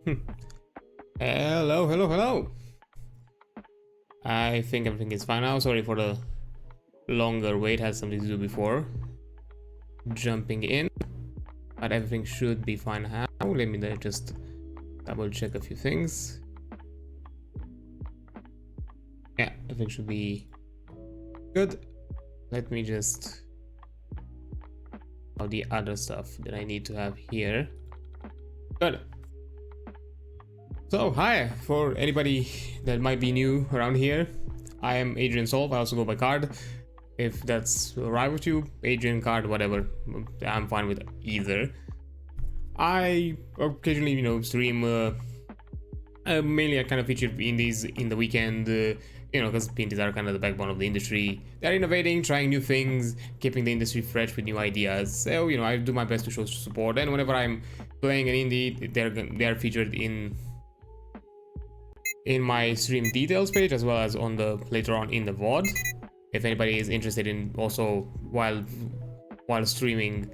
Hello, hello, hello. I think everything is fine now. Sorry for the longer wait. Had something to do before jumping in, but everything should be fine now. Let me just double check a few things. Yeah, everything should be good. Let me just all the other stuff that I need to have here. Good. So hi, for anybody that might be new around here, I am Adrian Solve. I also go by Card. If that's alright with you, Adrian, Card, whatever, I'm fine with either. I occasionally, stream. Mainly I kind of feature indies in the weekend, because indies are kind of the backbone of the industry. They're innovating, trying new things, keeping the industry fresh with new ideas. So, I do my best to show support. And whenever I'm playing an indie, they're featured in my stream details page, as well as on the later on in the VOD. If anybody is interested in also while streaming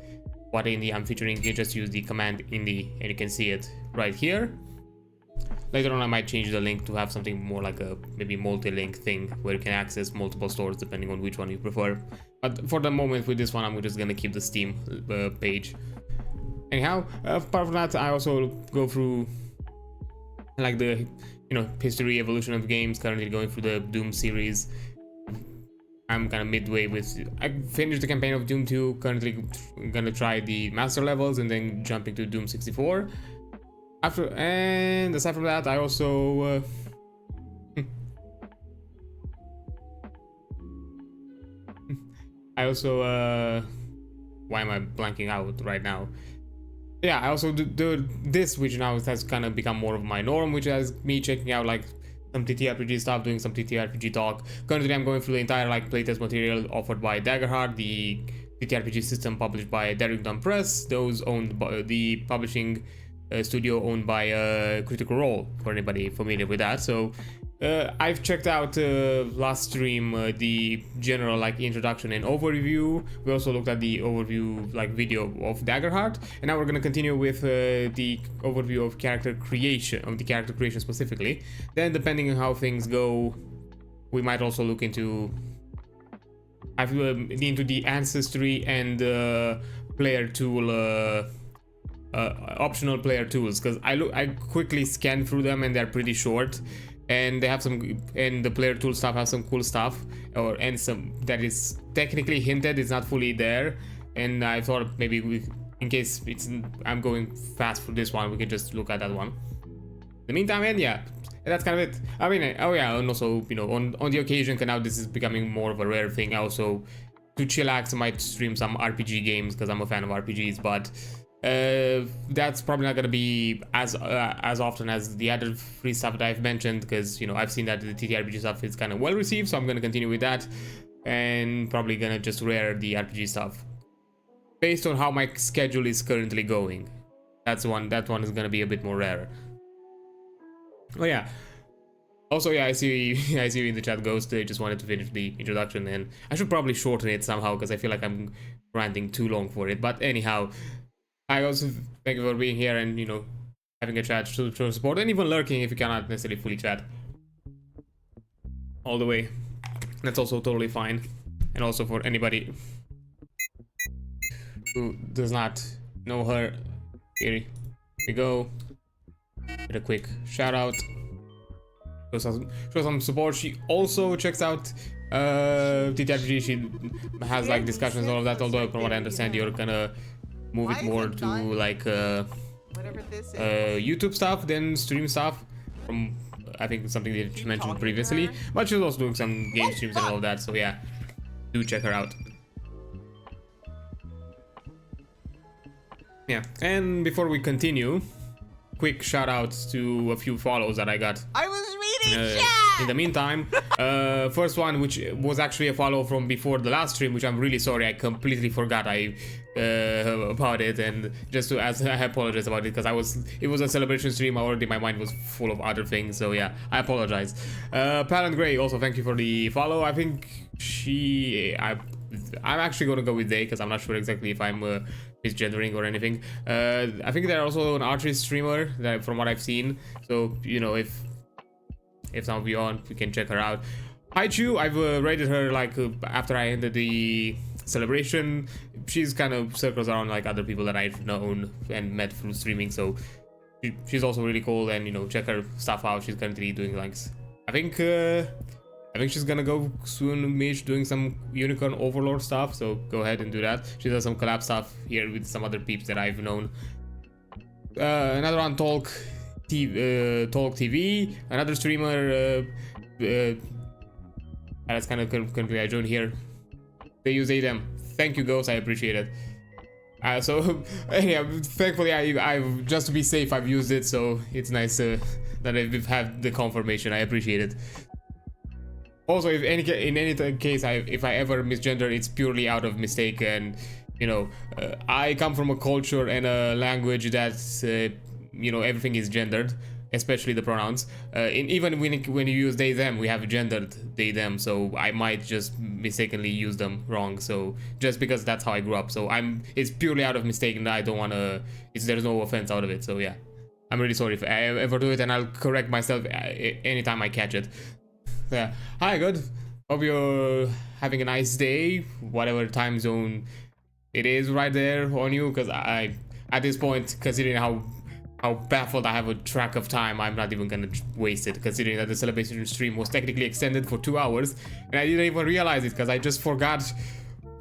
what indie I'm featuring, you just use the command indie and you can see it right here. Later on I might change the link to have something more like a maybe multi-link thing where you can access multiple stores depending on which one you prefer. But for the moment with this one I'm just gonna keep the Steam page. Anyhow, apart from that, I also go through like the history, evolution of games. Currently going through the Doom series. I'm kind of midway with. I finished the campaign of Doom 2. Currently gonna try the master levels and then jumping to Doom 64. And aside from that, I also why am I blanking out right now? Yeah, I also do this, which now has kind of become more of my norm, which has me checking out like some ttrpg stuff, doing some ttrpg talk. Currently I'm going through the entire like playtest material offered by Daggerheart, the ttrpg system published by Darrington Press, those owned by the publishing studio owned by Critical Role, for anybody familiar with that. So I've checked out last stream the general like introduction and overview. We also looked at the overview like video of Daggerheart, and now we're gonna continue with the overview of character creation, specifically. Then depending on how things go, we might also look into the ancestry and player tool optional player tools, because I quickly scanned through them and they're pretty short, and they have some, and the player tool stuff has some cool stuff, and some that is technically hinted, it's not fully there, and I thought maybe in case I'm going fast for this one, we can just look at that one. In the meantime, and yeah, that's kind of it. I mean, oh yeah, and also on the occasion, because now this is becoming more of a rare thing. I also to chillax I might stream some RPG games because I'm a fan of RPGs, but that's probably not gonna be as often as the other free stuff that I've mentioned, because I've seen that the TTRPG stuff is kind of well received, so I'm gonna continue with that, and probably gonna just rare the RPG stuff based on how my schedule is currently going. That one is gonna be a bit more rare. Oh yeah. Also, yeah, I see you in the chat, Ghost. I just wanted to finish the introduction, and I should probably shorten it somehow because I feel like I'm ranting too long for it. But anyhow, I also thank you for being here and having a chat, to show support, and even lurking if you cannot necessarily fully chat all the way. That's also totally fine. And also for anybody who does not know her, here we go. Get a quick shout out. Show some support. She also checks out TTRPG. She has like discussions and all of that, although from what I understand you're gonna move it more to like YouTube stuff than stream stuff, from I think something that she mentioned previously, but she's also doing some game streams and all of that, so yeah, do check her out. Yeah, and before we continue, quick shout outs to a few follows that I got. I was reading in the meantime. First one, which was actually a follow from before the last stream, which I'm really sorry, I completely forgot about it, and just to I apologize about it, because it was a celebration stream. Already my mind was full of other things, so yeah, I apologize. Palin Gray, also thank you for the follow. I think I'm actually gonna go with they, because I'm not sure exactly if I'm misgendering or anything. I think they're also an archery streamer that, from what I've seen. So you know, if some of you aren't, you can check her out. Pike, I've rated her like after I ended the celebration. She's kind of circles around like other people that I've known and met through streaming. So she's also really cool, and you know, check her stuff out. She's currently doing like I think she's gonna go soon Mish doing some Unicorn Overlord stuff, so go ahead and do that. She does some collab stuff here with some other peeps that I've known. Another on Talk TV, another streamer that's kind of currently I joined here. They use ADEM. Thank you, Ghost, I appreciate it. So yeah, thankfully I've just to be safe I've used it, so it's nice that I've had the confirmation. I appreciate it. Also, if in any case if I ever misgender, it's purely out of mistake, and you know, I come from a culture and a language that's you know, everything is gendered, especially the pronouns. Even when you use they them, we have gendered they them, so I might just mistakenly use them wrong. So just because that's how I grew up, so it's purely out of mistake, and I don't want to. There's no offense out of it. So yeah, I'm really sorry if I ever do it, and I'll correct myself anytime I catch it. Yeah. Hi, good. Hope you're having a nice day, whatever time zone it is right there on you, because I, at this point, considering how baffled I have a track of time, I'm not even gonna waste it, considering that the celebration stream was technically extended for 2 hours, and I didn't even realize it because I just forgot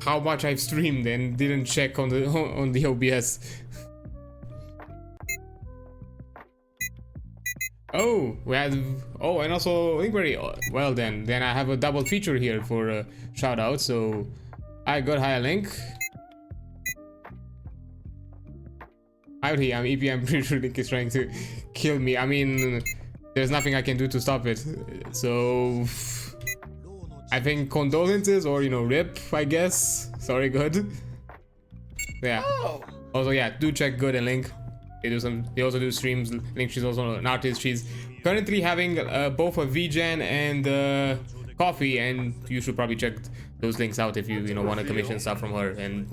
how much I've streamed and didn't check on the OBS. Oh, we had, oh, and also Linkberry. Well then I have a double feature here for a shout out. So I got hi Link. Out here, I'm EP. I'm pretty sure Link is trying to kill me. I mean, there's nothing I can do to stop it. So I think condolences, or you know, rip, I guess. Sorry, good. Yeah. Also, yeah, do check Good and Link. They also do streams. Link, she's also an artist. She's currently having both a VGen and coffee, and you should probably check those links out if you know, want to commission stuff from her and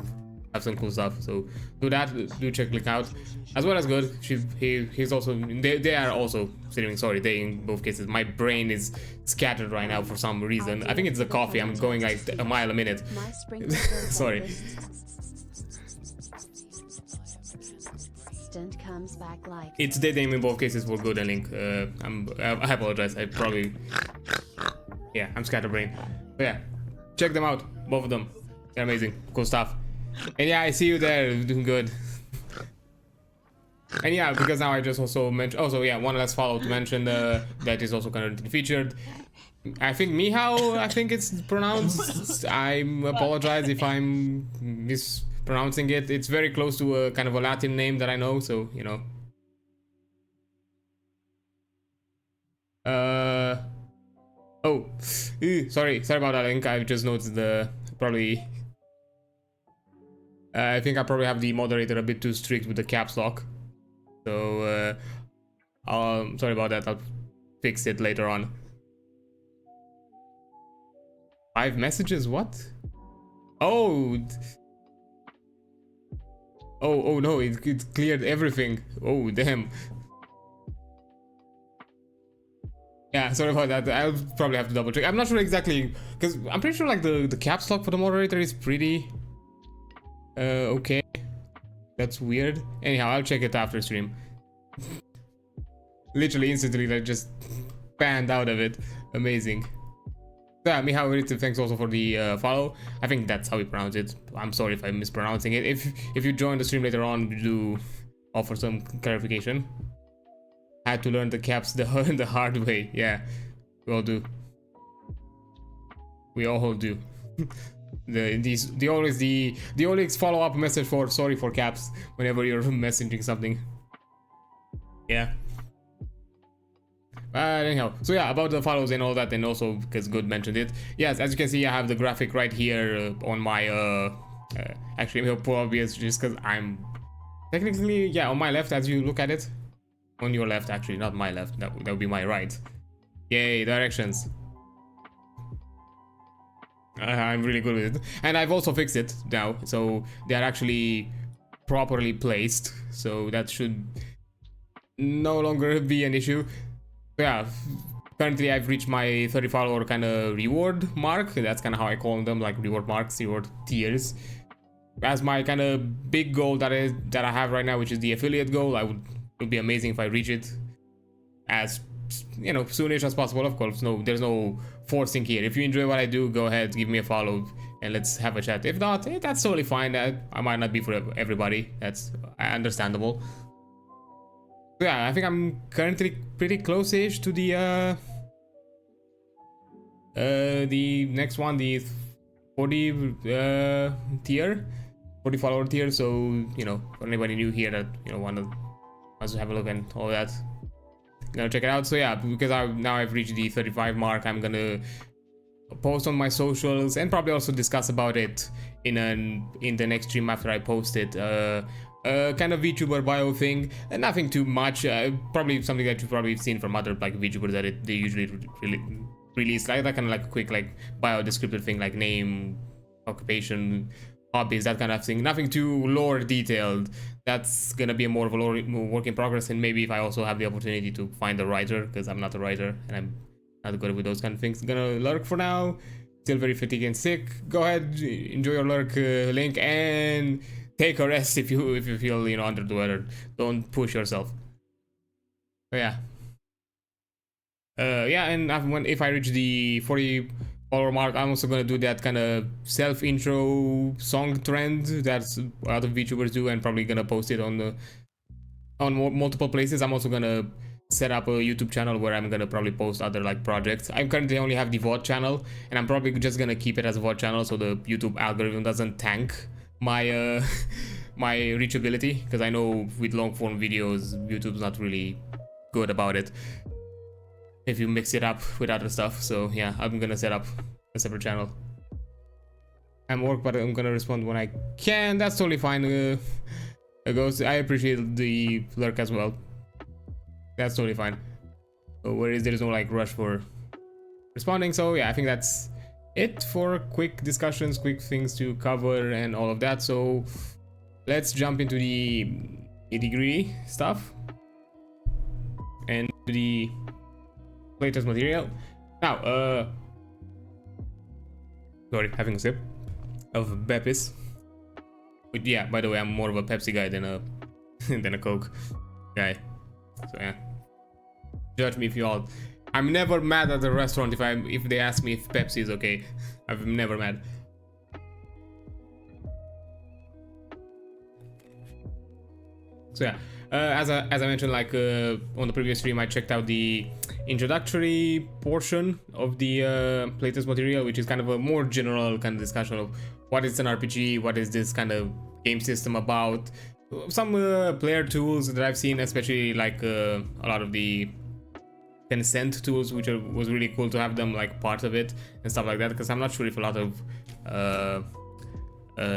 have some cool stuff. So do that. Do check Link out, as well as Good. He's also, they are also streaming. Sorry, they in both cases. My brain is scattered right now for some reason. I think it's the coffee. I'm going like a mile a minute. Sorry. Comes back like it's dead name in both cases for Good and Link. I apologize. I probably, yeah, I'm scatterbrained. But yeah, check them out, both of them. They're amazing, cool stuff. And yeah, I see you there, doing good. And yeah, because now I just also mentioned. Also, yeah, one last follow to mention that is also currently featured. I think Mihao, I think it's pronounced. I apologize if I'm mispronouncing it. It's very close to a kind of a Latin name that I know, so you know. Oh, sorry about that, Link. I just noticed probably. I think I probably have the moderator a bit too strict with the caps lock. So, sorry about that. I'll fix it later on. 5 messages? What? Oh. Oh no! It cleared everything. Oh damn. Yeah, sorry about that. I'll probably have to double check. I'm not sure exactly, because I'm pretty sure like the caps lock for the moderator is pretty okay. That's weird. Anyhow, I'll check it after stream. Literally instantly, like just panned out of it. Amazing. Yeah, Mihao, thanks also for the follow. I think that's how we pronounce it. I'm sorry if I'm mispronouncing it. If you join the stream later on, do offer some clarification. Had to learn the caps the hard way. Yeah, we all do. We all do. the always follow up message for sorry for caps whenever you're messaging something. Yeah. Anyhow, so yeah, about the follows and all that, and also because Good mentioned it. Yes, as you can see, I have the graphic right here on my actually it'll probably is just because I'm technically, yeah, on my left as you look at it. On your left, actually, not my left. That would be my right. Yay, directions. I'm really good with it, and I've also fixed it now. So they're actually properly placed, so that should no longer be an issue. So yeah, currently I've reached my 30 follower kind of reward mark. That's kind of how I call them, like reward marks, reward tiers. As my kind of big goal that I have right now, which is the affiliate goal. It would be amazing if I reach it as, you know, soonish as possible. Of course, there's no forcing here. If you enjoy what I do, go ahead, give me a follow, and let's have a chat. If not, that's totally fine. I might not be for everybody. That's understandable. So yeah, I think I'm currently pretty close-ish to the next one, the 40 tier, 40 follower tier. So, you know, for anybody new here that, you know, wants to have a look and all that, gonna check it out. So yeah, because I've reached the 35 mark, I'm gonna post on my socials and probably also discuss about it in the next stream after I post it. Kind of VTuber bio thing, nothing too much. Probably something that you've probably seen from other like VTubers that they usually release like that, kind of like a quick like bio descriptive thing, like name, occupation, hobbies, that kind of thing. Nothing too lore detailed. That's gonna be more of a work in progress, and maybe if I also have the opportunity to find a writer, because I'm not a writer and I'm not good with those kind of things. Gonna lurk for now. Still very fatigued and sick. Go ahead, enjoy your lurk link, and take a rest if you feel, you know, under the weather. Don't push yourself. But yeah. Yeah, and if I reach the 40 follower mark, I'm also gonna do that kind of self-intro song trend that's a lot of VTubers do, and probably gonna post it on multiple places. I'm also gonna set up a YouTube channel where I'm gonna probably post other like projects. I currently only have the VOD channel, and I'm probably just gonna keep it as a VOD channel so the YouTube algorithm doesn't tank my my reachability, because I know with long form videos YouTube's not really good about it if you mix it up with other stuff. So yeah, I'm gonna set up a separate channel. I'm work, but I'm gonna respond when I can. That's totally fine. Ghost, I appreciate the lurk as well. That's totally fine. So there is no like rush for responding. So yeah, I think that's it for quick discussions, quick things to cover and all of that. So let's jump into the nitty-gritty stuff and the playtest material. Now, sorry, having a sip of Bepis. But yeah, by the way, I'm more of a Pepsi guy than a than a Coke guy. So yeah, judge me if you all. I'm never mad at the restaurant if they ask me if Pepsi is okay. I'm never mad. So yeah, as I mentioned, like on the previous stream, I checked out the introductory portion of the playtest material, which is kind of a more general kind of discussion of what is an RPG, what is this kind of game system about, some player tools that I've seen, especially like a lot of the consent tools, which was really cool to have them like part of it and stuff like that, because I'm not sure if a lot of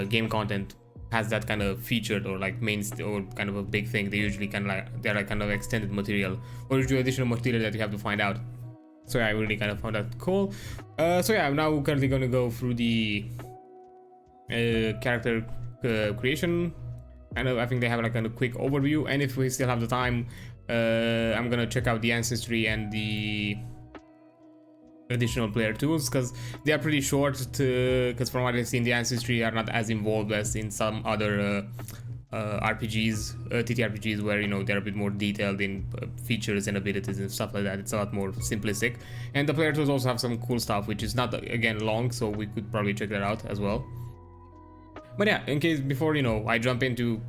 game content has that kind of featured or like main or kind of a big thing. They usually kind of like, they're like kind of extended material or usually additional material that you have to find out. So yeah, I really kind of found that cool. So yeah, I'm now currently going to go through the character creation. I think they have like a quick overview, and if we still have the time, I'm gonna check out the ancestry and the additional player tools, because they are pretty short. Because from what I've seen, the ancestry are not as involved as in some other RPGs, ttrpgs, where, you know, they're a bit more detailed in features and abilities and stuff like that. It's a lot more simplistic, and the player tools also have some cool stuff, which is not, again, long, so we could probably check that out as well. But yeah, in case, before, you know, I jump into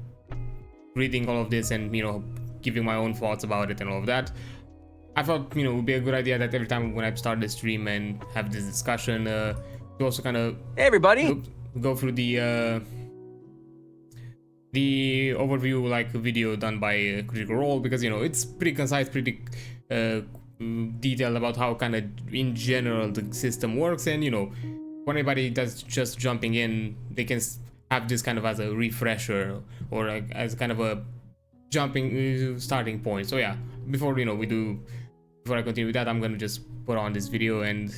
reading all of this and, you know, giving my own thoughts about it and all of that, I thought, you know, it would be a good idea that every time when I start the stream and have this discussion, to also kind of, hey everybody, go through the overview, like a video done by Critical Role, because, you know, it's pretty concise, pretty detailed about how kind of in general the system works, and, you know, for anybody that's just jumping in, they can have this kind of as a refresher or like as kind of a jumping starting point. So yeah, before I continue with that, I'm gonna just put on this video and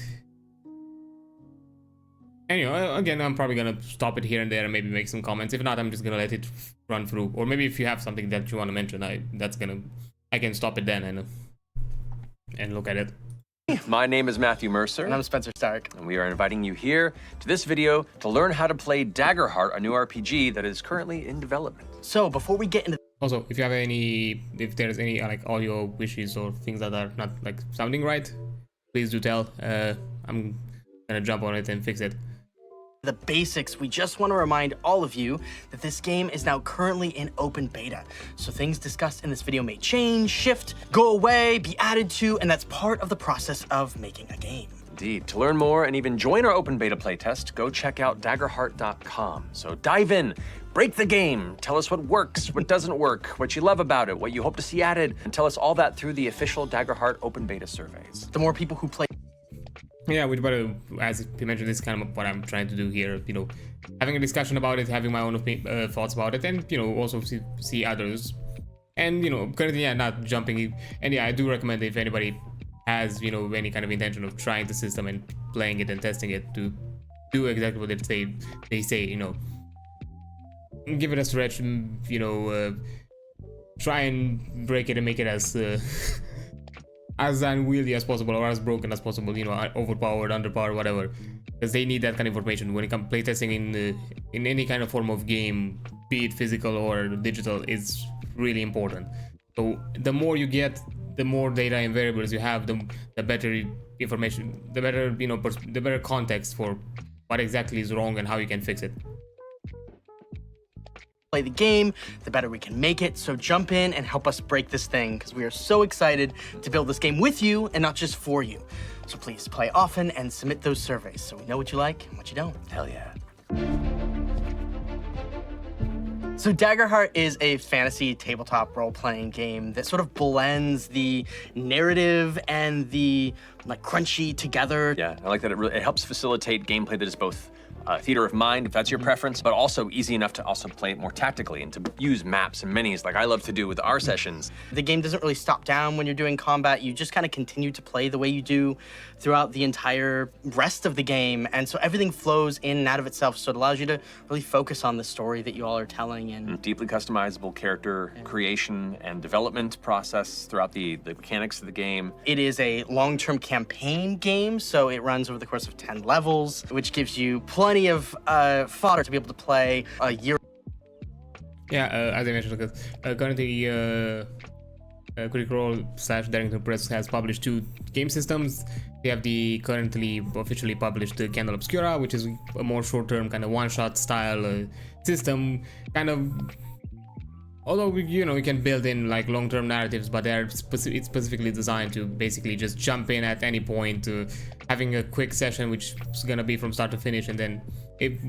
And again, I'm probably gonna stop it here and there and maybe make some comments. If not, I'm just gonna let it run through. Or maybe if you have something that you want to mention, I can stop it then and look at it. My name is Matthew Mercer. And I'm Spencer Stark. And we are inviting you here to this video to learn how to play Daggerheart, a new RPG that is currently in development. So before we get into Also, if there's any like audio issues or things that are not like sounding right, please do tell. I'm gonna jump on it and fix it. the basics, we just want to remind all of you that this game is now currently in open beta. So things discussed in this video may change, shift, go away, be added to, and that's part of the process of making a game. Indeed. To learn more and even join our open beta playtest, go check out daggerheart.com. So dive in, break the game, tell us what works, what doesn't work, what you love about it, what you hope to see added, and tell us all that through the official Daggerheart open beta surveys. The more people who play... Yeah, as you mentioned, this is kind of what I'm trying to do here, you know, having a discussion about it, having my own thoughts about it, and, you know, also see others. And, you know, currently, yeah, not jumping. And yeah, I do recommend if anybody has, you know, any kind of intention of trying the system and playing it and testing it, to do exactly what they say, you know, give it a stretch, you know, try and break it and make it as as unwieldy as possible, or as broken as possible, you know, overpowered, underpowered, whatever, because they need that kind of information when it comes to playtesting in any kind of form of game, be it physical or digital, is really important. So the more you get, the more data and variables you have, the better information, the better, you know, the better context for what exactly is wrong and how you can fix it. Play the game, the better we can make it. So jump in and help us break this thing, because we are so excited to build this game with you and not just for you. So please play often and submit those surveys so we know what you like and what you don't. Hell yeah. So Daggerheart is a fantasy tabletop role-playing game that sort of blends the narrative and the like crunchy together. Yeah, I like that it helps facilitate gameplay that is both theater of mind, if that's your preference, but also easy enough to also play it more tactically and to use maps and minis like I love to do with our sessions. The game doesn't really stop down when you're doing combat. You just kind of continue to play the way you do throughout the entire rest of the game. And so everything flows in and out of itself. So it allows you to really focus on the story that you all are telling. And deeply customizable character creation and development process throughout the mechanics of the game. It is a long-term campaign game, so it runs over the course of 10 levels, which gives you plenty of fodder to be able to play a year. Yeah, as I mentioned, because currently Critical Role / Darrington Press has published 2 game systems. They have the currently officially published Candle Obscura, which is a more short-term kind of one-shot style system, kind of. Although, you know, you can build in like long-term narratives, but it's specifically designed to basically just jump in at any point, having a quick session, which is gonna be from start to finish, and then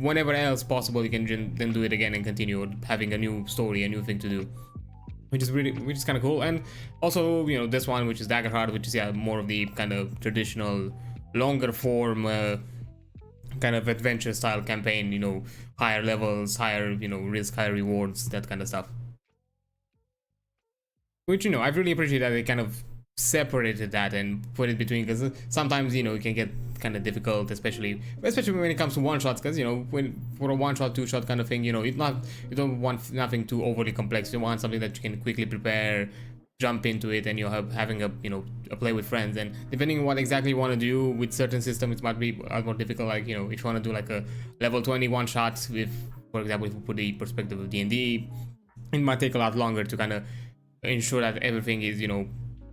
whenever else possible, you can then do it again and continue having a new story, a new thing to do, which is kind of cool. And also, you know, this one, which is Daggerheart, which is more of the kind of traditional, longer form, kind of adventure style campaign. You know, higher levels, higher, you know, risk, higher rewards, that kind of stuff. Which, you know, I really appreciate that they kind of separated that and put it between, because sometimes, you know, it can get kind of difficult, especially when it comes to one shots, because, you know, for a one shot, 2 shot kind of thing, you know, you don't want nothing too overly complex. You want something that you can quickly prepare, jump into it, and you're having a, you know, a play with friends. And depending on what exactly you want to do with certain systems, it might be more difficult. Like, you know, if you want to do like a level 20 one shot with, for example, if we put the perspective of D&D, it might take a lot longer to kind of ensure that everything is, you know,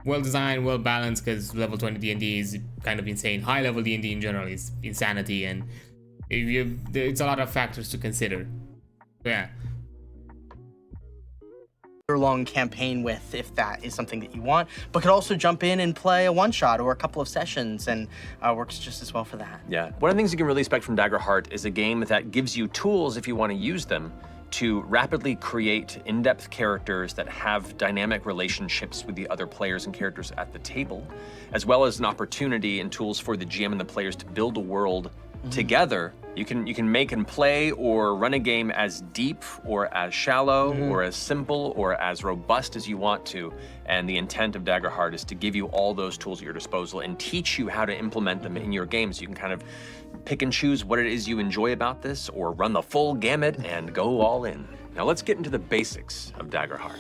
well designed, well balanced, because level 20 D&D is kind of insane. High level D&D in general is insanity, and it's a lot of factors to consider. So, yeah. Long campaign with, if that is something that you want, but could also jump in and play a one-shot or a couple of sessions, and works just as well for that. Yeah, one of the things you can really expect from Daggerheart is a game that gives you tools, if you want to use them, to rapidly create in-depth characters that have dynamic relationships with the other players and characters at the table, as well as an opportunity and tools for the GM and the players to build a world together. You can make and play or run a game as deep or as shallow or as simple or as robust as you want to. And the intent of Daggerheart is to give you all those tools at your disposal and teach you how to implement them in your game, so you can kind of pick and choose what it is you enjoy about this, or run the full gamut and go all in. Now let's get into the basics of Daggerheart.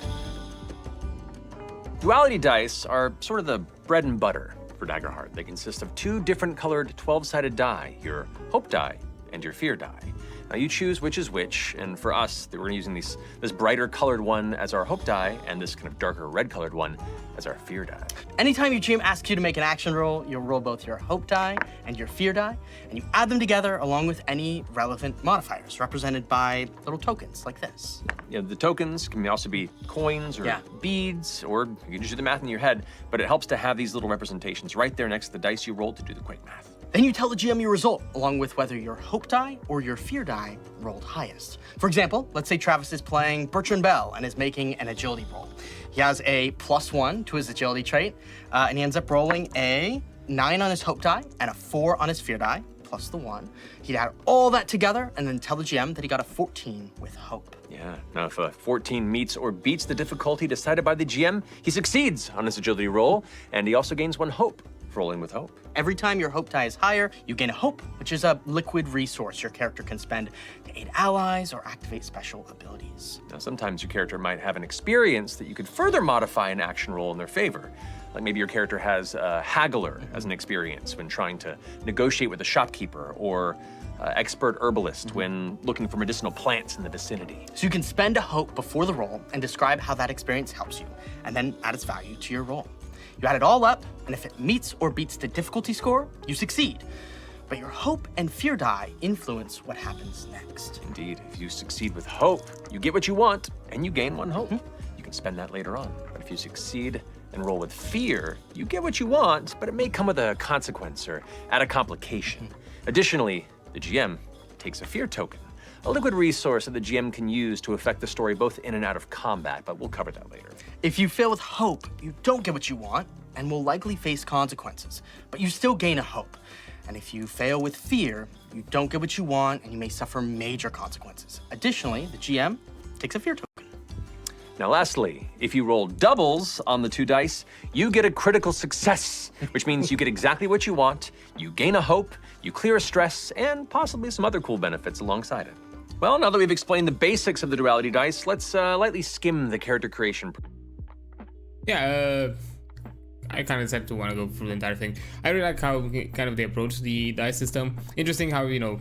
Duality dice are sort of the bread and butter for Daggerheart. They consist of 2 different colored 12-sided die, your hope die and your fear die. Now you choose which is which, and for us, we're using this brighter colored one as our hope die, and this kind of darker red colored one as our fear die. Anytime your GM asks you to make an action roll, you'll roll both your hope die and your fear die, and you add them together along with any relevant modifiers represented by little tokens like this. You know, the tokens can also be coins or beads, or you can just do the math in your head, but it helps to have these little representations right there next to the dice you rolled to do the quick math. Then you tell the GM your result, along with whether your hope die or your fear die rolled highest. For example, let's say Travis is playing Bertrand Bell and is making an agility roll. He has a +1 to his agility trait, and he ends up rolling a 9 on his hope die and a 4 on his fear die, plus the 1. He'd add all that together and then tell the GM that he got a 14 with hope. Yeah, now if a 14 meets or beats the difficulty decided by the GM, he succeeds on his agility roll, and he also gains 1 hope for rolling with hope. Every time your hope die is higher, you gain a hope, which is a liquid resource your character can spend to aid allies or activate special abilities. Now sometimes your character might have an experience that you could further modify an action roll in their favor. Like maybe your character has Haggler as an experience when trying to negotiate with a shopkeeper, or expert herbalist when looking for medicinal plants in the vicinity. So you can spend a hope before the roll and describe how that experience helps you, and then add its value to your roll. You add it all up, and if it meets or beats the difficulty score, you succeed. But your hope and fear die influence what happens next. Indeed, if you succeed with hope, you get what you want, and you gain 1 hope. You can spend that later on. But if you succeed and roll with fear, you get what you want, but it may come with a consequence or add a complication. Additionally, the GM takes a fear token, a liquid resource that the GM can use to affect the story both in and out of combat, but we'll cover that later. If you fail with hope, you don't get what you want and will likely face consequences, but you still gain a hope. And if you fail with fear, you don't get what you want and you may suffer major consequences. Additionally, the GM takes a fear token. Now lastly, if you roll doubles on the 2 dice, you get a critical success, which means you get exactly what you want, you gain a hope, you clear a stress, and possibly some other cool benefits alongside it. Well, now that we've explained the basics of the duality dice, let's lightly skim the character creation. Yeah, I kind of said to want to go through the entire thing. I really like how kind of they approach the dice system. Interesting how, you know,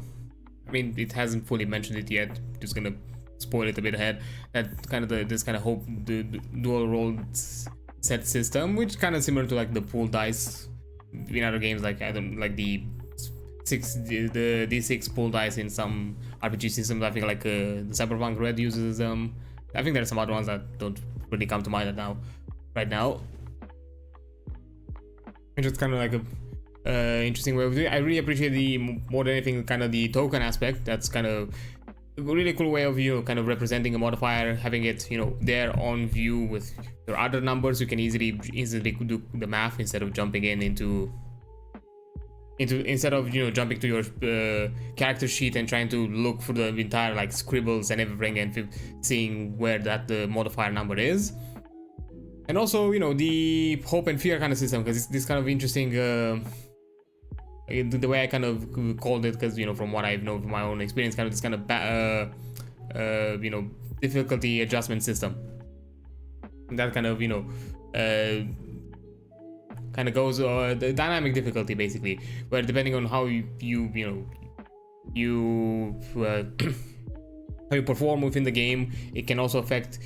I mean, it hasn't fully mentioned it yet. Just gonna spoil it a bit ahead. That kind of this kind of hope the dual roll set system, which kind of similar to like the pool dice in other games, like like the D6 pool dice in some RPG systems. I think like the Cyberpunk Red uses them. I think there are some other ones that don't really come to mind right now. It's just kind of like a interesting way of doing it. I really appreciate more than anything kind of the token aspect. That's kind of a really cool way of, you know, kind of representing a modifier, having it, you know, there on view with your other numbers. You can easily do the math instead of jumping instead of, you know, jumping to your character sheet and trying to look for the entire like scribbles and everything and seeing where that the modifier number is. And also, you know, the hope and fear kind of system, because it's this kind of interesting, the way I kind of called it, because, you know, from what I've known from my own experience, kind of this kind of, you know, difficulty adjustment system. And that kind of, you know, kind of goes, the dynamic difficulty basically, where depending on how you how you perform within the game, it can also affect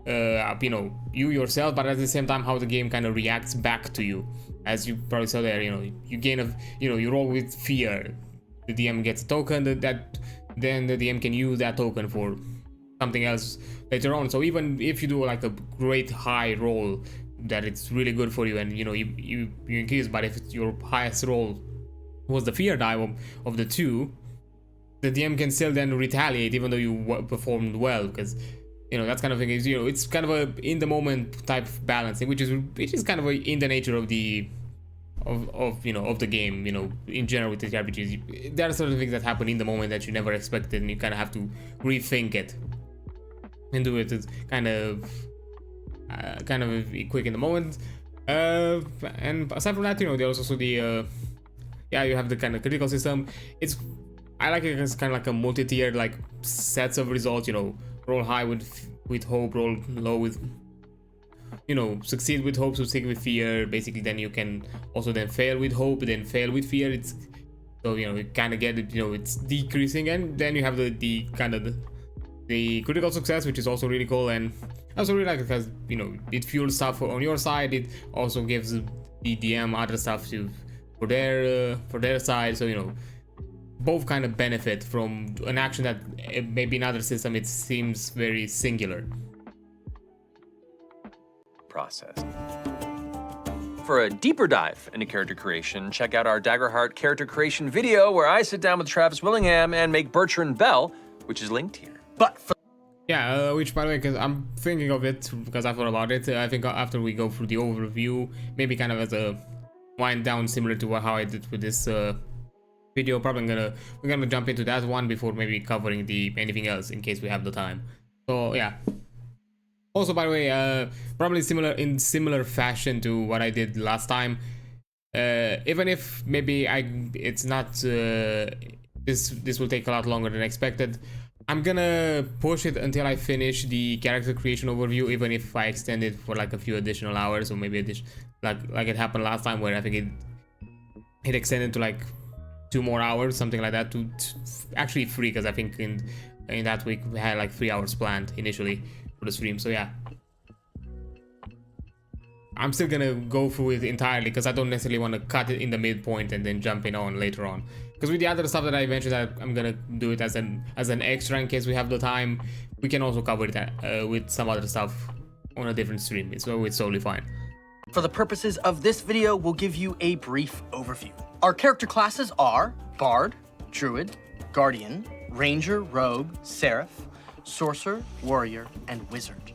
you know, you yourself, but at the same time how the game kind of reacts back to you. As you probably saw there, you know, you gain you roll with fear, the DM gets a token that then the DM can use that token for something else later on. So even if you do like a great high roll that it's really good for you, and you know you increase, but if your highest roll was the fear die of the 2, the DM can still then retaliate even though you performed well, because, you know, that's kind of thing is, you know, it's kind of a in the moment type of balancing, which is kind of in the nature of the you know, of the game, you know, in general with the RPGs. There are certain things that happen in the moment that you never expected, and you kind of have to rethink it and do it kind of quick in the moment. And aside from that, you know, there's also the yeah, you have the kind of critical system. I like it as kind of like a multi-tiered like sets of results. You know, roll high with hope, roll low with, you know, succeed with hope, succeed with fear. Basically, then you can also then fail with hope, then fail with fear. It's so, you know, you kind of get it. You know, it's decreasing, and then you have the kind of the critical success, which is also really cool. And I also really like it because, you know, it fuels stuff on your side. It also gives the DM other stuff for their side. So, you know, both kind of benefit from an action that maybe in other system it seems very singular. Process. For a deeper dive into character creation, check out our Daggerheart character creation video where I sit down with Travis Willingham and make Bertrand Bell, which is linked here. But for yeah, which by the way, because I'm thinking of it because I thought about it. I think after we go through the overview, maybe kind of as a wind down similar to how I did with this video, probably we're gonna jump into that one before maybe covering anything else in case we have the time. So yeah. Also, by the way, probably similar fashion to what I did last time. Even if maybe it's not this will take a lot longer than expected. I'm gonna push it until I finish the character creation overview, even if I extend it for like a few additional hours, or maybe like it happened last time where I think it extended to like 2 more hours, something like that, to actually 3, because I think in that week we had like 3 hours planned initially for the stream. So yeah, I'm still gonna go through it entirely because I don't necessarily want to cut it in the midpoint and then jump in on later on. Because with the other stuff that I mentioned, that I'm gonna do it as an extra in case we have the time. We can also cover it with some other stuff on a different stream. So it's totally fine. For the purposes of this video, we'll give you a brief overview. Our character classes are Bard, Druid, Guardian, Ranger, Rogue, Seraph, Sorcerer, Warrior, and Wizard.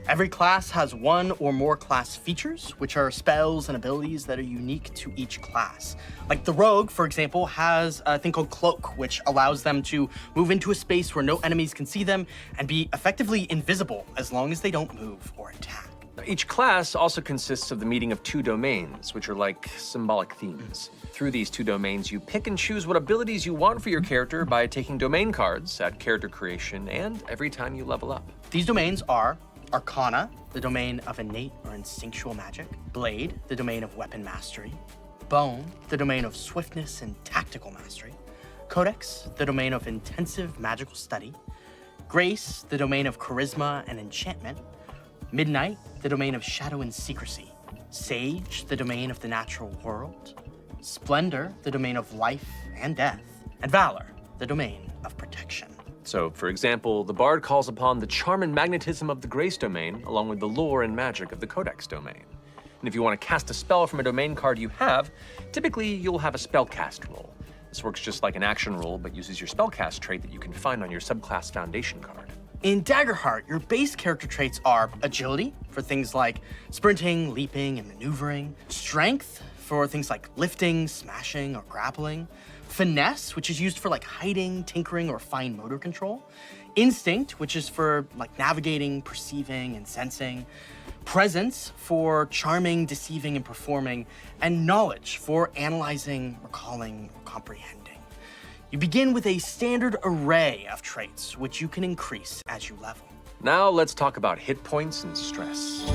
Every class has 1 or more class features, which are spells and abilities that are unique to each class. Like the Rogue, for example, has a thing called Cloak, which allows them to move into a space where no enemies can see them and be effectively invisible as long as they don't move or attack. Each class also consists of the meeting of 2 domains, which are like symbolic themes. Through these 2 domains, you pick and choose what abilities you want for your character by taking domain cards at character creation and every time you level up. These domains are Arcana, the domain of innate or instinctual magic; Blade, the domain of weapon mastery; Bone, the domain of swiftness and tactical mastery; Codex, the domain of intensive magical study; Grace, the domain of charisma and enchantment; Midnight, the domain of shadow and secrecy; Sage, the domain of the natural world; Splendor, the domain of life and death; and Valor, the domain of protection. So, for example, the Bard calls upon the charm and magnetism of the Grace domain, along with the lore and magic of the Codex domain. And if you want to cast a spell from a domain card you have, typically you'll have a spellcast roll. This works just like an action roll, but uses your spellcast trait that you can find on your subclass foundation card. In Daggerheart, your base character traits are Agility, for things like sprinting, leaping, and maneuvering; Strength, for things like lifting, smashing, or grappling; Finesse, which is used for like hiding, tinkering, or fine motor control; Instinct, which is for like navigating, perceiving, and sensing; Presence, for charming, deceiving, and performing; and Knowledge, for analyzing, recalling, or comprehending. You begin with a standard array of traits, which you can increase as you level. Now let's talk about hit points and stress.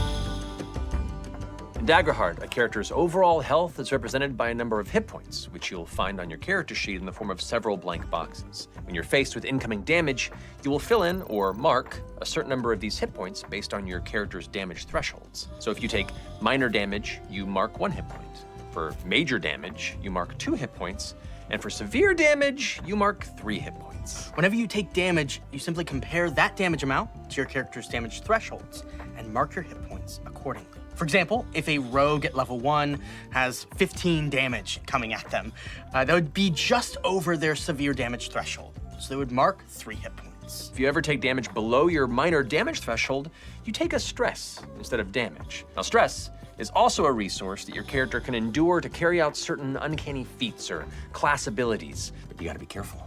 In Daggerheart, a character's overall health is represented by a number of hit points, which you'll find on your character sheet in the form of several blank boxes. When you're faced with incoming damage, you will fill in or mark a certain number of these hit points based on your character's damage thresholds. So if you take minor damage, you mark 1 hit point. For major damage, you mark 2 hit points. And for severe damage, you mark 3 hit points. Whenever you take damage, you simply compare that damage amount to your character's damage thresholds and mark your hit points accordingly. For example, if a rogue at level 1 has 15 damage coming at them, that would be just over their severe damage threshold. So they would mark 3 hit points. If you ever take damage below your minor damage threshold, you take a stress instead of damage. Now, stress is also a resource that your character can endure to carry out certain uncanny feats or class abilities, but you gotta be careful.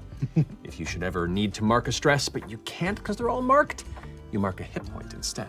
If you should ever need to mark a stress, but you can't because they're all marked, you mark a hit point instead.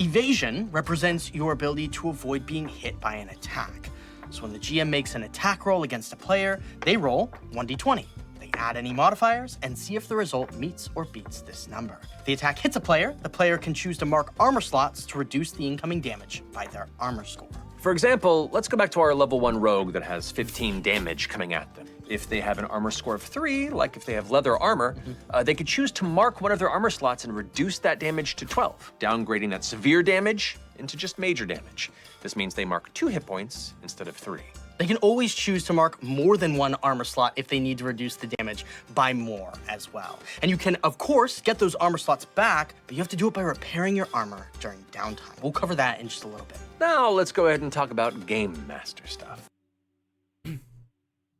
Evasion represents your ability to avoid being hit by an attack. So when the GM makes an attack roll against a player, they roll 1d20. They add any modifiers and see if the result meets or beats this number. If the attack hits a player, the player can choose to mark armor slots to reduce the incoming damage by their armor score. For example, let's go back to our level 1 rogue that has 15 damage coming at them. If they have an armor score of 3, like if they have leather armor, they could choose to mark one of their armor slots and reduce that damage to 12, downgrading that severe damage into just major damage. This means they mark 2 hit points instead of 3. They can always choose to mark more than one armor slot if they need to reduce the damage by more as well. And you can, of course, get those armor slots back, but you have to do it by repairing your armor during downtime. We'll cover that in just a little bit. Now let's go ahead and talk about Game Master stuff.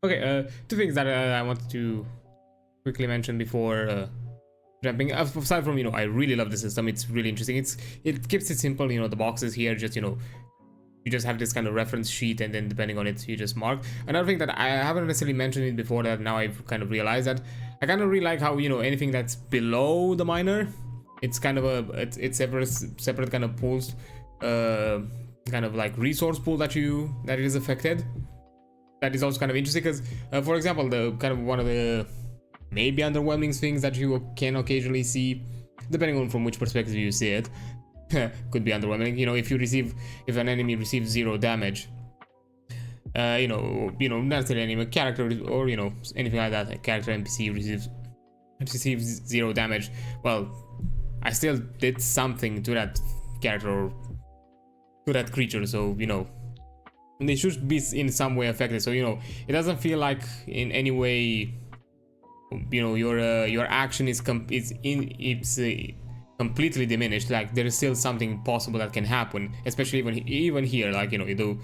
Okay, two things that I wanted to quickly mention before jumping. Aside from, I really love the system. It's really interesting. It keeps it simple. The boxes here just, you just have this kind of reference sheet, and then depending on it, you just mark. Another thing that I haven't necessarily mentioned it before, that now I've kind of realized that I kind of really like how, anything that's below the minor, it's kind of it's separate kind of pools, kind of like resource pool that it is affected. That is also kind of interesting because, for example, the kind of one of the maybe underwhelming things that you can occasionally see, depending on from which perspective you see it, could be underwhelming. If an enemy receives 0 damage, not necessarily any character or anything like that, a character NPC receives 0 damage. Well, I still did something to that character or to that creature, so they should be in some way affected. So it doesn't feel like in any way your action is completely diminished. Like there is still something possible that can happen, especially even here. Like you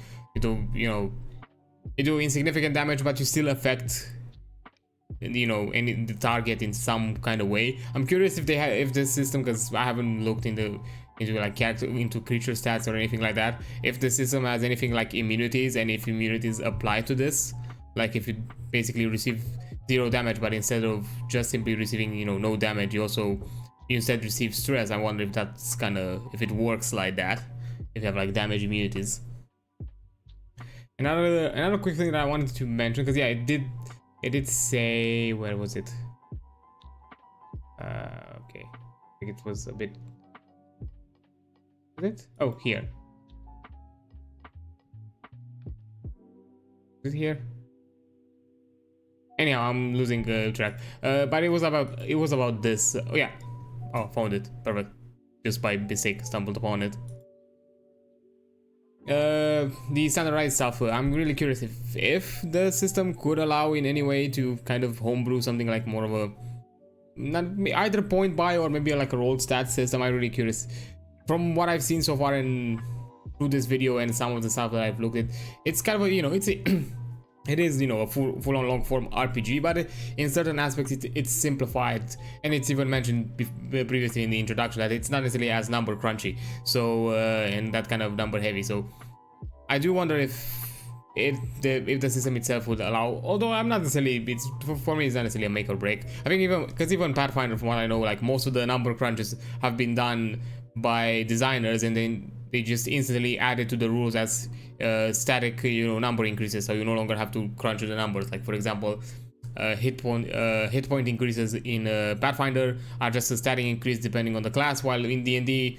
do insignificant damage, but you still affect the target in some kind of way. I'm curious if this system, because I haven't looked into creature stats or anything like that, if the system has anything like immunities, and if immunities apply to this, like if you basically receive 0 damage, but instead of just simply receiving no damage, you instead receive stress. I wonder if that's if it works like that, if you have like damage immunities. Another quick thing that I wanted to mention, because yeah, it did say, where was it? Okay, I think it was a bit. Is it? Oh, here. Is it here? Anyhow, I'm losing track. But it was about this. Oh yeah. Oh, found it. Perfect. Just by mistake, stumbled upon it. The standardized stuff. I'm really curious if the system could allow in any way to kind of homebrew something like more of a, not either point buy or maybe like a rolled stats system. I'm really curious. From what I've seen so far through this video and some of the stuff that I've looked at, it's kind of a, it is a full-on long-form RPG, but in certain aspects it's simplified, and it's even mentioned previously in the introduction that it's not necessarily as number crunchy, so and that kind of number heavy. So I do wonder if the system itself would allow, although I'm not necessarily, for me it's not necessarily a make or break. I think even Pathfinder, from what I know, like most of the number crunches have been done by designers, and then they just instantly add it to the rules as static number increases, so you no longer have to crunch the numbers. Like for example, hit point increases in Pathfinder are just a static increase depending on the class, while in D&D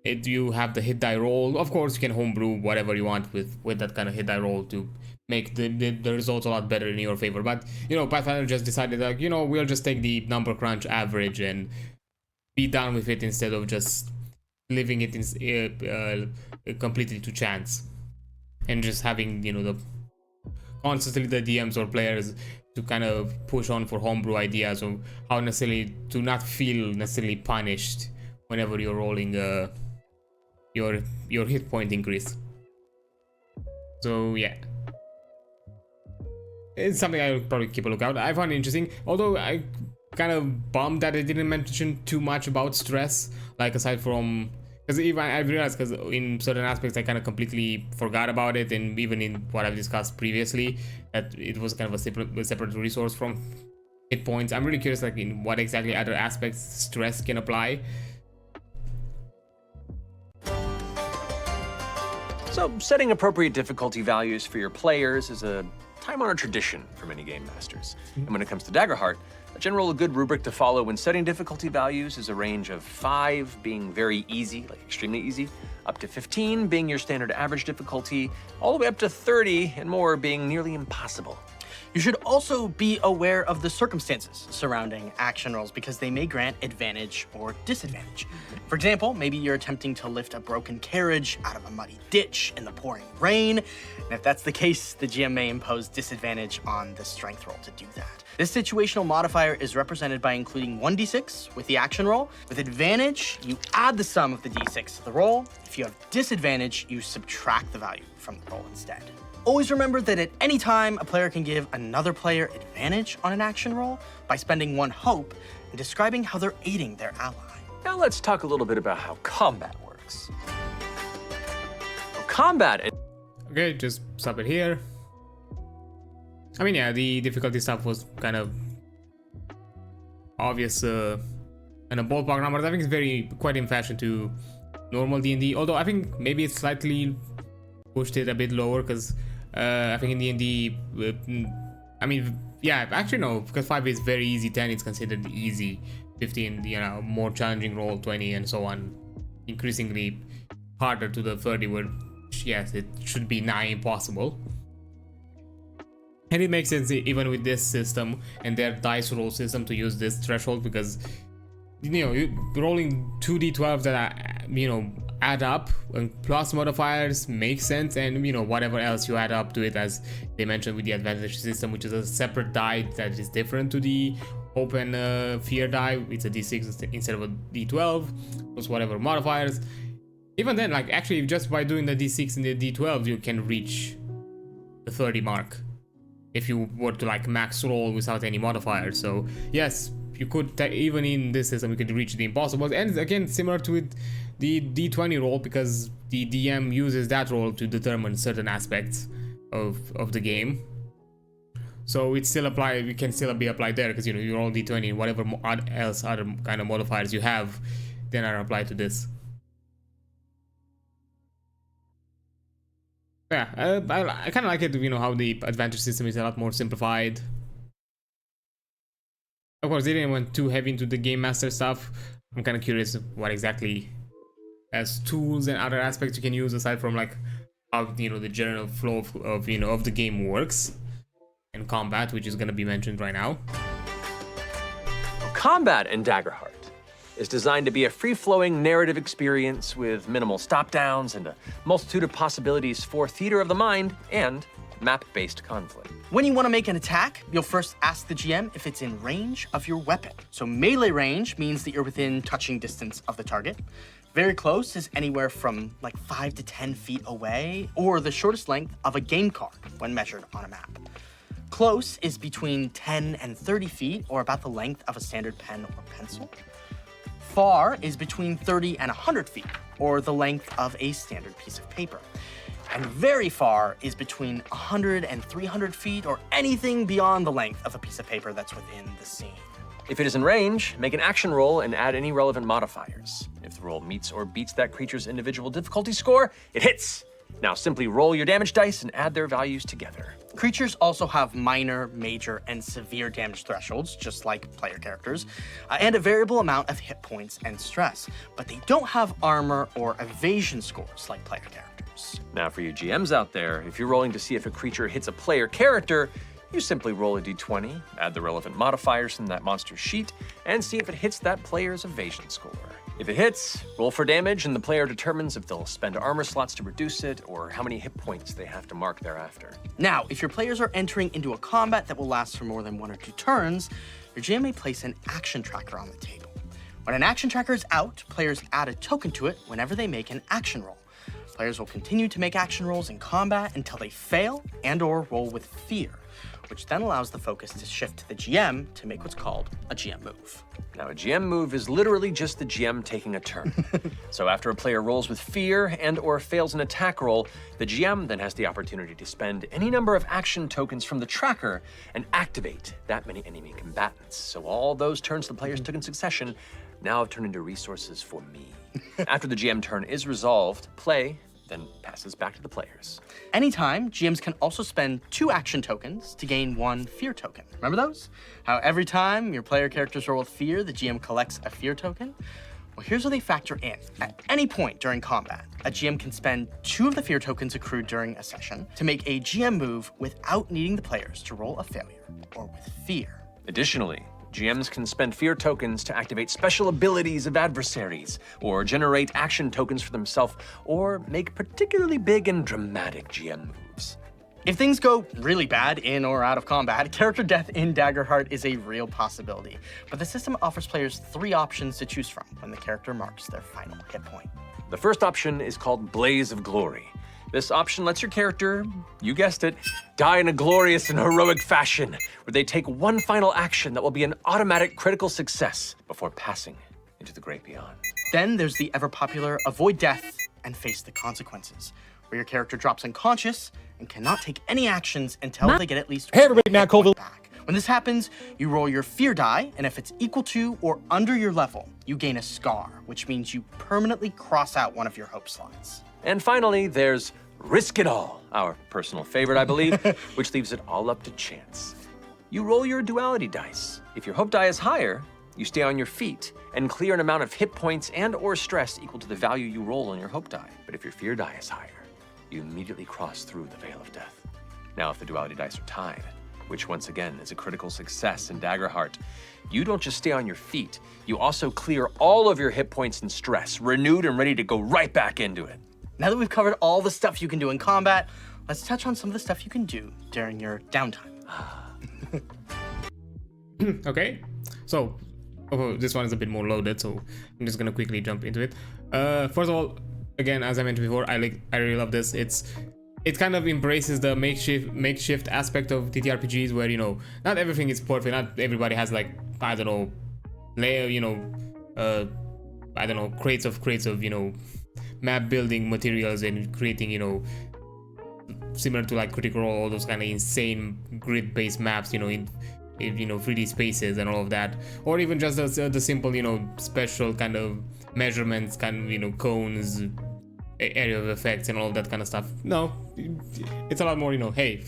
you have the hit die roll. Of course you can homebrew whatever you want with that kind of hit die roll to make the results a lot better in your favor. But Pathfinder just decided, like, we'll just take the number crunch average and be done with it, instead of just leaving it in completely to chance, and just having constantly the DMs or players to kind of push on for homebrew ideas of how necessarily to not feel necessarily punished whenever you're rolling your hit point increase. So yeah, it's something I will probably keep a look out. I found it interesting, although I kind of bummed that I didn't mention too much about stress, like aside from, because even I've realized, because in certain aspects I kind of completely forgot about it, and even in what I've discussed previously, that it was kind of a separate resource from hit points. I'm really curious, like, in what exactly other aspects stress can apply. So setting appropriate difficulty values for your players is a time-honored tradition for many game masters. And when it comes to Daggerheart, a general good rubric to follow when setting difficulty values is a range of 5 being very easy, like extremely easy, up to 15 being your standard average difficulty, all the way up to 30 and more being nearly impossible. You should also be aware of the circumstances surrounding action rolls because they may grant advantage or disadvantage. For example, maybe you're attempting to lift a broken carriage out of a muddy ditch in the pouring rain. And if that's the case, the GM may impose disadvantage on the strength roll to do that. This situational modifier is represented by including 1d6 with the action roll. With advantage, you add the sum of the d6 to the roll. If you have disadvantage, you subtract the value from the roll instead. Always remember that at any time, a player can give another player advantage on an action roll by spending 1 hope and describing how they're aiding their ally. Now let's talk a little bit about how combat works. Well, combat... Okay, just stop it here. I mean, yeah, the difficulty stuff was kind of obvious and a ballpark number. I think it's quite in fashion to normal D&D, although I think maybe it's slightly pushed it a bit lower because I think in D&D, I mean, yeah, actually no, because 5 is very easy, 10 is considered easy, 15, you know, more challenging roll, 20 and so on, increasingly harder to the 30 where, yes, it should be nigh impossible. And it makes sense even with this system and their dice roll system to use this threshold because, you know, rolling 2d12 that are, you know, add up and plus modifiers makes sense, and you know whatever else you add up to it, as they mentioned with the advantage system, which is a separate die that is different to the open fear die. It's a d6 instead of a d12 plus whatever modifiers. Even then, like actually just by doing the d6 and the d12 you can reach the 30 mark if you were to like max roll without any modifiers. So yes, you could even in this system you could reach the impossibles, and again similar to it the d20 roll, because the DM uses that roll to determine certain aspects of the game. So it still can still be applied there because you know you roll d20 and whatever else other kind of modifiers you have then are applied to this. Yeah, I kind of like it, you know, how the advantage system is a lot more simplified. Of course, they didn't went too heavy into the game master stuff. I'm kind of curious what exactly as tools and other aspects you can use aside from like how, you know, the general flow of you know of the game works and combat, which is going to be mentioned right now. Combat in Daggerheart is designed to be a free-flowing narrative experience with minimal stop-downs and a multitude of possibilities for theater of the mind and map-based conflict. When you want to make an attack, you'll first ask the GM if it's in range of your weapon. So melee range means that you're within touching distance of the target. Very close is anywhere from like 5 to 10 feet away, or the shortest length of a game card when measured on a map. Close is between 10 and 30 feet, or about the length of a standard pen or pencil. Far is between 30 and 100 feet, or the length of a standard piece of paper. And very far is between 100 and 300 feet, or anything beyond the length of a piece of paper that's within the scene. If it is in range, make an action roll and add any relevant modifiers. If the roll meets or beats that creature's individual difficulty score, it hits. Now simply roll your damage dice and add their values together. Creatures also have minor, major, and severe damage thresholds, just like player characters, and a variable amount of hit points and stress, but they don't have armor or evasion scores like player characters. Now for you GMs out there, if you're rolling to see if a creature hits a player character, you simply roll a d20, add the relevant modifiers from that monster's sheet, and see if it hits that player's evasion score. If it hits, roll for damage, and the player determines if they'll spend armor slots to reduce it or how many hit points they have to mark thereafter. Now, if your players are entering into a combat that will last for more than 1 or 2 turns, your GM may place an action tracker on the table. When an action tracker is out, players add a token to it whenever they make an action roll. Players will continue to make action rolls in combat until they fail and/or roll with fear, which then allows the focus to shift to the GM to make what's called a GM move. Now, a GM move is literally just the GM taking a turn. So after a player rolls with fear and/or fails an attack roll, the GM then has the opportunity to spend any number of action tokens from the tracker and activate that many enemy combatants. So all those turns the players took in succession now have turned into resources for me. After the GM turn is resolved, play then passes back to the players. Anytime, GMs can also spend 2 action tokens to gain 1 fear token. Remember those? How every time your player characters roll with fear, the GM collects a fear token? Well, here's where they factor in. At any point during combat, a GM can spend 2 of the fear tokens accrued during a session to make a GM move without needing the players to roll a failure or with fear. Additionally, GMs can spend fear tokens to activate special abilities of adversaries, or generate action tokens for themselves, or make particularly big and dramatic GM moves. If things go really bad in or out of combat, character death in Daggerheart is a real possibility. But the system offers players 3 options to choose from when the character marks their final hit point. The first option is called Blaze of Glory. This option lets your character, you guessed it, die in a glorious and heroic fashion, where they take 1 final action that will be an automatic critical success before passing into the great beyond. Then there's the ever-popular Avoid Death and Face the Consequences, where your character drops unconscious and cannot take any actions until they get at least Hey everybody, 1 Matt hit point Colville. back. When this happens, you roll your fear die, and if it's equal to or under your level, you gain a scar, which means you permanently cross out one of your hope slots. And finally, there's Risk It All, our personal favorite, I believe, which leaves it all up to chance. You roll your duality dice. If your hope die is higher, you stay on your feet and clear an amount of hit points and or stress equal to the value you roll on your hope die. But if your fear die is higher, you immediately cross through the veil of death. Now, if the duality dice are tied, which once again is a critical success in Daggerheart, you don't just stay on your feet, you also clear all of your hit points and stress, renewed and ready to go right back into it. Now that we've covered all the stuff you can do in combat, let's touch on some of the stuff you can do during your downtime. Okay, so this one is a bit more loaded, so I'm just gonna quickly jump into it. First of all, again, as I mentioned before, I really love this. It kind of embraces the makeshift aspect of TTRPGs, where, you know, not everything is perfect. Not everybody has, like, I don't know, I don't know, crates of, you know, map building materials and creating, you know, similar to like Critical Role, all those kind of insane grid-based maps, you know, in you know, 3D spaces and all of that, or even just the simple, you know, special kind of measurements, kind of, you know, cones, area of effects and all of that kind of stuff. No, it's a lot more, you know, hey,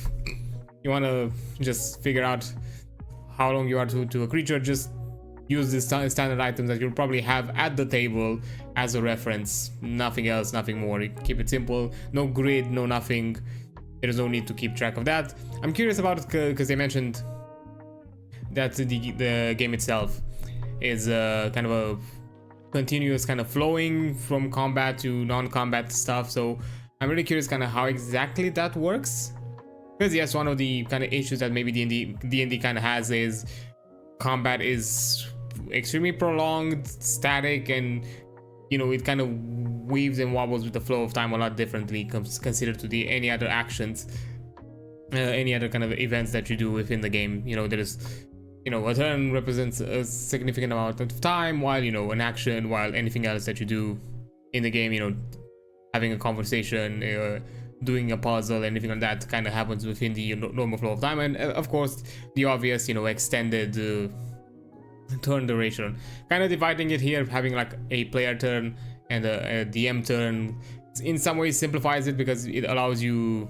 you want to just figure out how long you are to a creature, just use these standard items that you'll probably have at the table as a reference. Nothing else, nothing more. You keep it simple, no grid, no nothing. There's no need to keep track of that. I'm curious about it because they mentioned that the game itself is kind of a continuous kind of flowing from combat to non-combat stuff. So I'm really curious kind of how exactly that works. Because yes, one of the kind of issues that maybe D&D kind of has is combat is extremely prolonged, static, and, you know, it kind of weaves and wobbles with the flow of time a lot differently considered to any other actions, any other kind of events that you do within the game. You know, there's, you know, a turn represents a significant amount of time, while, you know, an action, while anything else that you do in the game, you know, having a conversation, doing a puzzle, anything like that kind of happens within the normal flow of time. And of course, the obvious, you know, extended turn duration. Kind of dividing it here, having like a player turn and a DM turn, in some ways simplifies it, because it allows you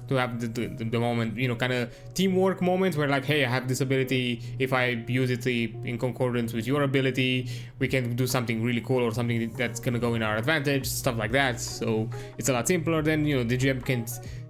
to have the moment, you know, kind of teamwork moment where, like, hey, I have this ability, if I use it in concordance with your ability, we can do something really cool, or something that's gonna go in our advantage, stuff like that. So it's a lot simpler than, you know, the GM can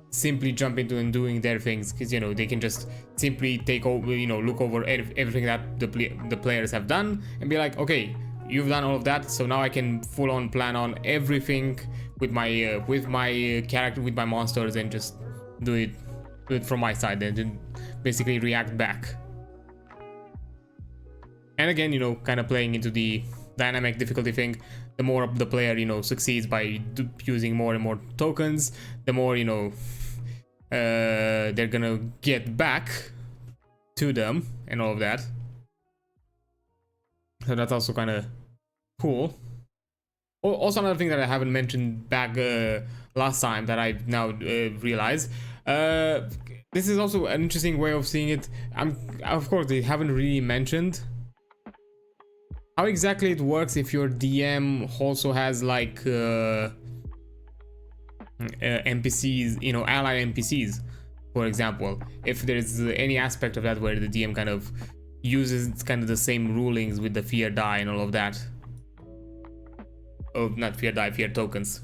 simply jump into and doing their things, because, you know, they can just simply take over, you know, look over everything that the players have done and be like, okay, you've done all of that, so now I can full on plan on everything with my character, with my monsters, and just do it from my side, and then basically react back. And again, you know, kind of playing into the dynamic difficulty thing, the more the player, you know, succeeds by using more and more tokens, the more, you know, they're gonna get back to them and all of that. So that's also kind of cool. Also, another thing that I haven't mentioned back last time that I now realize, this is also an interesting way of seeing it. Of course, they haven't really mentioned how exactly it works if your DM also has like NPCs, you know, ally NPCs, for example. If there's any aspect of that where the DM kind of uses kind of the same rulings with the fear die and all of that. Oh, not fear die, fear tokens.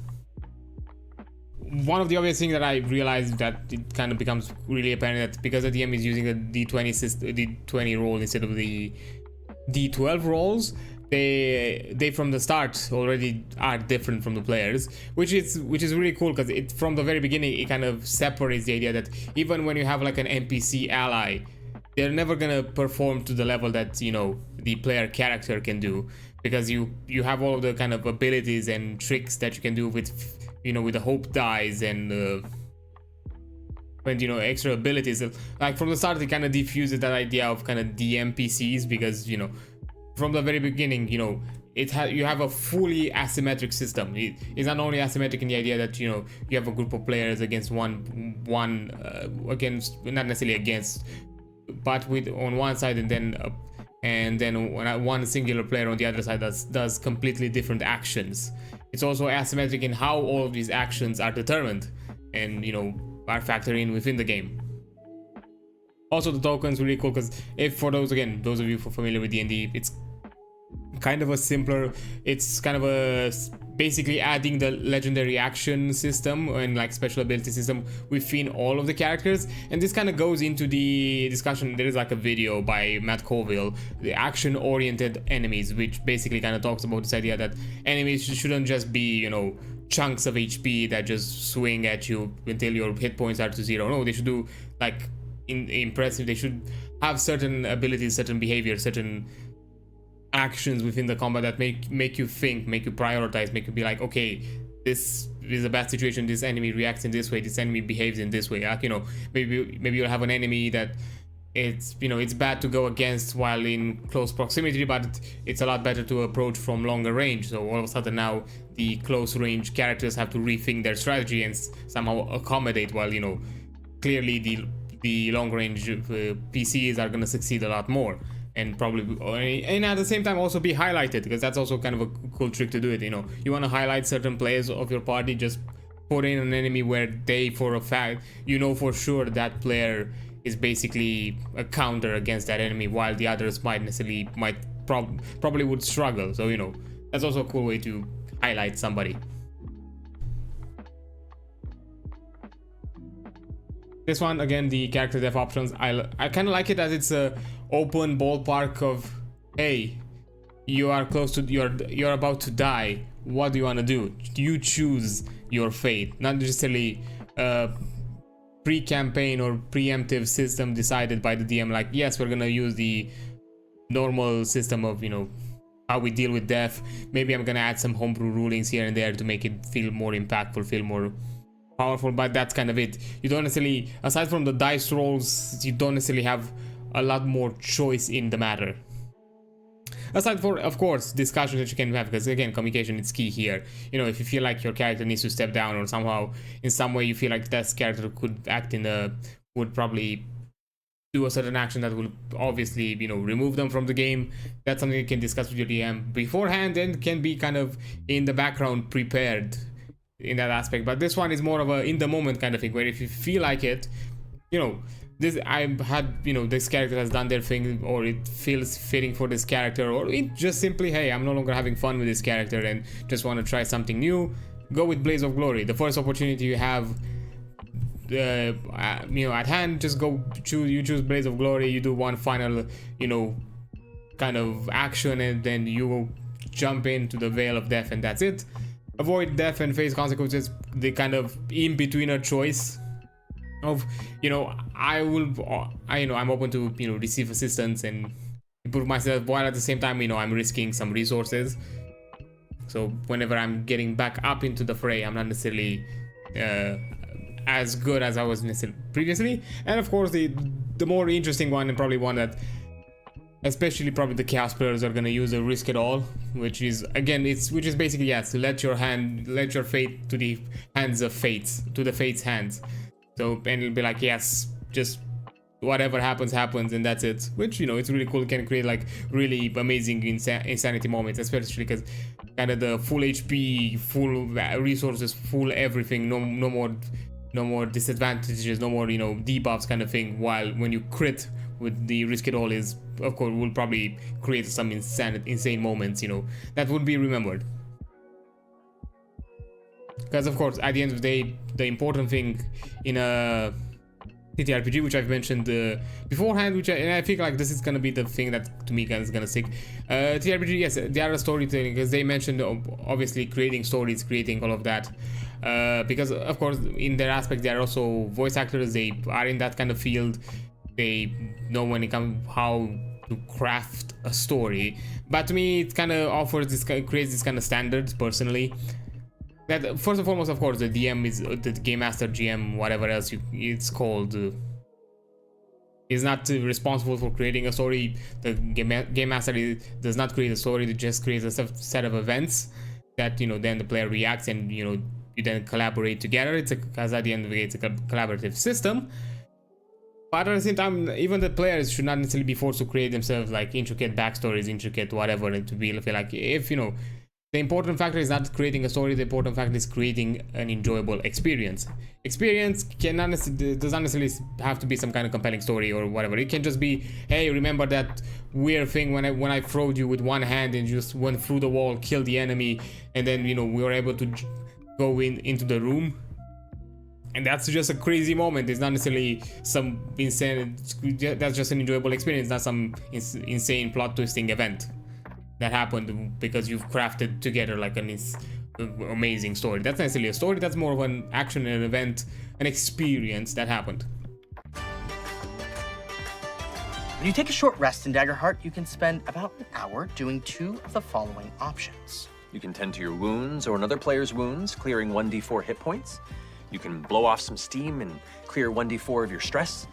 One of the obvious things that I realized that it kind of becomes really apparent that because the DM is using a D20 system, D20 roll instead of the D12 rolls, they from the start already are different from the players, which is really cool, because it from the very beginning it kind of separates the idea that even when you have like an NPC ally, they're never gonna perform to the level that, you know, the player character can do, because you have all of the kind of abilities and tricks that you can do with, you know, with the hope dice and you know, extra abilities. Like from the start it kind of diffuses that idea of kind of DMPCs, because, you know, from the very beginning, you know, you have a fully asymmetric system. It's not only asymmetric in the idea that, you know, you have a group of players against one against, not necessarily against, but with on one side, and then one singular player on the other side does completely different actions. It's also asymmetric in how all of these actions are determined and, you know, are factored in within the game. Also, the tokens really cool, because if for those of you familiar with D&D, it's kind of a simpler, it's kind of a basically adding the legendary action system and like special ability system within all of the characters. And this kind of goes into the discussion. There is like a video by Matt Colville, the action oriented enemies, which basically kind of talks about this idea that enemies shouldn't just be, you know, chunks of HP that just swing at you until your hit points are to 0. No, they should do like impressive, they should have certain abilities, certain behavior, certain actions within the combat that make you think, make you prioritize, make you be like, okay, this is a bad situation, this enemy reacts in this way, this enemy behaves in this way. Like, you know, maybe you'll have an enemy that it's, you know, it's bad to go against while in close proximity, but it's a lot better to approach from longer range. So all of a sudden now the close range characters have to rethink their strategy and somehow accommodate, while, you know, clearly the long range PCs are going to succeed a lot more, and probably, and at the same time also be highlighted, because that's also kind of a cool trick to do it. You know, you want to highlight certain players of your party, just put in an enemy where they, for a fact, you know for sure that player is basically a counter against that enemy, while the others probably would struggle. So, you know, that's also a cool way to highlight somebody. This one, again, the character dev options, I kind of like it as it's a open ballpark of, hey, you are close to, you're about to die, what do you want to do? You choose your fate, not necessarily pre-campaign or preemptive system decided by the DM, like, yes, we're gonna use the normal system of, you know, how we deal with death. Maybe I'm gonna add some homebrew rulings here and there to make it feel more impactful, feel more powerful, but that's kind of it. You don't necessarily, aside from the dice rolls, you don't necessarily have a lot more choice in the matter. Aside for, of course, discussions that you can have, because again, communication is key here. You know, if you feel like your character needs to step down, or somehow, in some way, you feel like that character could act would probably do a certain action that will obviously, you know, remove them from the game. That's something you can discuss with your DM beforehand and can be kind of in the background prepared in that aspect. But this one is more of a in the moment kind of thing, where if you feel like it, you know, this, I've had, you know, this character has done their thing, or it feels fitting for this character, or it just simply, hey, I'm no longer having fun with this character and just want to try something new, go with Blaze of Glory. The first opportunity you have, you know, at hand, just go choose Blaze of Glory, you do one final, you know, kind of action, and then you will jump into the Veil of Death, and that's it. Avoid death and face consequences, the kind of in-betweener choice of, you know, I'm open to, you know, receive assistance and improve myself, while at the same time, you know, I'm risking some resources. So whenever I'm getting back up into the fray, I'm not necessarily as good as I was necessarily previously. And of course, the more interesting one, and probably one that especially probably the chaos players are gonna use, a risk it all, which is, again, which is basically, yes, to let your fate to the hands of fates, to the fates' hands. So, and it'll be like, yes, just whatever happens and that's it, which, you know, it's really cool. It can create like really amazing insanity moments, especially because kind of the full HP, full resources, full everything, no more disadvantages, no more, you know, debuffs kind of thing, while when you crit with the risk it all is, of course, will probably create some insane moments, you know, that would be remembered. Because of course, at the end of the day, the important thing in a ttrpg, which I've mentioned beforehand, and I think like this is gonna be the thing that to me is gonna stick. ttrpg, yes, they are a storytelling, because they mentioned obviously creating stories, creating all of that, because of course in their aspect they are also voice actors. They are in that kind of field. They know when it comes how to craft a story. But to me, it kind of offers this, creates this kind of standards personally. That first and foremost, of course, the DM is the game master, GM, whatever else it's called, is not responsible for creating a story. The game master does not create a story; it just creates a set of events that, you know, then the player reacts, and, you know, you then collaborate together. Because at the end of the day, it's a collaborative system. But at the same time, even the players should not necessarily be forced to create themselves like intricate backstories, intricate whatever, and to be like, if, you know, the important factor is not creating a story, the important factor is creating an enjoyable experience. Experience does not necessarily have to be some kind of compelling story or whatever. It can just be, hey, remember that weird thing when I throwed you with one hand and just went through the wall, killed the enemy, and then, you know, we were able to go into the room. And that's just a crazy moment. It's not necessarily some insane, that's just an enjoyable experience, not some insane plot twisting event that happened because you've crafted together like an amazing story. That's not necessarily a story, that's more of an action, an event, an experience that happened. When you take a short rest in Daggerheart, you can spend about an hour doing 2 of the following options. You can tend to your wounds or another player's wounds, clearing 1d4 hit points. You can blow off some steam and clear 1d4 of your stress.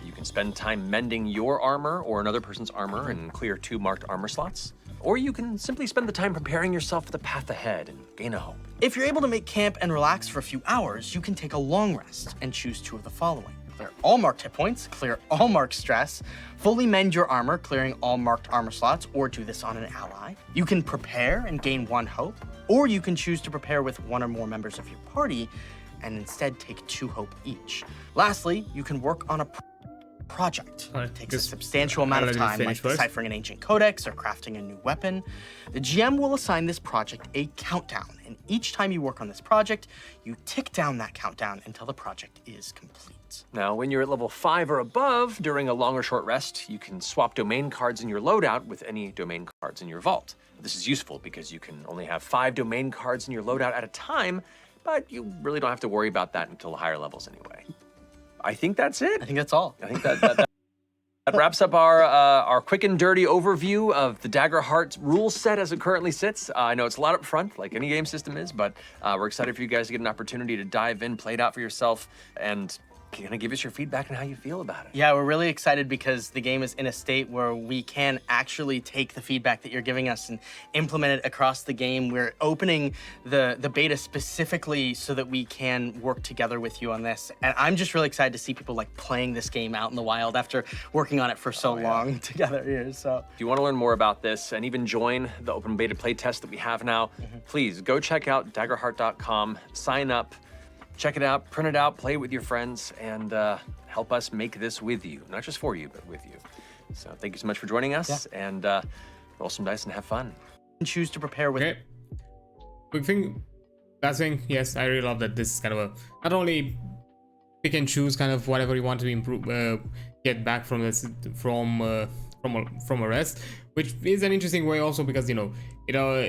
You can spend time mending your armor or another person's armor and clear 2 marked armor slots. Or you can simply spend the time preparing yourself for the path ahead and gain a hope. If you're able to make camp and relax for a few hours, you can take a long rest and choose 2 of the following. Clear all marked hit points, clear all marked stress, fully mend your armor, clearing all marked armor slots, or do this on an ally. You can prepare and gain 1 hope, or you can choose to prepare with 1 or more members of your party and instead take 2 hope each. Lastly, you can work on a project. It takes a substantial amount of time, like deciphering an ancient codex or crafting a new weapon. The GM will assign this project a countdown, and each time you work on this project, you tick down that countdown until the project is complete. Now, when you're at level 5 or above, during a long or short rest, you can swap domain cards in your loadout with any domain cards in your vault. This is useful because you can only have 5 domain cards in your loadout at a time, but you really don't have to worry about that until the higher levels anyway. I think that's it. I think that's all. I think that wraps up our quick and dirty overview of the Daggerheart rule set as it currently sits. I know it's a lot up front, like any game system is, but we're excited for you guys to get an opportunity to dive in, play it out for yourself, and kind of give us your feedback on how you feel about it. Yeah, we're really excited because the game is in a state where we can actually take the feedback that you're giving us and implement it across the game. We're opening the beta specifically so that we can work together with you on this. And I'm just really excited to see people like playing this game out in the wild after working on it for so long together here. So if you want to learn more about this and even join the open beta playtest that we have now, please go check out daggerheart.com, sign up, check it out, print it out, play it with your friends, and help us make this with you. Not just for you, but with you. So thank you so much for joining us, and roll some dice and have fun. Choose to prepare with. Okay. Quick thing, last thing, yes, I really love that this is kind of a, not only pick and choose kind of whatever you want to improve, get back from this, from a rest, which is an interesting way also because, you know,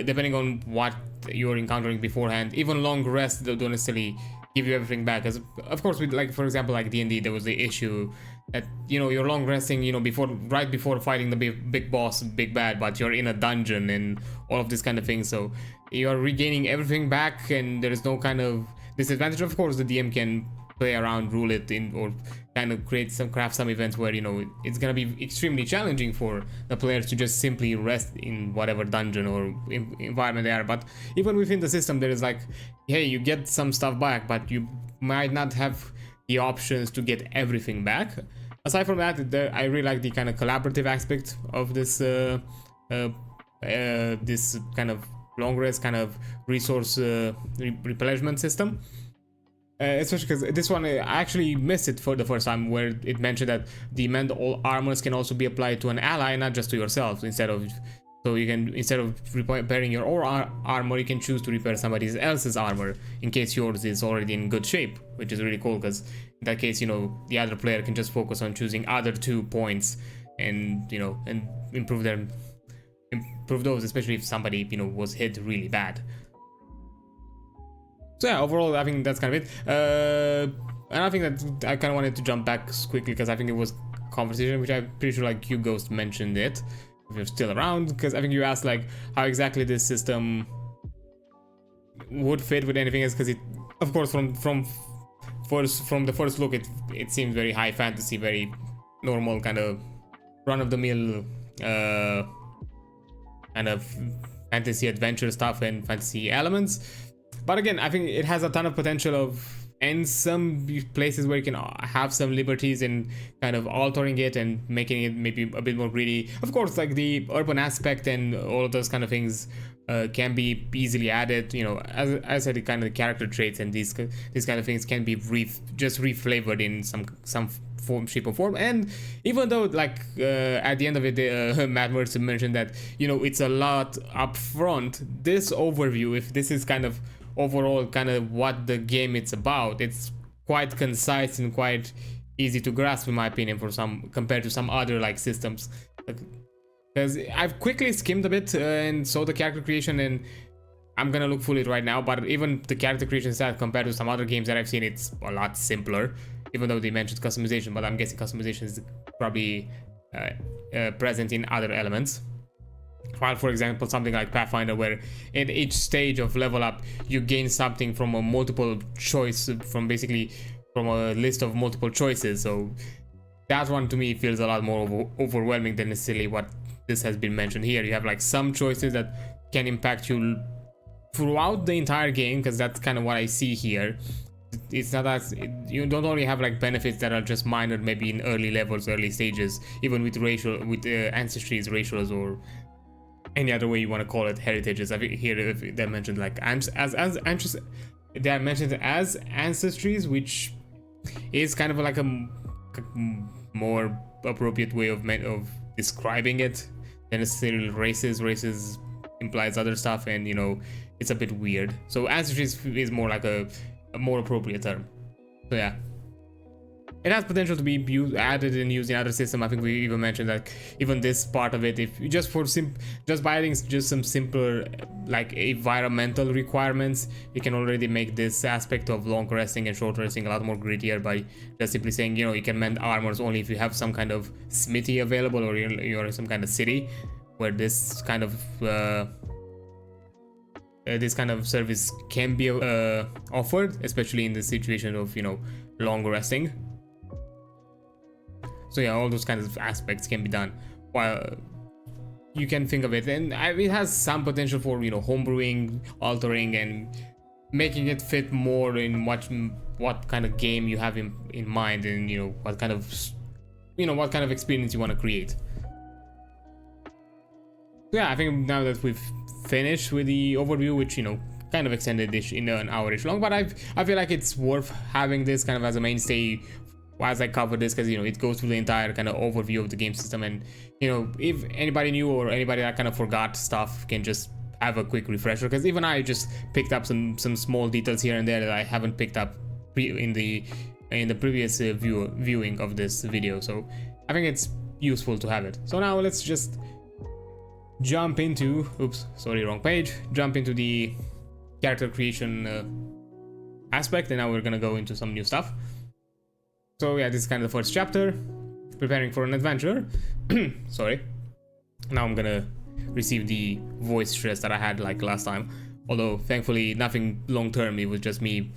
depending on what you're encountering beforehand, even long rests don't necessarily give you everything back. As of course, with like for example like D&D, there was the issue that, you know, you're long resting, you know, right before fighting the big boss, big bad, but you're in a dungeon and all of this kind of thing, so you're regaining everything back and there is no kind of disadvantage. Of course, the DM can play around, rule it in, or kind of craft some events where, you know, it's gonna be extremely challenging for the players to just simply rest in whatever dungeon or environment they are. But even within the system, there is like, hey, you get some stuff back, but you might not have the options to get everything back. aside from that, I really like the kind of collaborative aspect of this this kind of long rest kind of resource replenishment system. Especially because this one, I actually missed it for the first time, where it mentioned that the mend all armors can also be applied to an ally, not just to yourself. Instead of repairing your own armor, you can choose to repair somebody else's armor in case yours is already in good shape, which is really cool, because in that case, you know, the other player can just focus on choosing other 2 points and, you know, and improve those, especially if somebody, you know, was hit really bad. So yeah, overall, I think that's kind of it. And I think that I kind of wanted to jump back quickly, because I think it was conversation, which I'm pretty sure like you Ghost mentioned it, if you're still around, because I think you asked like how exactly this system would fit with anything else, because it, of course, from the first look, it seems very high fantasy, very normal kind of run-of-the-mill kind of fantasy adventure stuff and fantasy elements. But again, I think it has a ton of potential and some places where you can have some liberties in kind of altering it and making it maybe a bit more greedy. Of course, like the urban aspect and all of those kind of things can be easily added. You know, as I said, the kind of character traits and these kind of things can be just reflavored in some shape or form. And even though, like, at the end of it, Matt Mercer mentioned that, you know, it's a lot up front, this overview, if this is kind of overall kind of what the game it's about, it's quite concise and quite easy to grasp, in my opinion, compared to some other like systems, because I've quickly skimmed a bit and saw the character creation, and I'm gonna look through it right now, but even the character creation side compared to some other games that I've seen, it's a lot simpler, even though they mentioned customization, but I'm guessing customization is probably present in other elements. While, for example, something like Pathfinder, where in each stage of level up, you gain something from a multiple choice, from a list of multiple choices. So that one to me feels a lot more overwhelming than necessarily what this has been mentioned here. You have like some choices that can impact you throughout the entire game, because that's kind of what I see here. It's not as you don't only have like benefits that are just minor, maybe in early levels, early stages, even with ancestries, racials, or any other way you want to call it, heritages. I think here they're mentioned like they are mentioned as ancestries, which is kind of like a more appropriate way of describing it than necessarily races. Races implies other stuff, and you know, it's a bit weird. So ancestries is more like a more appropriate term. So yeah, it has potential to be added and used in other systems. I think we even mentioned that even this part of it, if you just by adding just some simpler like environmental requirements, you can already make this aspect of long resting and short resting a lot more grittier by just simply saying, you know, you can mend armors only if you have some kind of smithy available, or you're in some kind of city where this kind of service can be offered, especially in the situation of, you know, long resting. So yeah, all those kinds of aspects can be done while you can think of it, and it has some potential for, you know, homebrewing, altering, and making it fit more in what kind of game you have in mind, and you know, what kind of experience you want to create. So yeah, I think now that we've finished with the overview, which, you know, kind of extended this in an hour-ish long, but I feel like it's worth having this kind of as a mainstay as I cover this, because, you know, it goes through the entire kind of overview of the game system, and, you know, if anybody new or anybody that kind of forgot stuff can just have a quick refresher, because even I just picked up some small details here and there that I haven't picked up in the previous viewing of this video. So I think it's useful to have it. So now let's just jump into jump into the character creation aspect, and now we're gonna go into some new stuff. So yeah, this is kind of the first chapter, preparing for an adventure. Sorry. Now I'm gonna receive the voice stress that I had like last time, although thankfully nothing long term. It was just me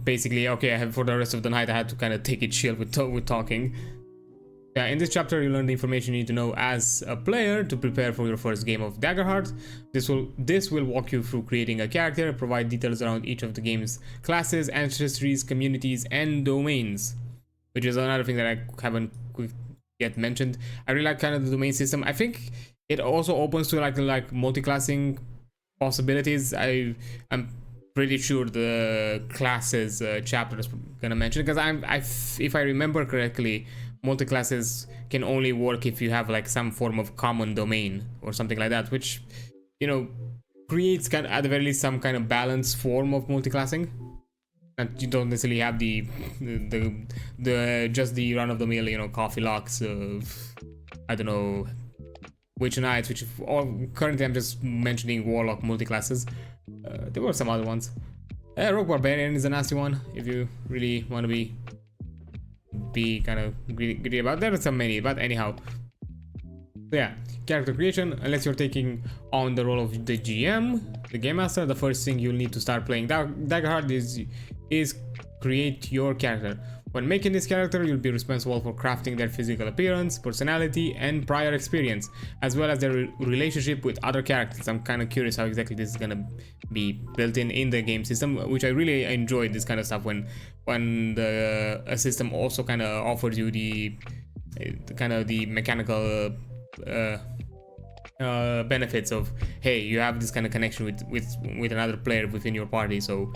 basically, okay, for the rest of the night I had to kind of take it chill with talking. Yeah, in this chapter you learn the information you need to know as a player to prepare for your first game of Daggerheart. This will walk you through creating a character, provide details around each of the game's classes, ancestries, communities, and domains. which is another thing that I haven't yet mentioned. I really like kind of the domain system. I think it also opens to like multi-classing possibilities. I'm pretty sure the classes chapter is gonna mention, because if I remember correctly, multi-classes can only work if you have like some form of common domain or something like that, which, you know, creates kind of, at the very least, some kind of balanced form of multi-classing. And you don't necessarily have the just the run-of-the-mill, you know, coffee locks of, I don't know, witch knights, which currently I'm just mentioning warlock multi-classes. There were some other ones. Rogue barbarian is a nasty one if you really want to be kind of greedy about. There are so many, but anyhow. So yeah, character creation. Unless you're taking on the role of the GM, the game master, the first thing you'll need to start playing Daggerheart is create your character. When making this character, you'll be responsible for crafting their physical appearance, personality, and prior experience, as well as their relationship with other characters. I'm kind of curious how exactly this is gonna be built in the game system, which I really enjoyed this kind of stuff when a system also kind of offers you the kind of the mechanical benefits of, hey, you have this kind of connection with another player within your party, so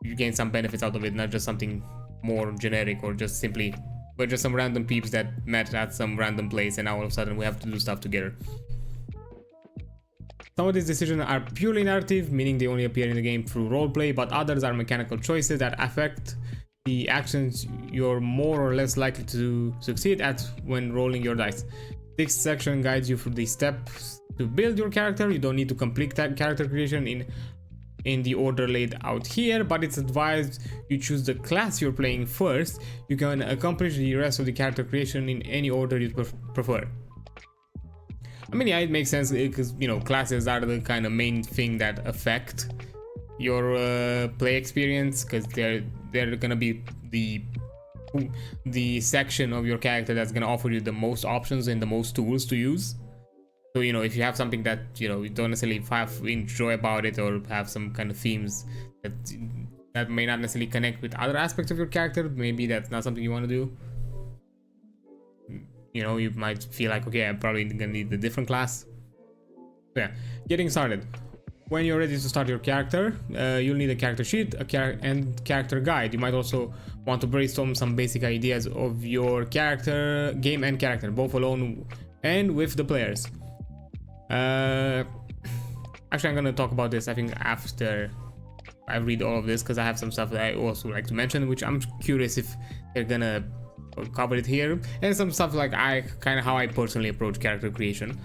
you gain some benefits out of it, not just something more generic or just simply, but just some random peeps that met at some random place and now all of a sudden we have to do stuff together. Some of these decisions are purely narrative, meaning they only appear in the game through roleplay, but others are mechanical choices that affect the actions you're more or less likely to succeed at when rolling your dice. This section guides you through the steps to build your character. You don't need to complete that character creation in the order laid out here, but it's advised you choose the class you're playing first. You can accomplish the rest of the character creation in any order you prefer. I mean, yeah, it makes sense because, you know, classes are the kind of main thing that affect your play experience, because they're gonna be the section of your character that's gonna offer you the most options and the most tools to use. So, you know, if you have something that, you know, you don't necessarily enjoy about it, or have some kind of themes that may not necessarily connect with other aspects of your character, maybe that's not something you want to do. You know, you might feel like, okay, I'm probably gonna need a different class. So yeah, getting started. When you're ready to start your character, you'll need a character sheet, and character guide. You might also want to brainstorm some basic ideas of your character, game and character, both alone and with the players. Actually, I'm gonna talk about this, I think, after I read all of this, because I have some stuff that I also like to mention, which I'm curious if they're gonna cover it here, and some stuff like how I personally approach character creation.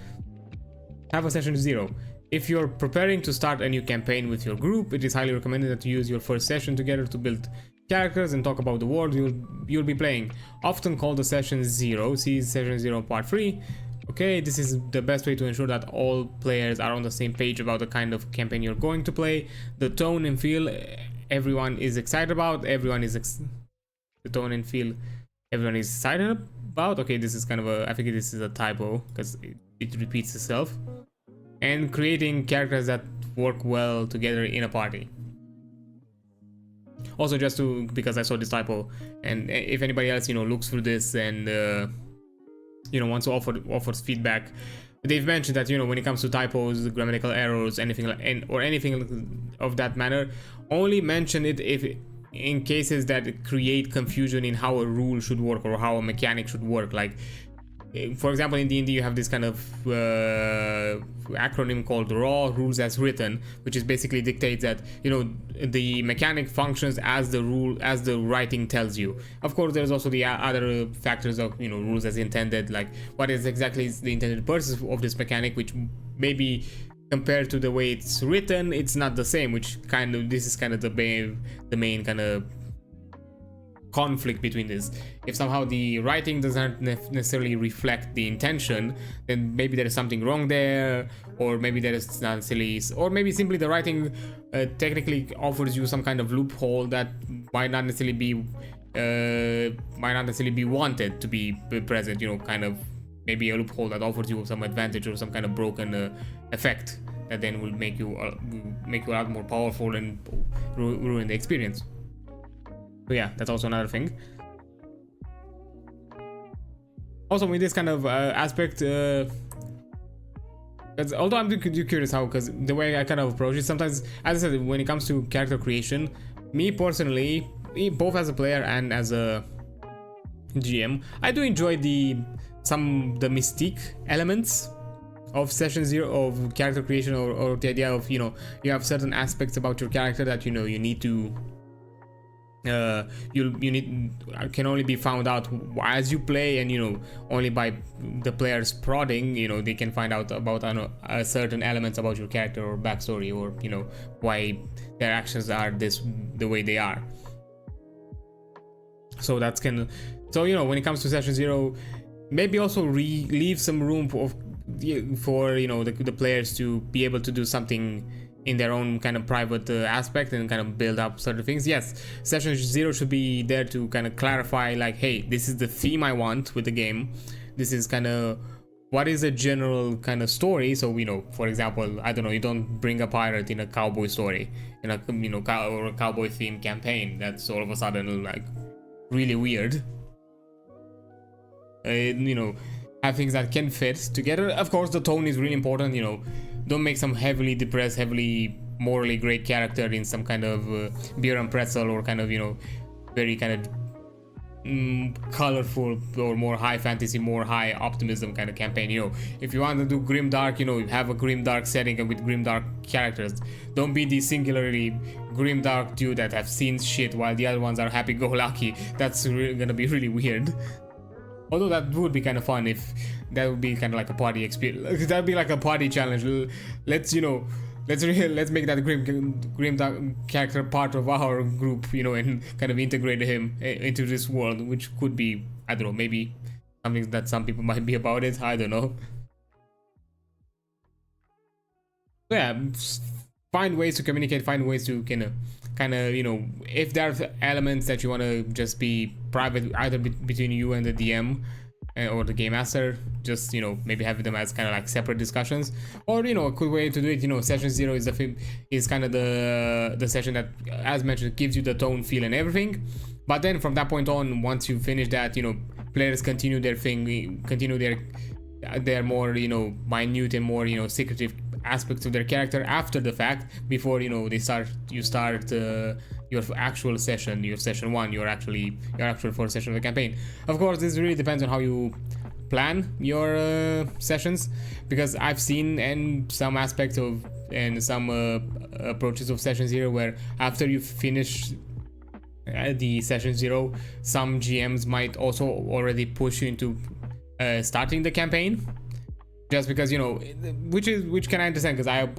Have a session 0. If you're preparing to start a new campaign with your group, it is highly recommended that you use your first session together to build characters and talk about the world you'll be playing. Often called the session 0. See session 0 part 3. Okay, this is the best way to ensure that all players are on the same page about the kind of campaign you're going to play, the tone and feel everyone is excited about. The tone and feel everyone is excited about. Okay, this is kind of I think this is a typo because it repeats itself. And creating characters that work well together in a party. Also, just because I saw this typo, and if anybody else, you know, looks through this and you know, wants to offers feedback, they've mentioned that, you know, when it comes to typos, grammatical errors, anything of that manner, only mention it if in cases that create confusion in how a rule should work or how a mechanic should work. Like, for example, in D&D you have this kind of acronym called RAW, rules as written, which is basically dictates that, you know, the mechanic functions as the writing tells you. Of course, there's also the other factors of, you know, rules as intended, like what is exactly the intended purpose of this mechanic, which maybe compared to the way it's written, it's not the same, which kind of, this is kind of the main kind of conflict between this. If somehow the writing doesn't necessarily reflect the intention, then maybe there is something wrong there, or maybe there is not necessarily, or maybe simply the writing technically offers you some kind of loophole that might not necessarily be wanted to be present. You know, kind of maybe a loophole that offers you some advantage or some kind of broken effect that then will make you a lot more powerful and ruin the experience. So yeah, that's also another thing. Also with this kind of aspect, although I'm curious how, because the way I kind of approach it, sometimes, as I said, when it comes to character creation, me personally, both as a player and as a GM, I do enjoy the mystique elements of session 0 of character creation, or the idea of, you know, you have certain aspects about your character that, you know, you need to can only be found out as you play, and, you know, only by the players prodding, you know, they can find out about certain elements about your character or backstory, or, you know, why their actions are the way they are. So that's so, you know, when it comes to session 0, maybe also leave some room for you know, the players to be able to do something in their own kind of private aspect, and kind of build up certain things. Yes, session 0 should be there to kind of clarify, like, hey, this is the theme I want with the game. This is kind of what is a general kind of story. So, you know, for example, I don't know, you don't bring a pirate in a cowboy story, in a, you know, or a cowboy themed campaign. That's all of a sudden like really weird. You know, have things that can fit together. Of course, the tone is really important. You know, don't make some heavily depressed, heavily morally great character in some kind of beer and pretzel, or kind of, you know, very kind of colorful or more high fantasy, more high optimism kind of campaign. You know, if you want to do grim dark, you know, have a grim dark setting and with grim dark characters. Don't be the singularly grim dark dude that have seen shit while the other ones are happy go lucky. That's gonna be really weird. Although that would be kind of fun if that would be kind of like a party experience. That would be like a party challenge. Let's, you know, let's make that grim dark character part of our group, you know, and kind of integrate him into this world, which could be, I don't know, maybe something that some people might be about it. I don't know. So yeah, find ways to communicate, find ways to kind of, you know, if there are elements that you want to just be private, either between you and the DM or the game master, just, you know, maybe have them as kind of like separate discussions. Or, you know, a good way to do it, you know, session 0 is kind of the session that, as mentioned, gives you the tone, feel, and everything. But then from that point on, once you finish that, you know, players continue their thing, continue their more, you know, minute and more, you know, secretive aspects of their character after the fact, before, you know, you start your actual session, your session 1, your actual first session of the campaign. Of course, this really depends on how you plan your sessions, because I've seen in some aspects of and some approaches of session 0 where after you finish the session 0, some GMs might also already push you into starting the campaign, just because, you know, which can I understand, because I had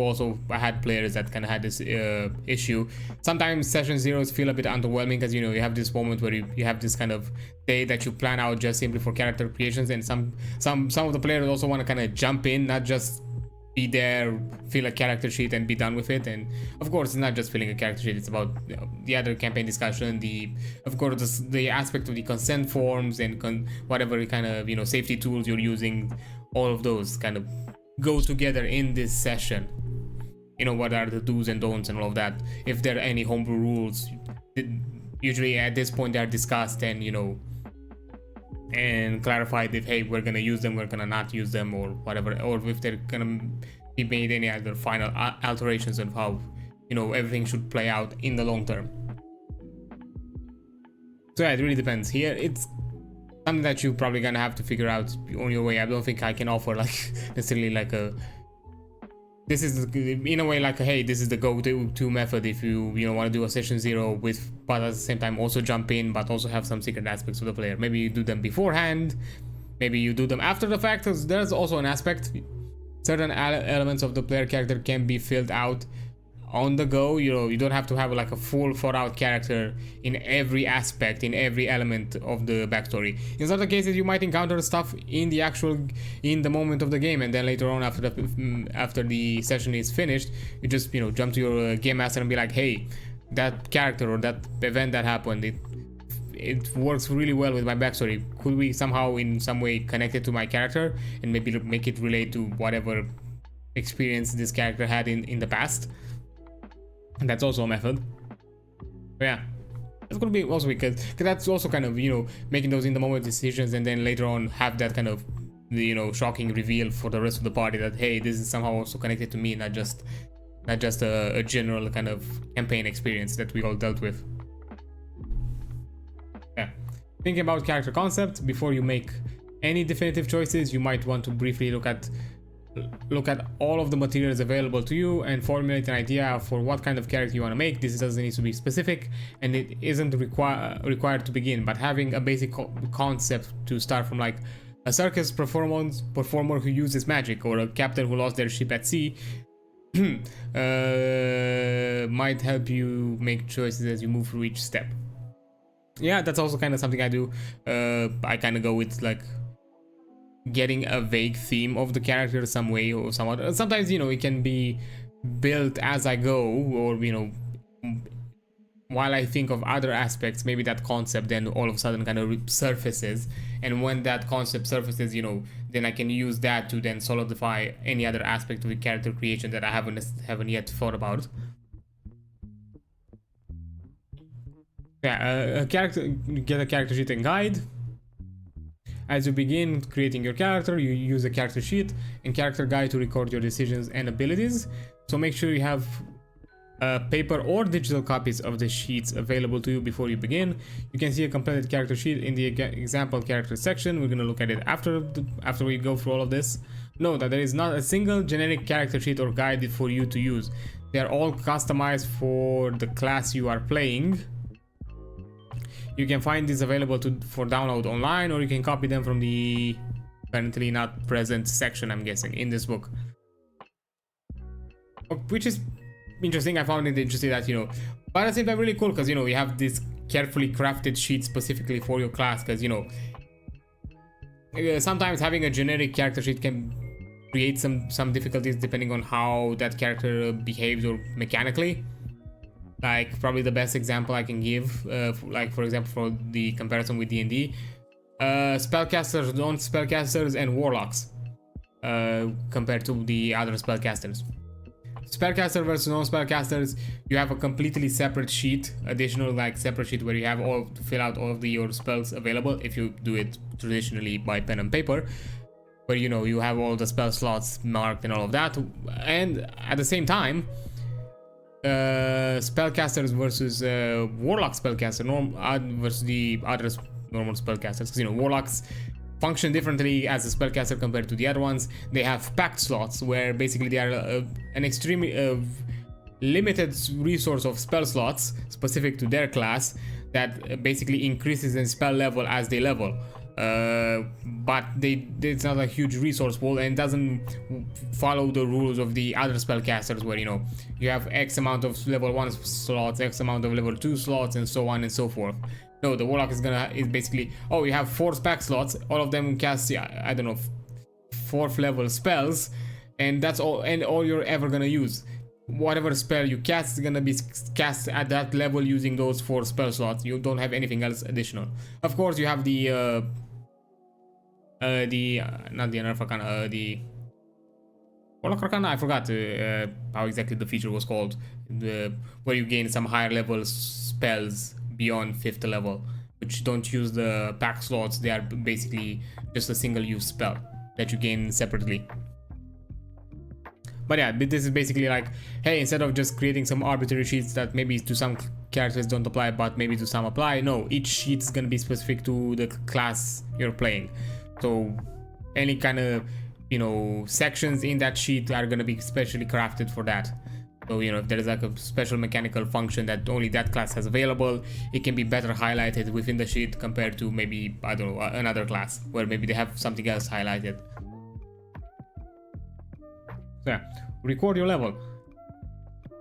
players that kind of had this issue. Sometimes session 0s feel a bit underwhelming, because, you know, you have this moment where you have this kind of day that you plan out just simply for character creations, and some of the players also want to kind of jump in, not just be there, fill a character sheet and be done with it. And of course, it's not just filling a character sheet, it's about, you know, the other campaign discussion, of course the aspect of the consent forms and whatever kind of, you know, safety tools you're using. All of those kind of go together in this session. You know, what are the do's and don'ts and all of that. If there are any homebrew rules, usually at this point they are discussed and, you know, and clarified if, hey, we're gonna use them, we're gonna not use them, or whatever, or if they're gonna be made any other final alterations of how, you know, everything should play out in the long term. So yeah, it really depends. Here it's something that you're probably gonna have to figure out on your way. I don't think I can offer like necessarily like this is in a way like hey, this is the go-to method if you want to do a session 0 with, but at the same time also jump in, but also have some secret aspects of the player. Maybe you do them beforehand, maybe you do them after the fact, because there's also an aspect, certain elements of the player character can be filled out on the go. You know, you don't have to have like a full thought out character in every aspect, in every element of the backstory. In certain cases you might encounter stuff in the moment of the game, and then later on after the session is finished, you just, you know, jump to your game master and be like, hey, that character or that event that happened, it works really well with my backstory. Could we somehow in some way connect it to my character and maybe make it relate to whatever experience this character had in the past? And that's also a method. But yeah, That's gonna be also because that's also kind of, you know, making those in the moment decisions, and then later on have that kind of, you know, shocking reveal for the rest of the party that, hey, this is somehow also connected to me, not just a general kind of campaign experience that we all dealt with. Yeah. Thinking about character concept before you make any definitive choices, you might want to briefly look at all of the materials available to you and formulate an idea for what kind of character you want to make. This doesn't need to be specific, and it isn't required to begin, but having a basic concept to start from, like a circus performer who uses magic, or a captain who lost their ship at sea, might help you make choices as you move through each step. Yeah, that's also kind of something I do. I kind of go with like getting a vague theme of the character some way or somewhat. Sometimes, you know, it can be built as I go, or, you know, while I think of other aspects, maybe that concept then all of a sudden kind of surfaces, and when that concept surfaces, you know, then I can use that to then solidify any other aspect of the character creation that I haven't yet thought about. Yeah, get a character sheet and guide. As you begin creating your character, you use a character sheet and character guide to record your decisions and abilities. So make sure you have paper or digital copies of the sheets available to you before you begin. You can see a completed character sheet in the example character section. We're going to look at it after we go through all of this. Note that there is not a single generic character sheet or guide for you to use. They are all customized for the class you are playing. You can find these available for download online, or you can copy them from the currently not present section, I'm guessing, in this book. Which is interesting. I found it interesting that, you know, but at the same time really cool, because, you know, you have this carefully crafted sheet specifically for your class, because, you know, sometimes having a generic character sheet can create some difficulties depending on how that character behaves or mechanically. Like, probably the best example I can give, like, for example, for the comparison with D&D, spellcasters, non-spellcasters, and warlocks, compared to the other spellcasters. Spellcaster versus non-spellcasters, you have a completely separate sheet, additional, like, separate sheet where you have all to fill out all of your spells available, if you do it traditionally by pen and paper, where, you know, you have all the spell slots marked and all of that. And at the same time, spellcasters versus warlock spellcaster versus the other normal spellcasters, because, you know, warlocks function differently as a spellcaster compared to the other ones. They have packed slots where basically they are an extremely limited resource of spell slots specific to their class that basically increases in spell level as they level. But it's not a huge resource pool, and doesn't follow the rules of the other spellcasters, where, you know, you have X amount of level 1 slots, X amount of level 2 slots, and so on and so forth. No, the warlock is basically, oh, you have 4 spec slots, all of them cast, I don't know, 4th level spells, and that's all, and all you're ever gonna use. Whatever spell you cast is gonna be cast at that level using those 4 spell slots. You don't have anything else additional. Of course, you have the not the Unearth Arcana, the Warlock Arcana, I forgot how exactly the feature was called, where you gain some higher level spells beyond 5th level, which don't use the pack slots. They are basically just a single use spell that you gain separately. But yeah, this is basically like, hey, instead of just creating some arbitrary sheets that maybe to some characters don't apply, but maybe to some apply, no, each sheet is gonna be specific to the class you're playing. So any kind of, you know, sections in that sheet are gonna be specially crafted for that. So, you know, if there is like a special mechanical function that only that class has available, it can be better highlighted within the sheet compared to maybe, I don't know, another class where maybe they have something else highlighted. So yeah, record your level.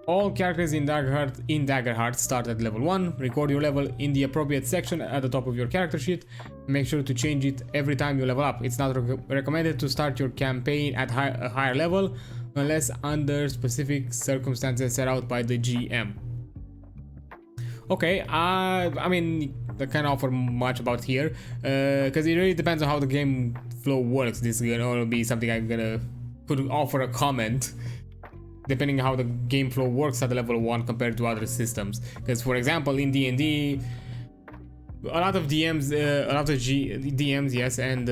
All characters in Daggerheart start at level 1. Record your level in the appropriate section at the top of your character sheet. Make sure to change it every time you level up. It's not recommended to start your campaign at a higher level unless under specific circumstances set out by the GM. Okay, I mean, I can't offer much about here, because it really depends on how the game flow works. This is gonna be something I'm gonna could offer a comment depending on how the game flow works at the level 1 compared to other systems. Because for example, in D&D, a lot of DMs, DMs, yes, and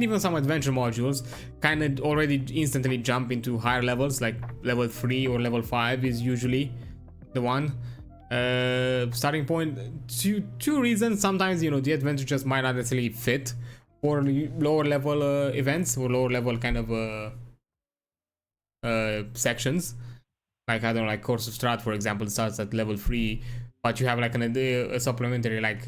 even some adventure modules kind of already instantly jump into higher levels, like level 3 or level 5 is usually the one starting point. Two reasons. Sometimes, you know, the adventure just might not necessarily fit for lower level events or lower level kind of sections. Like, I don't know, like Course of Strat, for example, starts at level 3, but you have like a supplementary like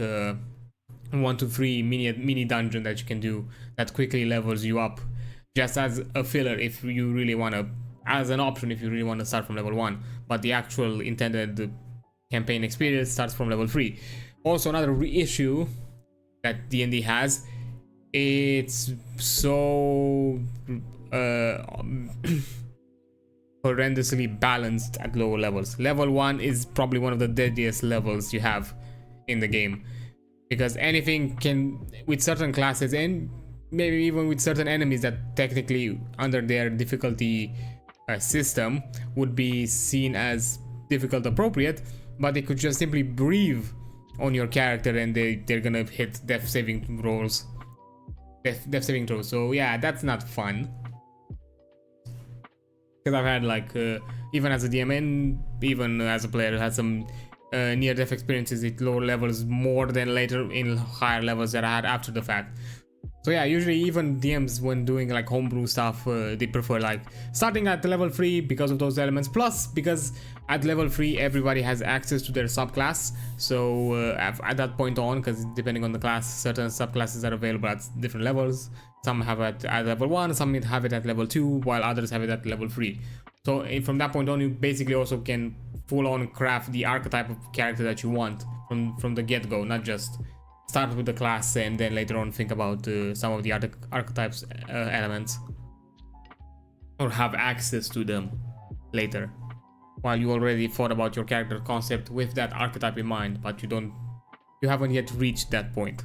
1 to 3 mini dungeon that you can do that quickly levels you up, just as a filler if you really want to, as an option if you really want to start from level 1, but the actual intended campaign experience starts from level 3. Also, another issue that D&D has, it's so horrendously balanced at lower levels. Level 1 is probably one of the deadliest levels you have in the game, because anything can, with certain classes and maybe even with certain enemies that technically under their difficulty system would be seen as difficult appropriate, but they could just simply breathe on your character and they're gonna hit death saving throws. So yeah, that's not fun. Because I've had like even as a DM and even as a player had some near-death experiences at lower levels more than later in higher levels that I had after the fact. So yeah, usually even DMs when doing like homebrew stuff, they prefer like starting at level 3 because of those elements, plus because at level 3 everybody has access to their subclass. So at that point on, because depending on the class, certain subclasses are available at different levels. Some have it at level 1, some have it at level 2, while others have it at level 3. So from that point on, you basically also can full-on craft the archetype of character that you want from the get-go, not just start with the class and then later on think about some of the archetypes elements, or have access to them later, while you already thought about your character concept with that archetype in mind, but you haven't yet reached that point.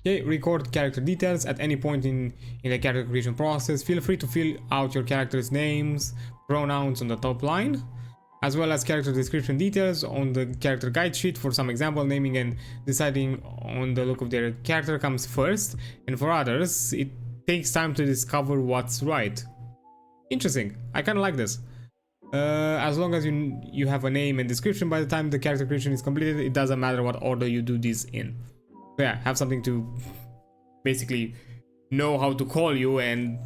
Okay, record character details at any point in the character creation process. Feel free to fill out your character's names, pronouns on the top line, as well as character description details on the character guide sheet. For some example, naming and deciding on the look of their character comes first, and for others, it takes time to discover what's right. Interesting. I kind of like this. As long as you have a name and description by the time the character creation is completed, it doesn't matter what order you do this in. So yeah, have something to basically know how to call you, and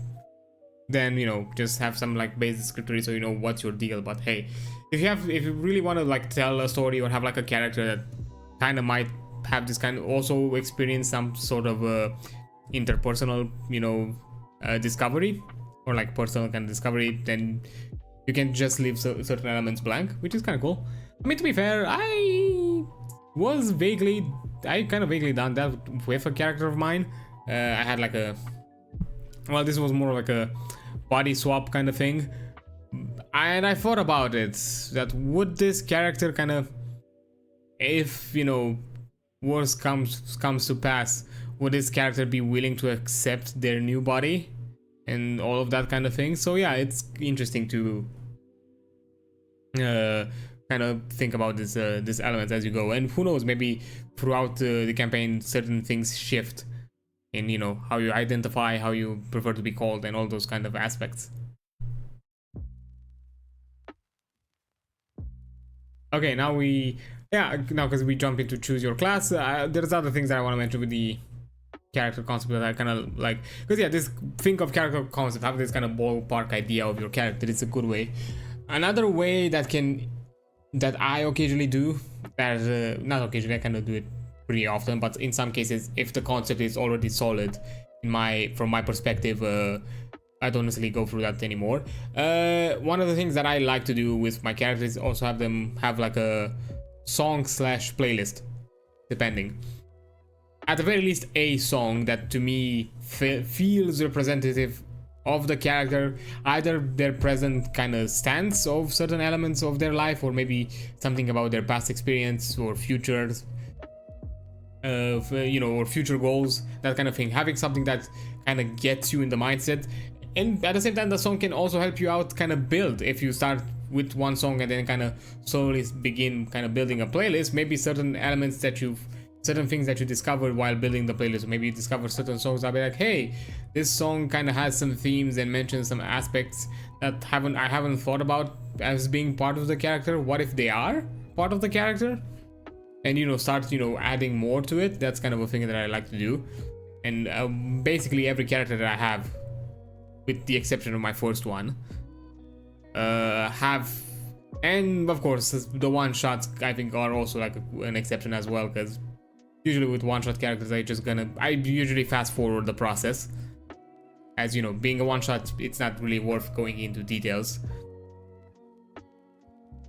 then, you know, just have some like base descriptor so you know what's your deal. But hey, if you really want to like tell a story or have like a character that kind of might have this kind of also experience some sort of interpersonal, you know, discovery, or like personal kind of discovery, then you can just leave certain elements blank, which is kind of cool. I mean, to be fair, I kind of vaguely done that with a character of mine. I had like well, this was more like a body swap kind of thing, and I thought about it, that would this character kind of, if, you know, worse comes to pass, would this character be willing to accept their new body and all of that kind of thing? So yeah, it's interesting to kind of think about this elements as you go, and who knows, maybe throughout the campaign certain things shift in, you know, how you identify, how you prefer to be called, and all those kind of aspects. Okay, now because we jump into choose your class, there's other things that I want to mention with the character concept that I kind of like, because yeah, think of character concept, have this kind of ballpark idea of your character. It's a good way. Another way that I occasionally do, not occasionally, I kind of do it pretty often, but in some cases, if the concept is already solid, from my perspective, I don't necessarily go through that anymore. One of the things that I like to do with my characters is also have them have like a song/playlist, depending. At the very least, a song that to me feels representative of the character, either their present kind of stance of certain elements of their life, or maybe something about their past experience or futures, you know, or future goals, that kind of thing. Having something that kind of gets you in the mindset, and at the same time, the song can also help you out kind of build. If you start with one song and then kind of slowly begin kind of building a playlist, maybe certain elements that certain things that you discovered while building the playlist, or maybe you discover certain songs, I'll be like, hey, this song kind of has some themes and mentions some aspects that I haven't thought about as being part of the character. What if they are part of the character? And, you know, start, you know, adding more to it. That's kind of a thing that I like to do. And basically every character that I have, with the exception of my first one, have, and of course the one shots I think are also like an exception as well, because usually with one shot characters I usually fast forward the process, as you know, being a one shot, it's not really worth going into details.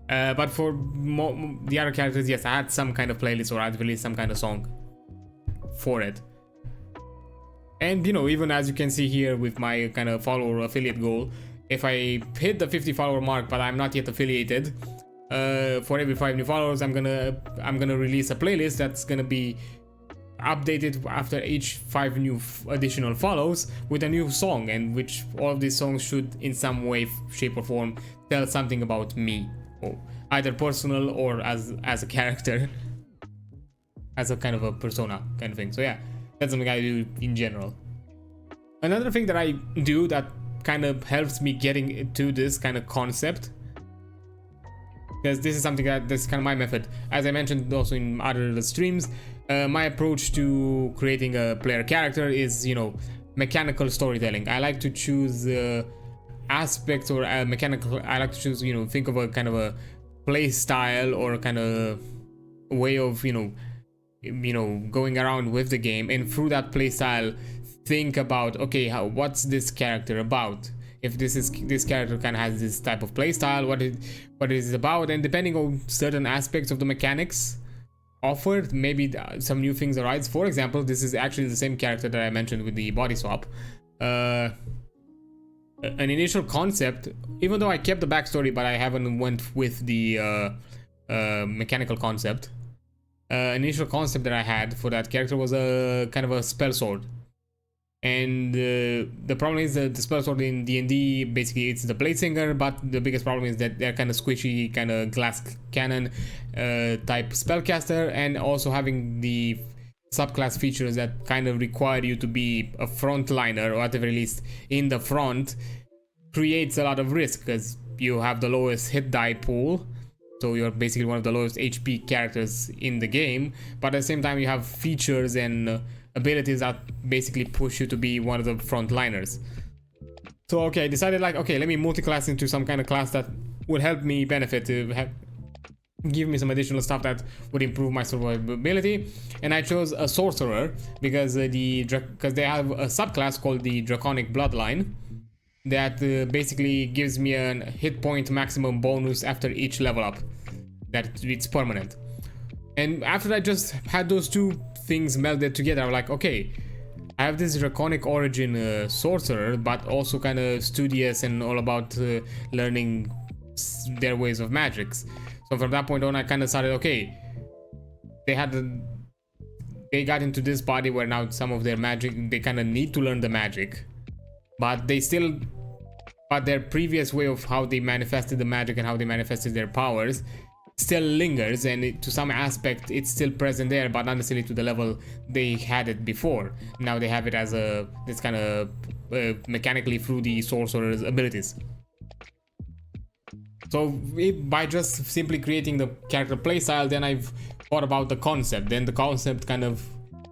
But for the other characters, yes, I had some kind of playlist, or I'd release some kind of song for it. And you know, even as you can see here with my kind of follower affiliate goal, if I hit the 50 follower mark but I'm not yet affiliated, for every 5 new followers, I'm gonna release a playlist that's gonna be updated after each 5 new additional follows with a new song, and which all of these songs should in some way, shape or form tell something about me, or either personal or as a character, as a kind of a persona kind of thing. So yeah, that's something I do in general. Another thing that I do that kind of helps me getting to this kind of concept, because this is something that's kind of my method, as I mentioned also in other streams, my approach to creating a player character is, you know, mechanical storytelling. I like to choose aspects or mechanical, I like to choose, you know, think of a kind of a play style or kind of way of, you know, going around with the game, and through that play style think about, okay, what's this character about? If this character kind of has this type of play style, what is it about? And depending on certain aspects of the mechanics offered, maybe some new things arise. For example, this is actually the same character that I mentioned with the body swap. An initial concept, even though I kept the backstory, but I haven't went with the mechanical concept. Initial concept that I had for that character was a kind of a spell sword. And the problem is that the spell sword in D&D, basically it's the blade singer, but the biggest problem is that they're kind of squishy, kind of glass cannon type spellcaster, and also having the subclass features that kind of require you to be a frontliner, or at the very least in the front, creates a lot of risk, because you have the lowest hit die pool, so you're basically one of the lowest HP characters in the game, but at the same time you have features and abilities that basically push you to be one of the frontliners. So okay, I decided like, okay, let me multi-class into some kind of class that would help me benefit, give me some additional stuff that would improve my survivability, and I chose a sorcerer because because they have a subclass called the Draconic Bloodline that basically gives me a hit point maximum bonus after each level up, that it's permanent. And after I just had those two things melded together, I'm like, okay, I have this draconic origin sorcerer, but also kind of studious and all about learning their ways of magics. So from that point on, I kind of started, okay, they got into this body where now some of their magic, they kind of need to learn the magic, but their previous way of how they manifested the magic and how they manifested their powers still lingers, and to some aspect it's still present there, but not necessarily to the level they had it before. Now they have it as this kind of mechanically through the sorcerer's abilities. So by just simply creating the character playstyle, then I've thought about the concept, then the concept kind of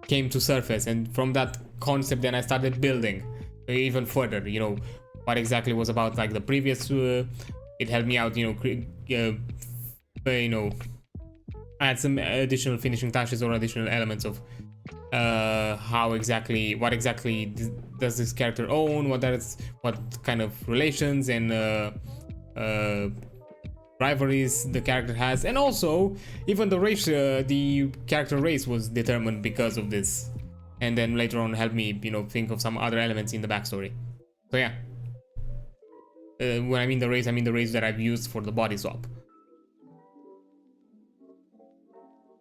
came to surface, and from that concept then I started building even further, you know, what exactly was about like the previous, it helped me out, you know, add some additional finishing touches or additional elements of what exactly does this character own, what kind of relations and rivalries the character has, and also even the race, the character race was determined because of this, and then later on helped me, you know, think of some other elements in the backstory. So yeah, when I mean the race that I've used for the body swap.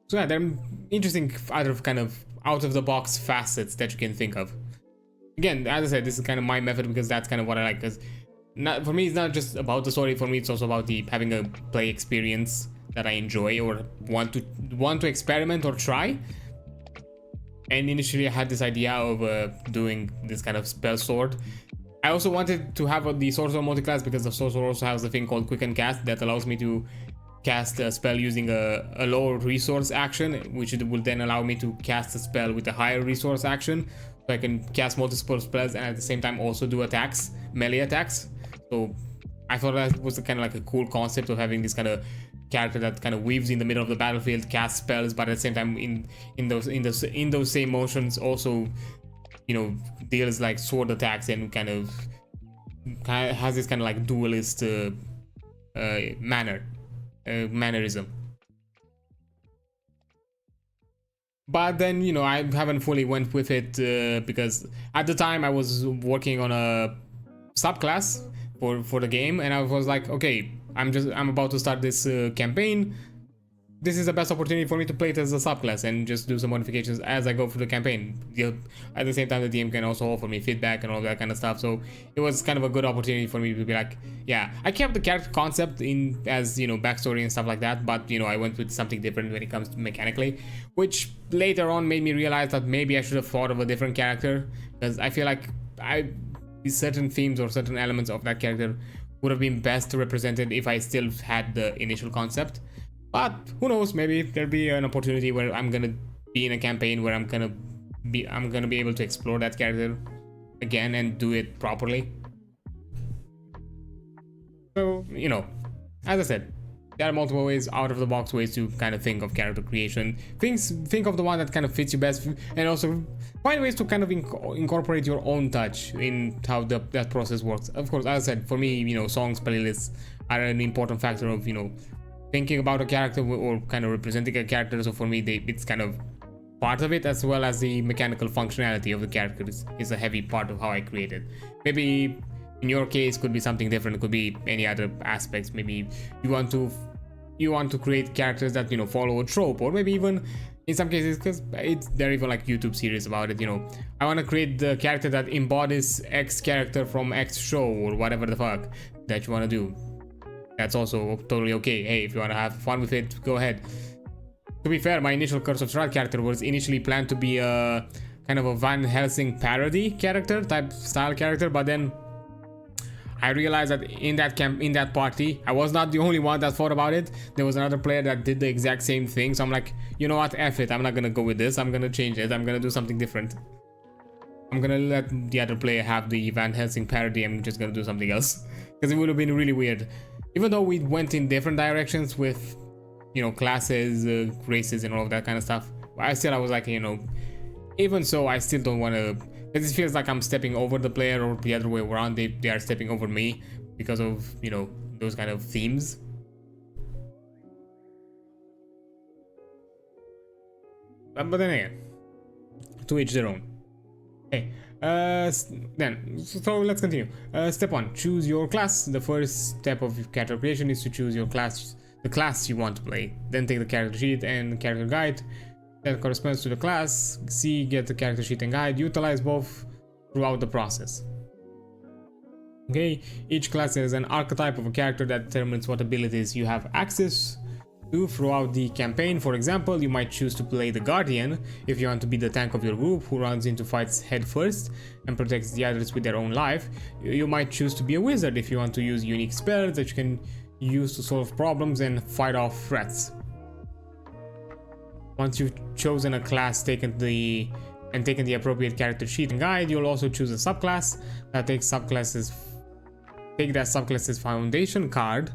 So yeah, there are interesting other kind of out-of-the-box facets that you can think of. again, as I said, this is kind of my method because that's kind of what I like. Because for me, it's not just about the story. For me, it's also about the having a play experience that I enjoy or want to experiment or try. And initially, I had this idea of doing this kind of spell sword. I also wanted to have the sorcerer multi-class because the sorcerer also has a thing called quicken cast that allows me to cast a spell using a lower resource action, which will then allow me to cast a spell with a higher resource action. So I can cast multiple spells and at the same time also do attacks, melee attacks. So I thought that was kind of like a cool concept of having this kind of character that kind of weaves in the middle of the battlefield, casts spells, but at the same time in those same motions also, you know, deals like sword attacks and kind of has this kind of like duelist mannerism. But then, you know, I haven't fully went with it because at the time I was working on a subclass for the game, and I was like, okay, I'm about to start this campaign. This is the best opportunity for me to play it as a subclass and just do some modifications as I go through the campaign. At the same time, the DM can also offer me feedback and all that kind of stuff. So it was kind of a good opportunity for me to be like, yeah, I kept the character concept in as, you know, backstory and stuff like that, but, you know, I went with something different when it comes to mechanically, which later on made me realize that maybe I should have thought of a different character, because I feel like certain themes or certain elements of that character would have been best represented if I still had the initial concept. But who knows, maybe there'll be an opportunity where I'm gonna be in a campaign where I'm gonna be able to explore that character again and do it properly. So, you know, as I said, there are multiple ways, out of the box ways to kind of think of character creation. Think of the one that kind of fits you best, and also find ways to kind of incorporate your own touch in how that process works. Of course, as I said, for me, you know, songs, playlists are an important factor of, you know, thinking about a character or kind of representing a character. So for me, it's kind of part of it, as well as the mechanical functionality of the character is a heavy part of how I create it. Maybe in your case could be something different. It could be any other aspects. Maybe you want to create characters that, you know, follow a trope, or maybe even in some cases, because there are even like YouTube series about it, you know, I want to create the character that embodies X character from X show or whatever the fuck that you want to do. That's also totally okay. Hey, if you want to have fun with it, go ahead. To be fair, my initial Curse of Strahd character was initially planned to be a kind of a Van Helsing parody character type style character, but then I realized that in that party, I was not the only one that thought about it. There was another player that did the exact same thing. So I'm like, you know what, F it, I'm not gonna go with this. I'm gonna change it. I'm gonna do something different. I'm gonna let the other player have the Van Helsing parody. I'm just gonna do something else, because it would have been really weird. Even though we went in different directions with, you know, classes, races and all of that kind of stuff, I was like, you know, even so, I still don't want to, because it feels like I'm stepping over the player, or the other way around, they are stepping over me because of, you know, those kind of themes. But then again, to each their own. Okay. So let's continue. Step 1, choose your class. The first step of character creation is to choose your class, the class you want to play. Then take the character sheet and character guide that corresponds to the class. Get the character sheet and guide. Utilize both throughout the process. Okay, each class has an archetype of a character that determines what abilities you have access to throughout the campaign. For example, you might choose to play the Guardian if you want to be the tank of your group who runs into fights head first and protects the others with their own life. You might choose to be a wizard if you want to use unique spells that you can use to solve problems and fight off threats. Once you've chosen a class, taken the appropriate character sheet and guide, you'll also choose a subclass that take that subclass's foundation card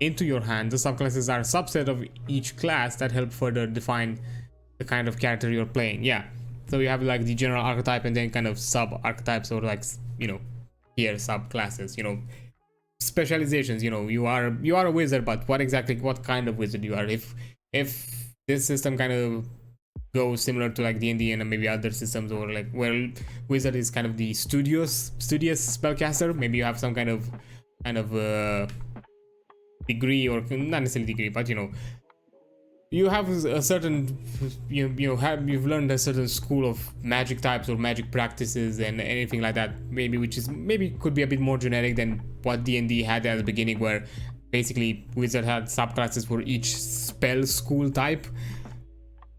into your hand. The subclasses are a subset of each class that help further define the kind of character you're playing. Yeah, so you have like the general archetype and then kind of sub archetypes, or like, you know, here subclasses, you know, specializations. You know, you are a wizard, but what kind of wizard you are. If this system kind of goes similar to like D&D and maybe other systems, or like where wizard is kind of the studious spellcaster, maybe you have some kind of degree, or not necessarily degree, but you know, you have a certain you've learned a certain school of magic types or magic practices and anything like that, maybe could be a bit more generic than what D&D had at the beginning, where basically Wizard had subclasses for each spell school type,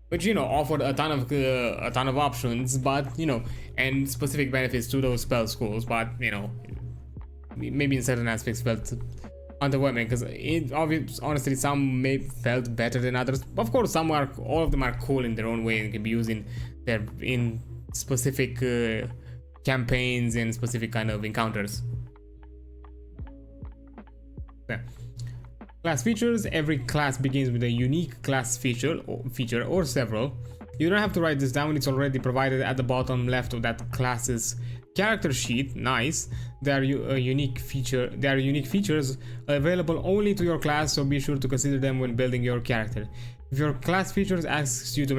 which offered a ton of options, but and specific benefits to those spell schools, but maybe in certain aspects felt underwhelming, because honestly some may felt better than others. Of course, all of them are cool in their own way and can be used in specific campaigns and specific kind of encounters. Yeah. Class features. Every class begins with a unique class feature or several. You don't have to write this down, it's already provided at the bottom left of that class's character sheet. Nice. They are unique features available only to your class, so be sure to consider them when building your character. If your class features asks you to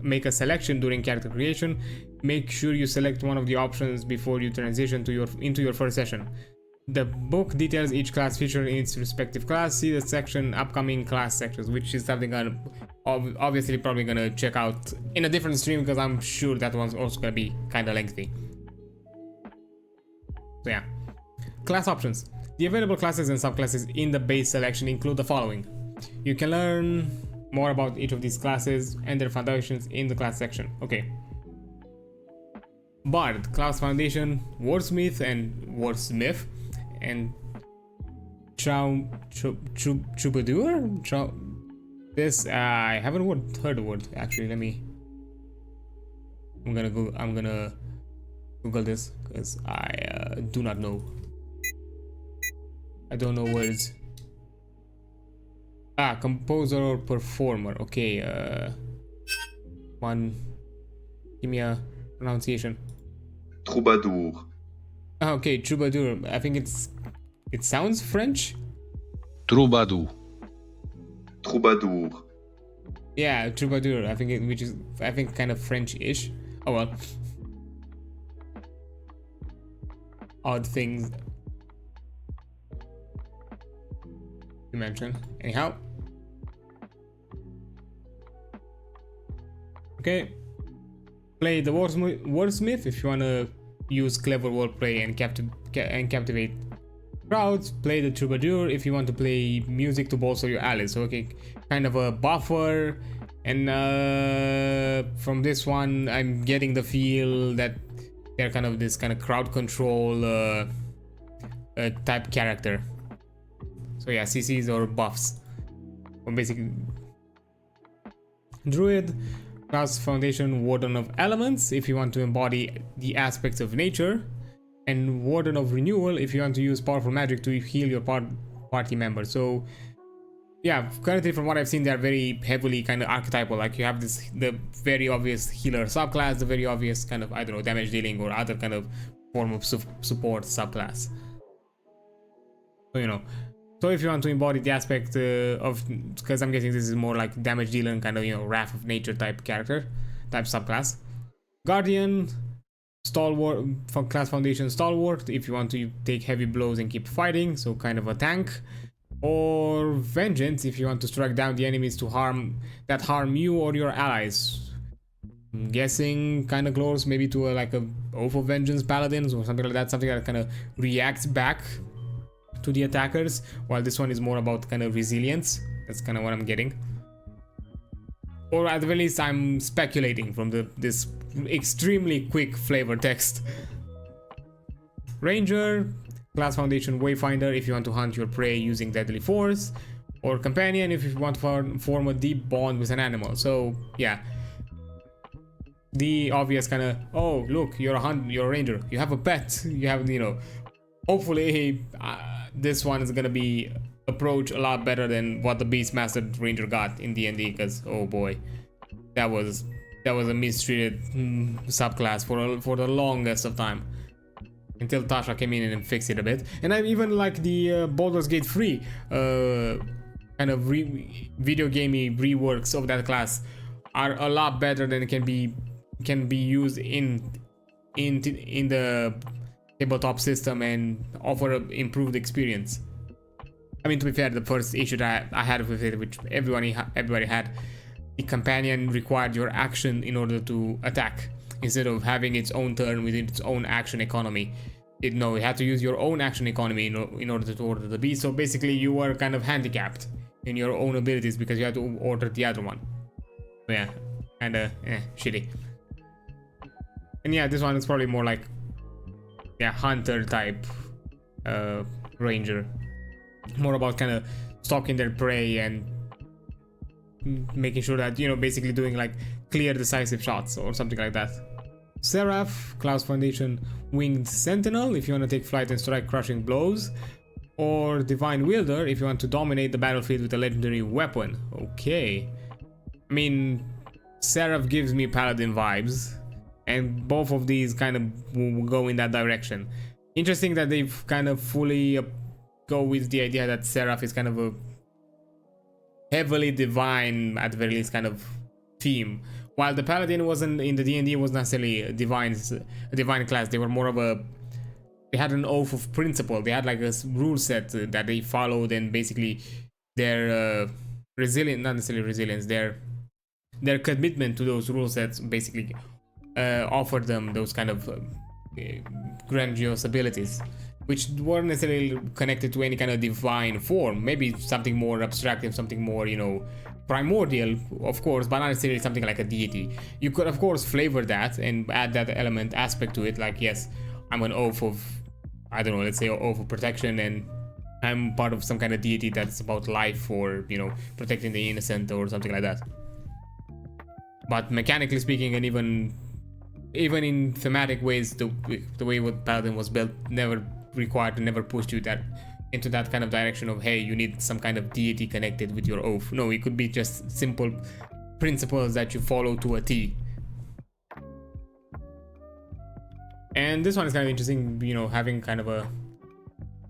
make a selection during character creation, make sure you select one of the options before you transition into your first session. The book details each class feature in its respective class. See the section upcoming class sections, which is something I'm obviously probably gonna check out in a different stream, because I'm sure that one's also gonna be kind of lengthy. So yeah, class options. The available classes and subclasses in the base selection include the following. You can learn more about each of these classes and their foundations in the class section. Okay. Bard, class foundation, wordsmith and troubadour. This I haven't heard the word actually. I'm gonna Google this, because I do not know. I don't know words. Composer or performer. Okay. Give me a pronunciation. Troubadour. Okay, troubadour. I think it sounds French. Troubadour. Troubadour. Yeah, troubadour. I think which is kind of French-ish. Oh well. Odd things you mentioned. Anyhow. Okay. Play the wordsmith if you wanna use clever wordplay and captivate crowds. Play the troubadour if you want to play music to bolster your allies. So okay, kind of a buffer. And from this one, I'm getting the feel that they're kind of this kind of crowd control type character. So yeah, CCs or buffs. Or basically, druid. Class foundation, warden of elements if you want to embody the aspects of nature, and warden of renewal if you want to use powerful magic to heal your party members. So yeah, currently from what I've seen, they are very heavily kind of archetypal. Like you have the very obvious healer subclass, the very obvious kind of, I don't know, damage dealing or other kind of form of support subclass. So so if you want to embody the aspect of, because I'm guessing this is more like damage dealer and kind of, wrath of nature type subclass. Guardian, stalwart, class foundation stalwart if you want to take heavy blows and keep fighting, so kind of a tank. Or vengeance if you want to strike down the enemies harm you or your allies. I'm guessing kind of close maybe to like a Oath of Vengeance paladins or something like that, something that kind of reacts back to the attackers, while this one is more about kind of resilience. That's kind of what I'm getting, or at the very least I'm speculating from this extremely quick flavor text. Ranger, class foundation wayfinder if you want to hunt your prey using deadly force, or companion if you want to form a deep bond with an animal. So yeah, the obvious kind of, oh look, you're a ranger, you have a pet, you have, hopefully this one is gonna be approach a lot better than what the Beastmaster Ranger got in D&D, because oh boy, that was a mistreated subclass for the longest of time, until Tasha came in and fixed it a bit. And I even like the Baldur's Gate 3 kind of video gamey reworks of that class are a lot better than can be used in the tabletop system and offer an improved experience. I mean, to be fair, the first issue that I had with it, which everybody had, the companion required your action in order to attack, instead of having its own turn within its own action economy. No, you had to use your own action economy in order to order the beast. So basically you were kind of handicapped in your own abilities because you had to order the other one. So yeah, kinda shitty. And yeah, this one is probably more like, yeah, hunter type ranger. More about kind of stalking their prey and making sure that, you know, basically doing like clear decisive shots or something like that. Seraph, Cloud's Foundation, Winged Sentinel if you want to take flight and strike crushing blows, or Divine Wielder if you want to dominate the battlefield with a legendary weapon. Okay, I mean, Seraph gives me Paladin vibes, and both of these kind of will go in that direction. Interesting that they've kind of fully go with the idea that Seraph is kind of a heavily divine, at the very least, kind of theme. While the Paladin wasn't in the D&D, was necessarily a divine class. They were more of a, they had an oath of principle. They had like a rule set that they followed, and basically their resilience, not necessarily resilience, their commitment to those rule sets basically offered them those kind of grandiose abilities, which weren't necessarily connected to any kind of divine form. Maybe something more abstractive, something more, you know, primordial, of course, but not necessarily something like a deity. You could, of course, flavor that and add that element aspect to it, like, yes, I'm an oath of, I don't know, let's say oath of protection, and I'm part of some kind of deity that's about life, or, you know, protecting the innocent or something like that. But mechanically speaking, and even in thematic ways, the way what Paladin was built never required and never pushed you into that kind of direction of, hey, you need some kind of deity connected with your oath. No, it could be just simple principles that you follow to a T. And this one is kind of interesting, you know, having kind of a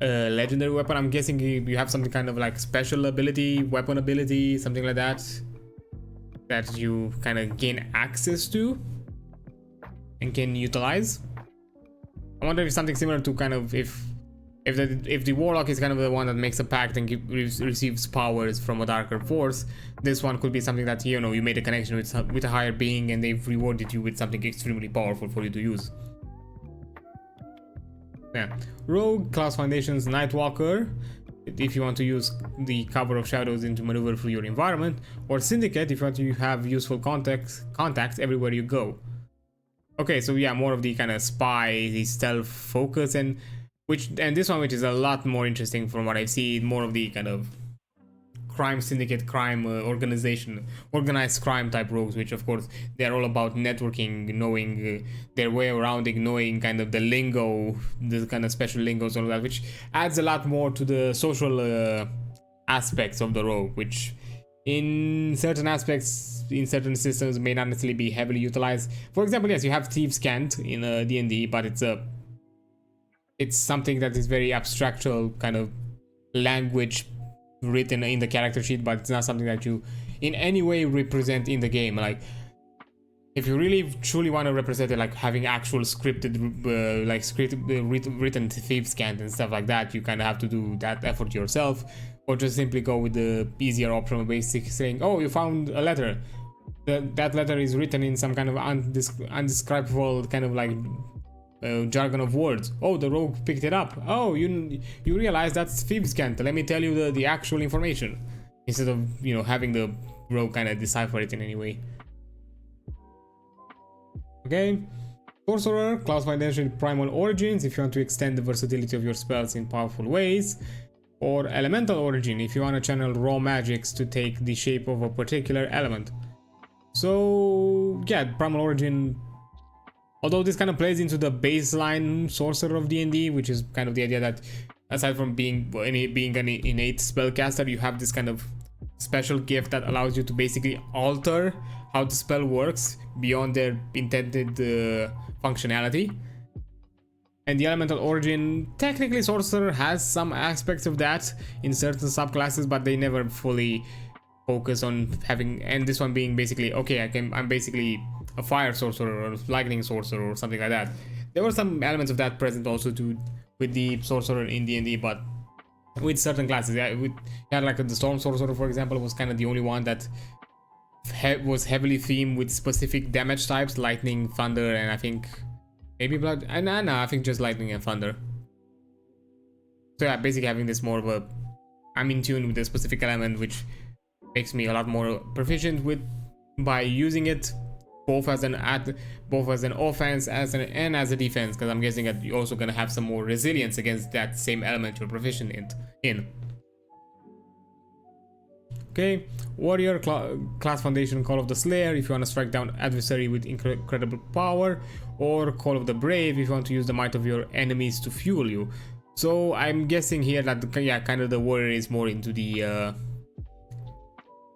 legendary weapon. I'm guessing you have something kind of like special ability, weapon ability, something like that you kind of gain access to and can utilize. I wonder if it's something similar to kind of if the warlock is kind of the one that makes a pact and receives powers from a darker force, this one could be something that, you know, you made a connection with a higher being and they've rewarded you with something extremely powerful for you to use. Yeah. Rogue, Class Foundation's Nightwalker if you want to use the cover of shadows into maneuver through your environment, or Syndicate if you want to have useful contacts everywhere you go. Okay, so yeah, more of the kind of spy, the stealth focus, and this one, which is a lot more interesting from what I've seen, more of the kind of crime syndicate, crime organization, organized crime type rogues, which of course they're all about networking, knowing their way around it, knowing kind of the lingo, the kind of special lingos, all of that, which adds a lot more to the social aspects of the rogue, which in certain aspects, in certain systems, may not necessarily be heavily utilized. For example, yes, you have Thieves' Cant in D&D, but it's something that is very abstractual kind of language written in the character sheet, but it's not something that you in any way represent in the game. Like, if you really truly want to represent it, like having actual scripted written Thieves' Cant and stuff like that, you kind of have to do that effort yourself, or just simply go with the easier option of basically saying, oh, you found a letter, that letter is written in some kind of undescribable kind of like jargon of words. Oh, the rogue picked it up. Oh, you realize that's Thieves' Cant. Let me tell you the actual information, instead of, you know, having the rogue kind of decipher it in any way. Okay, Sorcerer, Class Foundation Primal Origins if you want to extend the versatility of your spells in powerful ways, or Elemental Origin if you want to channel raw magics to take the shape of a particular element. So yeah, Primal Origin, although this kind of plays into the baseline Sorcerer of D&D, which is kind of the idea that aside from being an innate spellcaster, you have this kind of special gift that allows you to basically alter how the spell works beyond their intended functionality. And the Elemental Origin, technically Sorcerer has some aspects of that in certain subclasses, but they never fully focus on having, and this one being basically, okay, I'm basically a fire sorcerer or lightning sorcerer or something like that. There were some elements of that present also with the sorcerer in D&D, but with certain classes. Yeah, we had like the storm sorcerer, for example, was kind of the only one that was heavily themed with specific damage types, lightning, thunder, and I think maybe blood. No, I think just lightning and thunder. So yeah, basically having this more of a, I'm in tune with a specific element, which makes me a lot more proficient with by using it both as an offense and as a defense, because I'm guessing that you're also gonna have some more resilience against that same element you're proficient in. Okay, Warrior, Class Foundation, Call of the Slayer if you want to strike down adversary with incredible power, or Call of the Brave if you want to use the might of your enemies to fuel you. So I'm guessing here that, yeah, kind of the Warrior is more into the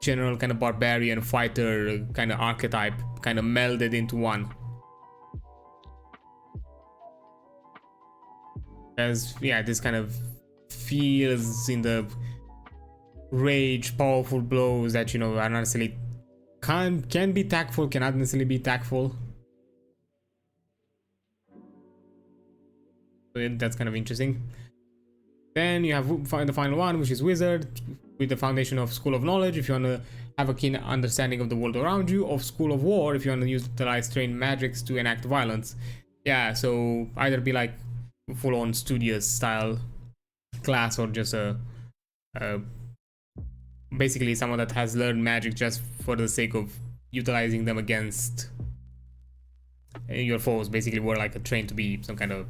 general kind of barbarian fighter kind of archetype, kind of melded into one. As yeah, this kind of feels in the rage, powerful blows that, you know, are not necessarily can be tactful, cannot necessarily be tactful. So that's kind of interesting. Then you have the final one, which is Wizard, with the foundation of School of Knowledge if you want to have a keen understanding of the world around you, of School of War if you want to utilize trained magics to enact violence. Yeah, so either be like full-on studious style class, or just a basically someone that has learned magic just for the sake of utilizing them against your foes. Basically, we're like a trained to be some kind of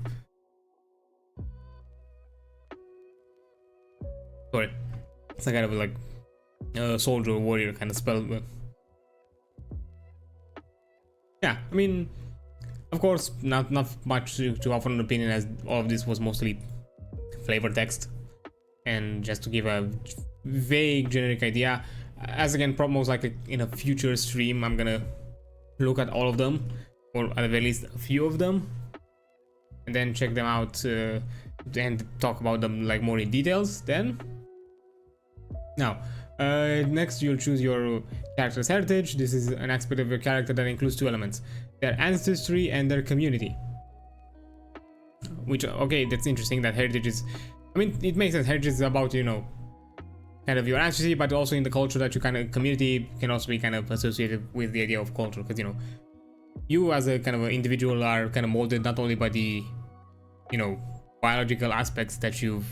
some kind of like soldier or warrior kind of spell. Yeah, I mean, of course, not much to offer an opinion, as all of this was mostly flavor text, and just to give a vague generic idea. As again, most likely in a future stream, I'm gonna look at all of them, or at the very least a few of them, and then check them out and talk about them like more in details then. Now, next you'll choose your character's heritage. This is an aspect of your character that includes two elements: their ancestry and their community. Which, okay, that's interesting that heritage is, I mean, it makes sense. Heritage is about, you know, kind of your ancestry, but also in the culture that you kind of, community can also be kind of associated with the idea of culture, because, you know, you as a kind of an individual are kind of molded not only by the, you know, biological aspects that you've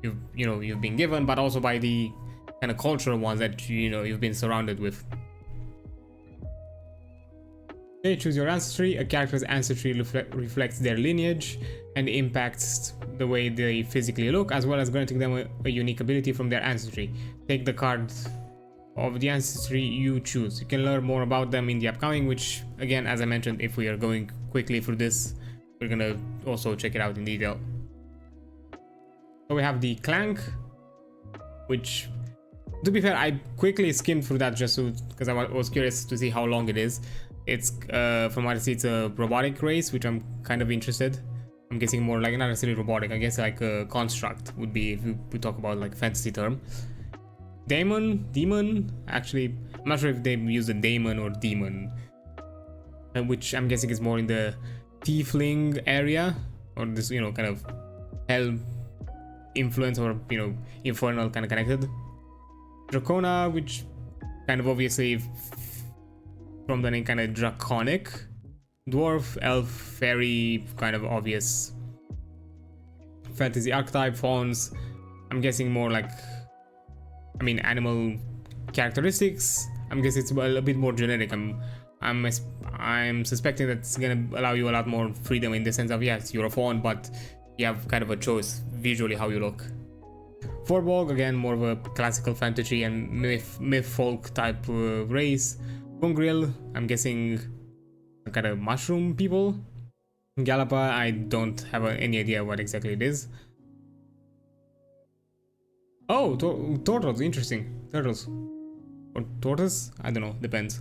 been given, but also by the kind of cultural ones that you've been surrounded with. Okay, choose your ancestry. A character's ancestry reflects their lineage and impacts the way they physically look, as well as granting them a unique ability from their ancestry. Take the card of the ancestry you choose. You can learn more about them in the upcoming, which, again, as I mentioned, if we are going quickly through this, we're gonna also check it out in detail. So we have the Clank, which, to be fair, I quickly skimmed through that just because I was curious to see how long it is. It's from what I see, it's a robotic race, which I'm kind of interested. I'm guessing more like, not necessarily robotic, I guess like a construct would be, if we talk about like fantasy term. Demon, actually, I'm not sure if they use a daemon or demon, which I'm guessing is more in the tiefling area, or this, you know, kind of hell influence, or, you know, infernal kind of connected. Dracona, which kind of obviously from the name, kind of draconic. Dwarf, elf, fairy, kind of obvious fantasy archetype. Fawns, I'm guessing more like, I mean, animal characteristics. I'm guessing it's a bit more generic. I'm suspecting that it's gonna allow you a lot more freedom in the sense of, yes, you're a fawn, but you have kind of a choice visually how you look. Forbolg, again, more of a classical fantasy and myth folk type race. Gungril, I'm guessing kind of mushroom people. Galapa, I don't have any idea what exactly it is. Oh, turtles, interesting. Turtles. Or tortoise? I don't know, depends.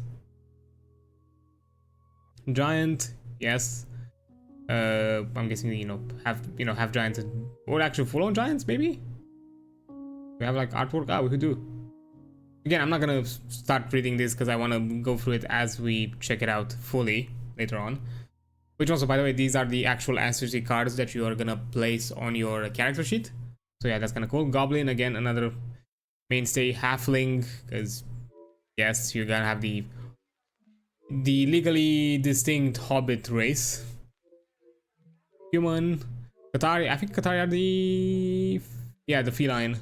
Giant, yes. I'm guessing, half giants, or actually full-on giants, maybe? We have like artwork. We could do. Again, I'm not gonna start reading this because I want to go through it as we check it out fully later on. Which also, by the way, these are the actual ancestry cards that you are gonna place on your character sheet. So yeah, that's kind of cool. Goblin, again, another mainstay. Halfling, because Yes, you're gonna have the legally distinct hobbit race. Human, Qatari. I think Qatari are the feline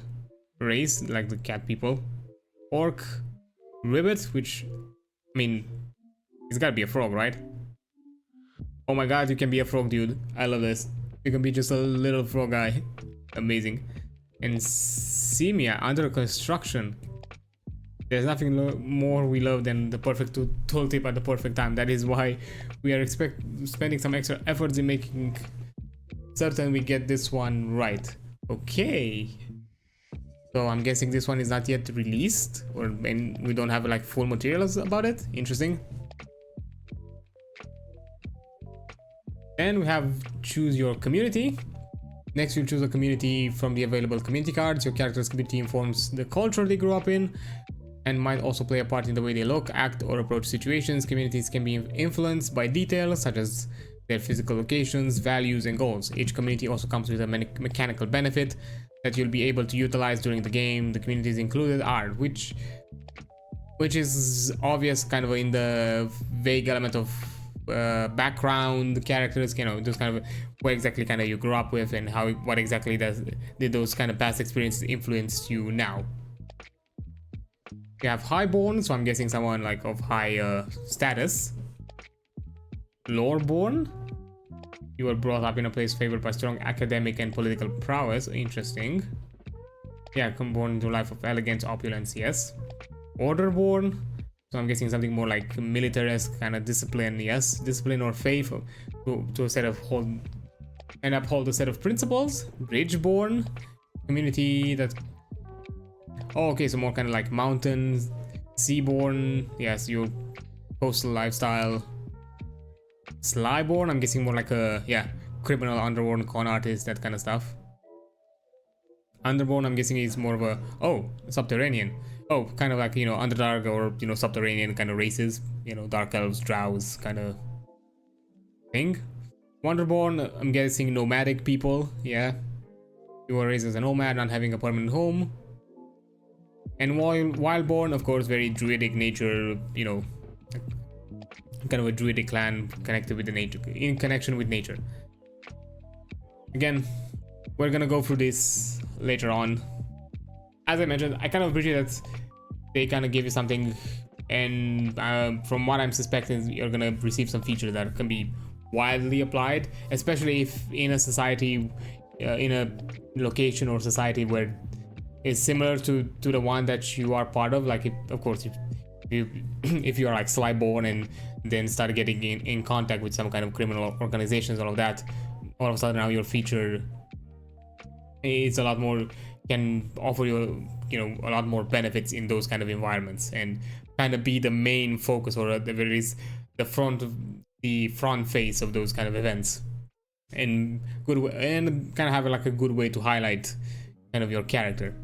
race, like the cat people. Orc, ribbit, which I mean, it's gotta be a frog, right? Oh my god, you can be a frog, dude. I love this. You can be just a little frog guy. Amazing. And Simia, under construction. There's nothing more we love than the perfect tooltip at the perfect time. That is why we are spending some extra efforts in making certain we get this one right. Okay. So I'm guessing this one is not yet released, and we don't have like full materials about it. Interesting. And we have choose your community. Next, you'll choose a community from the available community cards. Your character's community informs the culture they grew up in and might also play a part in the way they look, act, or approach situations. Communities can be influenced by details such as their physical locations, values, and goals. Each community also comes with a mechanical benefit that you'll be able to utilize during the game. The communities included are, which is obvious kind of in the vague element of background, characters, you know, those kind of what exactly kind of you grew up with and what exactly did those kind of past experiences influence you now. You have highborn, so I'm guessing someone like of high status. Loreborn, you were brought up in a place favored by strong academic and political prowess. Interesting. Yeah, born into a life of elegance, opulence. Yes. Orderborn, so I'm guessing something more like militarist kind of discipline. Yes, discipline or faith to a set of uphold a set of principles. Bridgeborn, community that. Oh, okay, so more kind of like mountains. Seaborn, yes, your coastal lifestyle. Slyborn, I'm guessing more like a criminal, underworld, con artist, that kind of stuff. Underborn, I'm guessing is more of a subterranean. Oh, kind of like, you know, Underdark or, you know, subterranean kind of races, you know, dark elves, drows kind of thing. Wonderborn, I'm guessing nomadic people. Yeah, you were raised as a nomad, not having a permanent home. And Wildborn, of course, very druidic nature, you know, kind of a druidic clan connected with the nature, in connection with nature. Again, we're gonna go through this later on. As I mentioned, I kind of appreciate that they kind of give you something, and from what I'm suspecting, you're gonna receive some features that can be widely applied, especially if in a society, in a location or society where it's similar to the one that you are part of. Like, if you are like Slyborn and then start getting in contact with some kind of criminal organizations, all of that, all of a sudden now your feature is a lot more, can offer you, you know, a lot more benefits in those kind of environments and kind of be the main focus, or at the very least the front face of those kind of events, and kind of have like a good way to highlight kind of your character.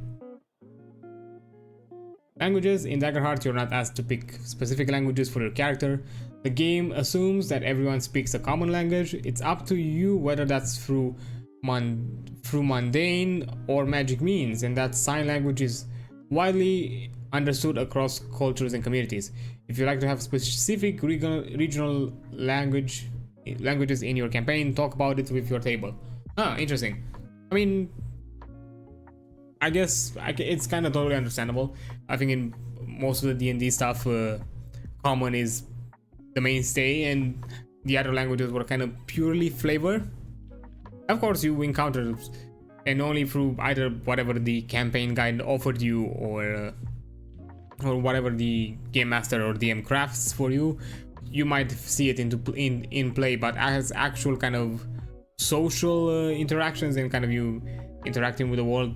Languages. In Daggerheart, you're not asked to pick specific languages for your character. The game assumes that everyone speaks a common language. It's up to you whether that's through mundane or magic means, and that sign language is widely understood across cultures and communities. If you like to have specific regional languages in your campaign, talk about it with your table. Interesting. I mean, I guess it's kind of totally understandable. I think in most of the D&D stuff, common is the mainstay, and the other languages were kind of purely flavor. Of course, you encounter, and only through either whatever the campaign guide offered you, or whatever the game master or DM crafts for you, you might see it in play. But as actual kind of social interactions and kind of you interacting with the world,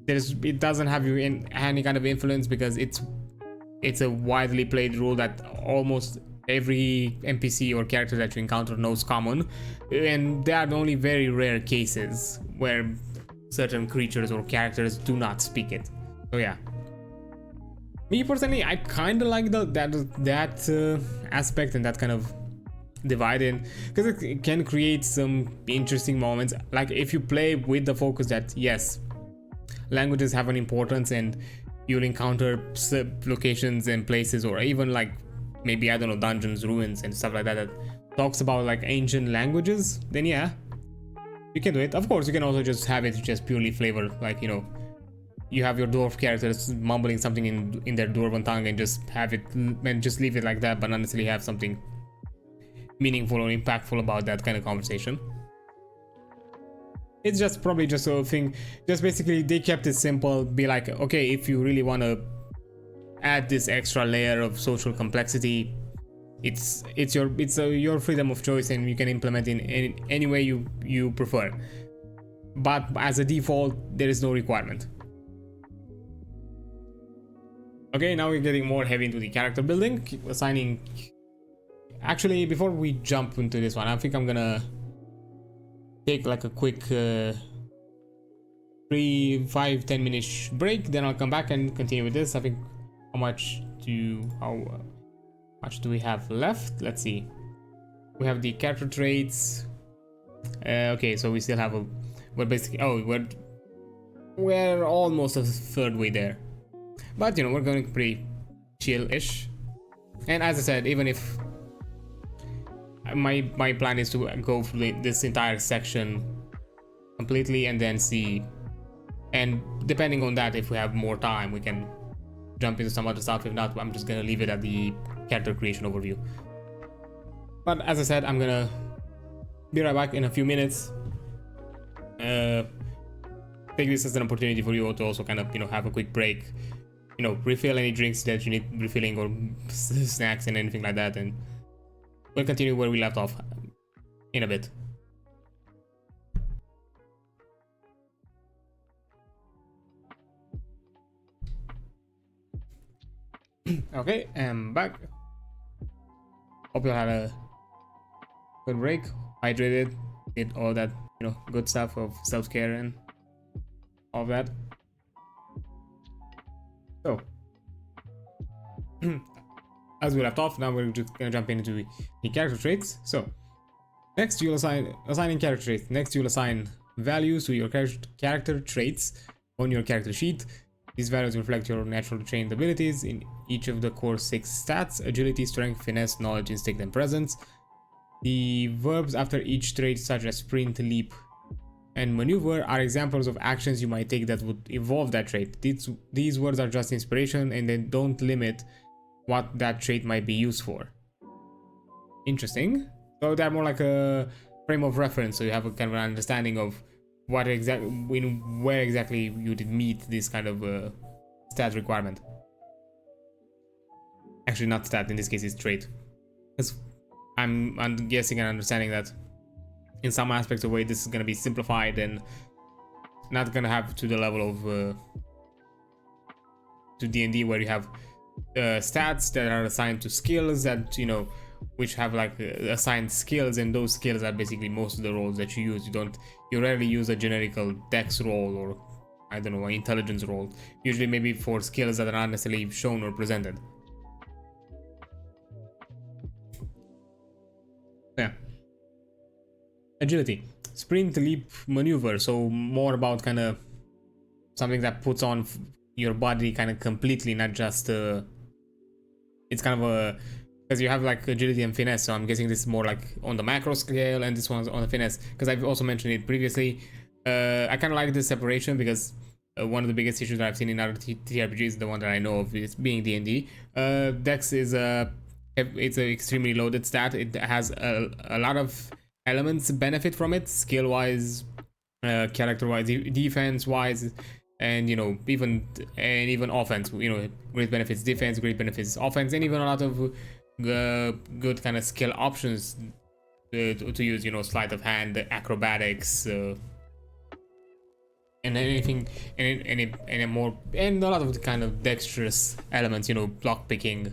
it doesn't have you in any kind of influence, because it's a widely played rule that almost every NPC or character that you encounter knows common, and there are only very rare cases where certain creatures or characters do not speak it. So yeah, me personally, I kind of like that aspect and that kind of divide in, because it can create some interesting moments. Like if you play with the focus that yes, languages have an importance, and you'll encounter locations and places, or even like maybe, I don't know, dungeons, ruins and stuff like that, that talks about like ancient languages, then yeah, you can do it. Of course, you can also just have it just purely flavor, like, you know, you have your dwarf characters mumbling something in their dwarven tongue and just have it and just leave it like that, but not necessarily have something meaningful or impactful about that kind of conversation. It's just probably just a thing, just basically they kept it simple. Be like, okay, if you really want to add this extra layer of social complexity, it's your freedom of choice, and you can implement in any way you prefer, but as a default there is no requirement. Okay, now we're getting more heavy into the character building, assigning. Actually, before we jump into this one, I think I'm gonna take like a quick 3-5-10 minute break, then I'll come back and continue with this. I think how much do we have left? Let's see. We have the character traits. Okay, so we still have we're basically, we're almost a third way there, but you know, we're going pretty chill-ish. And as I said, even if my plan is to go through this entire section completely and then see, and depending on that, if we have more time, we can jump into some other stuff. If not, I'm just gonna leave it at the character creation overview. But as I said, I'm gonna be right back in a few minutes. Take this as an opportunity for you to also kind of, you know, have a quick break, you know, refill any drinks that you need refilling, or snacks and anything like that, and we'll continue where we left off in a bit. Okay, I'm back. Hope you had a good break, hydrated, did all that, you know, good stuff of self-care and all that. So, as we left off, now we're just gonna jump into the character traits. So, next you'll assigning character traits. Next you'll assign values to your character traits on your character sheet. These values reflect your naturally trained abilities in each of the core 6 stats: agility, strength, finesse, knowledge, instinct, and presence. The verbs after each trait, such as sprint, leap, and maneuver, are examples of actions you might take that would evolve that trait. These words are just inspiration, and they don't limit what that trait might be used for. Interesting. So they're more like a frame of reference, so you have a kind of an understanding of what exactly, where exactly you did meet this kind of stat requirement. Actually, not stat, in this case it's trait. Because I'm guessing and understanding that in some aspects of the way this is going to be simplified and not going to have to the level of to D&D, where you have stats that are assigned to skills that, you know, which have like assigned skills, and those skills are basically most of the roles that you use. You rarely use a generical dex roll, or I don't know, an intelligence roll, usually maybe for skills that are not necessarily shown or presented. Yeah. Agility, sprint, leap, maneuver, so more about kind of something that puts on your body kind of completely, not just it's kind of a, because you have like agility and finesse, so I'm guessing this is more like on the macro scale, and this one's on the finesse, because I've also mentioned it previously. I kind of like this separation, because one of the biggest issues that I've seen in other TRPGs, the one that I know of, is being D&D. Dex is it's an extremely loaded stat. It has a lot of elements benefit from it, skill wise, character wise, defense wise, and you know, even offense. You know, great benefits defense, great benefits offense, and even a lot of good kind of skill options to use. You know, sleight of hand, acrobatics, and anything, and a lot of the kind of dexterous elements. You know, block picking.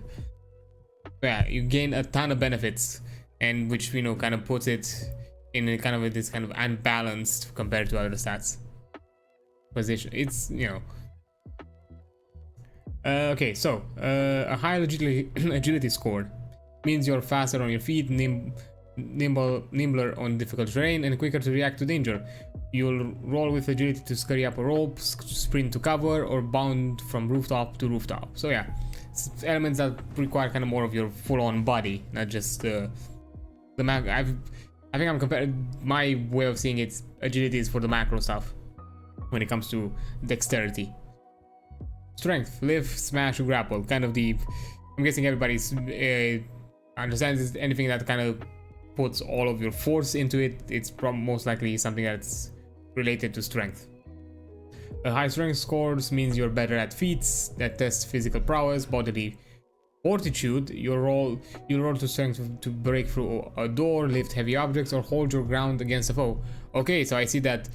Yeah, you gain a ton of benefits, and which, you know, kind of puts it in a kind of this kind of unbalanced compared to other stats position. It's, you know, okay, so a high agility score means you're faster on your feet, nimbler on difficult terrain, and quicker to react to danger. You'll roll with agility to scurry up a rope, sprint to cover, or bound from rooftop to rooftop. So yeah, elements that require kind of more of your full-on body, not just the I think I'm comparing, my way of seeing it, agility is for the macro stuff when it comes to dexterity. Strength, lift, smash, grapple, kind of the, I'm guessing everybody's understands anything that kind of puts all of your force into it. It's most likely something that's related to strength. A high strength scores means you're better at feats that test physical prowess, bodily fortitude. You'll roll to strength to break through a door, lift heavy objects, or hold your ground against a foe. Okay, so I see that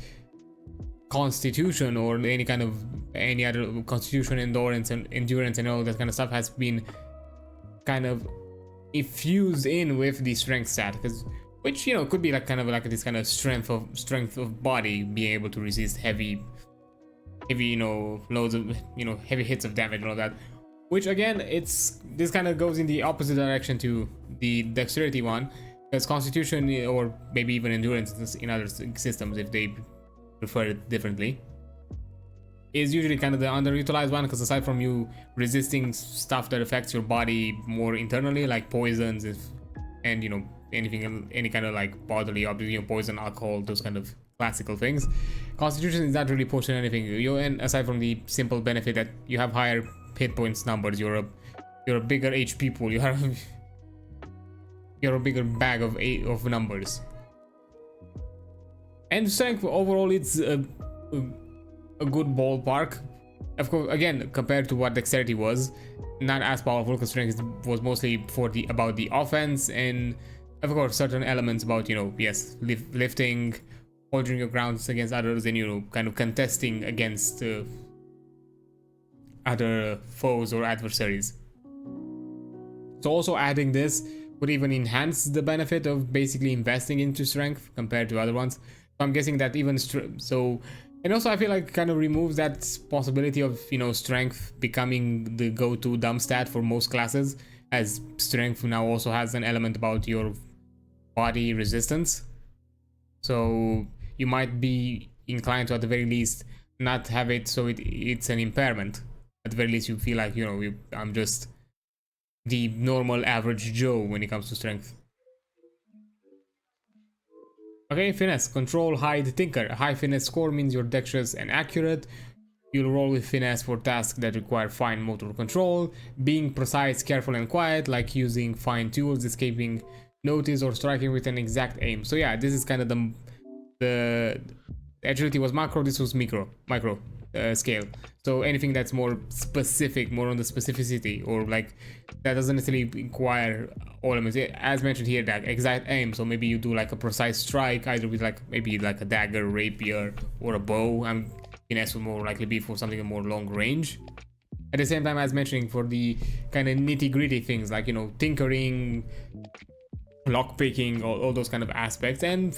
constitution or any other constitution, endurance and all that kind of stuff has been kind of infused in with the strength stat, because which, you know, could be like kind of like this kind of strength of body, being able to resist heavy, you know, loads of, you know, heavy hits of damage and all that. Which again, this kind of goes in the opposite direction to the dexterity one, because constitution or maybe even endurance in other systems, if they prefer it differently, is usually kind of the underutilized one, because aside from you resisting stuff that affects your body more internally, like poisons, and you know, any kind of like bodily object, you know, poison, alcohol, those kind of classical things, constitution is not really pushing anything. And aside from the simple benefit that you have higher hit points numbers, you're a bigger HP pool, you're a bigger bag of numbers. And strength overall, it's a good ballpark. Of course, again, compared to what dexterity was, not as powerful, because strength was mostly about the offense, and of course certain elements about, you know, yes, lifting, holding your grounds against others, and, you know, kind of contesting against other foes or adversaries. So also adding this would even enhance the benefit of basically investing into strength compared to other ones. So I'm guessing that even and also I feel like kind of removes that possibility of, you know, strength becoming the go-to dumb stat for most classes, as strength now also has an element about your body resistance. So you might be inclined to, at the very least, not have it so it's an impairment. At the very least, you feel like, you know, I'm just the normal average Joe when it comes to strength. Okay, finesse, control, hide, tinker. A high finesse score means you're dexterous and accurate. You'll roll with finesse for tasks that require fine motor control, being precise, careful, and quiet, like using fine tools, escaping notice, or striking with an exact aim. So yeah, this is kind of the agility was macro, this was micro scale. So anything that's more specific, more on the specificity, or like that doesn't necessarily require all elements, as mentioned here, that exact aim. So maybe you do like a precise strike, either with like maybe like a dagger, rapier, or a bow. Finesse would more likely be for something more long range. At the same time, as mentioning, for the kind of nitty gritty things like, you know, tinkering, lockpicking, all those kind of aspects, and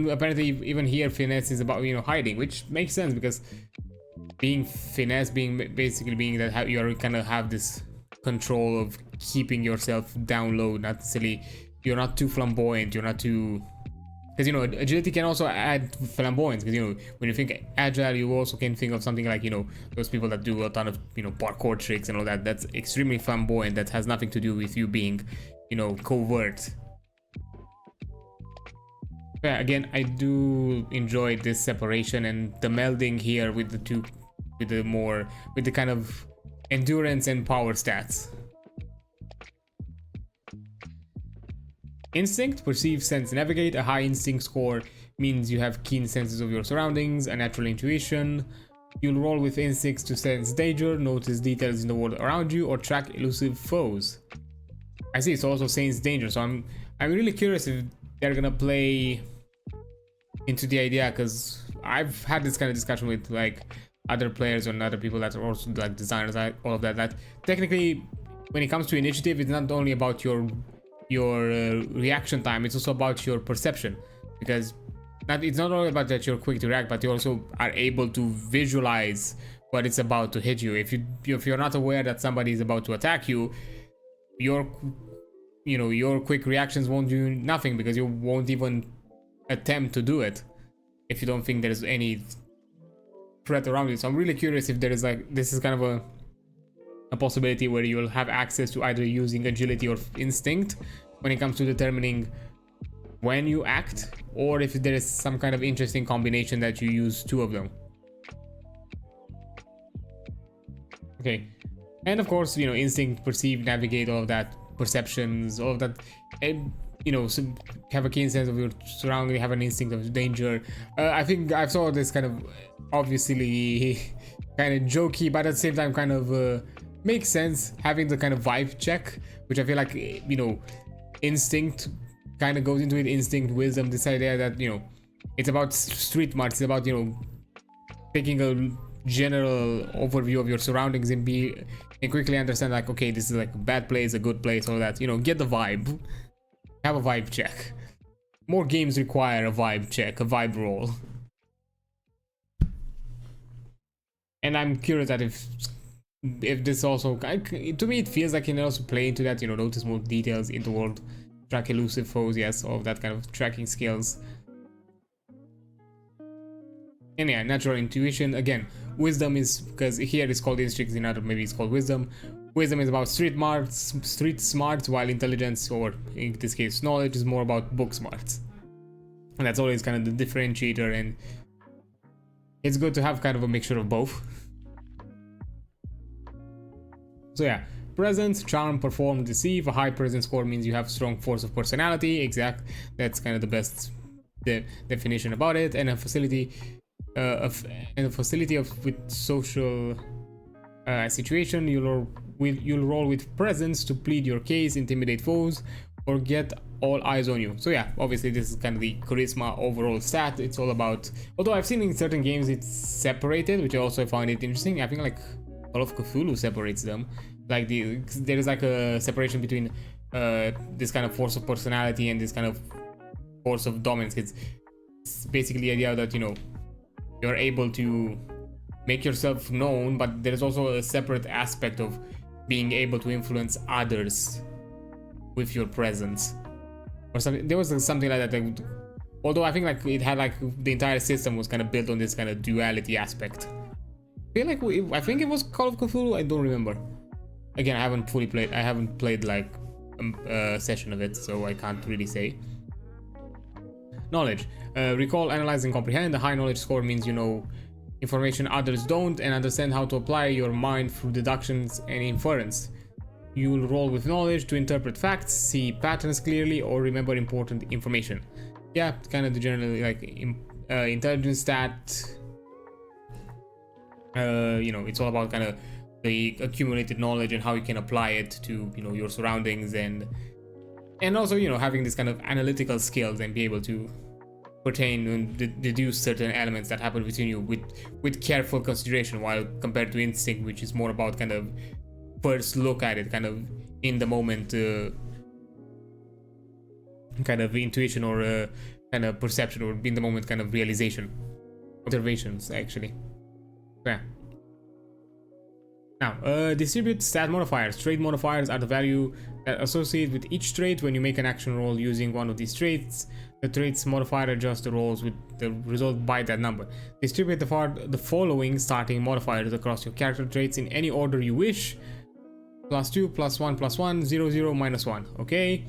apparently even here finesse is about, you know, hiding, which makes sense, because finesse being that you kind of have this control of keeping yourself down low, not necessarily, you're not too flamboyant, you're not too, because, you know, agility can also add flamboyance, because, you know, when you think agile, you also can think of something like, you know, those people that do a ton of, you know, parkour tricks and all that. That's extremely flamboyant, that has nothing to do with you being, you know, covert. Yeah, again, I do enjoy this separation and the melding here with the two, with the kind of endurance and power stats. Instinct, perceive, sense, navigate. A high instinct score means you have keen senses of your surroundings, a natural intuition. You'll roll with instincts to sense danger, notice details in the world around you, or track elusive foes. I see, it's also sense danger, so I'm really curious if they're gonna play into the idea, because I've had this kind of discussion with like other players and other people that are also like designers, all of that technically when it comes to initiative, it's not only about your reaction time, it's also about your perception, because it's not only about that you're quick to react, but you also are able to visualize what it's about to hit you. If you're not aware that somebody is about to attack you, your you know, your quick reactions won't do nothing because you won't even attempt to do it if you don't think there's any threat around you. So I'm really curious if there is like, this is kind of a possibility where you'll have access to either using agility or instinct when it comes to determining when you act, or if there is some kind of interesting combination that you use two of them. Okay, and of course, you know, instinct, perceive, navigate, all of that, perceptions, all of that, and you know, so have a keen sense of your surrounding, have an instinct of danger. I think I saw this kind of obviously kind of jokey, but at the same time kind of makes sense, having the kind of vibe check, which I feel like, you know, instinct kind of goes into it. Instinct, wisdom, this idea that, you know, it's about street smart, it's about, you know, taking a general overview of your surroundings and quickly understand like, okay, this is like a bad place, a good place, all that, you know, get the vibe, have a vibe check. More games require a vibe check, a vibe roll. And I'm curious that if this also, to me it feels like it can also play into that, you know, notice more details in the world, track elusive foes, yes, all of that kind of tracking skills. And yeah, natural intuition, again, wisdom is, because here it's called instinct, in other maybe it's called wisdom. Wisdom is about street smarts, while intelligence, or in this case knowledge, is more about book smarts. And that's always kind of the differentiator, and it's good to have kind of a mixture of both. So yeah, presence, charm, perform, deceive. A high presence score means you have strong force of personality, exact, that's kind of the best definition about it. And a facility with social situation, you'll roll with presence to plead your case, intimidate foes, or get all eyes on you. So yeah, obviously this is kind of the charisma overall stat. It's all about, although I've seen in certain games it's separated, which I also find it interesting. I think like Call of Cthulhu separates them, like there is like a separation between this kind of force of personality and this kind of force of dominance. It's basically the idea that, you know, you're able to make yourself known, but there's also a separate aspect of being able to influence others with your presence or something. There was something like that, although I think like it had like the entire system was kind of built on this kind of duality aspect. I think it was Call of Cthulhu, I don't remember. Again, I haven't played like a session of it, so I can't really say. Knowledge, recall, analyze, and comprehend. A high knowledge score means you know information others don't and understand how to apply your mind through deductions and inference. You'll roll with knowledge to interpret facts, see patterns clearly, or remember important information. Yeah, kind of the general like intelligence stat. You know, it's all about kind of the accumulated knowledge and how you can apply it to, you know, your surroundings, and also, you know, having this kind of analytical skills and be able to pertain and deduce certain elements that happen within you with careful consideration, while compared to instinct, which is more about kind of first look at it, kind of in the moment kind of intuition, or kind of perception, or in the moment kind of realization, observations actually. Yeah. Now, distribute stat modifiers. Trait modifiers are the value that associate with each trait. When you make an action roll using one of these traits, the trait's modifier adjusts the rolls with the result by that number. Distribute the following starting modifiers across your character traits in any order you wish. +2, +1, +1, 0, 0, -1. Okay.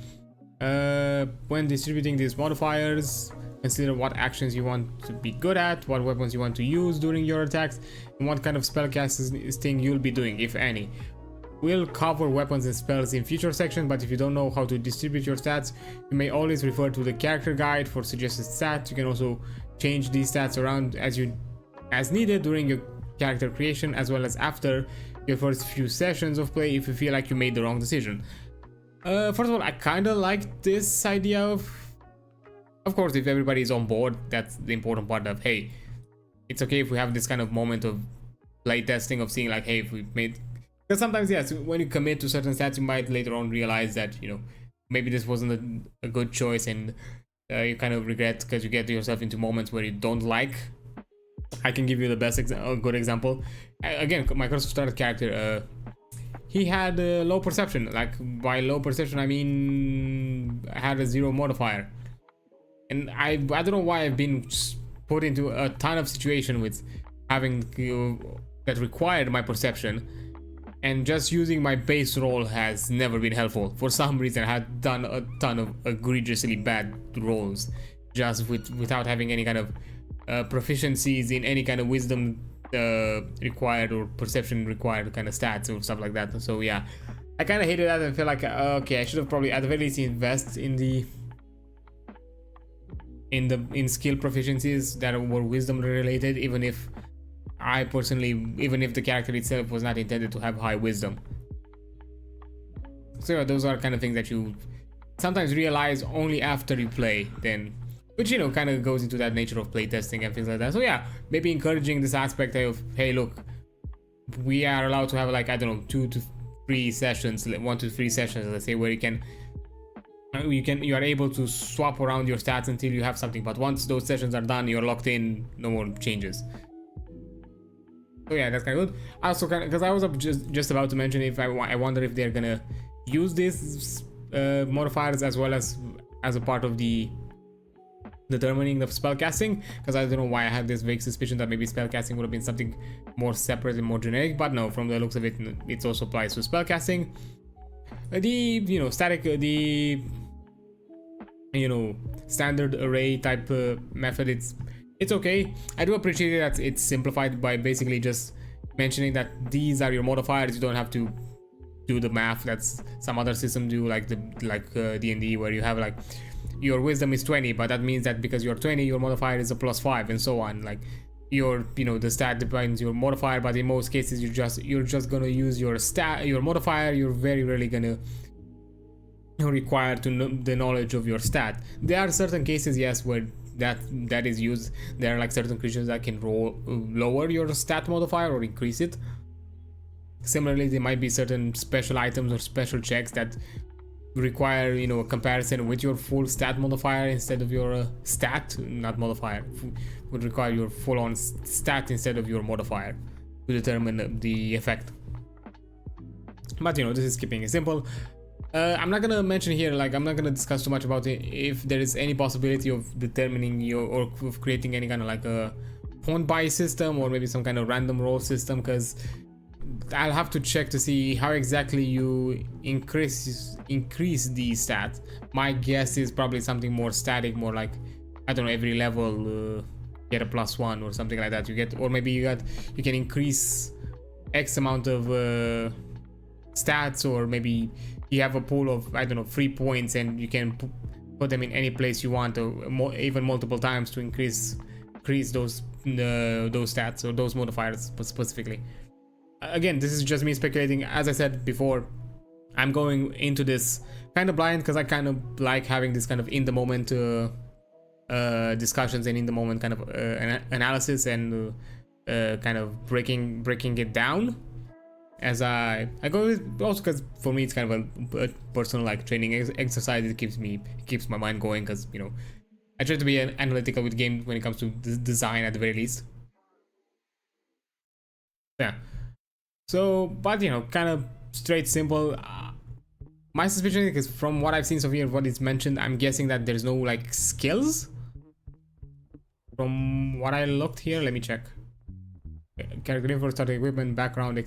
When distributing these modifiers, consider what actions you want to be good at, what weapons you want to use during your attacks, and what kind of spellcasting you'll be doing, if any. We'll cover weapons and spells in future sections, but if you don't know how to distribute your stats, you may always refer to the character guide for suggested stats. You can also change these stats around as needed during your character creation, as well as after your first few sessions of play if you feel like you made the wrong decision. First of all, I kind of like this idea of course, if everybody is on board, that's the important part of, hey, it's okay if we have this kind of moment of playtesting, of seeing like, hey, if we've made, because sometimes, yes, when you commit to certain stats, you might later on realize that, you know, maybe this wasn't a good choice, and you kind of regret because you get yourself into moments where you don't like. I can give you the best good example. Again, my first started character, he had low perception. Like by low perception I mean had a 0 modifier. And I don't know why I've been put into a ton of situation with having that required my perception, and just using my base roll has never been helpful. For some reason I had done a ton of egregiously bad rolls just without having any kind of proficiencies in any kind of wisdom required or perception required kind of stats or stuff like that. So yeah, I kind of hated that and feel like okay, I should have probably at the very least invest in skill proficiencies that were wisdom related, even if the character itself was not intended to have high wisdom. So yeah, those are kind of things that you sometimes realize only after you play, then, which, you know, kind of goes into that nature of playtesting and things like that. So yeah, maybe encouraging this aspect of, hey, look, we are allowed to have, like, I don't know, 2 to 3 sessions, 1 to 3 sessions, let's say, where you are able to swap around your stats until you have something, but once those sessions are done, you're locked in, no more changes. So yeah, that's kind of good. Also, because I was just about to mention, if I wonder if they're gonna use these modifiers as well as a part of the determining of spellcasting, because I don't know why I had this vague suspicion that maybe spellcasting would have been something more separate and more generic, but no, from the looks of it, it also applies to spellcasting. Standard array type method, it's okay. I do appreciate that it's simplified by basically just mentioning that these are your modifiers. You don't have to do the math that's some other system do, like D&D, where you have like your wisdom is 20, but that means that because you're 20, your modifier is a +5 and so on. Like the stat depends your modifier, but in most cases you're just gonna use your modifier. You're very rarely gonna require to know the knowledge of your stat. There are certain cases, yes, where that is used. There are like certain creatures that can lower your stat modifier or increase it. Similarly, there might be certain special items or special checks that require, a comparison with your full stat modifier instead of your stat, not modifier, would require your full-on stat instead of your modifier to determine the effect. But this is keeping it simple. I'm not gonna mention here, like, I'm not gonna discuss too much about it, if there is any possibility of determining or of creating any kind of like a point buy system or maybe some kind of random roll system, because I'll have to check to see how exactly you increase the stats. My guess is probably something more static, more like, I don't know, every level get a +1 or something like that. You get, or maybe you can increase X amount of stats, or maybe you have a pool of, I don't know, 3 points, and you can put them in any place you want, or even multiple times to increase those stats or those modifiers specifically. Again, this is just me speculating. As I said before, I'm going into this kind of blind because I kind of like having this kind of in the moment discussions and in the moment kind of analysis and kind of breaking it down as I go with, also because for me it's kind of a personal like training exercise. It keeps my mind going, because I try to be analytical with games when it comes to design at the very least. Yeah. So, but kind of straight, simple. My suspicion is, from what I've seen so far, what is mentioned, I'm guessing that there's no like skills. From what I looked here, let me check. Character info, starting equipment, background,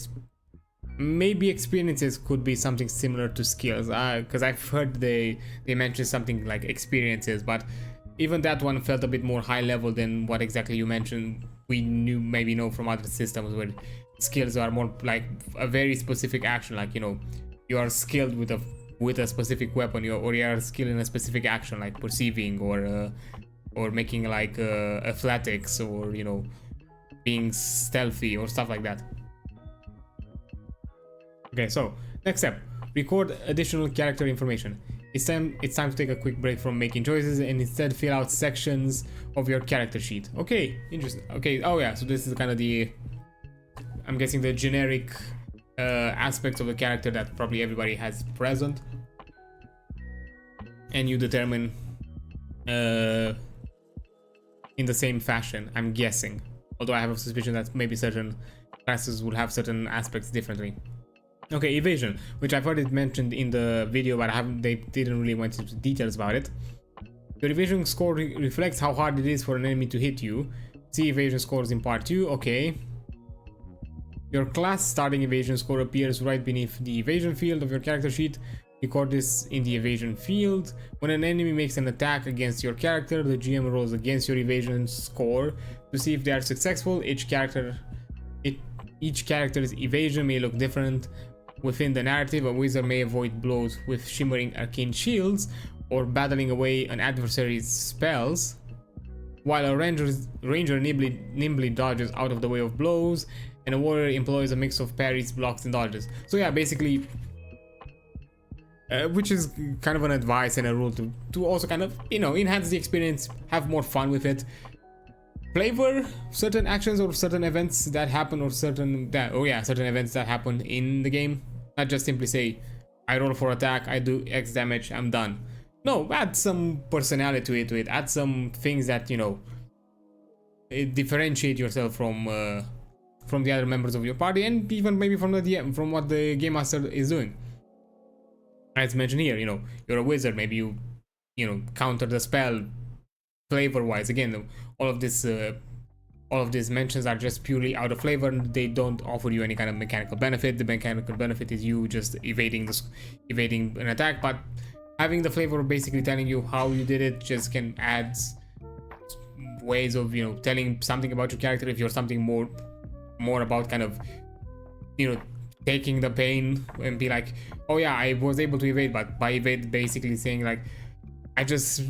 maybe experiences could be something similar to skills. Because I've heard they mentioned something like experiences, but even that one felt a bit more high level than what exactly you mentioned. We maybe know from other systems where skills are more like a very specific action, like you are skilled with a specific weapon, or you are skilled in a specific action, like perceiving or making like athletics, or being stealthy or stuff like that. Okay, so next step, record additional character information. It's time to take a quick break from making choices and instead fill out sections of your character sheet. Okay, interesting. Okay, oh yeah, so this is kind of I'm guessing the generic aspects of the character that probably everybody has present, and you determine in the same fashion, I'm guessing, although I have a suspicion that maybe certain classes will have certain aspects differently. Okay, evasion, which I've heard it mentioned in the video, but they didn't really went into details about it. Your evasion score reflects how hard it is for an enemy to hit you. See evasion scores in part 2. Okay. Your class starting evasion score appears right beneath the evasion field of your character sheet. Record this in the evasion field. When an enemy makes an attack against your character, the GM rolls against your evasion score to see if they are successful. Each character's evasion may look different. Within the narrative, a wizard may avoid blows with shimmering arcane shields or battling away an adversary's spells, while a ranger nimbly dodges out of the way of blows, and a warrior employs a mix of parries, blocks, and dodges. So yeah, basically, which is kind of an advice and a rule to also kind of, you know, enhance the experience, have more fun with it. Flavor certain actions or certain events that happen, or certain events that happen in the game. Not just simply say, I roll for attack, I do X damage, I'm done. No, add some personality to it. Add some things that, you know, differentiate yourself from the other members of your party, and even maybe from the DM, from what the game master is doing. As mentioned here, you know, you're a wizard, maybe you know, counter the spell flavor-wise. Again, all of these mentions are just purely out of flavor, and they don't offer you any kind of mechanical benefit. The mechanical benefit is you just evading an attack, but having the flavor basically telling you how you did it just can add ways of, you know, telling something about your character. If you're something more about kind of, you know, taking the pain and be like, oh yeah, I was able to evade, but by evade basically saying like, I just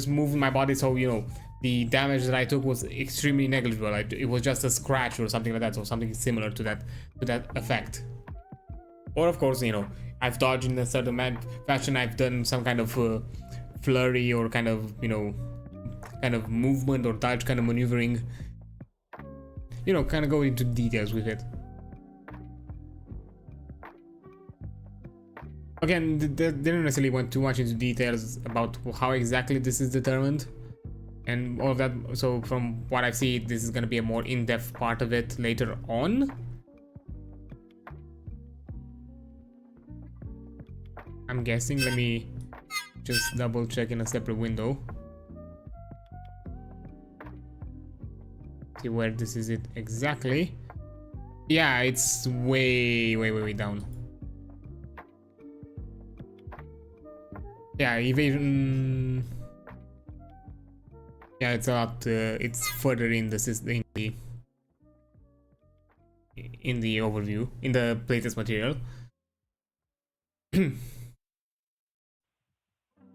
moved my body, so, you know, the damage that I took was extremely negligible. It was just a scratch or something like that, or something similar to that effect. Or of course, you know, I've dodged in a certain fashion, I've done some kind of flurry or kind of, you know, kind of movement or dodge kind of maneuvering. You know, kind of go into details with it. Again, they didn't necessarily went too much into details about how exactly this is determined and all of that. So from what I've seen, this is going to be a more in-depth part of it later on. I'm guessing. Let me just double check in a separate window. See where this is it exactly. Yeah, it's way down. Yeah, evasion. Yeah, it's a lot. It's further in the system, in the overview, in the playtest material.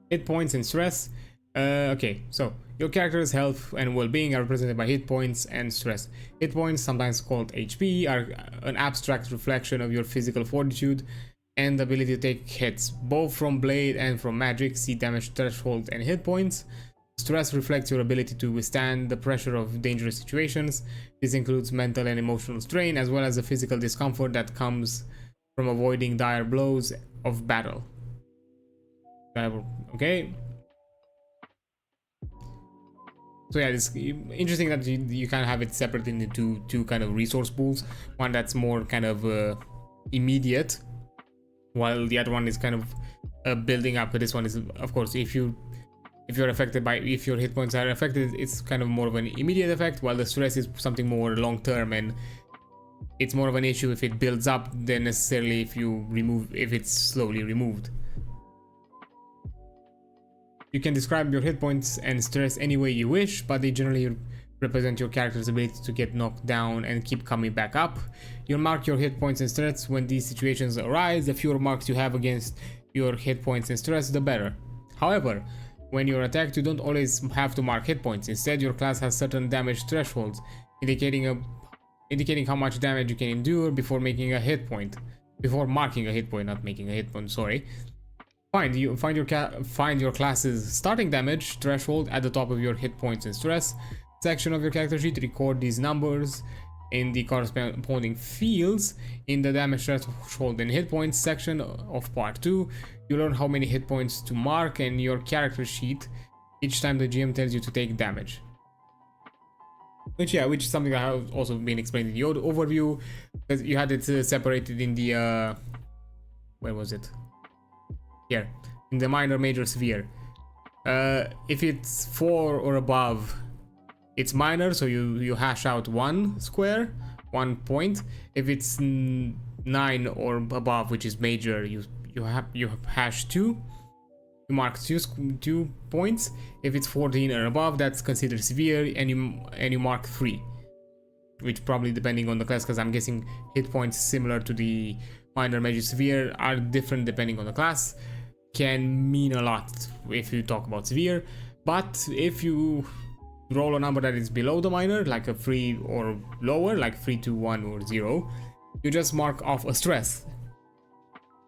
Hit points and stress. Okay, so your character's health and well-being are represented by hit points and stress. Hit points, sometimes called HP, are an abstract reflection of your physical fortitude and the ability to take hits, both from blade and from magic. See damage threshold and hit points. Stress reflects your ability to withstand the pressure of dangerous situations. This includes mental and emotional strain, as well as the physical discomfort that comes from avoiding dire blows of battle. Okay. So yeah, it's interesting that you kind of have it separate into two kind of resource pools. One that's more kind of immediate, while the other one is kind of building up. But this one is, of course, if your hit points are affected, it's kind of more of an immediate effect, while the stress is something more long term, and it's more of an issue if it builds up than necessarily if it's slowly removed. You can describe your hit points and stress any way you wish, but they generally represent your character's ability to get knocked down and keep coming back up. You'll mark your hit points and stress when these situations arise. The fewer marks you have against your hit points and stress, the better. However, when you're attacked, you don't always have to mark hit points. Instead, your class has certain damage thresholds, indicating how much damage you can endure before making a hit point. Before marking a hit point, not making a hit point, sorry. Find your class's starting damage threshold at the top of your hit points and stress section of your character sheet. Record these numbers in the corresponding fields in the damage threshold and hit points section of part 2. You learn how many hit points to mark in your character sheet each time the GM tells you to take damage. which is something that has also been explained in the overview, because you had it separated in the where was it? Here, in the minor major severe. If it's 4 or above, it's minor, so you hash out 1 square, 1 point. If it's 9 or above, which is major, you hash 2. You mark 2 points. If it's 14 or above, that's considered severe, and you mark 3, which probably depending on the class, because I'm guessing hit points similar to the minor, major, severe are different depending on the class. Can mean a lot if you talk about severe, but if you roll a number that is below the minor, like a 3 or lower, like 3, 2, 1 or 0, you just mark off a stress.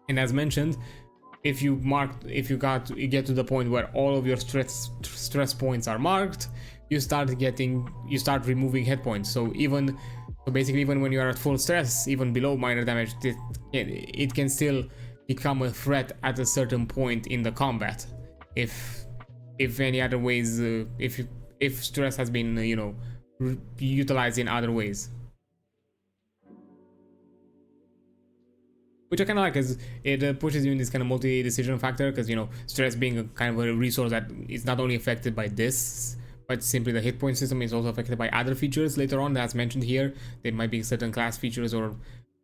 And as mentioned, if you get to the point where all of your stress points are marked, you start removing hit points. So basically even when you are at full stress, even below minor damage, it can still become a threat at a certain point in the combat. If any other ways, if stress has been utilized in other ways, which I kind of like, because it pushes you in this kind of multi-decision factor, because stress being a kind of a resource that is not only affected by this, but simply the hit point system is also affected by other features later on that's mentioned here. There might be certain class features or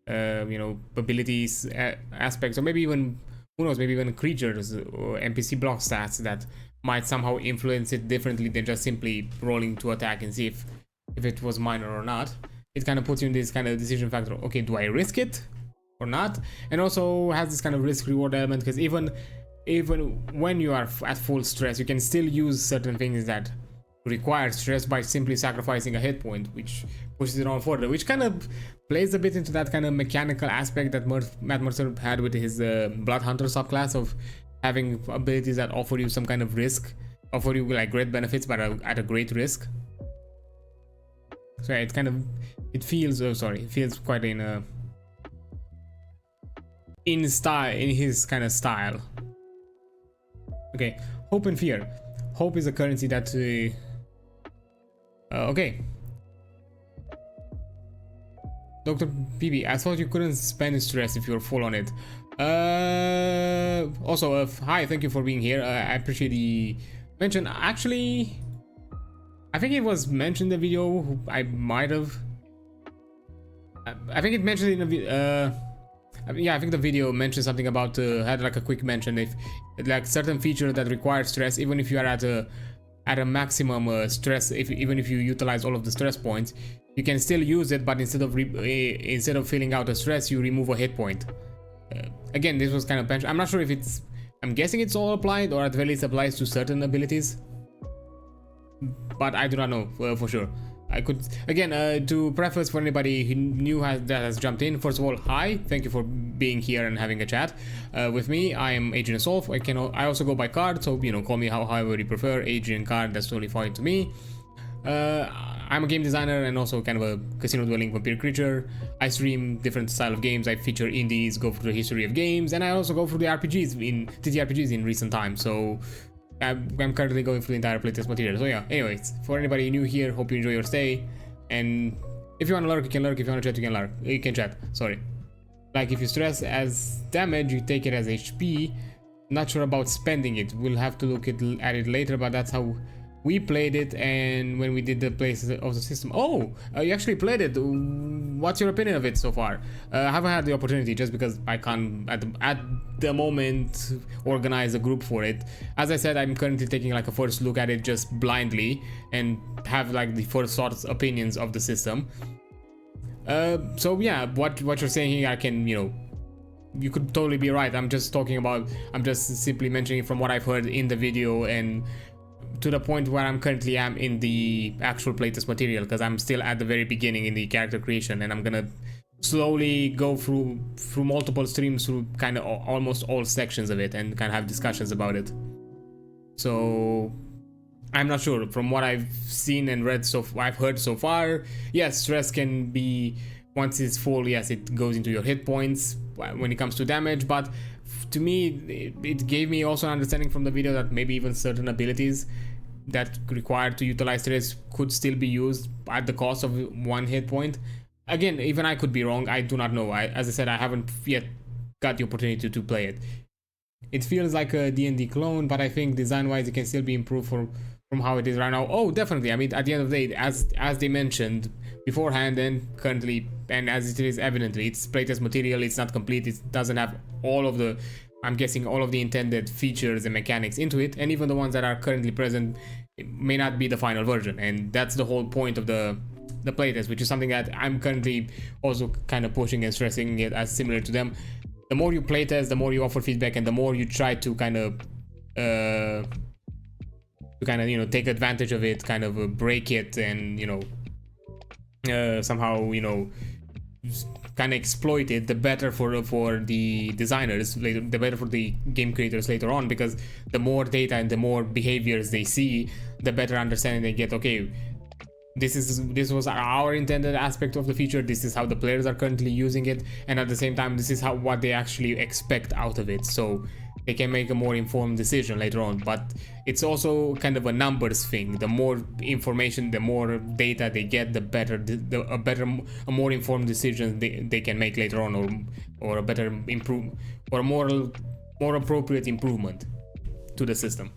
abilities aspects, or maybe even, who knows, maybe even creatures or NPC block stats that might somehow influence it differently than just simply rolling to attack and see if it was minor or not. It kind of puts you in this kind of decision factor. Okay, do I risk it or not? And also has this kind of risk reward element, because even when you are at full stress, you can still use certain things that require stress by simply sacrificing a hit point, which pushes it on further, which kind of plays a bit into that kind of mechanical aspect that Matt Mercer had with his Blood Hunter subclass, of having abilities that offer you some kind of risk, offer you like great benefits but at a great risk. So yeah, it feels quite in his kind of style. Okay, hope and fear. Hope is a currency that okay. Dr. PB, I thought you couldn't spend stress if you're full on it. Also, hi, thank you for being here. I appreciate the mention. Actually, I think it was mentioned in the video. I might have. I think it mentioned in the video. Yeah, I think the video mentioned something about had like a quick mention, if like certain feature that requires stress, even if you are at a maximum stress, even if you utilize all of the stress points, you can still use it, but instead of filling out a stress, you remove a hit point. Again, this was kind of I'm not sure if it's, I'm guessing it's all applied, or at the very least applies to certain abilities, but I do not know for sure. I could, again, to preface for anybody who new that has jumped in, first of all, hi, thank you for being here and having a chat with me. I am Adrian Solf. I also go by Card, so call me however you prefer. Adrian Card, that's totally fine to me. I'm a game designer and also kind of a casino dwelling vampire creature. I stream different style of games. I feature indies, go through the history of games, and I also go through the TTRPGs in recent times. So I'm currently going through the entire playtest material. So yeah, anyways, for anybody new here, hope you enjoy your stay. And if you want to lurk, you can lurk. If you want to chat, you can lurk. You can chat, sorry. Like if you stress as damage, you take it as HP. Not sure about spending it. We'll have to look at it later, but that's how we played it. And when we did the plays of the system, you actually played it. What's your opinion of it so far? I haven't had the opportunity just because I can't at the moment organize a group for it. As I said, I'm currently taking like a first look at it just blindly and have like the first thoughts, opinions of the system. So yeah, what you're saying here, I can, you could totally be right. I'm just simply mentioning from what I've heard in the video and to the point where I'm currently am in the actual playtest material, because I'm still at the very beginning in the character creation, and I'm gonna slowly go through multiple streams through kind of almost all sections of it and kind of have discussions about it. So I'm not sure. From what I've seen and read, I've heard so far, yes, stress can be, once it's full, yes, it goes into your hit points when it comes to damage, but to me, it gave me also an understanding from the video that maybe even certain abilities that required to utilize threats could still be used at the cost of 1 hit point. Again, even I could be wrong. I do not know. As I said, I haven't yet got the opportunity to play it. It feels like a D&D clone, but I think design-wise it can still be improved from how it is right now. Oh, definitely. I mean, at the end of the day, as they mentioned beforehand and currently, and as it is evidently, it's playtest material. It's not complete. It doesn't have all of the, I'm guessing, all of the intended features and mechanics into it, and even the ones that are currently present may not be the final version. And that's the whole point of the playtest, which is something that I'm currently also kind of pushing and stressing it as similar to them. The more you playtest, the more you offer feedback, and the more you try to kind of you know, take advantage of it, kind of break it, and you know, somehow, you know, kind of exploit it, the better for the designers later, the better for the game creators later on, because the more data and the more behaviors they see, the better understanding they get. Okay, this was our intended aspect of the feature, this is how the players are currently using it, and at the same time this is what they actually expect out of it, so they can make a more informed decision later on. But it's also kind of a numbers thing. The more information, the more data they get, the better a more informed decision they can make later on, or a better or a more appropriate improvement to the system.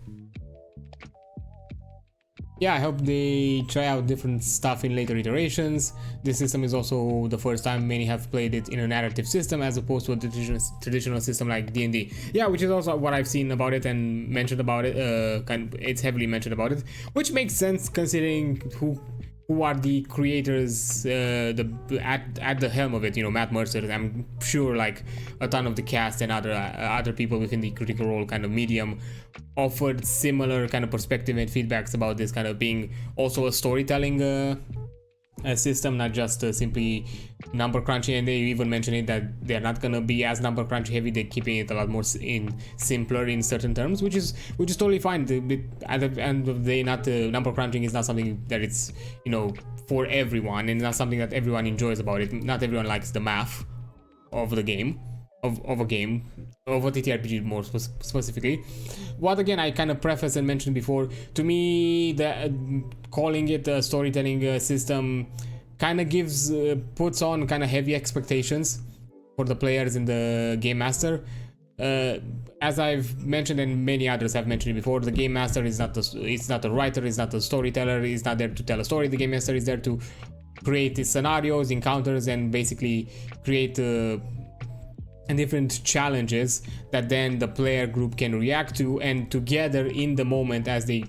Yeah, I hope they try out different stuff in later iterations. This system is also the first time many have played it in a narrative system as opposed to a traditional system like D&D. Yeah, which is also what I've seen about it and mentioned about it. It's heavily mentioned about it, which makes sense considering who are the creators at the helm of it. You know, Matt Mercer. I'm sure like a ton of the cast and other people within the Critical Role kind of medium offered similar kind of perspective and feedbacks about this kind of being also a storytelling system, not just simply number crunchy. And they even mentioned it that they're not gonna be as number crunchy heavy. They're keeping it a lot more simpler in certain terms, which is totally fine. At the end of the day, not number crunching is not something that it's, you know, for everyone, and not something that everyone enjoys about it. Not everyone likes the math of the game. Of a game, of a ttrpg more specifically. What again I kind of prefaced and mentioned before, to me calling it a storytelling system kind of puts on kind of heavy expectations for the players and the game master. As I've mentioned and many others have mentioned before, the game master is not the writer, is not the storyteller, is not there to tell a story. The game master is there to create these scenarios, encounters, and basically create different challenges that then the player group can react to, and together in the moment as they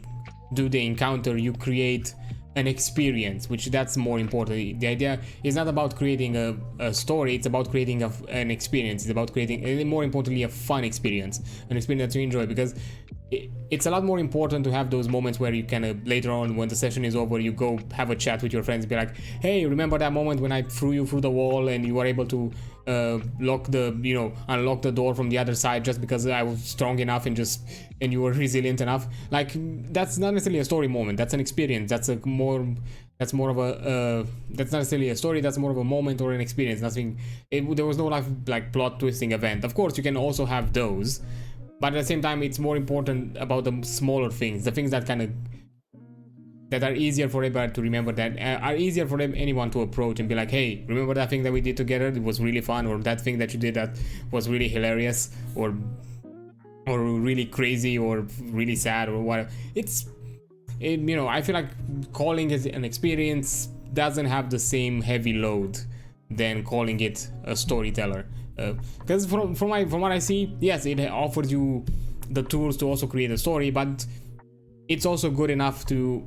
do the encounter, you create an experience, which that's more important. The idea is not about creating a story, it's about creating an experience. It's about creating, and more importantly, a fun experience, an experience that you enjoy, because it's a lot more important to have those moments where you kind of later on, when the session is over, you go have a chat with your friends, be like, hey, remember that moment when I threw you through the wall and you were able to unlock the door from the other side just because I was strong enough and you were resilient enough. Like, that's not necessarily a story moment, that's an experience. That's not necessarily a story, that's more of a moment or an experience. There was no like plot twisting event. Of course you can also have those, but at the same time it's more important about the smaller things, the things that that are easier for everybody to remember, that are easier for anyone to approach and be like, hey, remember that thing that we did together? It was really fun. Or that thing that you did that was really hilarious, or really crazy, or really sad, or whatever. You know, I feel like calling it an experience doesn't have the same heavy load than calling it a storyteller. Because from what I see, yes, it offers you the tools to also create a story, but it's also good enough to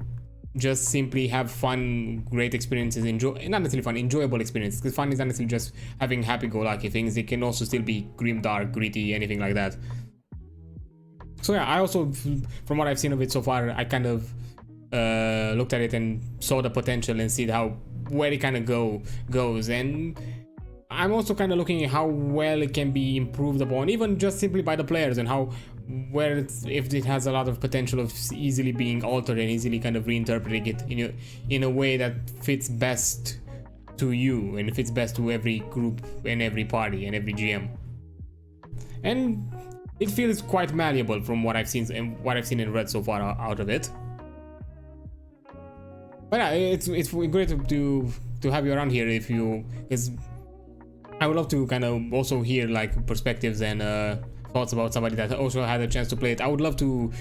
just simply have fun, great experiences, not necessarily fun, enjoyable experiences, because fun is not necessarily just having happy-go-lucky things. It can also still be grim, dark, gritty, anything like that. So yeah, I also, from what I've seen of it so far, I kind of looked at it and saw the potential and see where it kind of goes, and I'm also kind of looking at how well it can be improved upon, even just simply by the players, and if it has a lot of potential of easily being altered and easily kind of reinterpreting it in a way that fits best to you and fits best to every group and every party and every GM. And it feels quite malleable from what I've seen and read so far out of it. But yeah, it's great to have you around here if you, because I would love to kind of also hear like perspectives and thoughts about somebody that also had a chance to play it. I would love to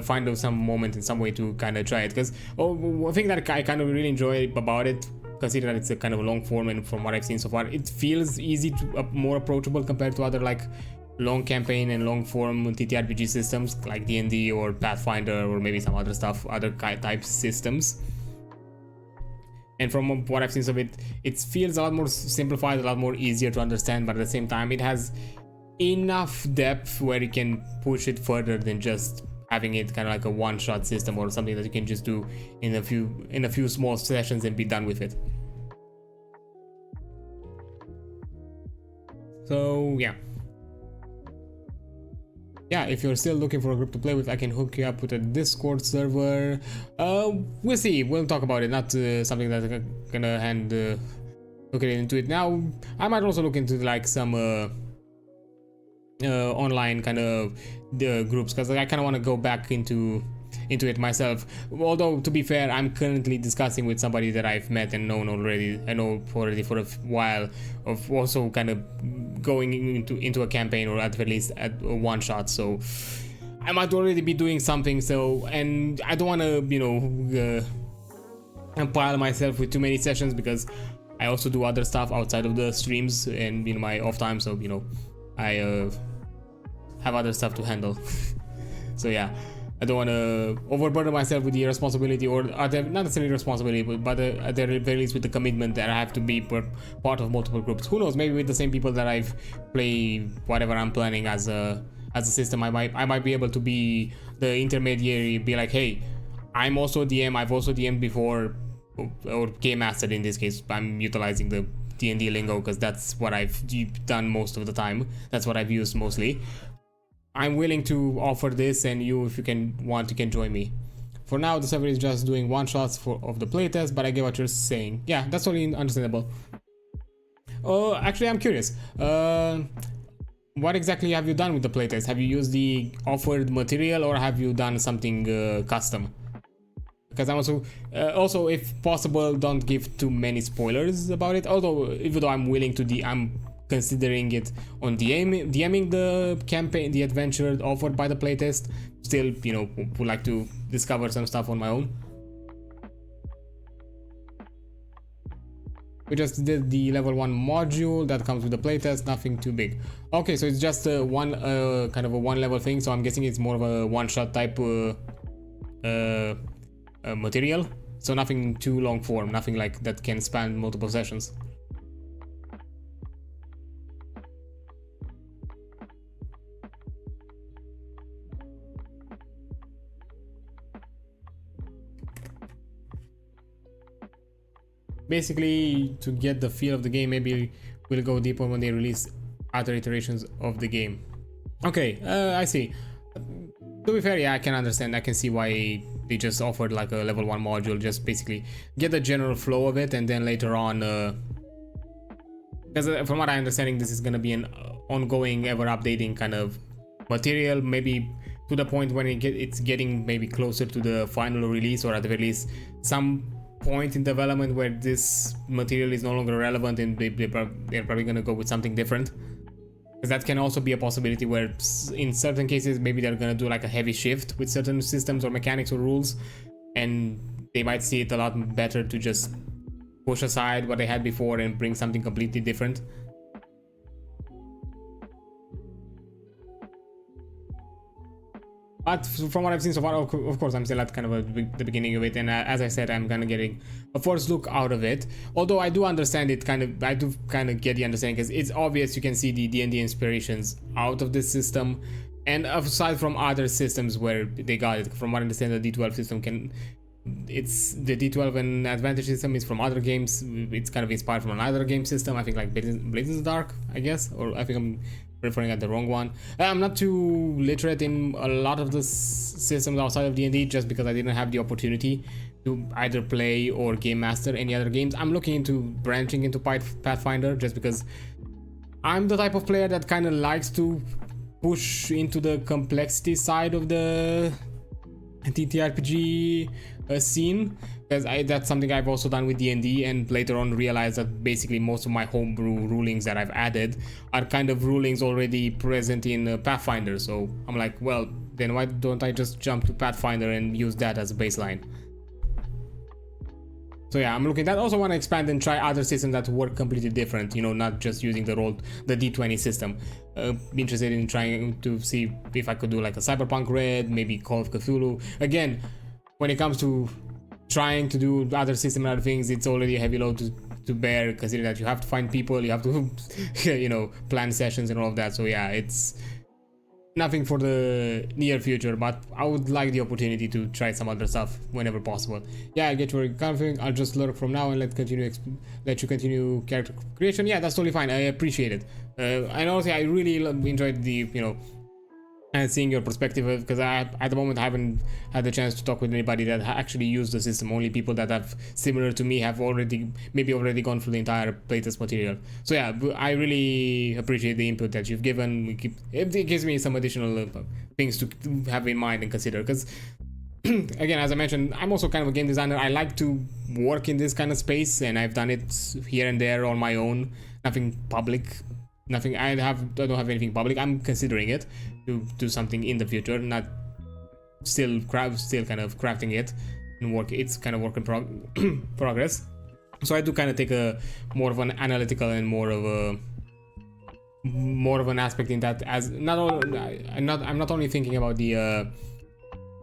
find some moment in some way to kind of try it, because one thing that I kind of really enjoy about it, considering that it's a kind of a long form, and from what I've seen so far, it feels easy to more approachable compared to other like long campaign and long form ttrpg systems like D&D or Pathfinder or maybe some other stuff, other type systems. And from what I've seen of it, it feels a lot more simplified, a lot more easier to understand, but at the same time it has enough depth where you can push it further than just having it kind of like a one-shot system or something that you can just do in a few small sessions and be done with it. So yeah, if you're still looking for a group to play with, I can hook you up with a Discord server. We'll see, we'll talk about it, not something that I'm gonna look into it now. I might also look into like some online kind of groups, because I kind of want to go back into it myself. Although to be fair, I'm currently discussing with somebody that I've met and known already. I know already for a while, of also kind of going into a campaign, or at least at a one shot. So I might already be doing something. So, and I don't want to pile myself with too many sessions, because I also do other stuff outside of the streams and my off time. So I have other stuff to handle. So yeah, I don't want to overburden myself with the responsibility, or not necessarily responsibility, but at the very least with the commitment that I have to be part of multiple groups. Who knows, maybe with the same people that I've played whatever I'm planning as a system, I might be able to be the intermediary, be like, hey, I'm also DM, I've also DM'd before, or game mastered in this case. I'm utilizing the D&D lingo because that's what I've done most of the time. That's what I've used mostly. I'm willing to offer this, and you, if you want, you can join me. For now, the server is just doing one shots of the playtest, but I get what you're saying. Yeah, that's totally understandable. Actually, I'm curious. What exactly have you done with the playtest? Have you used the offered material, or have you done something custom? Because I'm also, if possible, don't give too many spoilers about it. Although, even though I'm willing to, I'm considering it on DMing the campaign, the adventure offered by the playtest. Still, would like to discover some stuff on my own. We just did the level 1 module that comes with the playtest, nothing too big. Okay, so it's just one kind of a one level thing. So I'm guessing it's more of a one-shot type material. So nothing too long form, nothing like that can span multiple sessions. Basically, to get the feel of the game, maybe we'll go deeper when they release other iterations of the game. Okay, I see. To be fair, yeah, I can understand. I can see why they just offered like a level 1 module, just basically get the general flow of it, and then later on, because from what I'm understanding, this is gonna be an ongoing, ever updating kind of material, maybe to the point when it's getting maybe closer to the final release, or at the very least some point in development where this material is no longer relevant, and they're probably gonna go with something different. Because that can also be a possibility, where in certain cases maybe they're gonna do like a heavy shift with certain systems or mechanics or rules, and they might see it a lot better to just push aside what they had before and bring something completely different. But from what I've seen so far, of course, I'm still at kind of the beginning of it, and as I said, I'm kind of getting a first look out of it. Although I do understand it, I do kind of get the understanding, because it's obvious you can see the D&D inspirations out of this system, and aside from other systems where they got it. From what I understand, the D12 system it's the D12 and Advantage system is from other games. It's kind of inspired from another game system. I think like Blades in the Dark, I guess, or I think I'm referring at the wrong one. I'm not too literate in a lot of the systems outside of D&D, just because I didn't have the opportunity to either play or game master any other games. I'm looking into branching into Pathfinder, just because I'm the type of player that kind of likes to push into the complexity side of the ttrpg scene, because that's something I've also done with D&D, and later on realized that basically most of my homebrew rulings that I've added are kind of rulings already present in Pathfinder. So I'm like, well, then why don't I just jump to Pathfinder and use that as a baseline? So yeah, I'm looking at that. Also want to expand and try other systems that work completely different, you know, not just using the D20 system. Interested in trying to see if I could do like a Cyberpunk Red, maybe Call of Cthulhu. Again, when it comes to trying to do other system and other things, it's already a heavy load to bear, considering that you have to find people, you have to you know, plan sessions and all of that. So yeah, it's nothing for the near future, but I would like the opportunity to try some other stuff whenever possible. Yeah, I get where you're coming. I'll just lurk from now and let you continue character creation. Yeah, that's totally fine. I appreciate it. And also, I really enjoyed the, you know, and seeing your perspective, because at the moment I haven't had the chance to talk with anybody that actually used the system. Only people that have similar to me have already gone through the entire playtest material. So yeah, I really appreciate the input that you've given. It gives me some additional things to have in mind and consider, because again, as I mentioned, I'm also kind of a game designer. I like to work in this kind of space, and I've done it here and there on my own. Nothing public. Nothing. I don't have anything public. I'm considering it to do something in the future. Not still kind of crafting it and work. It's kind of work in progress. So I do kind of take a more of an analytical and more of an aspect in that. As I'm not only thinking about the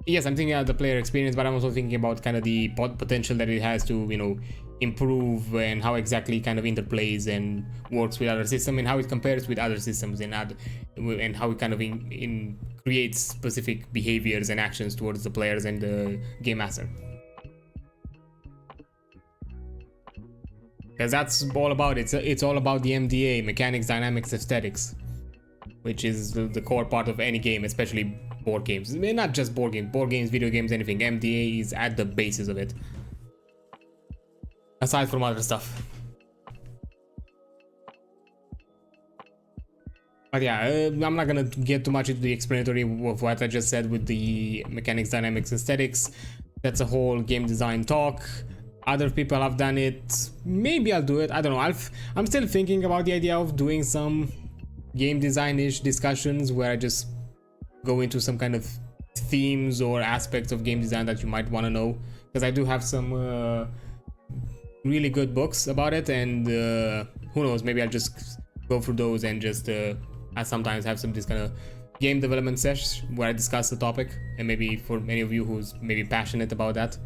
yes, I'm thinking about the player experience, but I'm also thinking about kind of the potential that it has to, you know, improve, and how exactly kind of interplays and works with other systems, and how it compares with other systems, and how it kind of creates specific behaviors and actions towards the players and the game master. Because that's all about it. It's all about the MDA, mechanics, dynamics, aesthetics, which is the core part of any game, especially board games. Not just board games, video games, anything. MDA is at the basis of it, aside from other stuff. But yeah, I'm not gonna get too much into the explanatory of what I just said with the mechanics, dynamics, aesthetics. That's a whole game design talk. Other people have done it. Maybe I'll do it. I don't know. I'm still thinking about the idea of doing some game design-ish discussions where I just go into some kind of themes or aspects of game design that you might want to know, because I do have some really good books about it, and who knows, maybe I'll just go through those and just I sometimes have this kind of game development sessions where I discuss the topic, and maybe for many of you who's maybe passionate about that,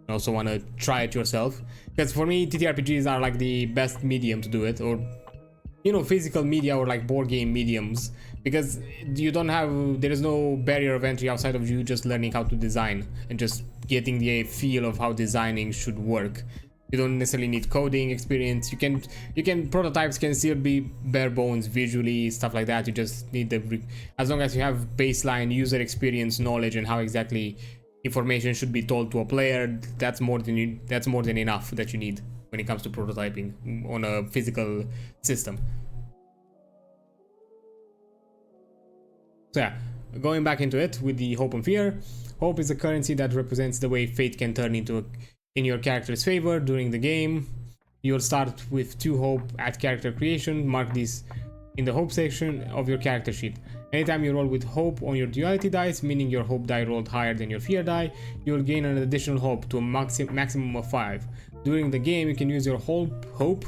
also want to try it yourself, because for me TTRPGs are like the best medium to do it, or, you know, physical media or like board game mediums, because there is no barrier of entry outside of you just learning how to design and just getting the feel of how designing should work. You don't necessarily need coding experience. You can prototypes can still be bare bones visually, stuff like that. You just need as long as you have baseline user experience knowledge and how exactly information should be told to a player, that's more than enough that you need when it comes to prototyping on a physical system. So yeah, going back into it with the hope and fear. Hope is a currency that represents the way fate can turn in your character's favor during the game. You'll start with 2 hope at character creation. Mark these in the hope section of your character sheet. Anytime you roll with hope on your duality dice, meaning your hope die rolled higher than your fear die, you will gain an additional hope to a maximum of 5. During the game, you can use your hope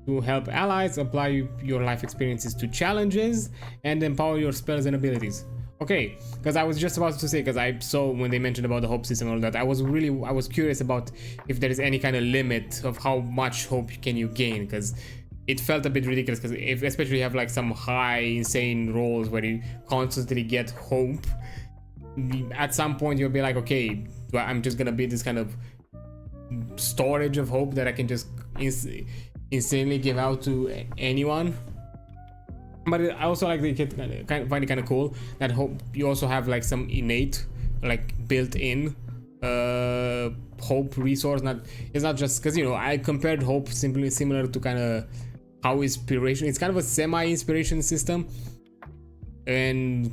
to help allies, apply your life experiences to challenges, and empower your spells and abilities. Okay, because I was just about to say, because I saw when they mentioned about the hope system and all that, I was curious about if there is any kind of limit of how much hope can you gain, because it felt a bit ridiculous, because especially you have like some high insane rolls where you constantly get hope, at some point you'll be like, okay, I'm just gonna be this kind of storage of hope that I can just insanely give out to anyone. But I also like find it kind of cool that hope you also have like some innate, like built-in hope resource. It's not just because, you know, I compared hope simply similar to kind of how inspiration. It's kind of a semi-inspiration system, and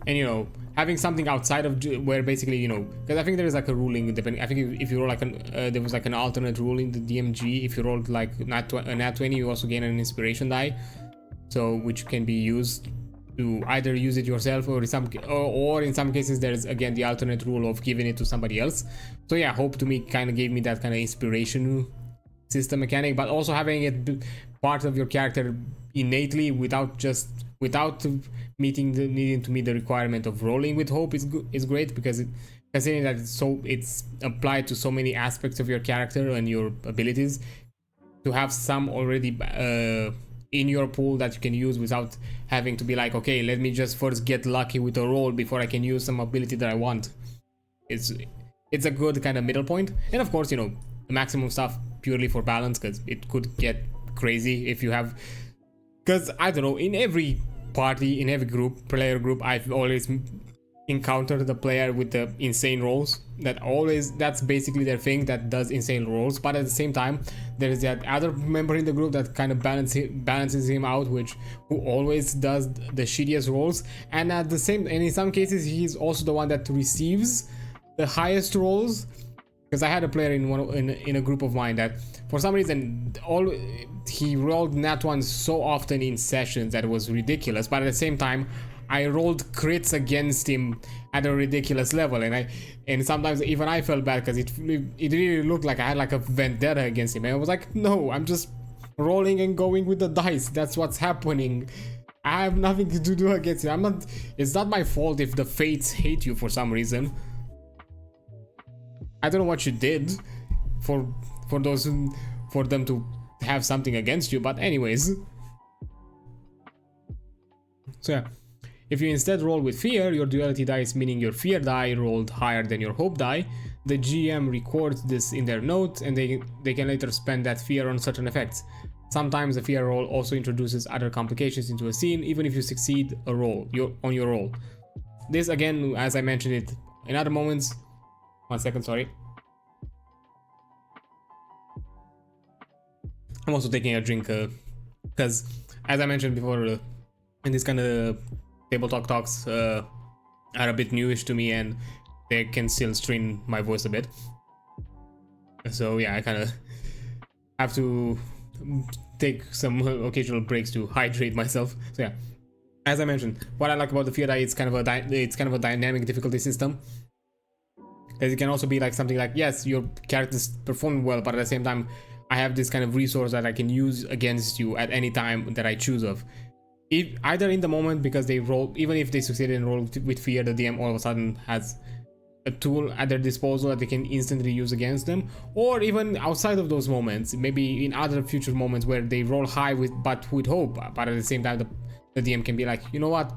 and you know, having something outside of where basically, you know, because I think there is like a ruling depending. I think if you roll like an there was like an alternate rule in the DMG. If you rolled like a nat 20, you also gain an inspiration die, so which can be used to either use it yourself or in some cases there's again the alternate rule of giving it to somebody else. So yeah, Hope to me kind of gave me that kind of inspiration system mechanic, but also having it part of your character innately without needing to meet the requirement of rolling with Hope is great, because considering that it's applied to so many aspects of your character and your abilities, to have some already in your pool that you can use without having to be like, okay, let me just first get lucky with a roll before I can use some ability that I want. It's a good kind of middle point. And of course, you know, the maximum stuff purely for balance, because it could get crazy if you have, because I don't know, in every party, in every player group, I've always encountered the player with the insane rolls. That's basically their thing, that does insane rolls. But at the same time, there is that other member in the group that kind of balances him out, who always does the shittiest rolls. And in some cases, he's also the one that receives the highest rolls. Because I had a player in a group of mine that for some reason he rolled nat ones so often in sessions that it was ridiculous. But at the same time, I rolled crits against him at a ridiculous level, and sometimes even I felt bad, because it really looked like I had like a vendetta against him. And I was like, no, I'm just rolling and going with the dice. That's what's happening. I have nothing to do against it. It's not my fault if the fates hate you for some reason. I don't know what you did for them to have something against you, but anyways. So yeah, if you instead roll with fear, your duality dice, meaning your fear die rolled higher than your hope die, the GM records this in their notes, and they can later spend that fear on certain effects. Sometimes the fear roll also introduces other complications into a scene, even if you succeed on your roll. This again, as I mentioned it in other moments. 1 second, sorry. I'm also taking a drink, because as I mentioned before, in this kind of table talks are a bit newish to me, and they can still strain my voice a bit. So yeah, I kind of have to take some occasional breaks to hydrate myself. So yeah, as I mentioned, what I like about the fear die, it's kind of a dynamic difficulty system. Because it can also be like something like, yes, your characters perform well, but at the same time, I have this kind of resource that I can use against you at any time that I choose of. Either in the moment, because they roll, even if they succeed in roll with fear, the DM all of a sudden has a tool at their disposal that they can instantly use against them, or even outside of those moments, maybe in other future moments where they roll high with hope, but at the same time the DM can be like, you know what,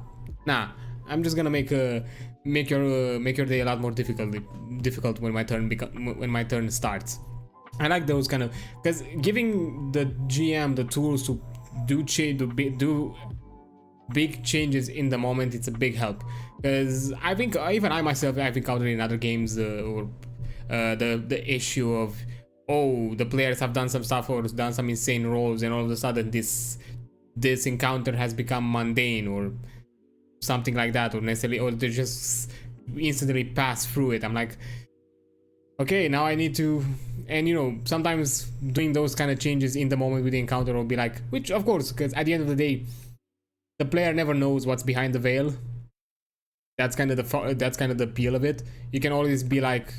nah, I'm just gonna make your day a lot more difficult when my turn starts. I like those kind of, because giving the GM the tools to do big changes in the moment, it's a big help. Because I think even I myself, I've encountered in other games the issue of, oh, the players have done some stuff or done some insane rolls, and all of a sudden this encounter has become mundane or something like that, or they just instantly pass through it. I'm like, okay, now I need to, and you know, sometimes doing those kind of changes in the moment with the encounter will be like, which of course, because at the end of the day, the player never knows what's behind the veil. That's kind of the appeal of it. You can always be like,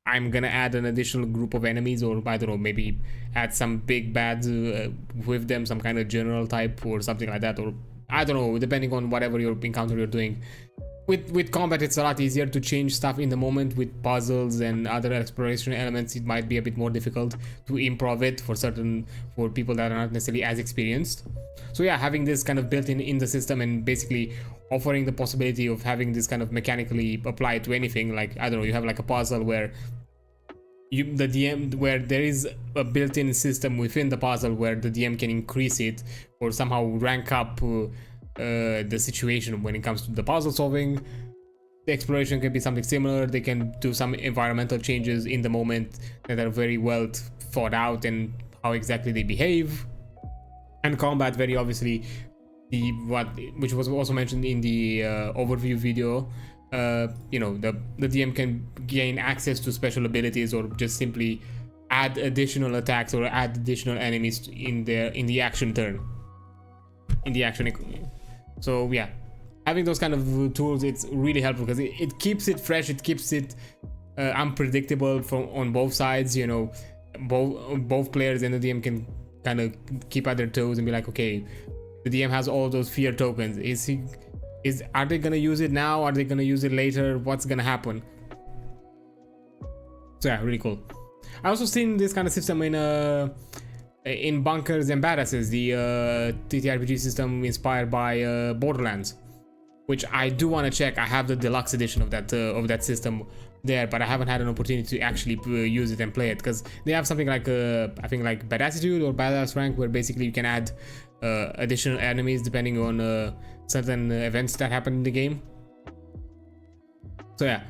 I'm gonna add an additional group of enemies, or I don't know, maybe add some big bads with them, some kind of general type or something like that, or I don't know, depending on whatever your encounter you're doing. With combat, it's a lot easier to change stuff in the moment. With puzzles and other exploration elements, it might be a bit more difficult to improv it for people that are not necessarily as experienced. So yeah, having this kind of built in the system, and basically offering the possibility of having this kind of mechanically applied to anything, like, I don't know, you have like a puzzle where where there is a built-in system within the puzzle where the DM can increase it or somehow rank up the situation when it comes to the puzzle solving. The exploration can be something similar. They can do some environmental changes in the moment that are very well thought out and how exactly they behave. And combat, very obviously, which was also mentioned in the overview video. You know, the DM can gain access to special abilities or just simply add additional attacks or add additional enemies in the action turn. So yeah, having those kind of tools, it's really helpful because it keeps it fresh, it keeps it unpredictable on both sides. You know, both players and the DM can kind of keep at their toes and be like, okay, the DM has all those fear tokens. Are they gonna use it now? Are they gonna use it later? What's gonna happen? So yeah, really cool. I also seen this kind of system in Bunkers and Badasses, the ttrpg system inspired by Borderlands, which I do want to check. I have the deluxe edition of that system there, but I haven't had an opportunity to actually use it and play it, because they have something like I think like Badassitude or Badass Rank, where basically you can add additional enemies depending on certain events that happen in the game. So yeah,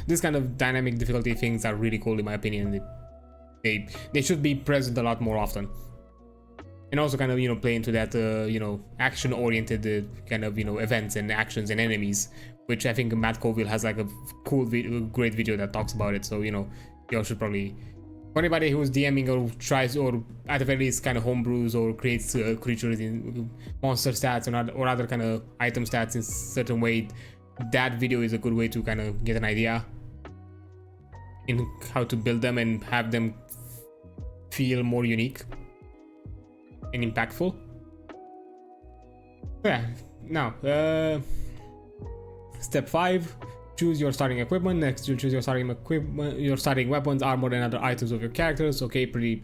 this kind of dynamic difficulty things are really cool in my opinion. They should be present a lot more often, and also kind of, you know, play into that you know, action oriented kind of, you know, events and actions and enemies, which I think Matt Colville has like a cool great video that talks about it. So, you know, y'all should probably, for anybody who's DMing or tries, or at the very least kind of homebrews or creates creatures in monster stats or other kind of item stats in certain way, that video is a good way to kind of get an idea in how to build them and have them feel more unique and impactful. Yeah, now step 5, choose your starting equipment. Next, you choose your starting equipment, your starting weapons, armor, and other items of your characters. Okay, pretty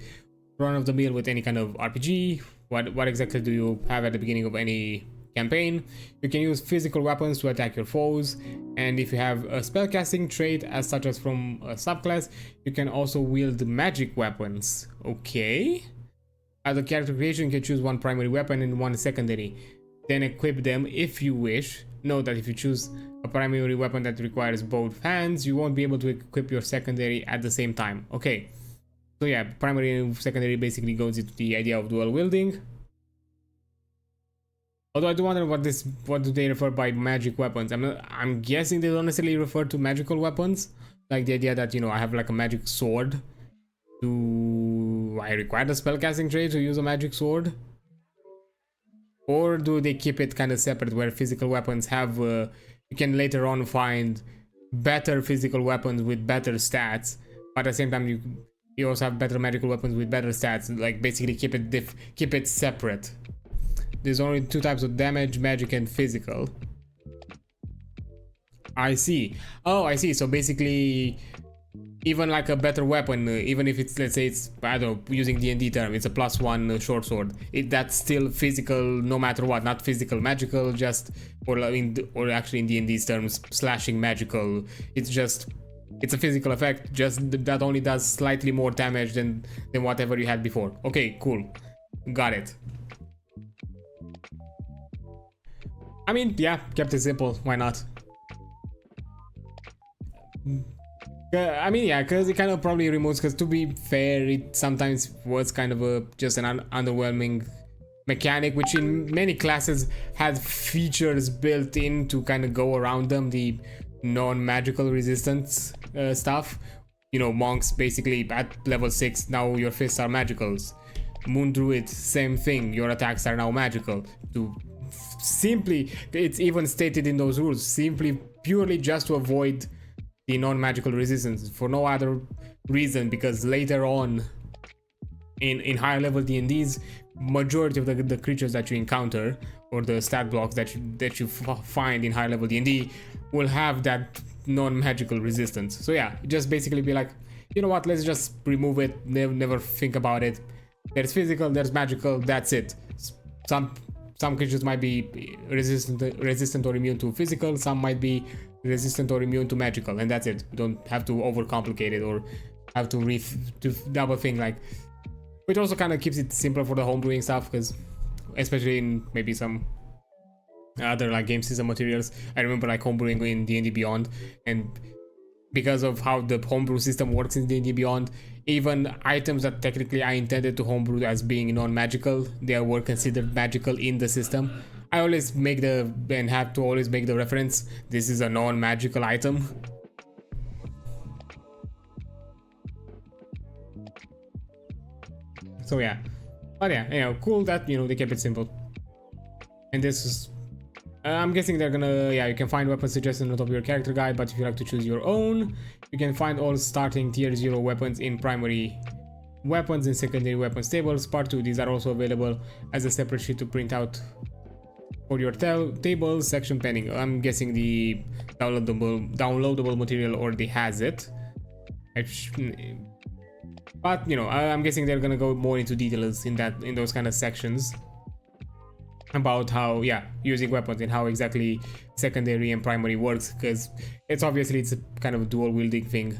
run of the mill with any kind of RPG. What exactly do you have at the beginning of any campaign? You can use physical weapons to attack your foes, and if you have a spellcasting trait as such as from a subclass, you can also wield magic weapons. Okay. As a character creation, you can choose one primary weapon and one secondary, then equip them if you wish. Note that if you choose a primary weapon that requires both hands, you won't be able to equip your secondary at the same time. Okay, so yeah, primary and secondary basically goes into the idea of dual wielding. Although I do wonder what do they refer by magic weapons. I'm guessing they don't necessarily refer to magical weapons, like the idea that, you know, I have like a magic sword. Do I require the spellcasting trait to use a magic sword? Or do they keep it kind of separate, where physical weapons have you can later on find better physical weapons with better stats, but at the same time you also have better magical weapons with better stats, like basically keep it separate. There's only 2 types of damage, magic and physical. I see. Oh, I see. So basically, even like a better weapon, even if it's, let's say it's, I don't know, using D&D term, it's a +1 short sword, that's still physical no matter what, not physical magical, just, or actually in D&D's terms, slashing magical. It's a physical effect, just that only does slightly more damage than whatever you had before. Okay, cool, got it. I mean, yeah, kept it simple, why not? I mean, yeah, because it kind of probably removes, because to be fair, it sometimes was kind of just an underwhelming mechanic, which in many classes had features built in to kind of go around them, the non-magical resistance stuff. You know, monks basically at level 6, now your fists are magicals. Moon druid, same thing, your attacks are now magical. Simply, it's even stated in those rules, simply purely just to avoid the non-magical resistance, for no other reason, because later on in higher level D&Ds, majority of the creatures that you encounter, or the stat blocks that you find in higher level D&D, will have that non-magical resistance. So yeah, just basically be like, you know what, let's just remove it, never think about it. There's physical, there's magical, that's it. Some creatures might be resistant or immune to physical, some might be resistant or immune to magical, and that's it. You don't have to overcomplicate it or have to double think, like, which also kind of keeps it simpler for the homebrewing stuff, because especially in maybe some other like game system materials, I remember like homebrewing in D&D Beyond, and because of how the homebrew system works in D&D Beyond, even items that technically are intended to homebrew as being non-magical, they were considered magical in the system. I always make the, and have to always make the reference, this is a non-magical item. So yeah, but yeah, you know, cool that, you know, they kept it simple. And this is, I'm guessing they're gonna, yeah, you can find weapon suggestions on the top of your character guide, but if you like to choose your own, you can find all starting tier 0 weapons in primary weapons and secondary weapons tables. Part 2, these are also available as a separate sheet to print out for your tables section pending. I'm guessing the downloadable material already has it. But you know, I'm guessing they're gonna go more into details in those kind of sections about how, yeah, using weapons and how exactly secondary and primary works, because it's obviously it's a kind of dual wielding thing.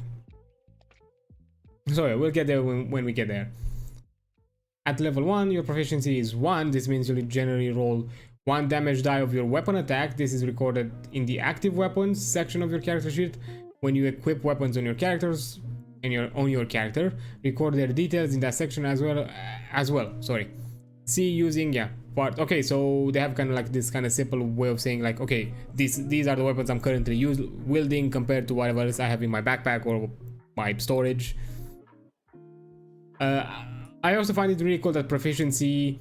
So yeah, we'll get there when we get there. At level 1, your proficiency is 1. This means you'll generally roll 1 damage die of your weapon attack. This is recorded in the active weapons section of your character sheet. When you equip weapons on your characters and on your character, record their details in that section as well. Sorry. See using, yeah, part. Okay, so they have kind of like this kind of simple way of saying like, okay, these are the weapons I'm currently wielding compared to whatever else I have in my backpack or my storage. I also find it really cool that proficiency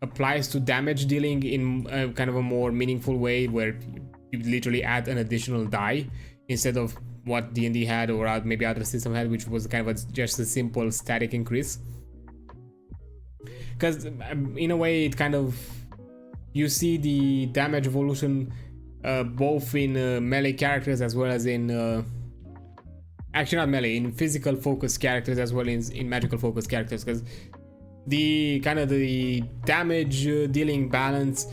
applies to damage dealing in kind of a more meaningful way, where you literally add an additional die instead of what D&D had or maybe other system had, which was kind of just a simple static increase. Because in a way, it kind of, you see the damage evolution both in melee characters as well as in actually not melee, in physical focused characters as well as in magical focused characters, because the kind of the damage dealing balance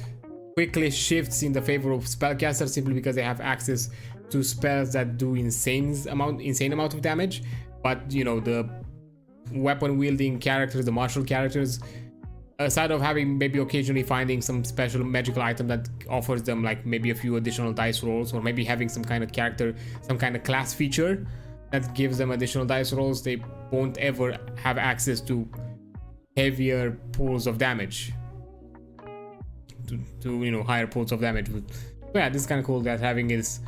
quickly shifts in the favor of spellcasters, simply because they have access to spells that do insane amount of damage. But you know, the weapon wielding characters, the martial characters, aside of having maybe occasionally finding some special magical item that offers them like maybe a few additional dice rolls, or maybe having some kind of character, some kind of class feature that gives them additional dice rolls, they won't ever have access to heavier pools of damage, to you know, higher pools of damage. But yeah, this is kind of cool that having this,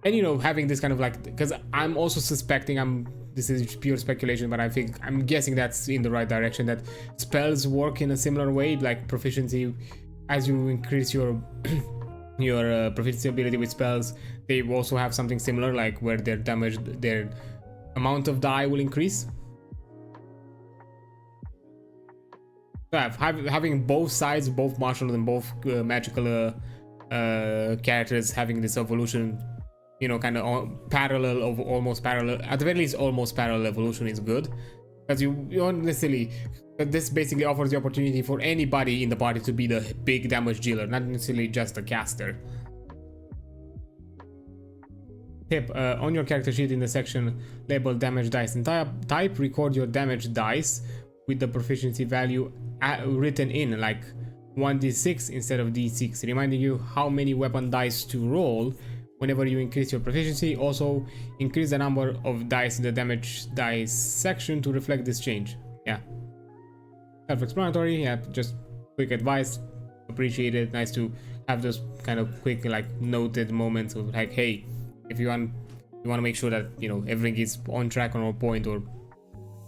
and you know, having this kind of like, because I'm also suspecting, this is pure speculation, but I'm guessing that's in the right direction, that spells work in a similar way, like proficiency. As you increase your your proficiency ability with spells, they also have something similar, like where their damage, their amount of die will increase. So having both sides, both martial and both magical characters having this evolution, you know, kind of parallel, of almost parallel, at the very least almost parallel evolution, is good, because you don't necessarily, this basically offers the opportunity for anybody in the party to be the big damage dealer, not necessarily just a caster. Tip, on your character sheet in the section labeled damage dice and type, record your damage dice with the proficiency value written in, like 1d6 instead of d6, reminding you how many weapon dice to roll whenever you increase your proficiency. Also, increase the number of dice in the damage dice section to reflect this change. Yeah, self-explanatory. Yeah, just quick advice, appreciate it. Nice to have those kind of quick, like, noted moments of like, hey, if you want to make sure that, you know, everything is on track, on point, or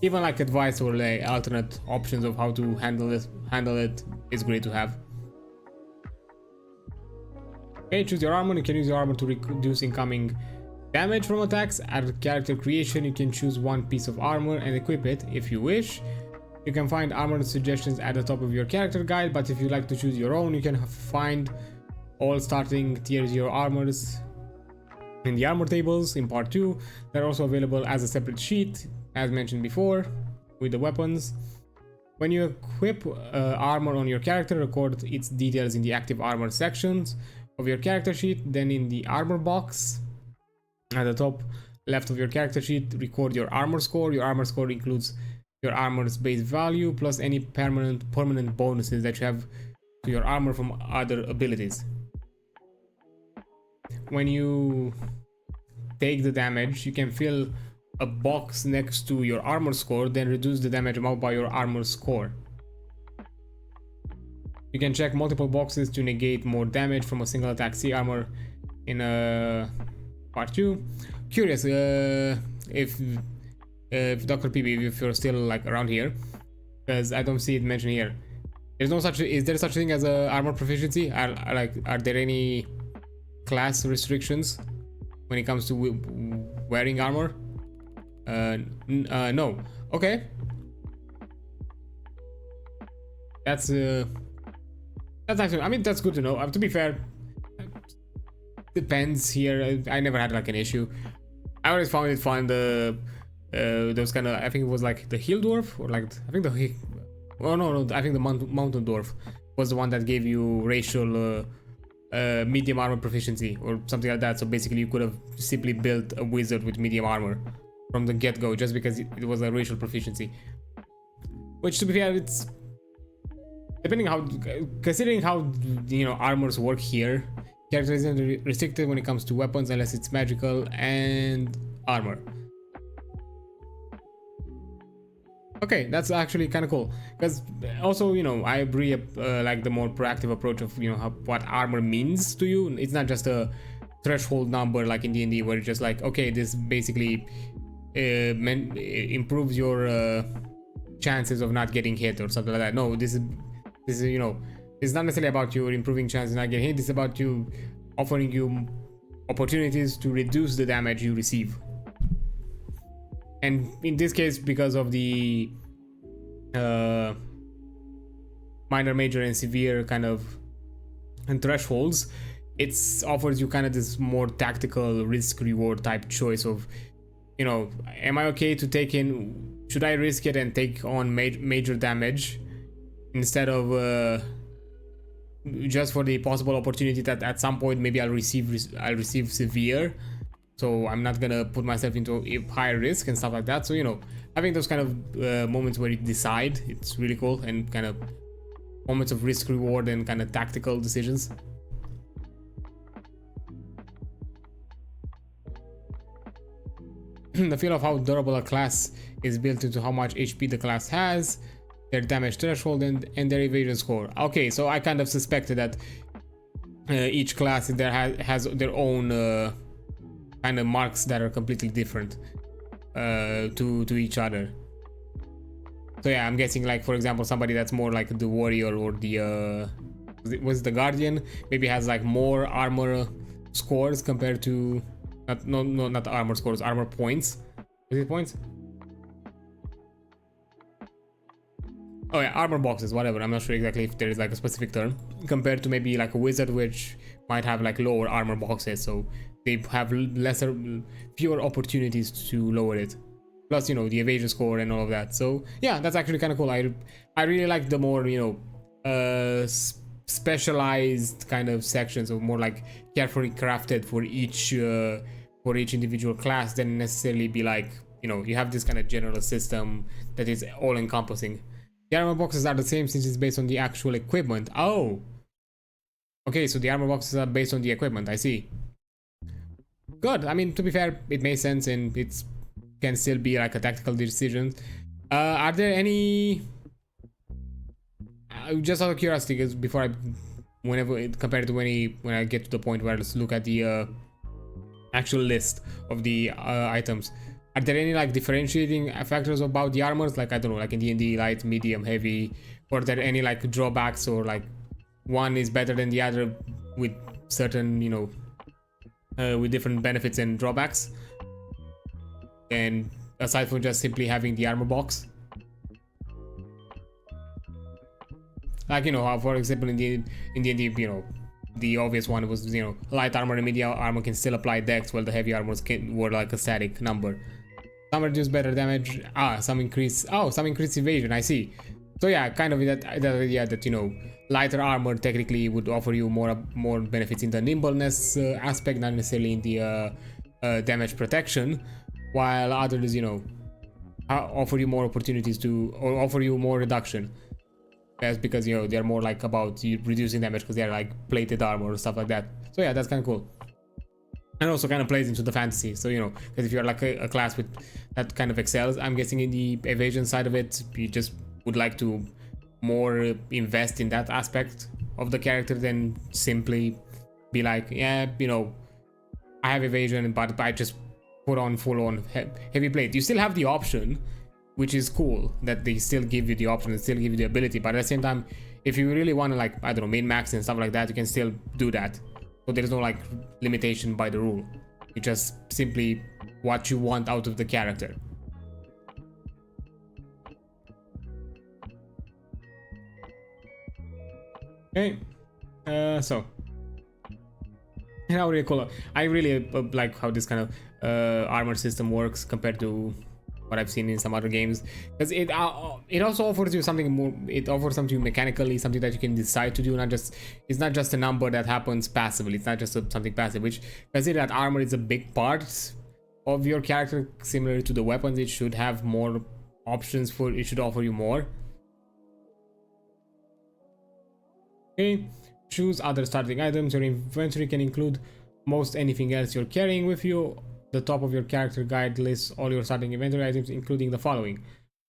even like advice or like alternate options of how to handle it is great to have. Okay, choose your armor. You can use your armor to reduce incoming damage from attacks. At character creation, you can choose one piece of armor and equip it if you wish. You can find armor suggestions at the top of your character guide, but if you like to choose your own, you can find all starting tier 0 armors in the armor tables in part 2. They're also available as a separate sheet, as mentioned before, with the weapons. When you equip armor on your character, record its details in the active armor sections of your character sheet. Then in the armor box at the top left of your character sheet, record your armor score. Your armor score includes your armor's base value plus any permanent bonuses that you have to your armor from other abilities. When you take the damage, you can fill a box next to your armor score, then reduce the damage amount by your armor score. You can check multiple boxes to negate more damage from a single attack. See armor in part 2. Curious if Dr. PB, if you're still like around here, because I don't see it mentioned here. There's no such. Is there such thing as a armor proficiency? Are there any class restrictions when it comes to wearing armor? No. Okay. That's actually, I mean, that's good to know. To be fair, depends here. I never had like an issue. I always found it fun. Those kind of, I think it was like the hill dwarf, or like I think the oh no, I think the mountain dwarf was the one that gave you racial medium armor proficiency or something like that. So basically, you could have simply built a wizard with medium armor from the get-go just because it was a racial proficiency. Which, to be fair, it's considering how armors work here. Character isn't restricted when it comes to weapons unless it's magical and armor. Okay, that's actually kind of cool. Because also, I agree like the more proactive approach of what armor means to you. It's not just a threshold number like in D&D where it's just like, okay, this basically improves your chances of not getting hit or something like that. No, this is it's not necessarily about you improving chances of not getting hit. It's about you offering you opportunities to reduce the damage you receive. And in this case, because of the minor, major, and severe kind of thresholds, it offers you kind of this more tactical risk-reward type choice of, am I okay to take in? Should I risk it and take on major damage instead of just for the possible opportunity that at some point maybe I'll receive severe? So I'm not gonna put myself into a higher risk and stuff like that. So having those kind of moments where you decide, it's really cool, and kind of moments of risk reward and kind of tactical decisions. The feel of how durable a class is built into how much HP the class has, their damage threshold, and their evasion score. Okay, so I kind of suspected that each class there has their own kind of marks that are completely different to each other. So yeah, I'm guessing, like, for example, somebody that's more like the warrior or the was the guardian maybe has like more armor scores compared to not armor scores, armor points. Is it points? Oh yeah, armor boxes, whatever. I'm not sure exactly if there is like a specific term, compared to maybe like a wizard, which might have like lower armor boxes, so they have fewer opportunities to lower it. Plus, the evasion score and all of that. So yeah, that's actually kind of cool. I really like the more specialized kind of sections, or more like carefully crafted for each individual class, than necessarily be like you have this kind of general system that is all encompassing. The armor boxes are the same since it's based on the actual equipment. Oh, okay, so the armor boxes are based on the equipment. I see. Good. I mean, to be fair, it makes sense, and it can still be like a tactical decision. Are there any? Just out of curiosity, because before compared to when I get to the point where let's look at the actual list of the items. Are there any like differentiating factors about the armors? Like, I don't know, like in D&D, light, medium, heavy, or are there any like drawbacks, or like one is better than the other with certain, with different benefits and drawbacks? And aside from just simply having the armor box, like how, for example, in D&D, the obvious one was light armor and medium armor can still apply dex, while the heavy armors were like a static number. Some reduce better damage. Some increase evasion. I see. So yeah, kind of that idea that lighter armor technically would offer you more benefits in the nimbleness aspect, not necessarily in the damage protection, while others offer you more opportunities or offer you more reduction. That's because they're more like about reducing damage because they're like plated armor or stuff like that. So yeah, that's kind of cool. and also kind of plays into the fantasy. So, you know, because if you're like a class with that kind of excels, I'm guessing in the evasion side of it, you just would like to more invest in that aspect of the character than simply be like, yeah, you know, I have evasion, but I just put on full on heavy plate. You still have the option, which is cool that they still give you the option and still give you the ability, but at the same time, if you really want to, like, I don't know, min max and stuff like that, you can still do that. So there's no like limitation by the rule. You just simply what you want out of the character. Okay, so how cool. I really like how this kind of armor system works compared to what I've seen in some other games, because it also offers you something more. It offers something mechanically, something that you can decide to do. It's not just a number that happens passively. It's not just something passive. Which, consider that armor is a big part of your character, similar to the weapons. It should have more options for. It should offer you more. Okay, choose other starting items. Your inventory can include most anything else you're carrying with you. The top of your character guide lists all your starting inventory items, including the following: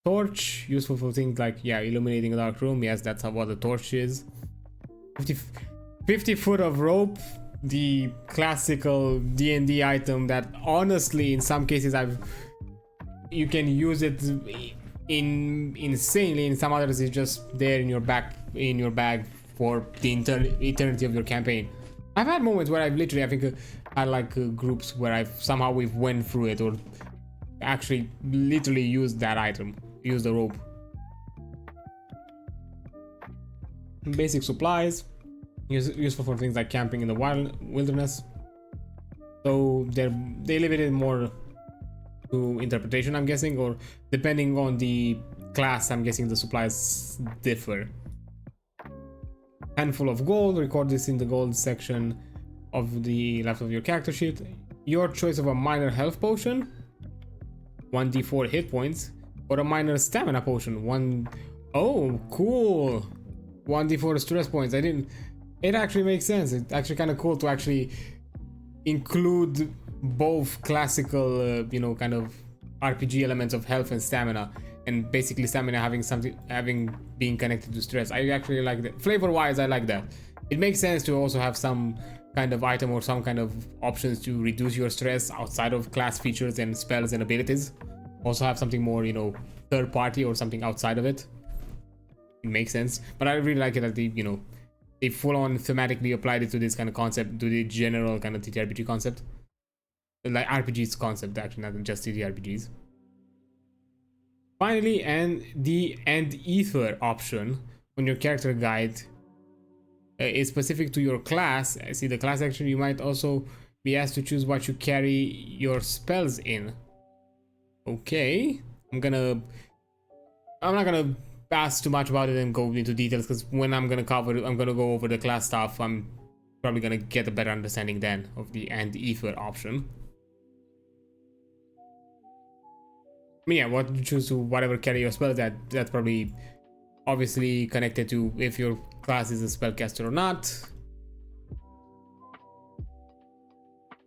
torch, useful for things like, yeah, illuminating a dark room. Yes, that's what a torch is. 50 foot of rope, the classical D&D item that honestly in some cases you can use it insanely, in some others it's just there in your bag for the eternity of your campaign. I've had moments where I've literally, I think, had like groups where we've went through it, or actually literally used that item, used the rope. Basic supplies, useful for things like camping in the wilderness. So they leave it more to interpretation, I'm guessing, or depending on the class, I'm guessing the supplies differ. Handful of gold, record this in the gold section of the left of your character sheet. Your choice of a minor health potion, 1d4 hit points, or a minor stamina potion, oh cool, 1d4 stress points. It actually makes sense. It's actually kind of cool to actually include both classical you know, kind of RPG elements of health and stamina, and basically stamina being connected to stress. I actually like that. Flavor wise, I like that. It makes sense to also have some kind of item or some kind of options to reduce your stress outside of class features and spells and abilities. Also have something more, you know, third party or something outside of it. It makes sense. But I really like it that they full on thematically applied it to this kind of concept, to the general kind of TTRPG concept. Like RPGs concept, actually, not just TTRPGs. Finally, and the ether option on your character guide is specific to your class. I see the class section. You might also be asked to choose what you carry your spells in. Okay, I'm not gonna pass too much about it and go into details, because when I'm gonna go over the class stuff, I'm probably gonna get a better understanding then of the ether option. I mean, yeah, what you choose to whatever carry your spells, that's probably obviously connected to if your class is a spellcaster or not.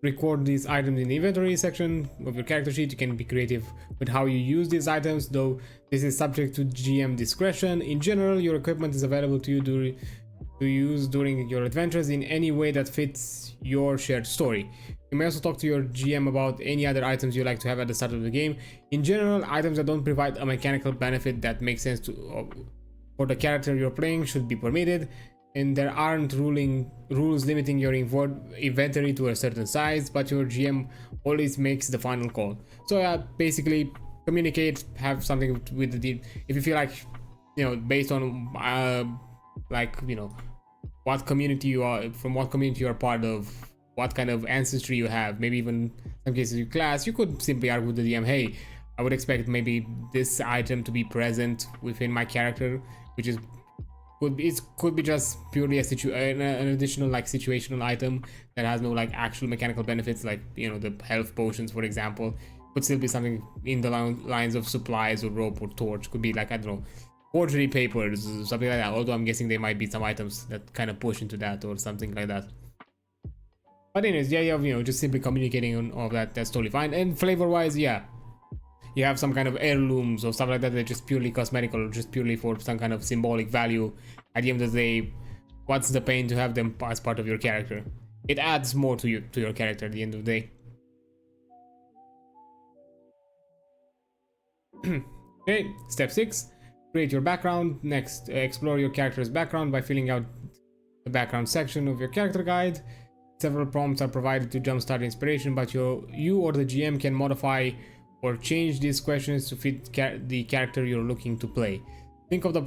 Record these items in the inventory section of your character sheet. You can be creative with how you use these items, though this is subject to GM discretion. In general, your equipment is available to you to use during your adventures in any way that fits your shared story. You may also talk to your GM about any other items you like to have at the start of the game. In general, items that don't provide a mechanical benefit that makes sense for the character you're playing should be permitted, and there aren't rules limiting your inventory to a certain size, but your GM always makes the final call. So basically communicate, have something with the if you feel like, you know, based on like, you know, what community you are, from what community you're part of, what kind of ancestry you have, maybe even some cases your class, you could simply argue with the DM, hey, I would expect maybe this item to be present within my character, which is could be just purely an additional like situational item that has no like actual mechanical benefits, like, you know, the health potions, for example. Could still be something in the lines of supplies or rope or torch. Could be like, I don't know, forgery papers, something like that. Although I'm guessing there might be some items that kind of push into that or something like that. But anyways, the idea of, you know, just simply communicating on all of that, that's totally fine. And flavor-wise, yeah, you have some kind of heirlooms or stuff like that that are just purely cosmetic or just purely for some kind of symbolic value. At the end of the day, what's the pain to have them as part of your character? It adds more to your character at the end of the day. Okay, step 6. Create your background. Next, explore your character's background by filling out the background section of your character guide. Several prompts are provided to jumpstart inspiration, but you or the GM can modify or change these questions to fit the character you're looking to play. Think of the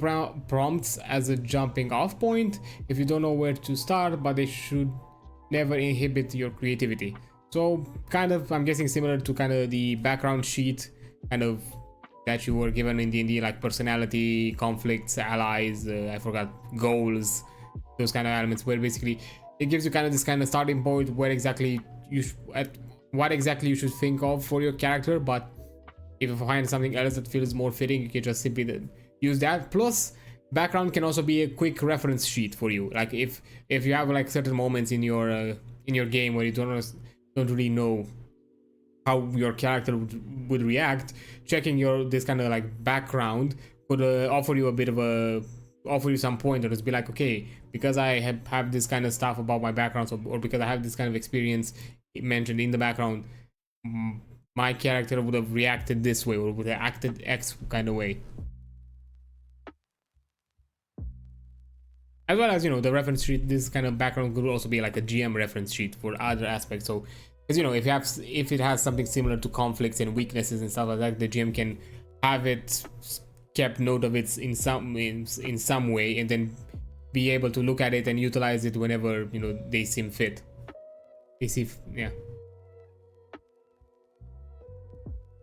prompts as a jumping off point if you don't know where to start, but they should never inhibit your creativity. So kind of, I'm guessing similar to kind of the background sheet kind of that you were given in D&D, like personality, conflicts, allies, I forgot, goals, those kind of elements, where basically it gives you kind of this kind of starting point where exactly what exactly you should think of for your character. But if you find something else that feels more fitting, you can just simply use that. Plus, background can also be a quick reference sheet for you. Like if you have like certain moments in your game where you don't really know how your character would react, checking this kind of like background could offer you some pointers. Be like, okay, because I have this kind of stuff about my background, or because I have this kind of experience mentioned in the background, my character would have reacted this way, or would have acted X kind of way. As well as, you know, the reference sheet, this kind of background could also be like a GM reference sheet for other aspects. So, because, you know, if it has something similar to conflicts and weaknesses and stuff like that, the GM can have it kept note of it in some way, and then be able to look at it and utilize it whenever, you know, they seem fit. Yeah.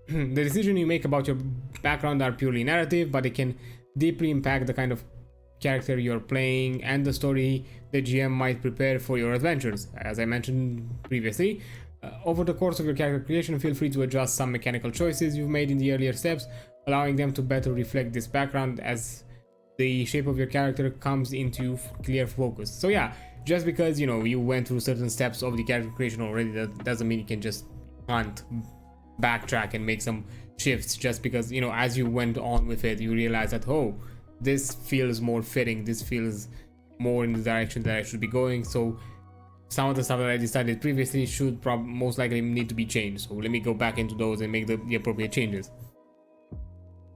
The decision you make about your background are purely narrative, but it can deeply impact the kind of character you're playing and the story the GM might prepare for your adventures. As I mentioned previously, over the course of your character creation, feel free to adjust some mechanical choices you've made in the earlier steps, allowing them to better reflect this background as the shape of your character comes into clear focus. So yeah, just because, you know, you went through certain steps of the character creation already, that doesn't mean you can just can't backtrack and make some shifts. Just because, you know, as you went on with it, you realize that, oh, this feels more fitting, this feels more in the direction that I should be going. So some of the stuff that I decided previously should most likely need to be changed. So let me go back into those and make the appropriate changes.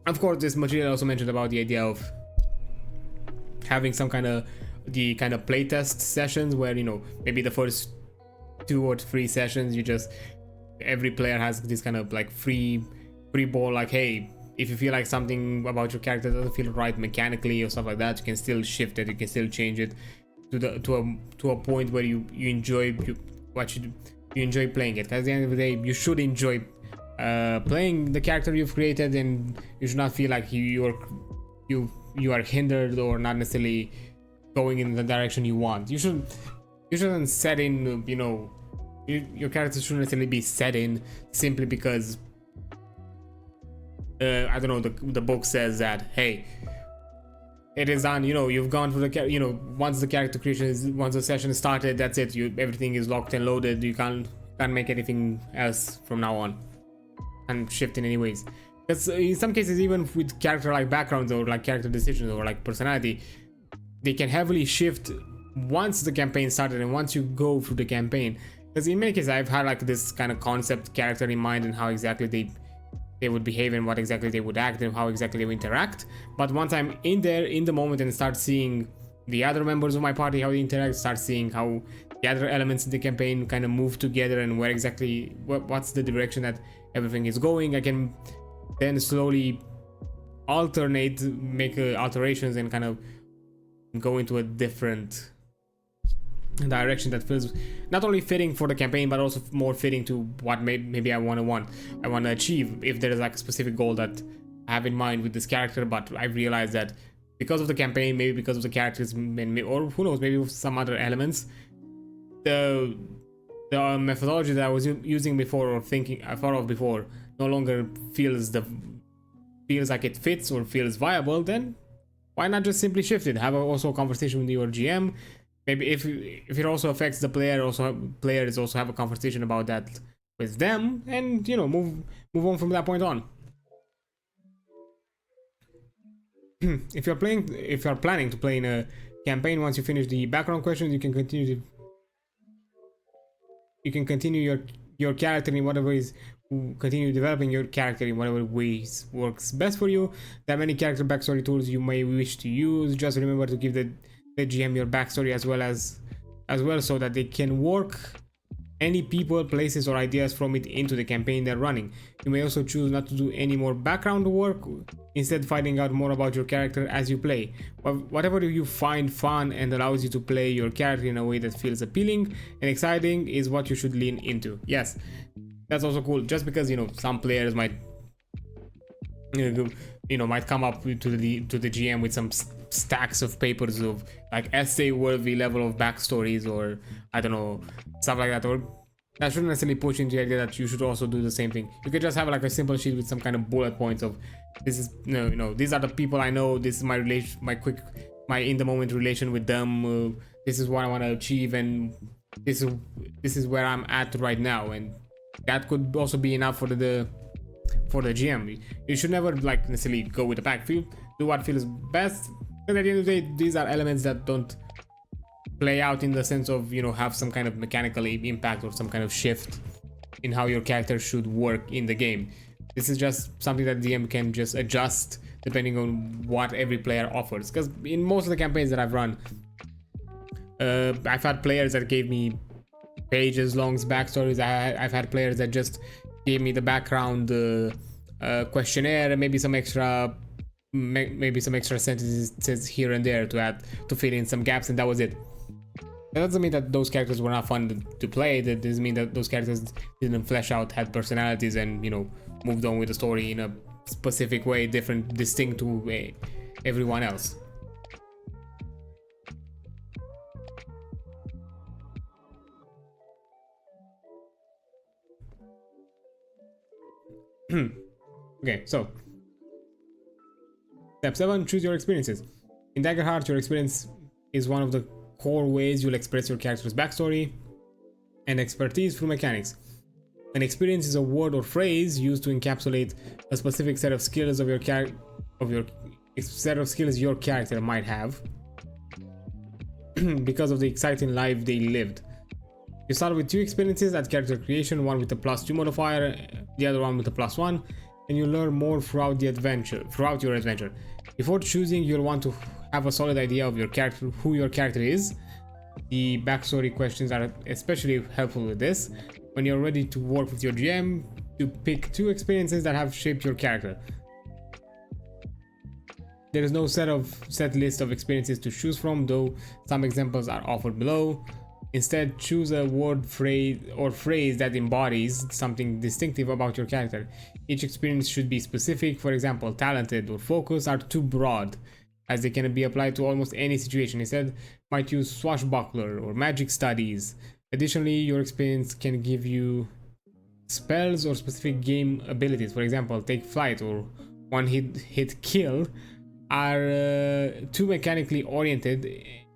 Of course, this material also mentioned about the idea of having some kind of playtest sessions where, you know, maybe the first 2 or 3 sessions, every player has this kind of like free ball, like, hey, if you feel like something about your character doesn't feel right mechanically or stuff like that, you can still shift it, you can still change it to a point where you enjoy playing it. Because at the end of the day, you should enjoy playing the character you've created, and you should not feel like you are hindered or not necessarily going in the direction you want. You shouldn't set in, you know, your character shouldn't necessarily be set in simply because I don't know, the book says that, hey, it is done, you know, you've gone through the, you know, once the session is started, that's it, everything is locked and loaded, you can't make anything else from now on and shift in any ways. Because in some cases, even with character like backgrounds or like character decisions or like personality, they can heavily shift once the campaign started and once you go through the campaign. Because in many cases, I've had like this kind of concept character in mind and how exactly they would behave and what exactly they would act and how exactly they would interact. But once I'm in there in the moment and start seeing the other members of my party, how they interact, start seeing how the other elements in the campaign kind of move together and where exactly what's the direction that everything is going, I can then slowly make alterations and kind of go into a different direction that feels not only fitting for the campaign but also more fitting to what maybe I want to achieve. If there is like a specific goal that I have in mind with this character, but I realized that because of the campaign, maybe because of the characters, or who knows, maybe with some other elements, the methodology that I was using before or I thought of before no longer feels like it fits or feels viable, then why not just simply shift it? Have also a conversation with your GM, maybe if it also affects the player, players also have a conversation about that with them, and you know, move on from that point on. If you're planning to play in a campaign, once you finish the background questions, you can continue your character in whatever is continue developing your character in whatever ways works best for you. There are many character backstory tools you may wish to use. Just remember to give the GM your backstory as well so that they can work any people, places, or ideas from it into the campaign they're running. You may also choose not to do any more background work, instead finding out more about your character as you play. Whatever you find fun and allows you to play your character in a way that feels appealing and exciting is what you should lean into. Yes, that's also cool. Just because, you know, some players might might come up to the GM with some stacks of papers of like essay worthy level of backstories, or I don't know, stuff like that, or that shouldn't necessarily push into the idea that you should also do the same thing. You could just have like a simple sheet with some kind of bullet points of this is these are the people I know, this is my relation, my in the moment relation with them, this is what I want to achieve, and this is where I'm at right now, and that could also be enough for the GM. You should never like necessarily go with the pack. Do what feels best, because at the end of the day, these are elements that don't play out in the sense of, you know, have some kind of mechanical impact or some kind of shift in how your character should work in the game. This is just something that DM can just adjust depending on what every player offers, because in most of the campaigns that I've run, I've had players that gave me pages long backstories. I've had players that just gave me the background questionnaire and maybe some extra sentences here and there to fill in some gaps, and that was it. That doesn't mean that those characters were not fun to play. That doesn't mean that those characters didn't flesh out, had personalities, and, you know, moved on with the story in a specific way, distinct to everyone else. Okay, so step 7, choose your experiences. In Daggerheart, your experience is one of the core ways you'll express your character's backstory and expertise through mechanics. An experience is a word or phrase used to encapsulate a specific set of skills your character might have because of the exciting life they lived. You start with 2 experiences at character creation, one with a +2 modifier, the other one with a +1, and you learn more throughout your adventure. Before choosing, you'll want to have a solid idea of your character, who your character is. The backstory questions are especially helpful with this. When you're ready to work with your GM, to pick 2 experiences that have shaped your character. There is no set list of experiences to choose from, though some examples are offered below. Instead, choose a word, phrase that embodies something distinctive about your character. Each experience should be specific. For example, talented or focused are too broad, as they can be applied to almost any situation. Instead, might use swashbuckler or magic studies. Additionally, your experience can give you spells or specific game abilities. For example, take flight or one hit kill are too mechanically oriented.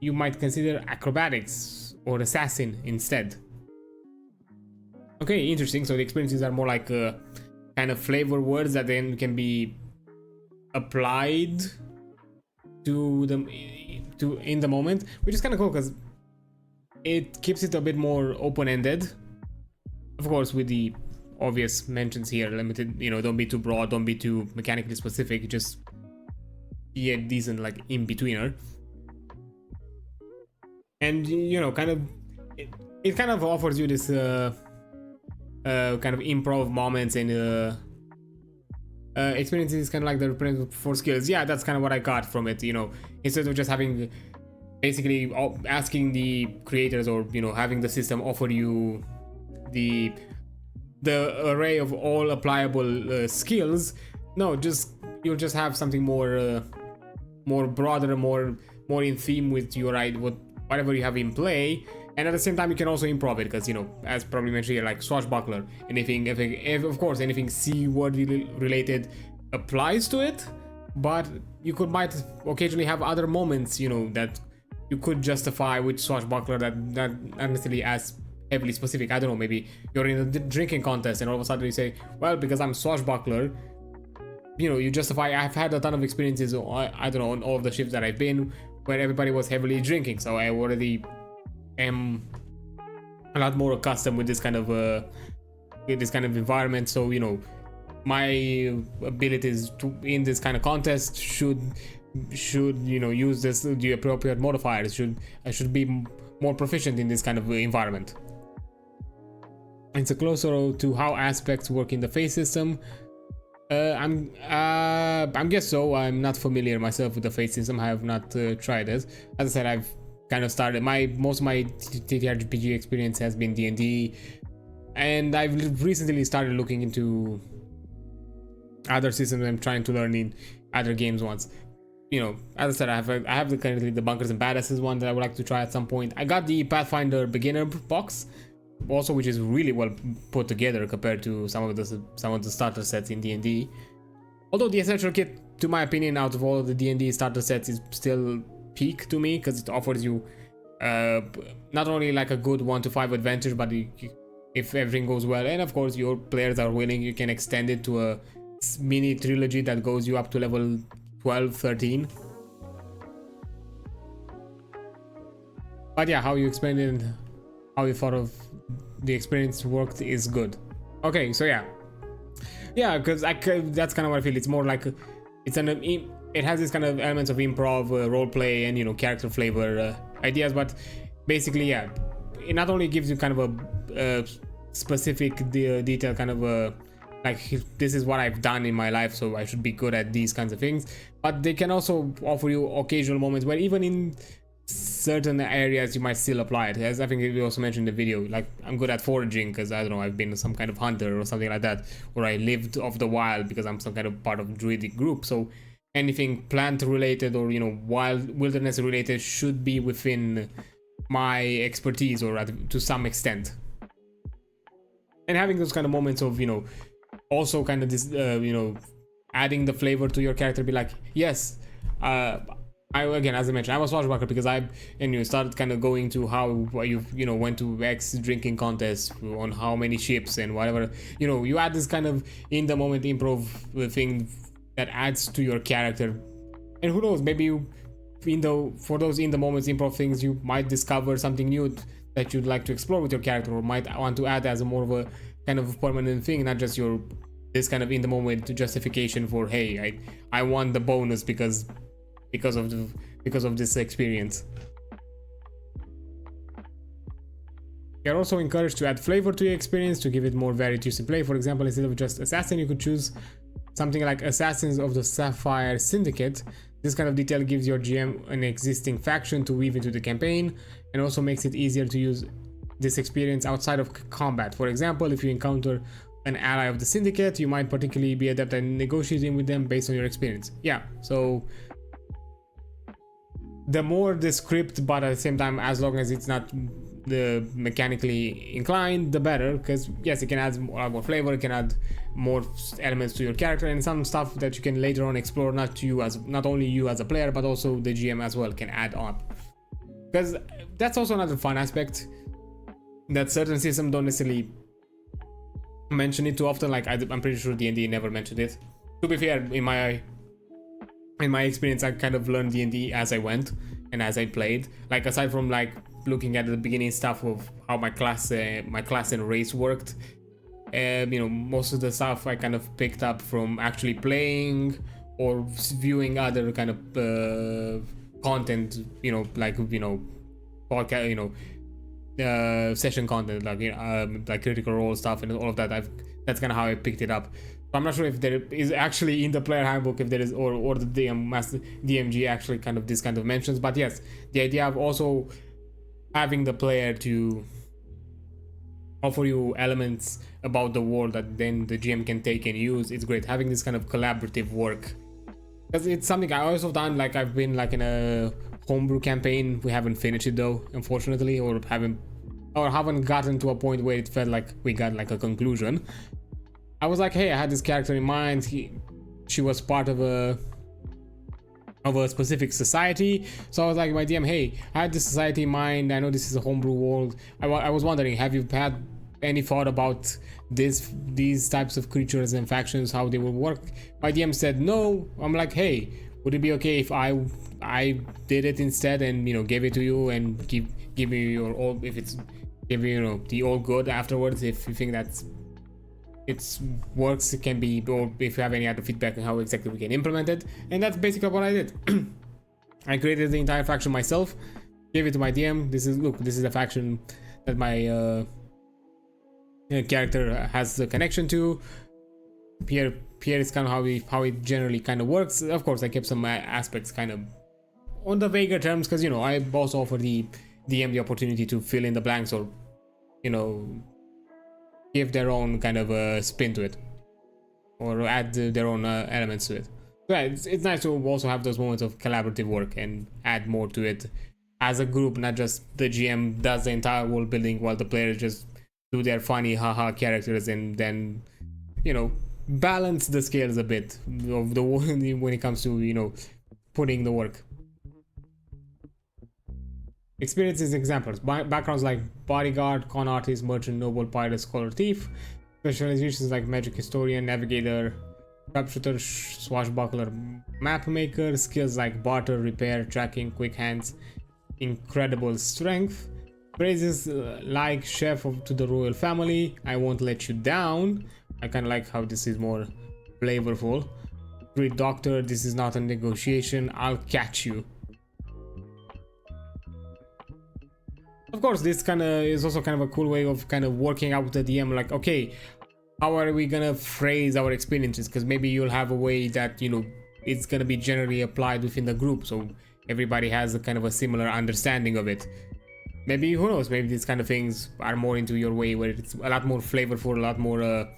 You might consider acrobatics or assassin instead. Okay, interesting. So the experiences are more like kind of flavor words that then can be applied to them in the moment, which is kind of cool because it keeps it a bit more open-ended. Of course, with the obvious mentions here, limited. You know, don't be too broad, don't be too mechanically specific. Just be a decent like in-betweener. And, you know, kind of it kind of offers you this kind of improv moments and experiences, kind of like the representative for skills. Yeah, that's kind of what I got from it. You know, instead of just having basically asking the creators, or, you know, having the system offer you the array of all applicable skills. No, you'll just have something more broader, more in theme with your whatever you have in play, and at the same time you can also improv it, because, you know, as probably mentioned here, like swashbuckler, anything, of course, anything C-word related applies to it, but you might occasionally have other moments, you know, that you could justify with swashbuckler that not necessarily as heavily specific. I don't know, maybe you're in a drinking contest and all of a sudden you say, well, because I'm swashbuckler, you know, you justify. I've had a ton of experiences, I don't know, on all of the ships that I've been where everybody was heavily drinking, so I already am a lot more accustomed with this kind of environment. So, you know, my abilities in this kind of contest should you know, use the appropriate modifiers. I should be more proficient in this kind of environment. It's a closer to how aspects work in the phase system. I'm guess so. I'm not familiar myself with the phase system. I have not tried it. As I said, I've kind of started most of my ttrpg experience has been D&D, and I've recently started looking into other systems I'm trying to learn in other games once. You know, as I said, I have currently the Bunkers and Badasses one that I would like to try at some point. I got the Pathfinder beginner box also, which is really well put together compared to some of the starter sets in D&D. Although the essential kit, to my opinion, out of all of the D&D starter sets, is still peak to me, because it offers you not only like a good 1 to 5 advantage, but if everything goes well and of course your players are willing, you can extend it to a mini trilogy that goes you up to level 12, 13. But yeah, how you explained it and how you thought of the experience worked is good. Okay, so yeah, because that's kind of what I feel. It's more like it has this kind of elements of improv, role play, and, you know, character flavor ideas. But basically, yeah, it not only gives you kind of a specific detail, kind of a like, this is what I've done in my life, so I should be good at these kinds of things. But they can also offer you occasional moments where even in certain areas you might still apply it. As I think we also mentioned in the video, like, I'm good at foraging because, I don't know, I've been some kind of hunter or something like that, or I lived off the wild because I'm some kind of part of druidic group. So anything plant related or, you know, wilderness related should be within my expertise, or to some extent. And having those kind of moments of, you know, also kind of this, you know, adding the flavor to your character, be like, yes, again, as I mentioned, I was swashbuckler because you started kind of going to how you know, went to X drinking contests on how many ships and whatever. You know, you add this kind of in the moment improv thing that adds to your character, and who knows, maybe for those in the moments improv things, you might discover something new that you'd like to explore with your character, or might want to add as a more of a kind of permanent thing, not just this kind of in the moment justification for, hey, I want the bonus because of this experience. You're also encouraged to add flavor to your experience to give it more varied use in play. For example, instead of just assassin, you could choose something like Assassins of the Sapphire Syndicate. This kind of detail gives your GM an existing faction to weave into the campaign, and also makes it easier to use this experience outside of combat. For example, if you encounter an ally of the Syndicate, you might particularly be adept at negotiating with them based on your experience. Yeah, so the more the script, but at the same time, as long as it's not mechanically inclined, the better, because yes, it can add a lot more flavor, it can add more elements to your character, and some stuff that you can later on explore, not only you as a player, but also the GM as well can add on. Because that's also another fun aspect that certain systems don't necessarily mention it too often. Like, I'm pretty sure D&D never mentioned it. To be fair, in my experience, I kind of learned D&D as I went and as I played. Like, aside from like looking at the beginning stuff of how my class and race worked, you know, most of the stuff I kind of picked up from actually playing or viewing other kind of content, you know, like, you know, podcast, you know, session content, like, you know, like Critical Role stuff and all of that. That's kind of how I picked it up. So I'm not sure if there is actually in the player handbook, if there is, or the DMG actually kind of this kind of mentions. But yes, the idea of also having the player to offer you elements about the world that then the GM can take and use, it's great. Having this kind of collaborative work, because it's something I also done. Like, I've been like in a homebrew campaign. We haven't finished it though, unfortunately, or haven't gotten to a point where it felt like we got like a conclusion. I was like, hey, I had this character in mind. She was part of of a specific society. So I was like, my DM, hey, I had this society in mind. I know this is a homebrew world. I was wondering, have you had any thought about these types of creatures and factions, how they will work? My DM said no. I'm like, hey, would it be okay if I did it instead and gave it to you and give me your all, if it's give you the all good afterwards, if you think that's it works, it can be, or if you have any other feedback on how exactly we can implement it. And that's basically what I did. I created the entire faction myself, gave it to my DM. This is a faction that my character has a connection to. Here is kind of how it generally kind of works. Of course, I kept some aspects kind of on the vaguer terms, because I also offer the DM the opportunity to fill in the blanks, or give their own kind of spin to it, or add their own elements to it. So yeah, it's nice to also have those moments of collaborative work and add more to it as a group, not just the GM does the entire world building while the players just do their funny haha characters, and then balance the scales a bit of the when it comes to putting the work. Experiences examples: backgrounds like bodyguard, con artist, merchant, noble, pirate, scholar, thief. Specializations like magic historian, navigator, sharpshooter, swashbuckler, map maker. Skills like barter, repair, tracking, quick hands, incredible strength. Phrases like chef to the royal family, I won't let you down. I kind of like how this is more flavorful. Great doctor, this is not a negotiation, I'll catch you. Of course, this kind of is also kind of a cool way of kind of working out with the DM, like, okay, how are we gonna phrase our experiences? Because maybe you'll have a way that it's gonna be generally applied within the group, so everybody has a kind of a similar understanding of it. Maybe, who knows, maybe these kind of things are more into your way, where it's a lot more flavorful, a lot more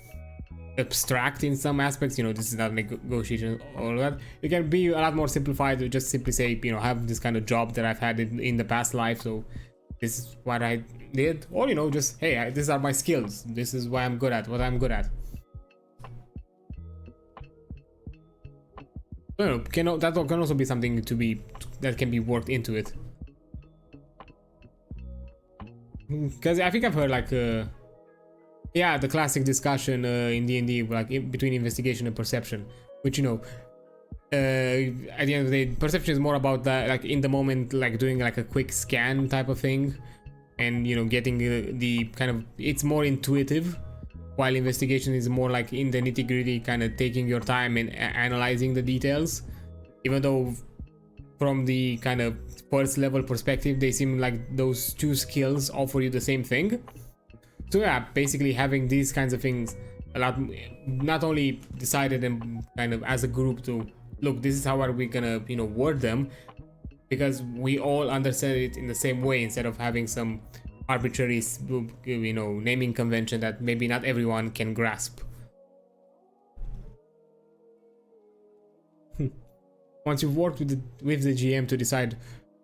abstract in some aspects. This is not a negotiation, all that. It can be a lot more simplified to just simply say, have this kind of job that I've had in the past life, so this is what I did. Or just, hey, these are my skills, this is what I'm good at. That can also be something that can be worked into it. Because I think I've heard like the classic discussion in D&D, like between investigation and perception, which at the end of the day, perception is more about that, like in the moment, like doing like a quick scan type of thing, and getting the kind of, it's more intuitive, while investigation is more like in the nitty-gritty, kind of taking your time and analyzing the details. Even though from the kind of first level perspective, they seem like those two skills offer you the same thing. So yeah, basically having these kinds of things a lot, not only decided and kind of as a group to look, this is how are we gonna word them, because we all understand it in the same way, instead of having some arbitrary naming convention that maybe not everyone can grasp. Once you've worked with the GM to decide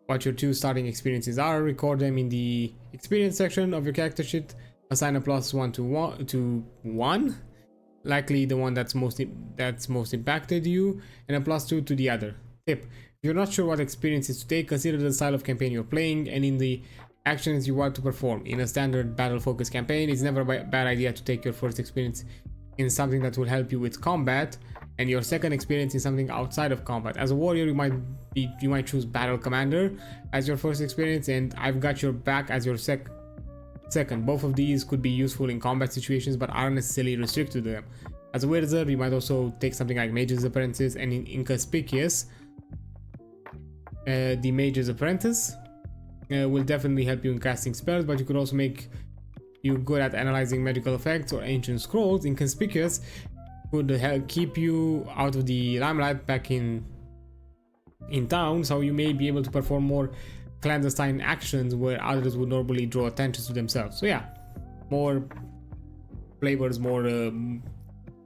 what your two starting experiences are, record them in the experience section of your character sheet. Assign a +1 to one, likely the one that's most impacted you, and a +2 to the other. Tip: if you're not sure what experiences to take, consider the style of campaign you're playing and in the actions you want to perform. In a standard battle-focused campaign, it's never a bad idea to take your first experience in something that will help you with combat, and your second experience in something outside of combat. As a warrior, you might choose Battle Commander as your first experience, and I've Got Your Back as your second. Both of these could be useful in combat situations, but aren't necessarily restricted to them. As a wizard, you might also take something like Mage's Apprentice, and in Inconspicuous, the Mage's Apprentice will definitely help you in casting spells, but you could also make you good at analyzing magical effects or ancient scrolls. Inconspicuous could help keep you out of the limelight back in town, so you may be able to perform more clandestine actions where others would normally draw attention to themselves. So yeah, more flavors, more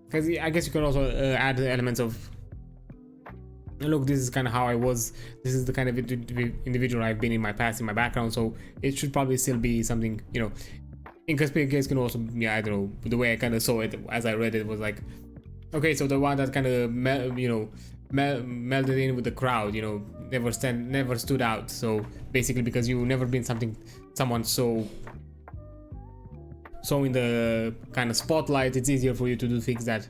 because I guess you can also add elements of, look, this is kind of how I was, this is the kind of individual I've been in my past, in my background, so it should probably still be something, Inconspicuous can also, I don't know, the way I kind of saw it as I read it was like, okay, so the one that kind of melded in with the crowd, you know, never stood out. So basically, because you've never been someone so in the kind of spotlight, it's easier for you to do things that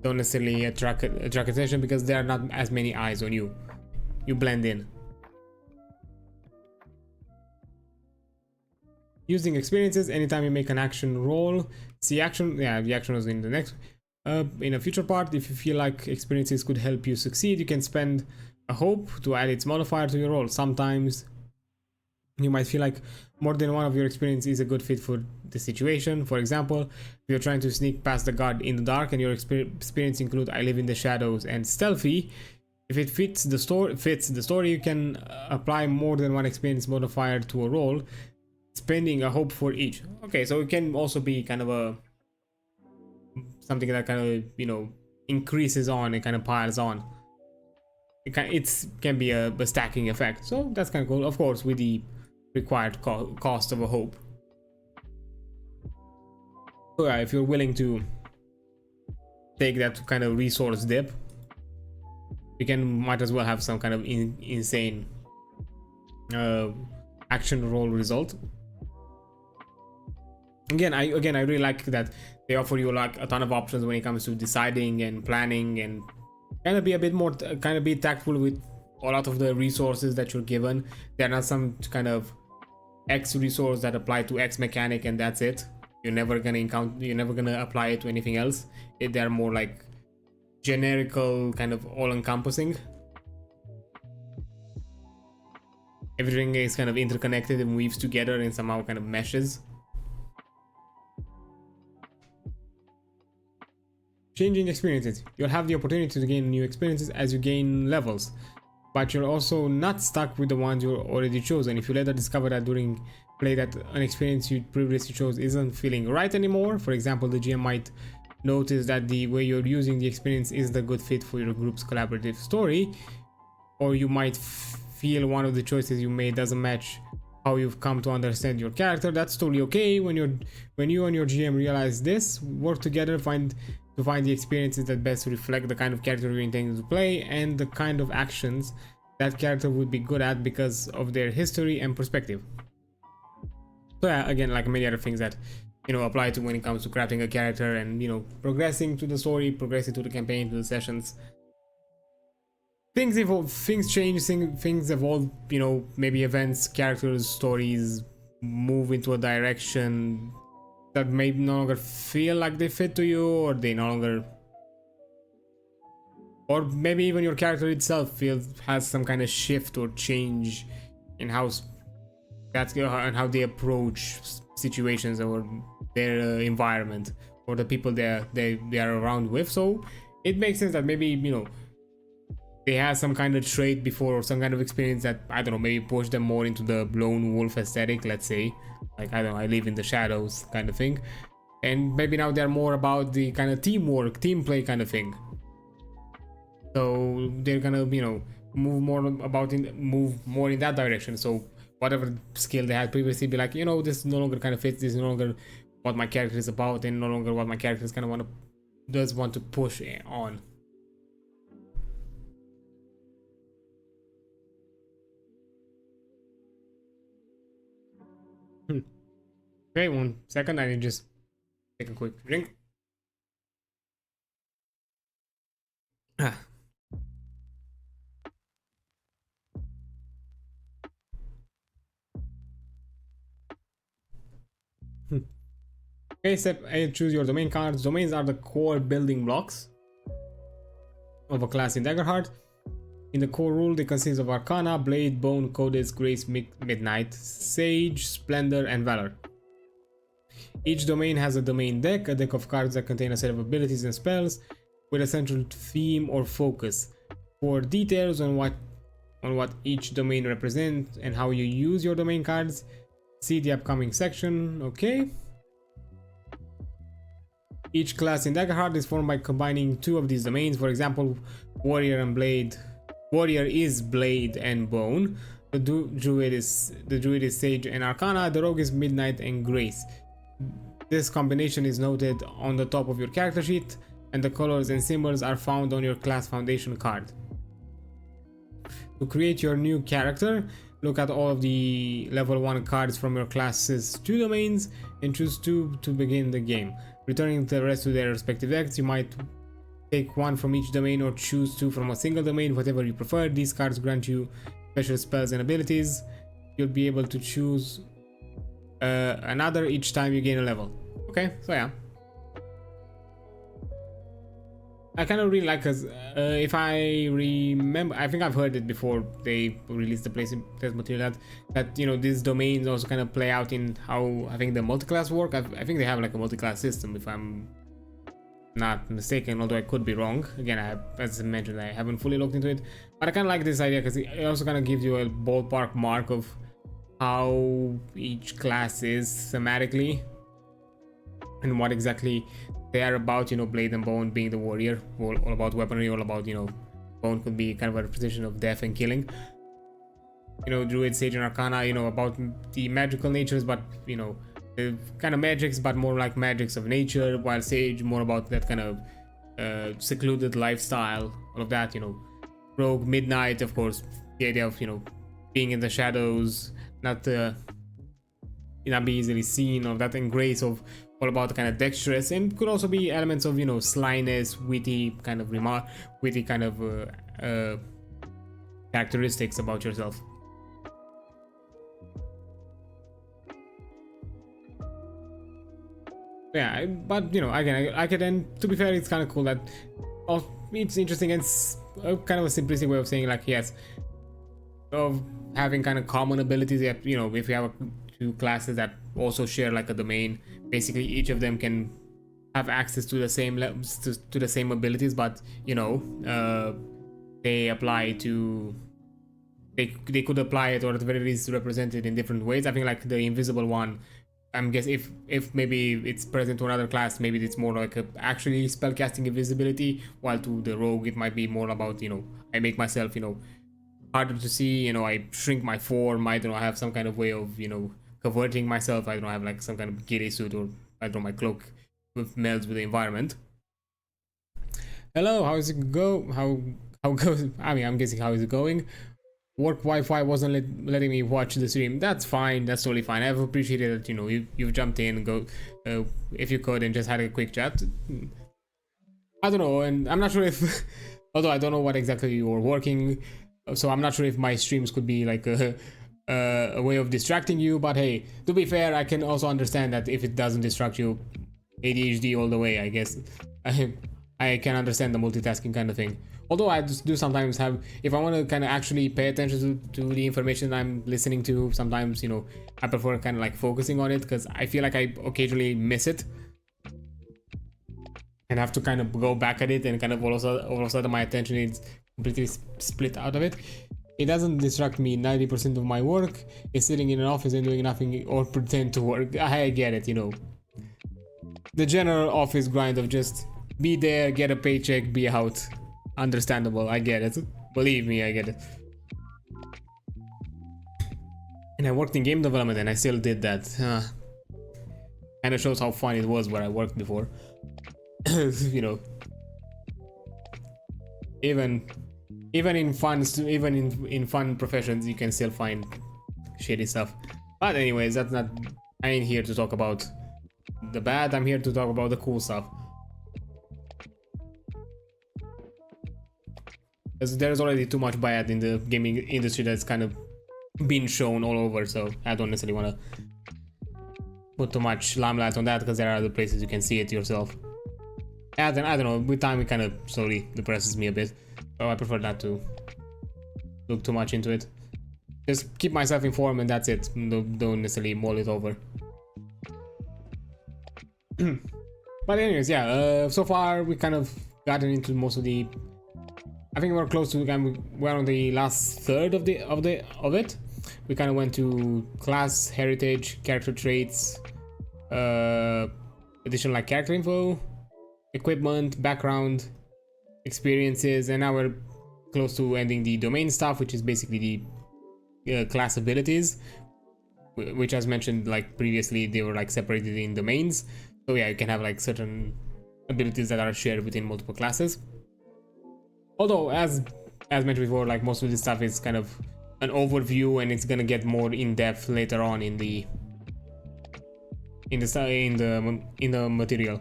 don't necessarily attract attention because there are not as many eyes on you. You blend in. Using experiences, anytime you make an action roll, see action, yeah, the action was in the next. In a future part, if you feel like experiences could help you succeed, you can spend a hope to add its modifier to your roll. Sometimes you might feel like more than one of your experience is a good fit for the situation. For example, if you're trying to sneak past the guard in the dark and your experience include I live in the shadows and stealthy, if it fits the story, you can apply more than one experience modifier to a roll, spending a hope for each. Okay, so it can also be kind of something that kind of, you know, increases on and kind of piles on. It can be a stacking effect, so that's kind of cool. Of course, with the required cost of a hope. So yeah, if you're willing to take that kind of resource dip, you might as well have some kind of insane action roll result. Again, I really like that they offer you like a ton of options when it comes to deciding and planning, and kind of be tactful with a lot of the resources that you're given. They're not some kind of X resource that apply to X mechanic and that's it. You're never gonna apply it to anything else. They're more like generical, kind of all-encompassing. Everything is kind of interconnected and weaves together and somehow kind of meshes. Changing experiences. You'll have the opportunity to gain new experiences as you gain levels, but you're also not stuck with the ones you already chosen. If you later discover that during play that an experience you previously chose isn't feeling right anymore, for example, the GM might notice that the way you're using the experience isn't a good fit for your group's collaborative story, or you might feel one of the choices you made doesn't match how you've come to understand your character. That's totally okay. When you and your GM realize this, work together to find the experiences that best reflect the kind of character you're intending to play and the kind of actions that character would be good at because of their history and perspective. So yeah, again, like many other things that, you know, apply to when it comes to crafting a character and, you know, progressing to the story, progressing to the campaign, to the sessions. Things evolve, things change, things evolve, you know, maybe events, characters, stories move into a direction that may no longer feel like they fit to you, or they no longer, or maybe even your character itself has some kind of shift or change in how they approach situations or their environment or the people they are around with. So it makes sense that maybe, you know, they had some kind of trait before or some kind of experience that, I don't know, maybe push them more into the lone wolf aesthetic, let's say. Like, I don't know, I live in the shadows kind of thing. And maybe now they're more about the kind of teamwork, team play kind of thing. So they're gonna, you know, move more in that direction. So whatever skill they had previously, be like, you know, this no longer kind of fits, this is no longer what my character is about, and no longer what my character is kind of want to push on. Okay, 1 second, I need to just take a quick drink. Okay, step 8, choose your domain cards. Domains are the core building blocks of a class in Daggerheart. In the core rule, they consist of Arcana, Blade, Bone, Codex, Grace, Midnight, Sage, Splendor, and Valor. Each domain has a domain deck, a deck of cards that contain a set of abilities and spells with a central theme or focus. For details on what each domain represents and how you use your domain cards, see the upcoming section. Okay. Each class in Daggerheart is formed by combining 2 of these domains. For example, Warrior is Blade and Bone. The Druid is Sage and Arcana. The Rogue is Midnight and Grace. This combination is noted on the top of your character sheet, and the colors and symbols are found on your class foundation card. To create your new character, look at all of the level 1 cards from your class's 2 domains and choose 2 to begin the game. Returning the rest to their respective decks, you might take 1 from each domain or choose 2 from a single domain, whatever you prefer. These cards grant you special spells and abilities. You'll be able to choose another each time you gain a level. Okay, so yeah. I kind of really like, because if I remember, I think I've heard it before they released the playtest material, that you know, these domains also kind of play out in how I think the multi-class work. I think they have like a multi-class system, if I'm not mistaken, although I could be wrong. Again, as I mentioned, I haven't fully looked into it, but I kind of like this idea because it also kind of gives you a ballpark mark of how each class is thematically and what exactly they are about. You know, Blade and Bone being the warrior, all about weaponry, all about, you know, Bone could be kind of a representation of death and killing. You know, Druid, Sage, and Arcana, you know, about the magical natures, but you know, the kind of magics, but more like magics of nature, while Sage more about that kind of secluded lifestyle, all of that. You know, Rogue, Midnight, of course, the idea of, you know, being in the shadows, not be easily seen, or that, and Grace of all about the kind of dexterous, and could also be elements of, you know, slyness, witty kind of characteristics about yourself. Yeah, but you know, again, I could, and to be fair, it's kind of cool that, oh, it's interesting, and it's kind of a simplistic way of saying, like, yes, of having kind of common abilities. You know, if you have two classes that also share like a domain, basically each of them can have access to the same to the same abilities, but you know, they apply to, they could apply it, or at the very least represent it in different ways. I think like the invisible one, I'm guessing if maybe it's present to another class, maybe it's more like actually spellcasting invisibility, while to the rogue it might be more about, you know, I make myself, you know, harder to see, you know, I shrink my form, I don't know, I have some kind of way of, you know, converting myself, I don't know, I have like some kind of ghillie suit, or I don't know, my cloak melds with the environment. Hello, how's it go? How goes? I mean, I'm guessing how is it going? Work Wi-Fi wasn't letting me watch the stream. That's fine. That's totally fine. I've appreciated that, you know, you've jumped in and go, if you could, and just had a quick chat. I don't know, and I'm not sure if, although I don't know what exactly you were working, so I'm not sure if my streams could be like a way of distracting you. But hey, to be fair, I can also understand that if it doesn't distract you, ADHD all the way, I guess. I can understand the multitasking kind of thing. Although I just do sometimes have, if I want to kind of actually pay attention to the information I'm listening to, sometimes, you know, I prefer kind of like focusing on it, because I feel like I occasionally miss it and have to kind of go back at it, and kind of all of a sudden my attention is completely split out of it. It doesn't distract me. 90% of my work is sitting in an office and doing nothing, or pretend to work. I get it, you know. The general office grind of just be there, get a paycheck, be out. Understandable, I get it. Believe me, I get it. And I worked in game development and I still did that. Kinda shows how fun it was where I worked before. You know. Even in fun professions, you can still find shitty stuff. But anyways, that's not, I ain't here to talk about the bad, I'm here to talk about the cool stuff. There's already too much bad in the gaming industry that's kind of been shown all over, so I don't necessarily want to put too much limelight on that, because there are other places you can see it yourself. And I don't know, with time it kind of slowly depresses me a bit, so I prefer not to look too much into it. Just keep myself informed and that's it. Don't necessarily mull it over. But anyways, yeah, so far we kind of gotten into most of the, I think we're close to, we're on the last third of it. We kind of went to class, heritage, character traits, additional like character info, equipment, background, experiences, and now we're close to ending the domain stuff, which is basically the class abilities, which, as mentioned like previously, they were like separated in domains. So yeah, you can have like certain abilities that are shared within multiple classes. Although, as as mentioned before, like most of this stuff is kind of an overview, and it's gonna get more in depth later on in the material.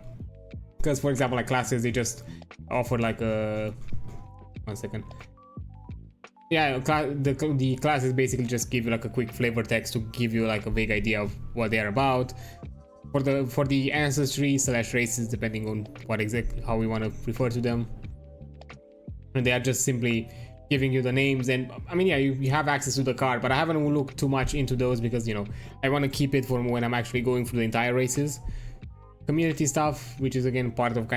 Because for example, like classes, they just offer like a 1 second. Yeah, the classes basically just give you like a quick flavor text to give you like a vague idea of what they're about. For the ancestry / races, depending on what exactly how we want to refer to them, and they are just simply giving you the names. And I mean, yeah, you have access to the card, but I haven't looked too much into those because, you know, I want to keep it for when I'm actually going through the entire races. Community stuff, which is again part of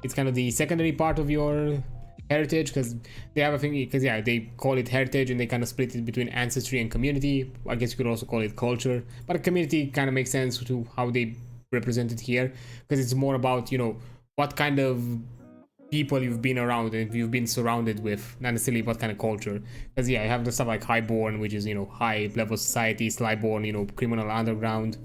it's kind of the secondary part of your heritage, because they have a thing, because yeah, they call it heritage and they kind of split it between ancestry and community. I guess you could also call it culture, but a community kind of makes sense to how they represent it here, because it's more about, you know, what kind of people you've been around and you've been surrounded with, not necessarily what kind of culture. Because yeah, you have the stuff like highborn, which is, you know, high level society, slyborn, you know, criminal underground,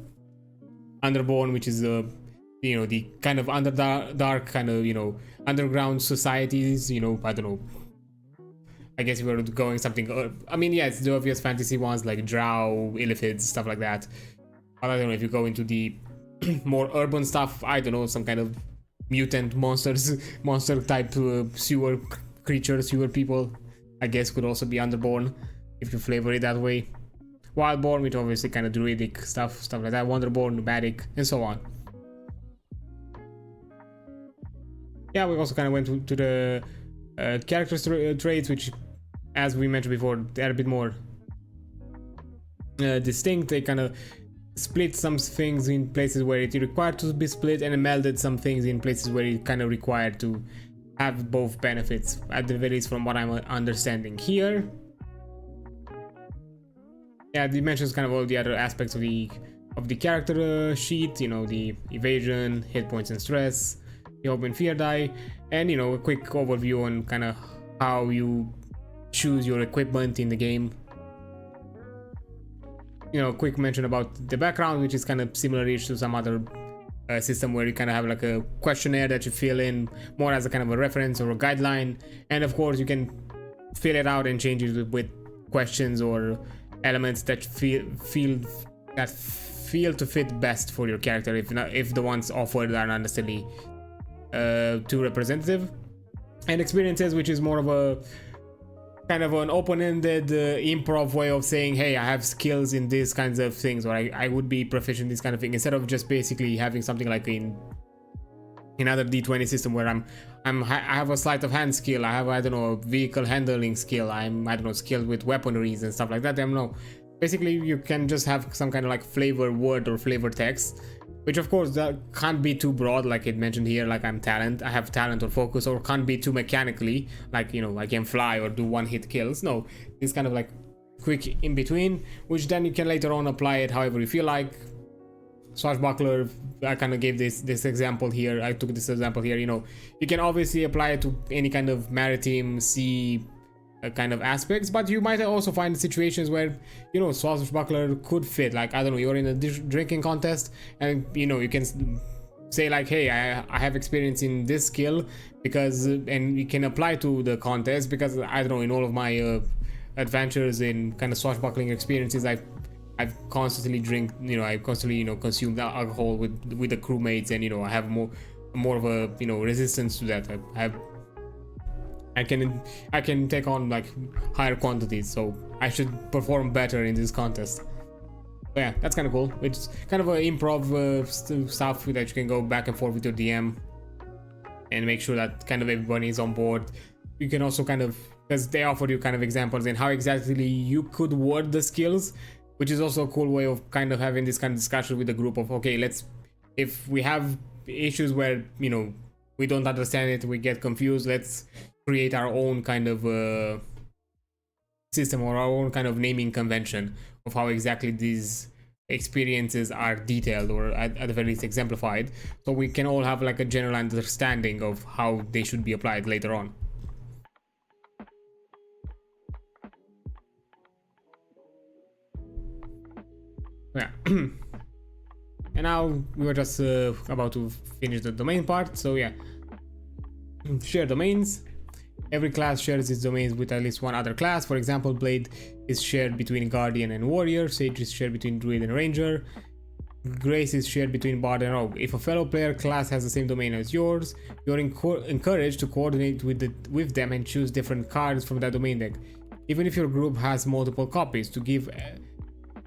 underborn, which is you know, the kind of underdark kind of, you know, underground societies, you know, I don't know, I guess if we were going something, I mean, yeah, it's the obvious fantasy ones like drow, illithids, stuff like that. But I don't know, if you go into the more urban stuff, I don't know, some kind of mutant monsters, monster type sewer creatures, sewer people, I guess could also be underborn if you flavor it that way. Wildborn, which obviously kind of druidic stuff like that, wonderborn, nomadic, and so on. Yeah, we also kind of went to the character traits, which, as we mentioned before, they're a bit more distinct. They kind of split some things in places where it required to be split, and melded some things in places where it kind of required to have both benefits, at the very least from what I'm understanding here. Yeah, it mentions kind of all the other aspects of the character sheet, you know, the evasion, hit points and stress, the open fear die, and, you know, a quick overview on kind of how you choose your equipment in the game. You know, a quick mention about the background, which is kind of similar-ish to some other system where you kind of have like a questionnaire that you fill in more as a kind of a reference or a guideline, and of course you can fill it out and change it with questions or elements that feel to fit best for your character, if the ones offered are not necessarily too representative. And experiences, which is more of a kind of an open-ended improv way of saying, hey, I have skills in these kinds of things, or I would be proficient in this kind of thing, instead of just basically having something like in other D20 system where I have a sleight of hand skill, I have, I don't know, vehicle handling skill, I don't know, skilled with weaponries and stuff like that. No, basically you can just have some kind of like flavor word or flavor text, which of course that can't be too broad, like it mentioned here, like I have talent or focus, or can't be too mechanically, like, you know, I can fly or do one-hit kills. No, it's kind of like quick in between, which then you can later on apply it however you feel like. Swashbuckler, I kind of gave this example here, I took this example here, you know, you can obviously apply it to any kind of maritime, sea kind of aspects, but you might also find situations where, you know, Swashbuckler could fit, like, I don't know, you're in a drinking contest and, you know, you can say like, hey, I have experience in this skill because, and you can apply to the contest because, I don't know, in all of my adventures in kind of swashbuckling experiences, I've constantly consumed alcohol with the crewmates, and, you know, I have more of a, you know, resistance to that. I can take on like higher quantities, so I should perform better in this contest. But yeah, that's kind of cool. It's kind of an improv stuff that you can go back and forth with your DM and make sure that kind of everybody is on board. You can also kind of, because they offer you kind of examples in how exactly you could word the skills, which is also a cool way of kind of having this kind of discussion with the group of, okay, if we have issues where, you know, we don't understand it, we get confused, let's create our own kind of system or our own kind of naming convention of how exactly these experiences are detailed, or at the very least exemplified, so we can all have like a general understanding of how they should be applied later on. Yeah. And now we were just about to finish the domain part, so yeah. Share domains. Every class shares its domains with at least one other class. For example, Blade is shared between Guardian and Warrior, Sage is shared between Druid and Ranger, Grace is shared between Bard and Rogue. If a fellow player class has the same domain as yours, you're encouraged to coordinate with them and choose different cards from that domain deck, even if your group has multiple copies,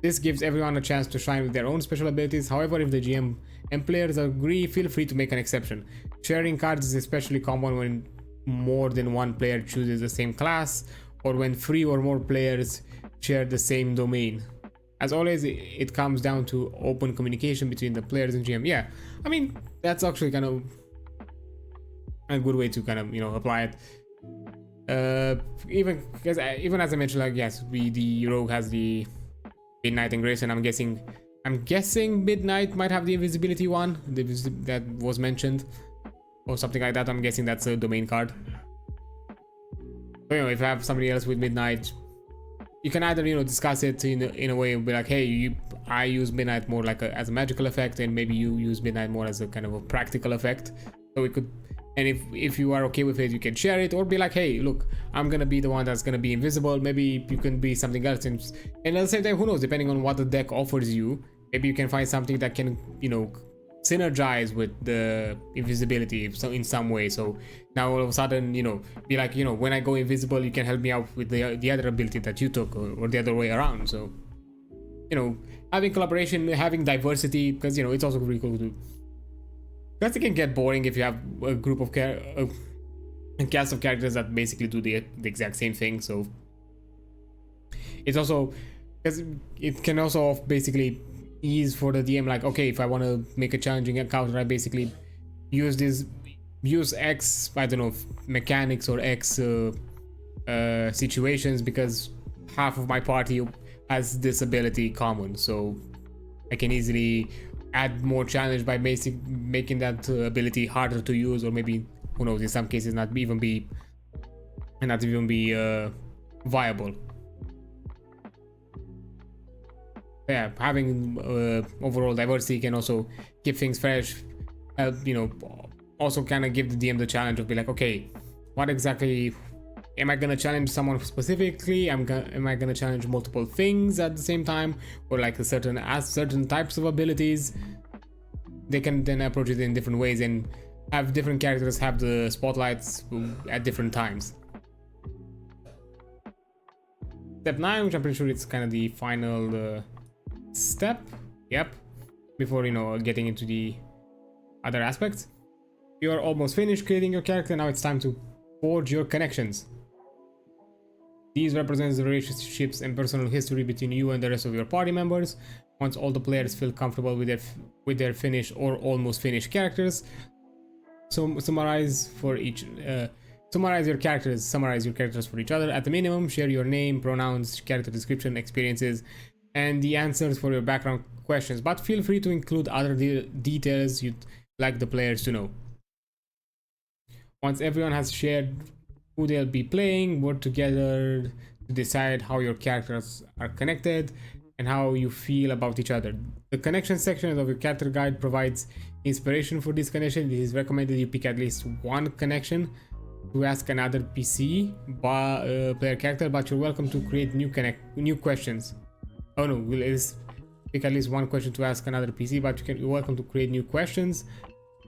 this gives everyone a chance to shine with their own special abilities. However, if the GM and players agree, feel free to make an exception. Sharing cards is especially common when more than one player chooses the same class, or when 3 or more players share the same domain. As always, it comes down to open communication between the players and GM. Yeah, I mean, that's actually kind of a good way to kind of, you know, apply it. Even as I mentioned, like, yes, the Rogue has the Midnight and Grace, and I'm guessing Midnight might have the invisibility one that was mentioned, or something like that. I'm guessing that's a domain card. So, you know, if you have somebody else with Midnight, you can either, you know, discuss it in a way and be like, hey, I use Midnight more like as a magical effect, and maybe you use Midnight more as a kind of a practical effect. So we could, and if you are okay with it, you can share it, or be like, hey, look, I'm gonna be the one that's gonna be invisible. Maybe you can be something else, and at the same time, who knows? Depending on what the deck offers you, maybe you can find something that can, you know, synergize with the invisibility in some way. So now all of a sudden, you know, be like, you know, when I go invisible, you can help me out with the other ability that you took, or the other way around. So, you know, having collaboration, having diversity, because, you know, it's also really cool to do. Because it can get boring if you have a group of a cast of characters that basically do the exact same thing. So it's also, because it can also basically ease for the DM, like, okay, if I want to make a challenging encounter, I basically use X, I don't know, mechanics or X situations, because half of my party has this ability common, so I can easily add more challenge by making that ability harder to use, or maybe, who knows, in some cases not even be viable. Yeah, having overall diversity can also keep things fresh, you know, also kind of give the DM the challenge of be like, okay, what exactly am I gonna challenge someone specifically? Am I gonna challenge multiple things at the same time, or like certain types of abilities? They can then approach it in different ways and have different characters have the spotlights at different times. Step 9, which I'm pretty sure it's kind of the final step, yep, before, you know, getting into the other aspects. You're almost finished creating your character. Now it's time to forge your connections. These represent the relationships and personal history between you and the rest of your party members. Once all the players feel comfortable with their finished or almost finished characters, so summarize your characters for each other. At the minimum, share your name, pronouns, character description, experiences, and the answers for your background questions, but feel free to include other details you'd like the players to know. Once everyone has shared who they'll be playing, work together to decide how your characters are connected and how you feel about each other. The connection section of your character guide provides inspiration for this connection. It is recommended you pick at least one connection to ask another PC player character, but you're welcome to create new questions. Oh no, pick at least one question to ask another PC, but you're welcome to create new questions.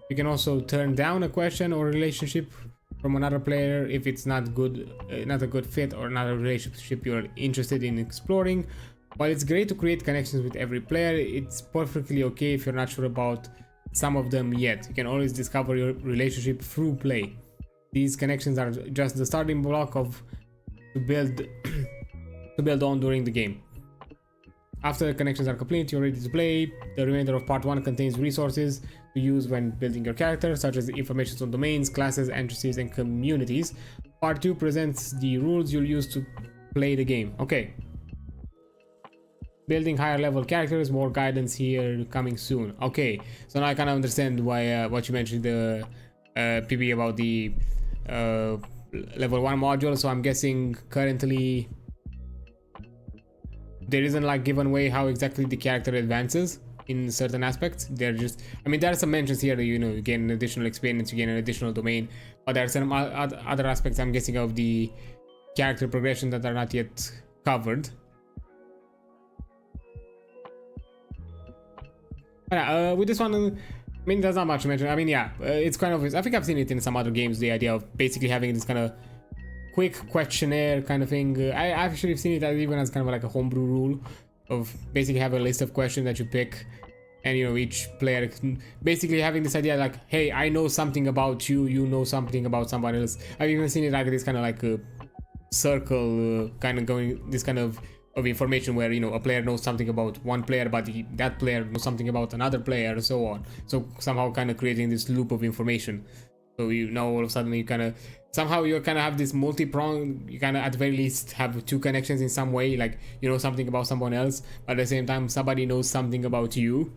You can also turn down a question or relationship from another player if it's not a good fit, or not a relationship you're interested in exploring. While it's great to create connections with every player, it's perfectly okay if you're not sure about some of them yet. You can always discover your relationship through play. These connections are just the starting block to build on during the game. After the connections are complete, you're ready to play. The remainder of part 1 contains resources to use when building your character, such as information on domains, classes, entrances, and communities. Part 2 presents the rules you'll use to play the game. Okay. Building higher level characters, more guidance here coming soon. Okay, so now I kind of understand why what you mentioned the PB about the level 1 module. So I'm guessing currently there isn't like given way how exactly the character advances in certain aspects. They're just, I mean, there are some mentions here that, you know, you gain an additional experience, you gain an additional domain, but there are some other aspects, I'm guessing, of the character progression that are not yet covered. But, with this one, I mean, there's not much to mention. I mean, yeah, it's kind of, I think I've seen it in some other games, the idea of basically having this kind of quick questionnaire kind of thing. I actually seen it even as kind of like a homebrew rule of basically have a list of questions that you pick, and you know, each player basically having this idea like, hey, I know something about you, you know something about someone else. I've even seen it like this kind of like a circle kind of going, this kind of information where, you know, a player knows something about one player, but that player knows something about another player, and so on. So somehow kind of creating this loop of information. So you know, all of a sudden you kind of somehow you kind of have this multi-prong. You kind of at the very least have two connections in some way, like you know something about someone else, but at the same time somebody knows something about you.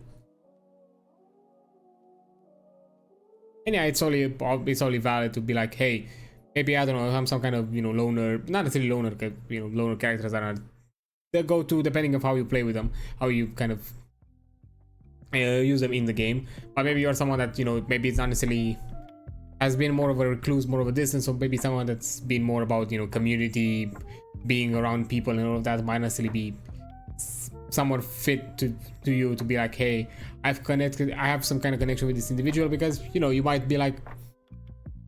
And yeah, it's only valid to be like, hey, maybe I don't know, I'm some kind of, you know, loner, not necessarily loner, because you know loner characters are not the go-to depending on how you play with them, how you kind of use them in the game. But maybe you're someone that, you know, maybe it's not necessarily has been more of a recluse, more of a distance, or maybe someone that's been more about, you know, community, being around people and all of that, might necessarily be somewhat fit to you to be like, hey, I have some kind of connection with this individual, because, you know, you might be like,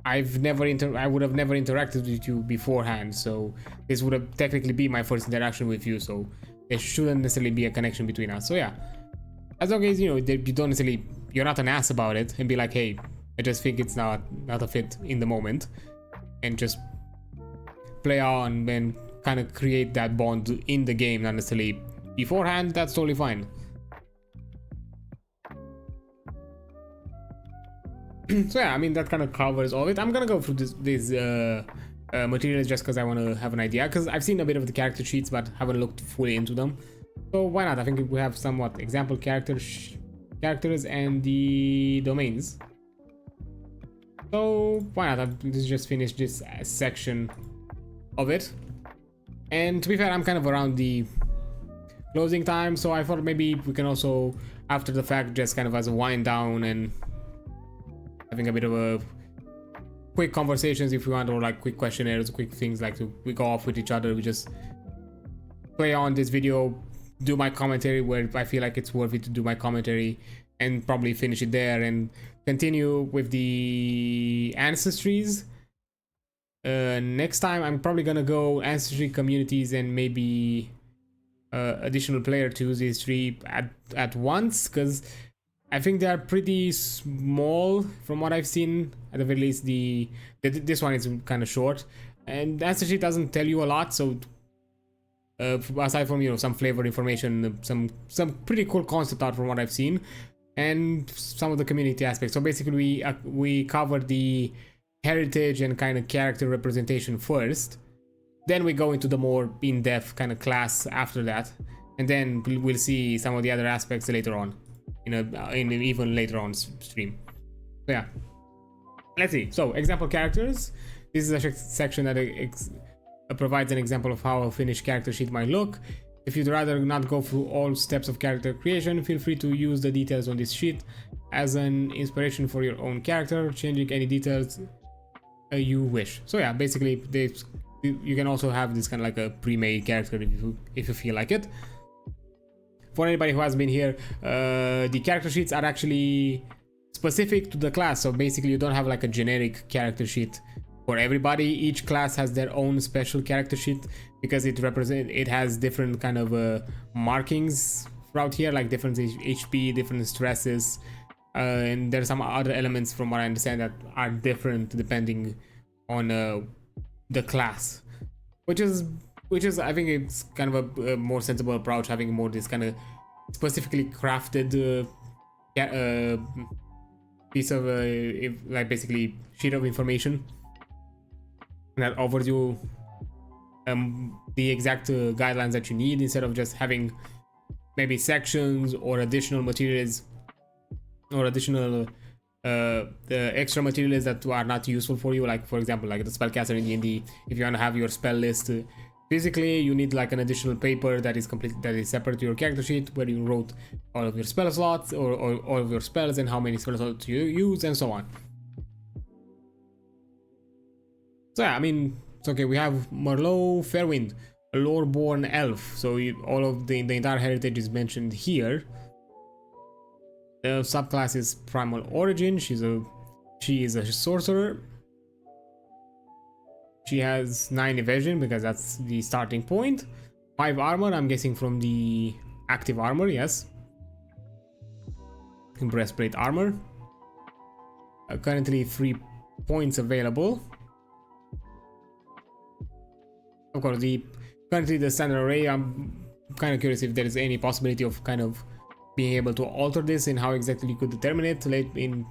I would have never interacted with you beforehand, so this would have technically be my first interaction with you, so there shouldn't necessarily be a connection between us. So yeah, as long as, you know, you don't necessarily, you're not an ass about it and be like, hey, I just think it's not a fit in the moment, and just play on and kind of create that bond in the game, not necessarily beforehand, that's totally fine. So yeah, I mean, that kind of covers all of it. I'm gonna go through these materials just because I want to have an idea, because I've seen a bit of the character sheets but haven't looked fully into them. So why not? I think we have somewhat example characters and the domains. So why not? Let's just finish this section of it. And to be fair, I'm kind of around the closing time, so I thought maybe we can also, after the fact, just kind of as a wind down and having a bit of a quick conversations if you want, or like quick questionnaires, quick things like we go off with each other, we just play on this video, do my commentary where I feel like it's worth it to do my commentary, and probably finish it there and continue with the ancestries. Next time I'm probably gonna go ancestry, communities, and maybe additional player tools, these three at once, because I think they are pretty small from what I've seen. At the very least, this one is kind of short, and ancestry doesn't tell you a lot. So aside from, you know, some flavor information, some pretty cool concept art from what I've seen, and some of the community aspects. So basically, we cover the heritage and kind of character representation first, then we go into the more in-depth kind of class after that, and then we'll see some of the other aspects later on in an even later on stream. So yeah, let's see. So example characters, this is a section that provides an example of how a finished character sheet might look. If you'd rather not go through all steps of character creation, feel free to use the details on this sheet as an inspiration for your own character, changing any details you wish. So yeah, basically you can also have this kind of like a pre-made character if you feel like it. For anybody who has been here, the character sheets are actually specific to the class, so basically you don't have like a generic character sheet for everybody. Each class has their own special character sheet because it has different kind of markings throughout here, like different HP, different stresses, and there's some other elements from what I understand that are different depending on the class, which is I think it's kind of a more sensible approach, having more this kind of specifically crafted piece of like basically sheet of information that offers you the exact guidelines that you need, instead of just having maybe sections or additional materials or additional extra materials that are not useful for you. Like for example, like the spellcaster in D&D, if you want to have your spell list physically, you need like an additional paper that is separate to your character sheet, where you wrote all of your spell slots or all of your spells and how many spell slots you use and so on. So yeah, I mean, it's okay. We have Merlot Fairwind, a lore-born elf. So all of the entire heritage is mentioned here. The subclass is Primal Origin. She is a sorcerer. She has 9 evasion because that's the starting point. 5 armor, I'm guessing from the active armor, yes. Breastplate armor. Currently 3 points available. Of course, currently the standard array, I'm kind of curious if there is any possibility of kind of being able to alter this and how exactly you could determine it late in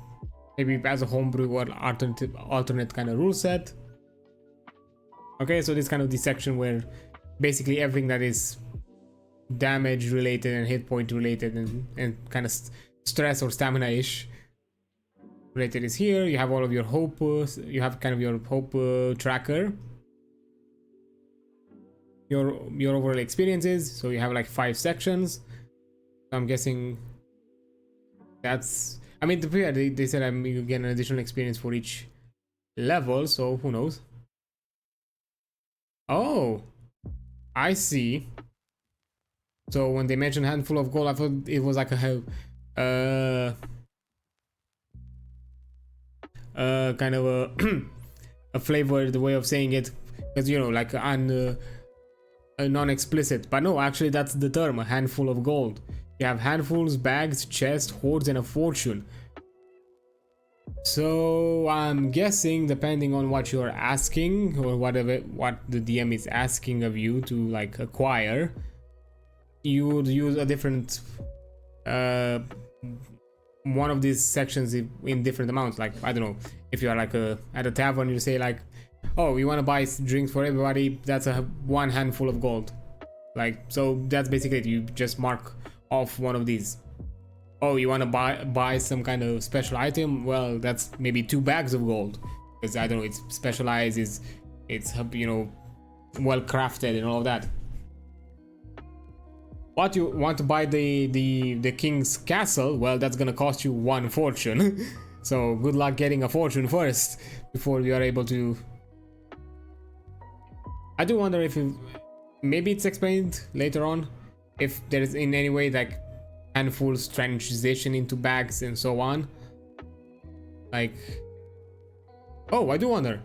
maybe as a homebrew or alternate kind of rule set. Okay, so this kind of the section where basically everything that is damage related and hit point related and kind of stress or stamina-ish related is here. You have all of your hope, you have kind of your hope tracker. Your overall experiences, so you have like 5 sections. I'm guessing that's, I mean, they said you get an additional experience for each level, so who knows. Oh, I see. So when they mentioned handful of gold, I thought it was like a kind of a flavored way of saying it, because you know, like a non-explicit. But no, actually that's the term, a handful of gold. You have handfuls, bags, chests, hoards, and a fortune. So I'm guessing, depending on what you're asking or what the DM is asking of you to like acquire, you would use a different one of these sections in different amounts. Like, I don't know, if you are like at a tavern, you say like, oh, you want to buy drinks for everybody, that's one handful of gold. Like, so that's basically it. You just mark off one of these. Oh, you want to buy some kind of special item? Well, that's maybe 2 bags of gold, because I don't know, it's specialized, it's you know, well crafted and all of that. What, you want to buy the king's castle? Well, that's gonna cost you 1 fortune. So good luck getting a fortune first before you are able to. I do wonder if maybe it's explained later on, if there is in any way like handfuls transition into bags and so on. Like, oh, I do wonder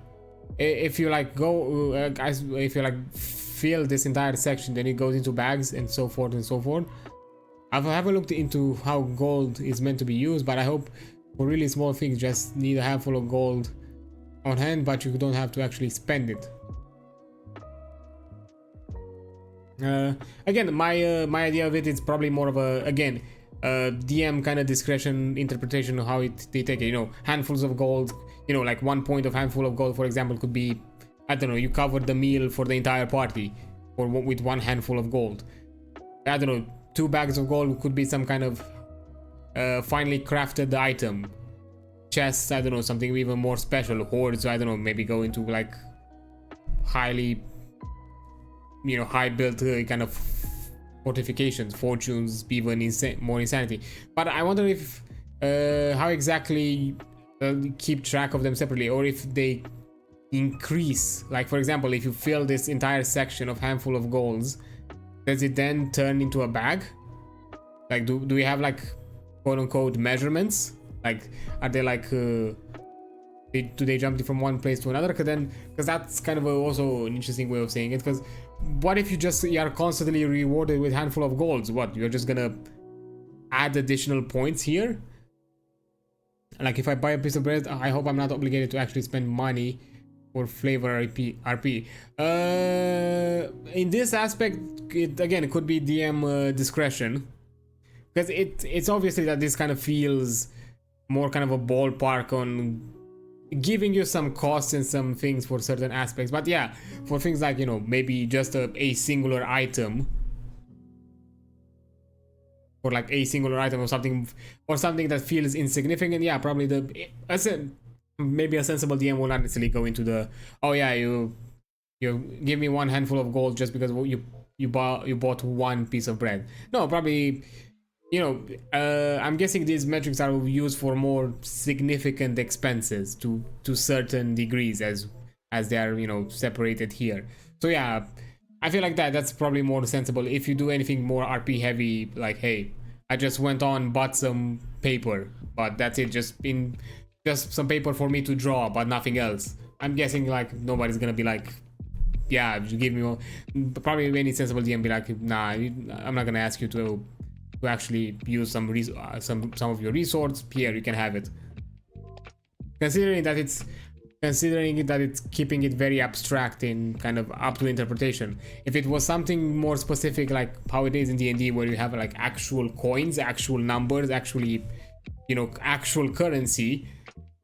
if you like go guys, if you like fill this entire section, then it goes into bags and so forth and so forth. I haven't looked into how gold is meant to be used, but I hope for really small things just need a handful of gold on hand, but you don't have to actually spend it. Again, my idea of it is probably more of a, again, DM kind of discretion interpretation of how they take it. You know, handfuls of gold, you know, like 1 point of handful of gold, for example, could be, I don't know, you covered the meal for the entire party or with 1 handful of gold. I don't know, 2 bags of gold could be some kind of finely crafted item. Chests, I don't know, something even more special. Hoards, I don't know, maybe go into like highly, you know, high built kind of fortifications, fortunes, even more insanity. But I wonder if how exactly keep track of them separately, or if they increase. Like, for example, if you fill this entire section of handful of golds, does it then turn into a bag? Like, do we have like quote unquote measurements? Like, are they like do they jump from one place to another? Because that's kind of also an interesting way of saying it. Because what if you are constantly rewarded with handful of golds? What, you're just gonna add additional points here? Like, if I buy a piece of bread, I hope I'm not obligated to actually spend money for flavor RP. In this aspect, it could be DM discretion, because it's obviously that this kind of feels more kind of a ballpark on giving you some costs and some things for certain aspects. But yeah, for things like, you know, maybe just a singular item, or like a singular item or something that feels insignificant, yeah, probably maybe a sensible DM will not necessarily go into the, oh yeah, You give me one handful of gold just because you bought one piece of bread. No, probably, you know, I'm guessing these metrics are used for more significant expenses to certain degrees as they are, you know, separated here. So yeah, I feel like that's probably more sensible. If you do anything more RP heavy, like, hey, I just went on, bought some paper, but that's it, just some paper for me to draw, but nothing else. I'm guessing like nobody's gonna be like, yeah, you give me more. Probably any sensible DM be like, nah, I'm not gonna ask you to actually use some of your resources. Here, you can have it. Considering that it's keeping it very abstract in kind of up to interpretation. If it was something more specific, like how it is in D&D, where you have like actual coins, actual numbers, actually, you know, actual currency,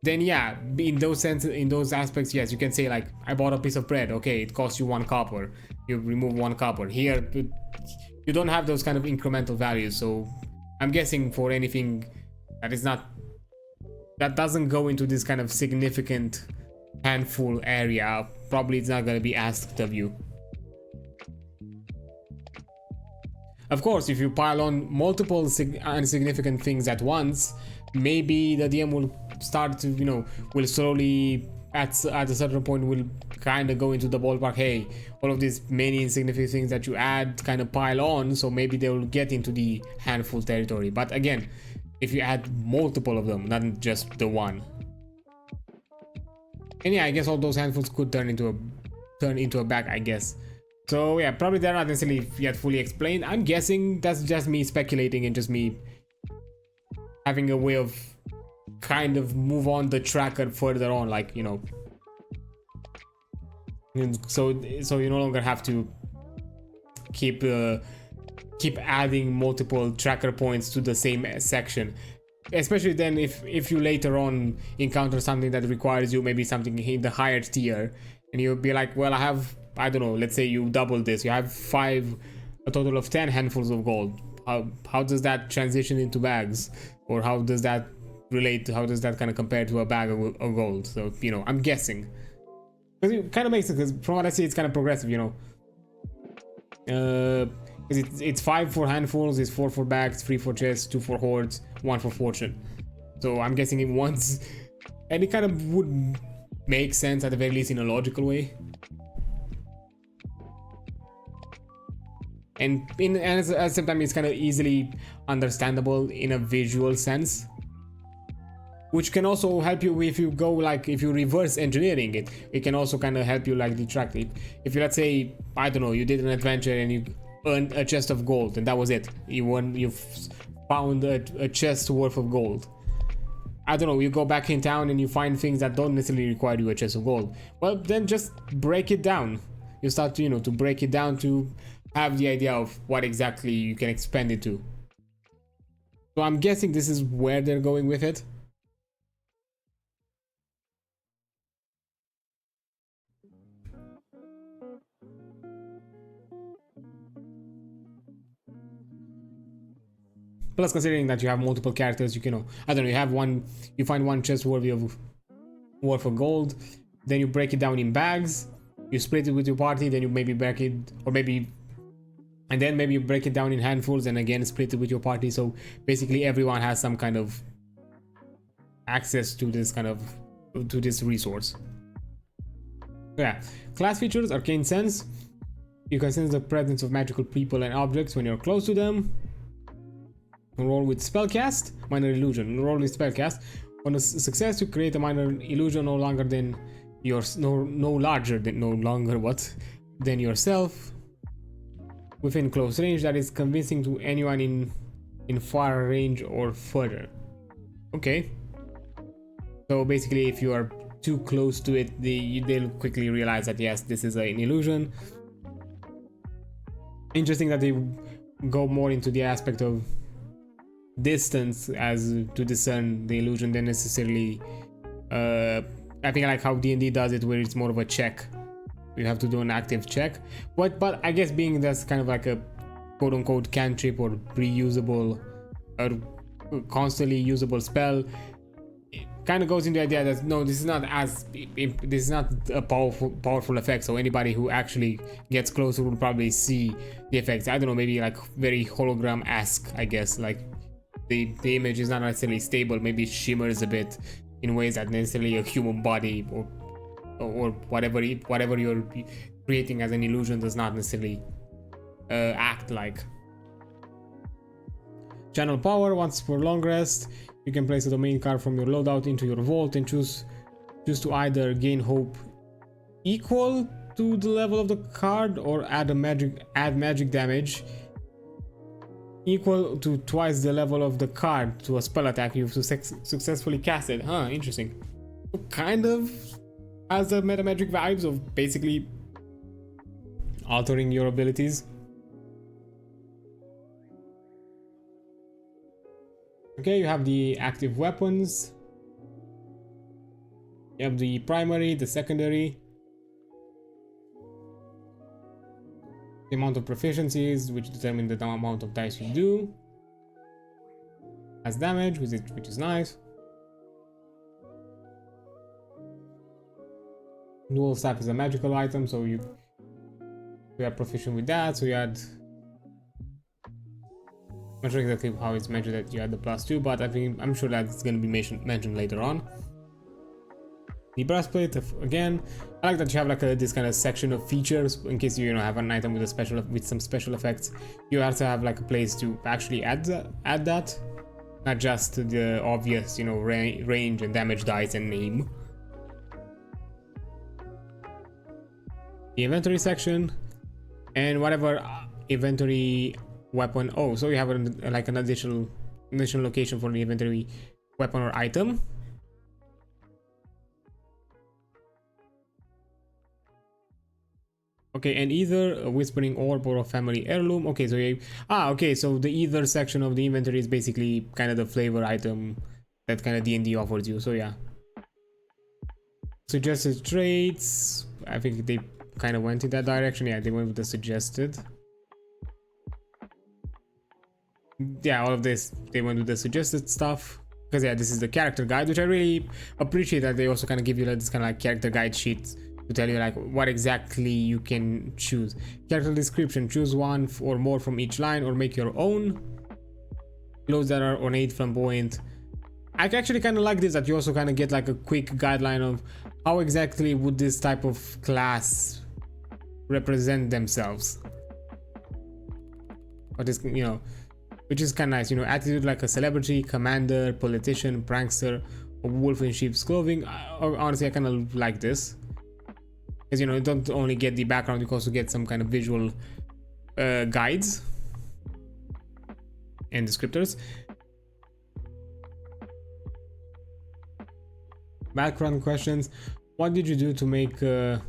then yeah, in those aspects, yes, you can say like, I bought a piece of bread, okay, it costs you 1 copper, you remove 1 copper. Here you don't have those kind of incremental values, so I'm guessing for anything that doesn't go into this kind of significant handful area, probably it's not going to be asked of you. Of course, if you pile on multiple insignificant things at once, maybe the DM will start to, you know, will slowly at a certain point will kind of go into the ballpark, hey, all of these many insignificant things that you add kind of pile on, so maybe they will get into the handful territory. But again, if you add multiple of them, not just the one. And yeah, I guess all those handfuls could turn into a bag, I guess. So yeah, probably they're not necessarily yet fully explained. I'm guessing that's just me speculating and just me having a way of kind of move on the tracker further on, like, you know. And so you no longer have to keep adding multiple tracker points to the same section. Especially then if you later on encounter something that requires you maybe something in the higher tier, and you'll be like, well, I have, I don't know, let's say you double this, you have a total of 10 handfuls of gold. How does that transition into bags? Or how does that relate to, how does that kind of compare to a bag of gold? So, you know, I'm guessing. Because it kind of makes sense, because from what I see, it's kind of progressive, you know. It's 5 for handfuls, it's 4 for bags, 3 for chests, 2 for hoards, 1 for fortune. So I'm guessing it once, and it kind of would make sense at the very least in a logical way. And at the same time, it's kind of easily understandable in a visual sense, which can also help you if you go, like, if you reverse engineering it. It can also kind of help you, like, detract it. If you, let's say, I don't know, you did an adventure and you earned a chest of gold and that was it. You found a chest worth of gold. I don't know, you go back in town and you find things that don't necessarily require you a chest of gold. Well, then just break it down. You start to, you know, to break it down to have the idea of what exactly you can expend it to. So I'm guessing this is where they're going with it. Plus, considering that you have multiple characters, you can, you know, I don't know, you find one chest worth of gold, then you break it down in bags, you split it with your party, then you maybe break it, and then maybe you break it down in handfuls and again split it with your party. So basically everyone has some kind of access to this resource. Yeah, class features: arcane sense. You can sense the presence of magical people and objects when you're close to them. Roll with spellcast, minor illusion. Roll with spellcast. On a success, you create a minor illusion no longer than yourself within close range that is convincing to anyone in far range or further. Okay. So basically, if you are too close to it, they'll quickly realize that yes, this is an illusion. Interesting that they go more into the aspect of distance as to discern the illusion than necessarily I think I like how D&D does it, where it's more of a check. You have to do an active check, but I guess being that's kind of like a quote-unquote cantrip or reusable or constantly usable spell, kind of goes into the idea that no, this is not a powerful effect, so anybody who actually gets closer will probably see the effects. I don't know, maybe like very hologram-esque, I guess. Like the image is not necessarily stable, maybe it shimmers a bit in ways that necessarily a human body or whatever you're creating as an illusion does not necessarily act like. Channel power. Once per long rest, you can place a domain card from your loadout into your vault and choose to either gain hope equal to the level of the card or add magic damage equal to twice the level of the card to a spell attack you've successfully casted. Huh, interesting. Kind of has the meta magic vibes of basically altering your abilities. Okay, you have the active weapons. You have the primary, the secondary. The amount of proficiencies, which determine the amount of dice you do. Has damage, which is nice. Dual staff is a magical item, so you are proficient with that. So you add. I'm not sure exactly how it's measured that you add the +2, but I'm sure that's going to be mentioned later on. The breastplate, again, I like that you have like this kind of section of features in case you have an item with some special effects. You have to have like a place to actually add that, not just the obvious, range and damage dice and name. The inventory section and whatever inventory weapon. Oh, so you have like an additional location for the inventory weapon or item. Okay, and either a whispering orb or a family heirloom. Okay, so so the either section of the inventory is basically kind of the flavor item that kind of D&D offers you. So yeah. Suggested traits. I think they kind of went in that direction. Yeah, they went with the suggested. Yeah, all of this, they went with the suggested stuff. Because yeah, this is the character guide, which I really appreciate that they also kind of give you like this kind of like character guide sheet to tell you like what exactly you can choose. Character description, choose one or more from each line or make your own. Clothes that are ornate, flamboyant. I actually kind of like this, that you also kind of get like a quick guideline of how exactly would this type of class represent themselves. But it's, which is kind of nice, attitude like a celebrity, commander, politician, prankster, or wolf in sheep's clothing. Honestly, I kind of like this. Because, you don't only get the background, you also get some kind of visual guides and descriptors. Background questions. What did you do to make the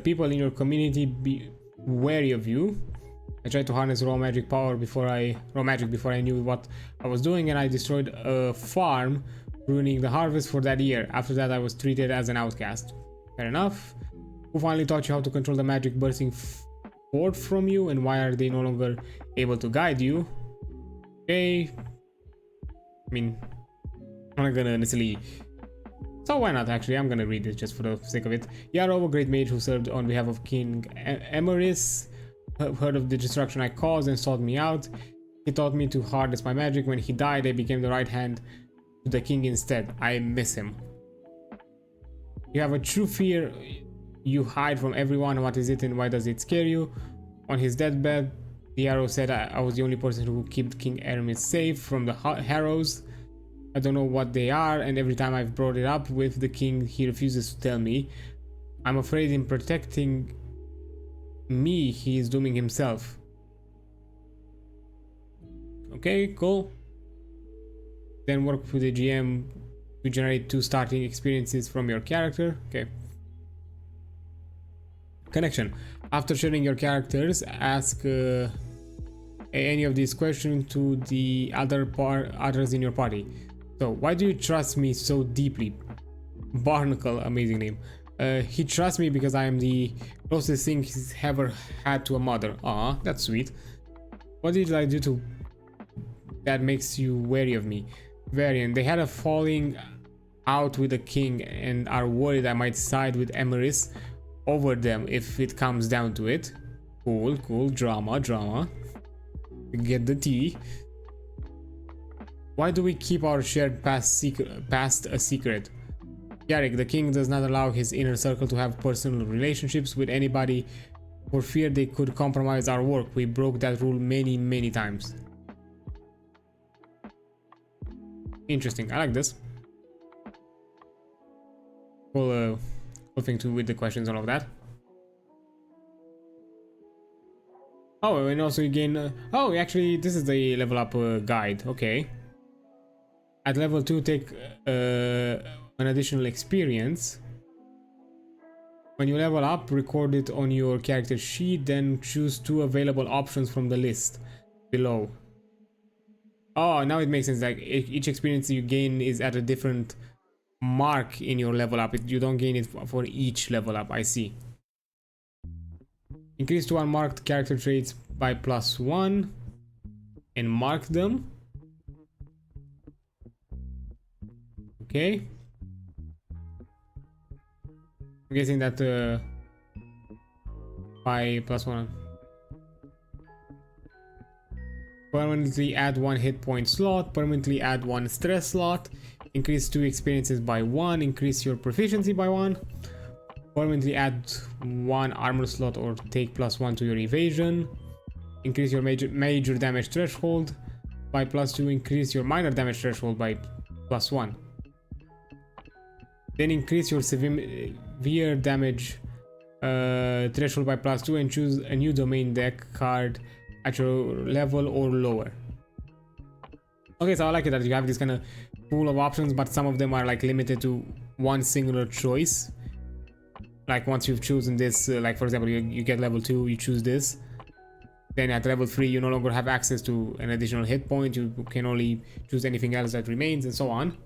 people in your community be wary of you? I tried to harness raw magic before I knew what I was doing, and I destroyed a farm, ruining the harvest for that year. After that, I was treated as an outcast. Fair enough. Who finally taught you how to control the magic bursting forth from you, and why are they no longer able to guide you? Okay. I mean, I'm not gonna necessarily. So why not? Actually, I'm gonna read this just for the sake of it. Yarrow, a great mage who served on behalf of King Emeris, heard of the destruction I caused and sought me out. He taught me to harness my magic. When he died, I became the right hand to the king instead. I miss him. You have a true fear you hide from everyone. What is it and why does it scare you? On his deathbed, the arrow said I was the only person who kept King Emeris safe from the harrows. I don't know what they are, and every time I've brought it up with the king, he refuses to tell me. I'm afraid in protecting me, he is dooming himself. Okay, cool. Then work with the GM to generate 2 starting experiences from your character. Okay. Connection. After sharing your characters, ask any of these questions to the others in your party. So, why do you trust me so deeply? Barnacle, amazing name. He trusts me because I am the closest thing he's ever had to a mother. Aw, that's sweet. What did I do that makes you wary of me? Varian, they had a falling out with the king and are worried I might side with Emeris over them if it comes down to it. Cool, cool. Drama. Get the tea. Why do we keep our shared past a secret? Yarrick, the king does not allow his inner circle to have personal relationships with anybody for fear they could compromise our work. We broke that rule many times. Interesting. I like this. Cool thing to with the questions, all of that. Oh, and also you gain. Oh, actually, this is the level up guide. Okay. At level 2, take an additional experience. When you level up, record it on your character sheet, then choose 2 available options from the list below. Oh, now it makes sense. Like each experience you gain is at a different mark in your level up. You don't gain it for each level up. I see. Increase to unmarked character traits by +1 and mark them. Okay. I'm guessing that by +1. Permanently add 1 hit point slot, permanently add 1 stress slot, increase 2 experiences by 1, increase your proficiency by 1, permanently add 1 armor slot or take +1 to your evasion, increase your major damage threshold by +2, increase your minor damage threshold by +1. Then increase your severe damage threshold by +2 and choose a new domain deck card at your level or lower. Okay, so I like it that you have this kind of pool of options, but some of them are like limited to one singular choice. Like once you've chosen this, like for example, you get level 2, you choose this. Then at level 3, you no longer have access to an additional hit point. You can only choose anything else that remains, and so on.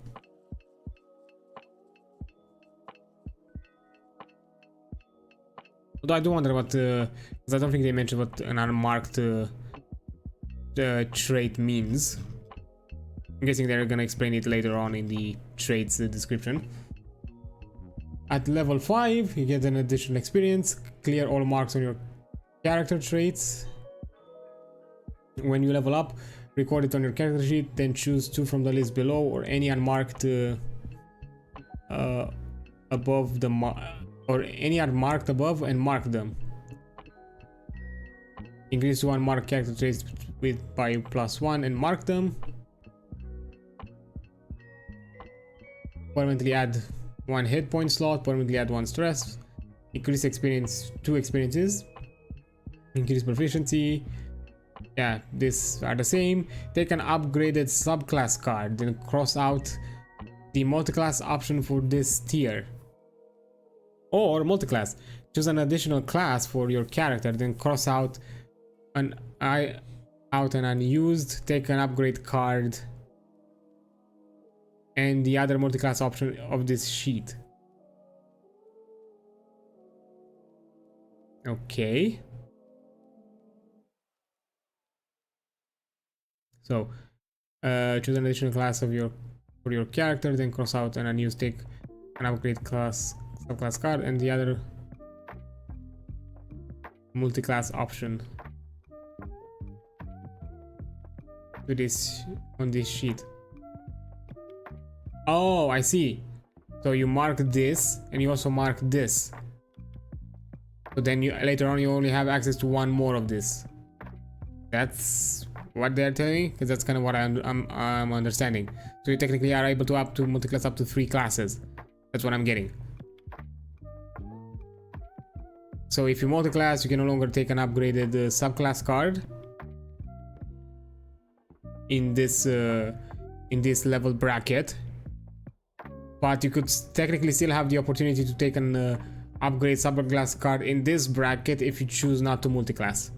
Although I do wonder what, because I don't think they mentioned what an unmarked trait means. I'm guessing they're gonna explain it later on in the traits description. At level 5, you get an additional experience. Clear all marks on your character traits. When you level up, record it on your character sheet, then choose 2 from the list below or any unmarked above the or any unmarked above and mark them. Increase to unmarked character traits by +1 and mark them. Permanently add 1 hit point slot, permanently add 1 stress, increase experience 2 experiences, increase proficiency. Yeah, these are the same. Take an upgraded subclass card, then cross out the multiclass option for this tier. Or multiclass, choose an additional class for your character, then cross out an unused, take an upgrade card and the other multiclass option of this sheet. Okay. So choose an additional class for your character, then cross out an unused, take an upgrade class subclass card and the other multiclass option to this on this sheet. Oh, I see. So you mark this and you also mark this. So then you later on you only have access to 1 more of this. That's what they're telling me, because that's kind of what I'm understanding. So you technically are able to multiclass up to 3 classes. That's what I'm getting. So if you multiclass, you can no longer take an upgraded subclass card in this level bracket, but you could technically still have the opportunity to take an upgrade subclass card in this bracket if you choose not to multiclass.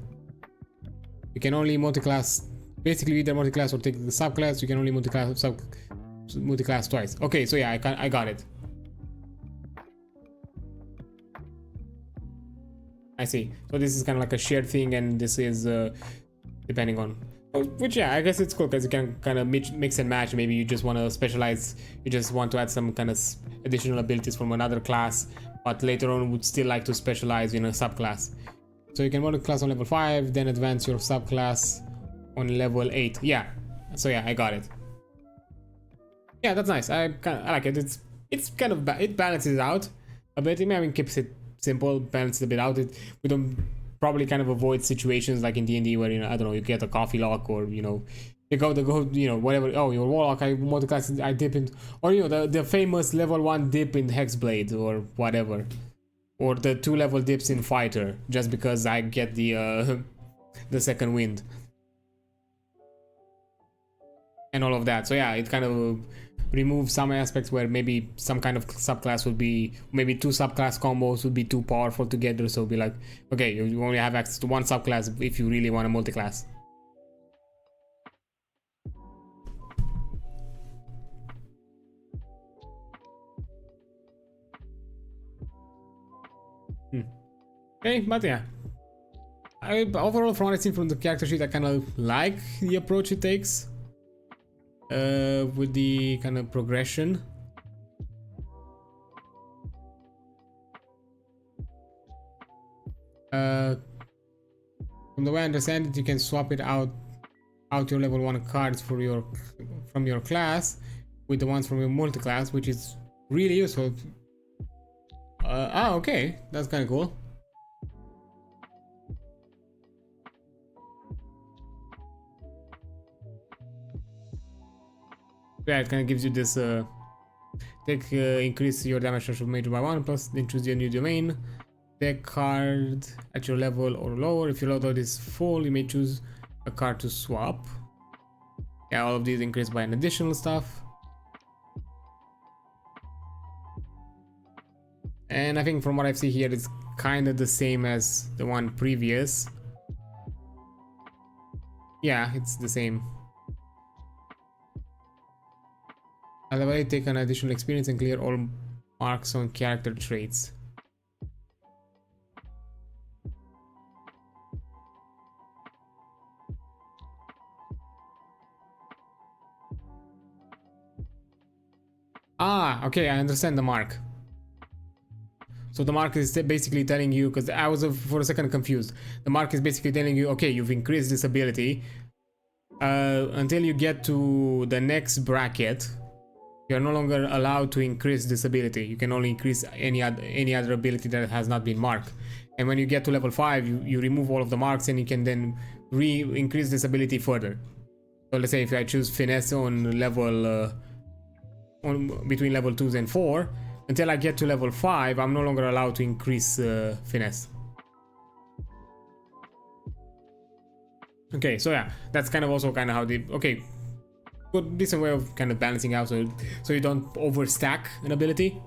You can only multiclass, basically either multiclass or take the subclass. You can only multiclass twice. Okay, so yeah, I got it. I see. So this is kind of like a shared thing, and this is depending on. Which, yeah, I guess it's cool because you can kind of mix and match. Maybe you just want to specialize, you just want to add some kind of additional abilities from another class, but later on would still like to specialize in a subclass. So you can run a class on level 5, then advance your subclass on level 8. Yeah, so yeah, I got it. Yeah, that's nice. I like it. It's kind of it balances out a bit. I mean, keeps it simple, balances a bit out. We don't probably kind of avoid situations like in D&D where, you know, I don't know, you get a coffee lock, or, you know, you go you know, whatever. Oh, your warlock, I multiclass, I dip in, or, you know, the famous level 1 dip in Hexblade or whatever, or the 2 level dips in Fighter just because I get the the second wind and all of that. So yeah, it kind of remove some aspects where maybe some kind of subclass would be, maybe 2 subclass combos would be too powerful together, so be like, okay, you only have access to 1 subclass if you really want a multiclass. Okay, but yeah, overall from what I've seen from the character sheet, I kind of like the approach it takes with the kind of progression. From the way I understand it, you can swap it out your level 1 cards for from your class with the ones from your multi-class, which is really useful. Okay, that's kind of cool. Yeah, it kind of gives you this increase your damage threshold major by 1, plus then choose your new domain. Deck card at your level or lower. If your loadout is full, you may choose a card to swap. Yeah, all of these increase by an additional stuff. And I think from what I see here, it's kind of the same as the one previous. Yeah, it's the same. Otherwise, take an additional experience and clear all marks on character traits. Ah, okay, I understand the mark. So the mark is basically telling you, because I was for a second confused. The mark is basically telling you, okay, you've increased this ability. Until you get to the next bracket, you're no longer allowed to increase this ability. You can only increase any other ability that has not been marked. And when you get to level 5, you remove all of the marks, and you can then increase this ability further. So let's say if I choose finesse on level between level 2s and 4, until I get to level 5, I'm no longer allowed to increase finesse. Okay, so yeah, that's kind of also kind of how the good decent way of kind of balancing out, so you don't overstack an ability.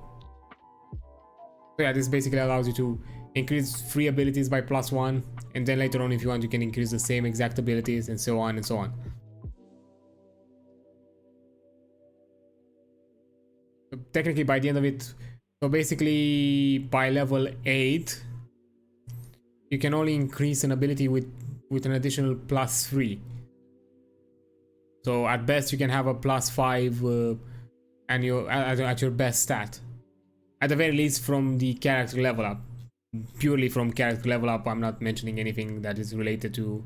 So yeah, this basically allows you to increase free abilities by +1, and then later on, if you want, you can increase the same exact abilities, and so on and so on. So technically, by the end of it, so basically by level 8, you can only increase an ability with an additional +3. So at best, you can have a +5 and at your best stat. At the very least, from the character level up. Purely from character level up, I'm not mentioning anything that is related to,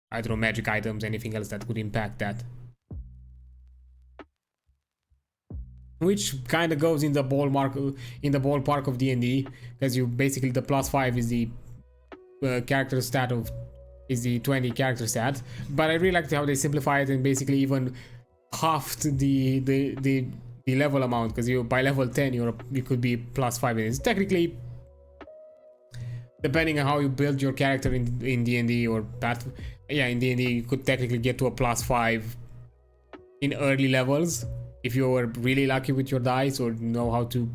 I don't know, magic items, anything else that could impact that. Which kind of goes in the ballpark of D&D, because you basically, the +5 is the character stat is the 20 character stat, but I really liked how they simplify it and basically even halved the level amount, because you by level 10 you could be +5. It's technically, depending on how you build your character in D&D or in D&D, you could technically get to a +5 in early levels if you were really lucky with your dice or know how to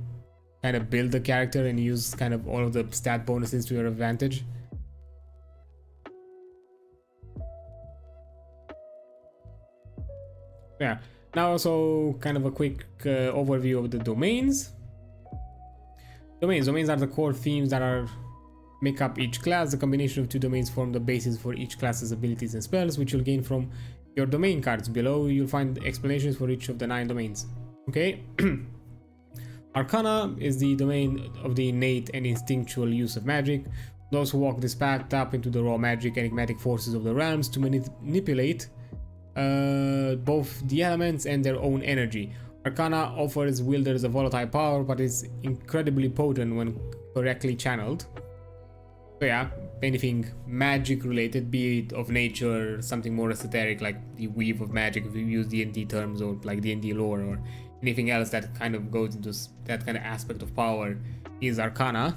kind of build the character and use kind of all of the stat bonuses to your advantage. Yeah, now also kind of a quick overview of the domains. Domains are the core themes that are make up each class. The combination of two domains form the basis for each class's abilities and spells, which you'll gain from your domain cards. Below, you'll find explanations for each of the 9 domains. Okay. Arcana is the domain of the innate and instinctual use of magic. Those who walk this path tap into the raw magic, enigmatic forces of the realms to manipulate both the elements and their own energy. Arcana offers wielders a volatile power, but is incredibly potent when correctly channeled. So yeah, anything magic related, be it of nature, something more esoteric like the weave of magic if you use D&D terms, or like D&D lore, or anything else that kind of goes into that kind of aspect of power, is Arcana.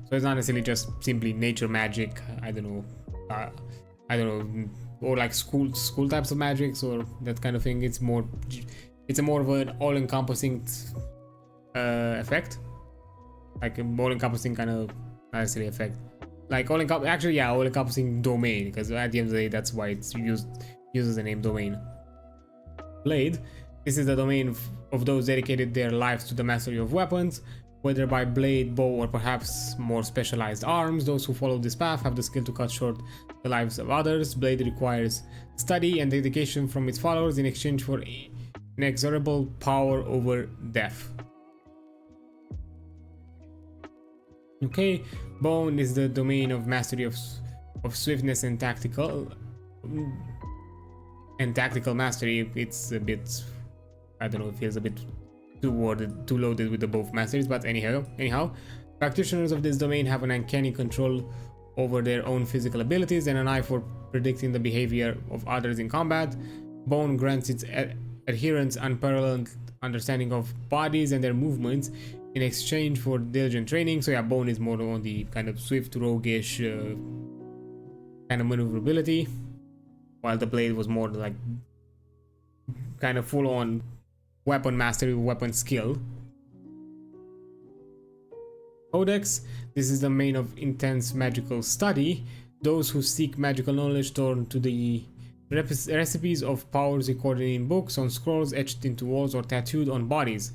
So it's not necessarily just simply nature magic, I don't know, or like school types of magics or that kind of thing. It's a more of an all-encompassing effect, like a all-encompassing kind of, not necessarily effect, like all-encompassing domain, because at the end of the day that's why it's uses the name domain. Blade, this is the domain of those dedicated their lives to the mastery of weapons, whether by blade, bow, or perhaps more specialized arms. Those who follow this path have the skill to cut short the lives of others. Blade requires study and dedication from its followers in exchange for inexorable power over death. Okay, bone is the domain of mastery of swiftness and tactical mastery. It's a bit, I don't know, it feels a bit too loaded with the both masters, but anyhow, practitioners of this domain have an uncanny control over their own physical abilities and an eye for predicting the behavior of others in combat. Bone grants its adherents unparalleled understanding of bodies and their movements in exchange for diligent training. So yeah, bone is more on the kind of swift, roguish kind of maneuverability, while the blade was more like kind of full-on weapon mastery, weapon skill. Codex, this is the main of intense magical study. Those who seek magical knowledge turn to the recipes of powers recorded in books, on scrolls, etched into walls, or tattooed on bodies.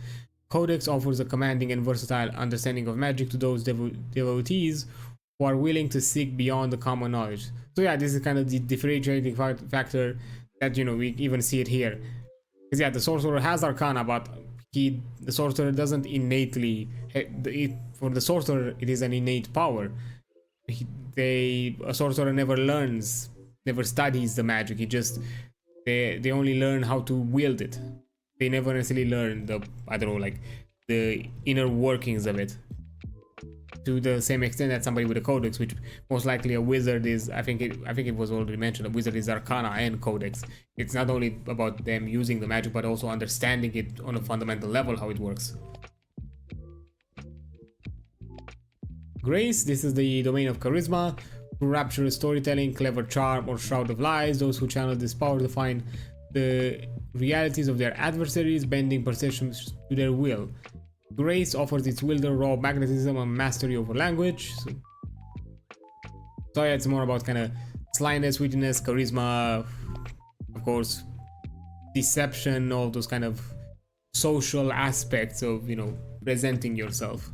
Codex offers a commanding and versatile understanding of magic to those devotees who are willing to seek beyond the common knowledge. So yeah, this is kind of the differentiating factor that, you know, we even see it here. Because yeah, the sorcerer has Arcana, but the sorcerer doesn't innately, for the sorcerer it is an innate power. A sorcerer never studies the magic. They only learn how to wield it. They never necessarily learn the inner workings of it to the same extent that somebody with a codex, which most likely a wizard is. I think it was already mentioned, a wizard is Arcana and codex. It's not only about them using the magic, but also understanding it on a fundamental level, how it works. Grace, this is the domain of charisma, rapturous storytelling, clever charm, or shroud of lies. Those who channel this power define the realities of their adversaries, bending perceptions to their will. Grace offers its wielder raw magnetism and mastery over language. So yeah, it's more about kind of slyness, wittiness, charisma, of course, deception, all those kind of social aspects of, you know, presenting yourself.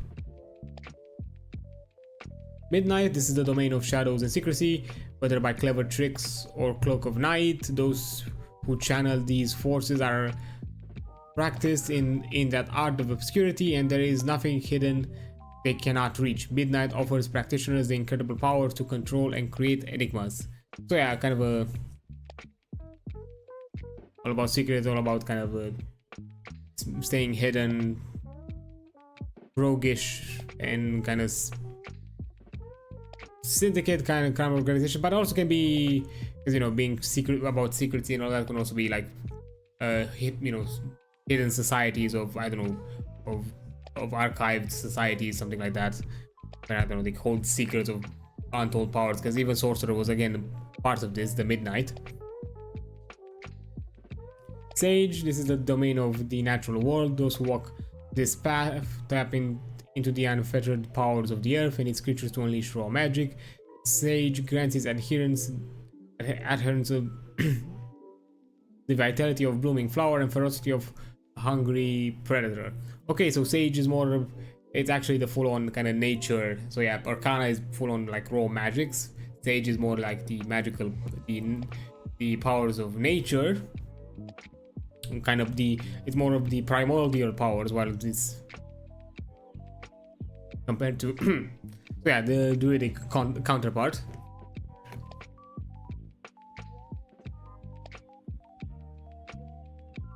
Midnight, this is the domain of shadows and secrecy, whether by clever tricks or cloak of night. Those who channel these forces are practiced in that art of obscurity, and there is nothing hidden they cannot reach. Midnight offers practitioners the incredible power to control and create enigmas. So yeah, kind of all about secrets, all about kind of staying hidden, roguish, and kind of syndicate kind of crime organization, but also can be, because, you know, being about secrecy and all that can also be like hidden societies of, I don't know, of archived societies, something like that. But I don't know, they hold secrets of untold powers, because even sorcerer was again part of this, the Midnight. Sage, this is the domain of the natural world. Those who walk this path tap into the unfettered powers of the earth and its creatures to unleash raw magic. Sage grants its adherents of the vitality of blooming flower and ferocity of hungry predator. Okay, so Sage is more of It's actually the full-on kind of nature. So yeah, Arcana is full-on like raw magics. Sage is more like the magical, the powers of nature. And kind of it's more of the primordial powers, while this compared to so yeah, the druidic counterpart.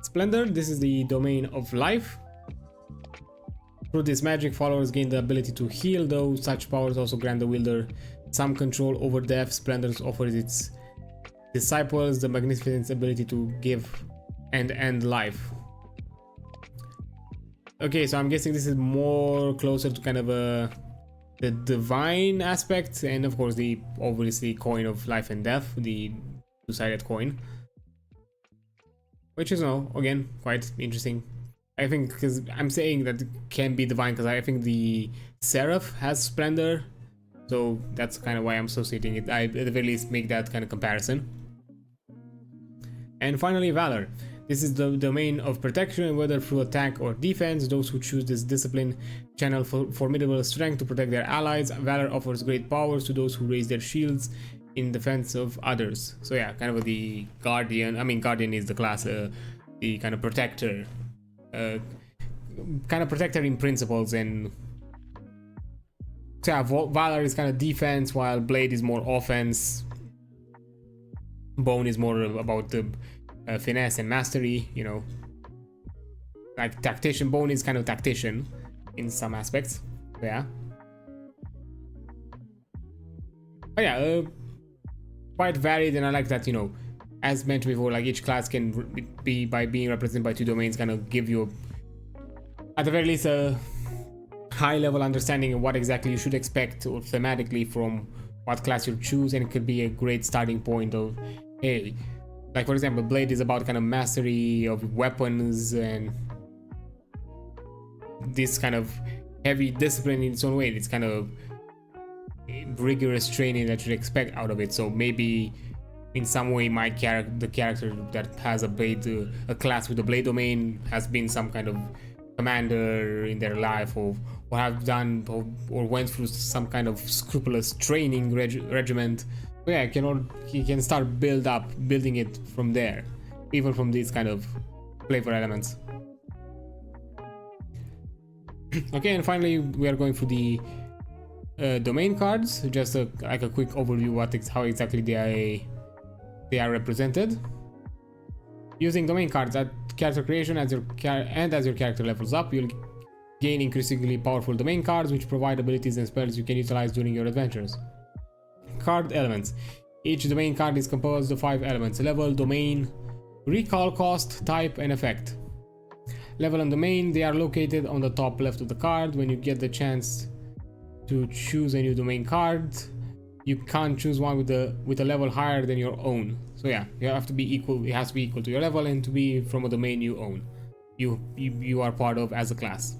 Splendor, this is the domain of life. Through this magic, followers gain the ability to heal, though such powers also grant the wielder some control over death. Splendor offers its disciples the magnificent ability to give and end life. Okay, so I'm guessing this is more closer to kind of the divine aspect, and of course the obviously coin of life and death, the two-sided coin, which is again quite interesting. I think, because I'm saying that it can be divine because I think the Seraph has Splendor, so that's kind of why I'm associating it. I at the very least make that kind of comparison. And finally, Valor. This is the domain of protection, whether through attack or defense. Those who choose this discipline channel formidable strength to protect their allies. Valor offers great powers to those who raise their shields in defense of others. So yeah, kind of the Guardian. I mean, Guardian is the class, the kind of protector. Kind of protector in principles, and so yeah, Valor is kind of defense, while Blade is more offense. Bone is more about the finesse and mastery, you know, like tactician. Bone is kind of tactician in some aspects. Yeah, but yeah, quite varied, and I like that, you know, as mentioned before, like each class can be, by being represented by two domains, kind of give you at the very least a high level understanding of what exactly you should expect or thematically from what class you'll choose, and it could be a great starting point of, hey, like for example, Blade is about kind of mastery of weapons and this kind of heavy discipline in its own way. It's kind of rigorous training that you'd expect out of it. So maybe in some way the character that has a Blade, a class with a Blade domain, has been some kind of commander in their life, or have done or went through some kind of scrupulous training regiment. So yeah, he can start building it from there, even from these kind of flavor elements. Okay, and finally we are going through the domain cards. Just like a quick overview how exactly they are represented. Using domain cards at character creation, as your character levels up, you'll gain increasingly powerful domain cards which provide abilities and spells you can utilize during your adventures. Card elements. Each domain card is composed of 5 elements: level, domain, recall cost, type, and effect. Level and domain, they are located on the top left of the card. When you get the chance to choose a new domain card, you can't choose one with a level higher than your own. So yeah, you have to be equal. It has to be equal to your level and to be from a domain you own. You are part of as a class.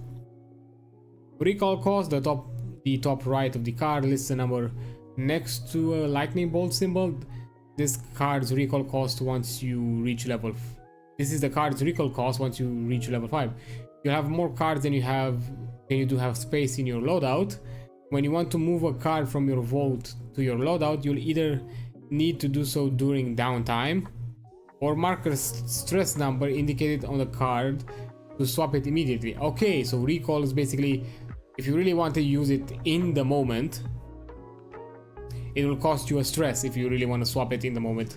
Recall cost, the top right of the card lists a number next to a lightning bolt symbol. This card's recall cost once you reach level. This is the card's recall cost once you reach level 5. You have more cards than you do have space in your loadout. When you want to move a card from your vault to your loadout, you'll either need to do so during downtime, or mark a stress number indicated on the card to swap it immediately. Okay, so recall is basically, if you really want to use it in the moment, it will cost you a stress if you really want to swap it in the moment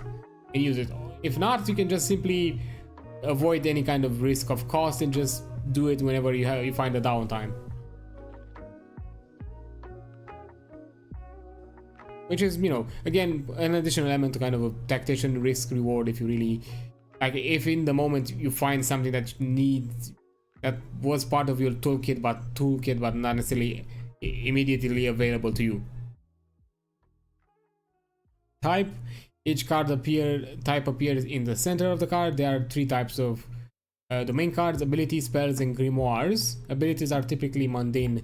and use it. If not, you can just simply avoid any kind of risk of cost and just do it whenever you find a downtime. Which is, you know, again, an additional element to kind of a tactician risk reward. If you really, like, if in the moment you find something that you need, that was part of your toolkit but not necessarily immediately available to you. Type. Each card type appears in the center of the card. There are 3 types of domain cards: abilities, spells, and grimoires. Abilities are typically mundane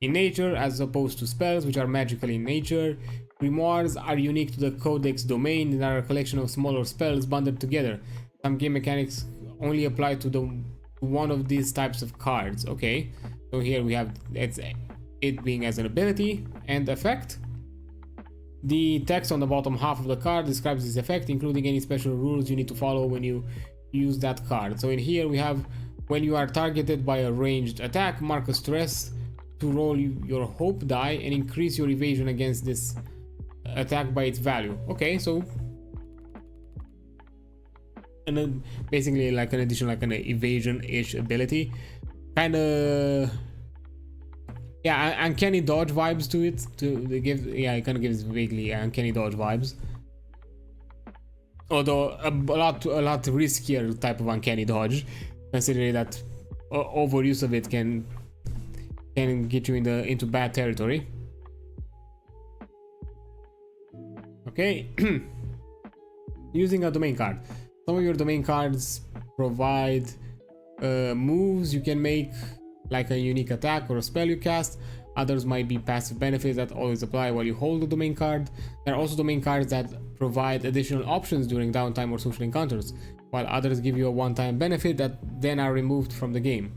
in nature, as opposed to spells, which are magical in nature. Grimoires are unique to the codex domain and are a collection of smaller spells bundled together. Some game mechanics only apply to one of these types of cards. Okay, so here we have it being as an ability and effect. The text on the bottom half of the card describes this effect, including any special rules you need to follow when you use that card. So in here we have, when you are targeted by a ranged attack, mark a stress to roll your hope die and increase your evasion against this attack by its value. Okay, so and then basically like an additional, like an evasion-ish ability, kind of, yeah, uncanny dodge vibes to it. It kind of gives vaguely uncanny dodge vibes, although a lot riskier type of uncanny dodge, considering that overuse of it can get you into bad territory. Okay. Using a domain card. Some of your domain cards provide moves you can make, like a unique attack or a spell you cast. Others might be passive benefits that always apply while you hold the domain card. There are also domain cards that provide additional options during downtime or social encounters, while others give you a one-time benefit that then are removed from the game.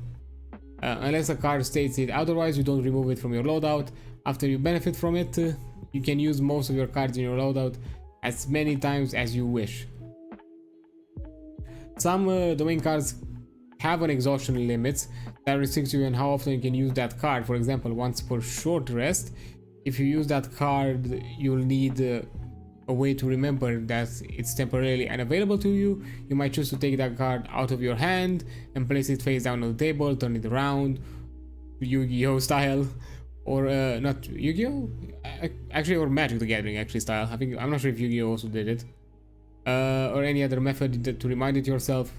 Unless a card states it otherwise, you don't remove it from your loadout. After you benefit from it, you can use most of your cards in your loadout as many times as you wish. Some domain cards have an exhaustion limit that restricts you on how often you can use that card. For example, once per short rest. If you use that card, you'll need a way to remember that it's temporarily unavailable to you. You might choose to take that card out of your hand and place it face down on the table, turn it around, Yu-Gi-Oh style, or not Yu-Gi-Oh, actually, or Magic the Gathering actually style. I'm not sure if Yu-Gi-Oh also did it, or any other method to remind it yourself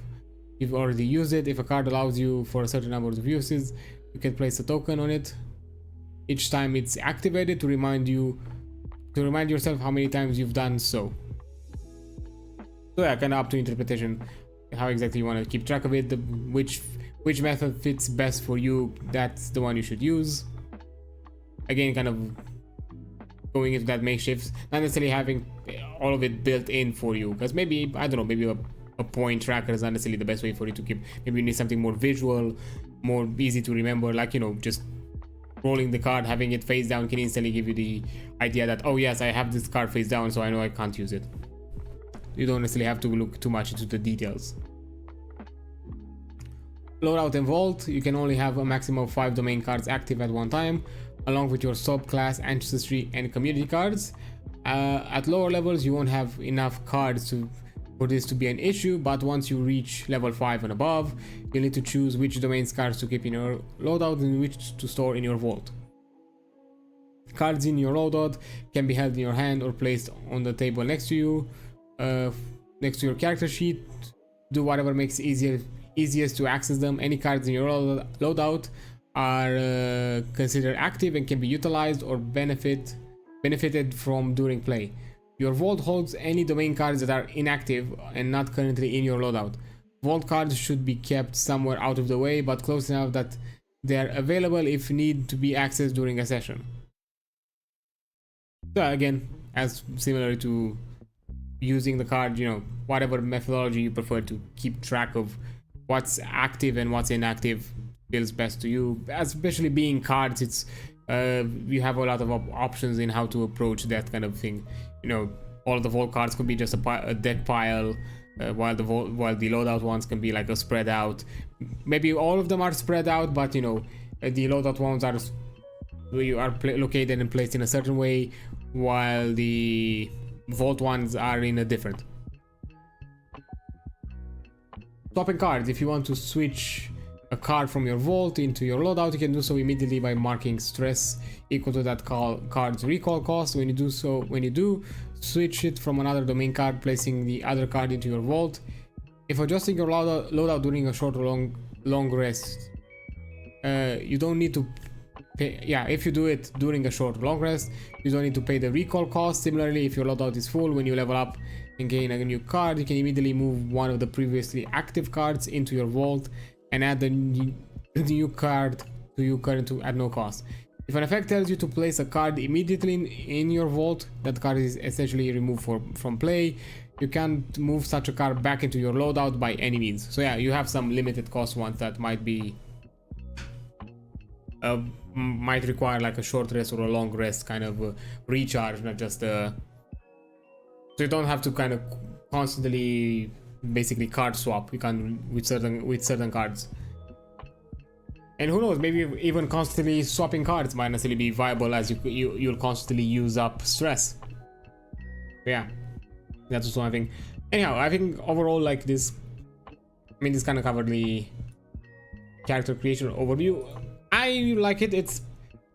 you've already used it. If a card allows you for a certain number of uses, you can place a token on it each time it's activated to remind yourself how many times you've done so. So yeah, kind of up to interpretation how exactly you want to keep track of it. Which method fits best for you, that's the one you should use. Again, kind of going into that makeshift, not necessarily having all of it built in for you, because maybe, I don't know, maybe a point tracker is not necessarily the best way for you to keep. Maybe you need something more visual, more easy to remember, like, you know, just rolling the card, having it face down can instantly give you the idea that, oh yes, I have this card face down, so I know I can't use it. You don't necessarily have to look too much into the details. Loadout and Vault, you can only have a maximum of 5 domain cards active at one time, along with your subclass, ancestry, and community cards. At lower levels, you won't have enough cards for this to be an issue, but once you reach level 5 and above, you'll need to choose which domain cards to keep in your loadout and which to store in your vault. Cards in your loadout can be held in your hand or placed on the table next to you, next to your character sheet. Do whatever makes easiest to access them. Any cards in your loadout are considered active and can be utilized or benefited from during play. Your vault holds any domain cards that are inactive and not currently in your loadout. Vault cards should be kept somewhere out of the way, but close enough that they are available if need to be accessed during a session. So again, as similar to using the card, you know, whatever methodology you prefer to keep track of what's active and what's inactive feels best to you. Especially being cards, it's you have a lot of options in how to approach that kind of thing. You know, all of the vault cards could be just a deck pile, while the loadout ones can be like a spread out. Maybe all of them are spread out, but you know, the loadout ones are located and placed in a certain way, while the vault ones are in a different. Swapping cards. If you want to switch a card from your vault into your loadout, you can do so immediately by marking stress equal to that card's recall cost. When you do, switch it from another domain card, placing the other card into your vault. If adjusting your loadout during a short or long rest, you don't need to pay. Yeah, if you do it during a short or long rest, you don't need to pay the recall cost. Similarly, if your loadout is full, when you level up and gain a new card, you can immediately move one of the previously active cards into your vault and add the new card to your current at no cost. If an effect tells you to place a card immediately in your vault, that card is essentially removed from play. You can't move such a card back into your loadout by any means. So yeah, you have some limited cost ones that might be might require like a short rest or a long rest kind of recharge, not just so you don't have to kind of constantly basically card swap. You can with certain cards. And who knows, maybe even constantly swapping cards might necessarily be viable, as you'll constantly use up stress. But yeah, that's also one thing. Anyhow, I think overall, like this, I mean, this kind of covered the character creation overview. I like it. It's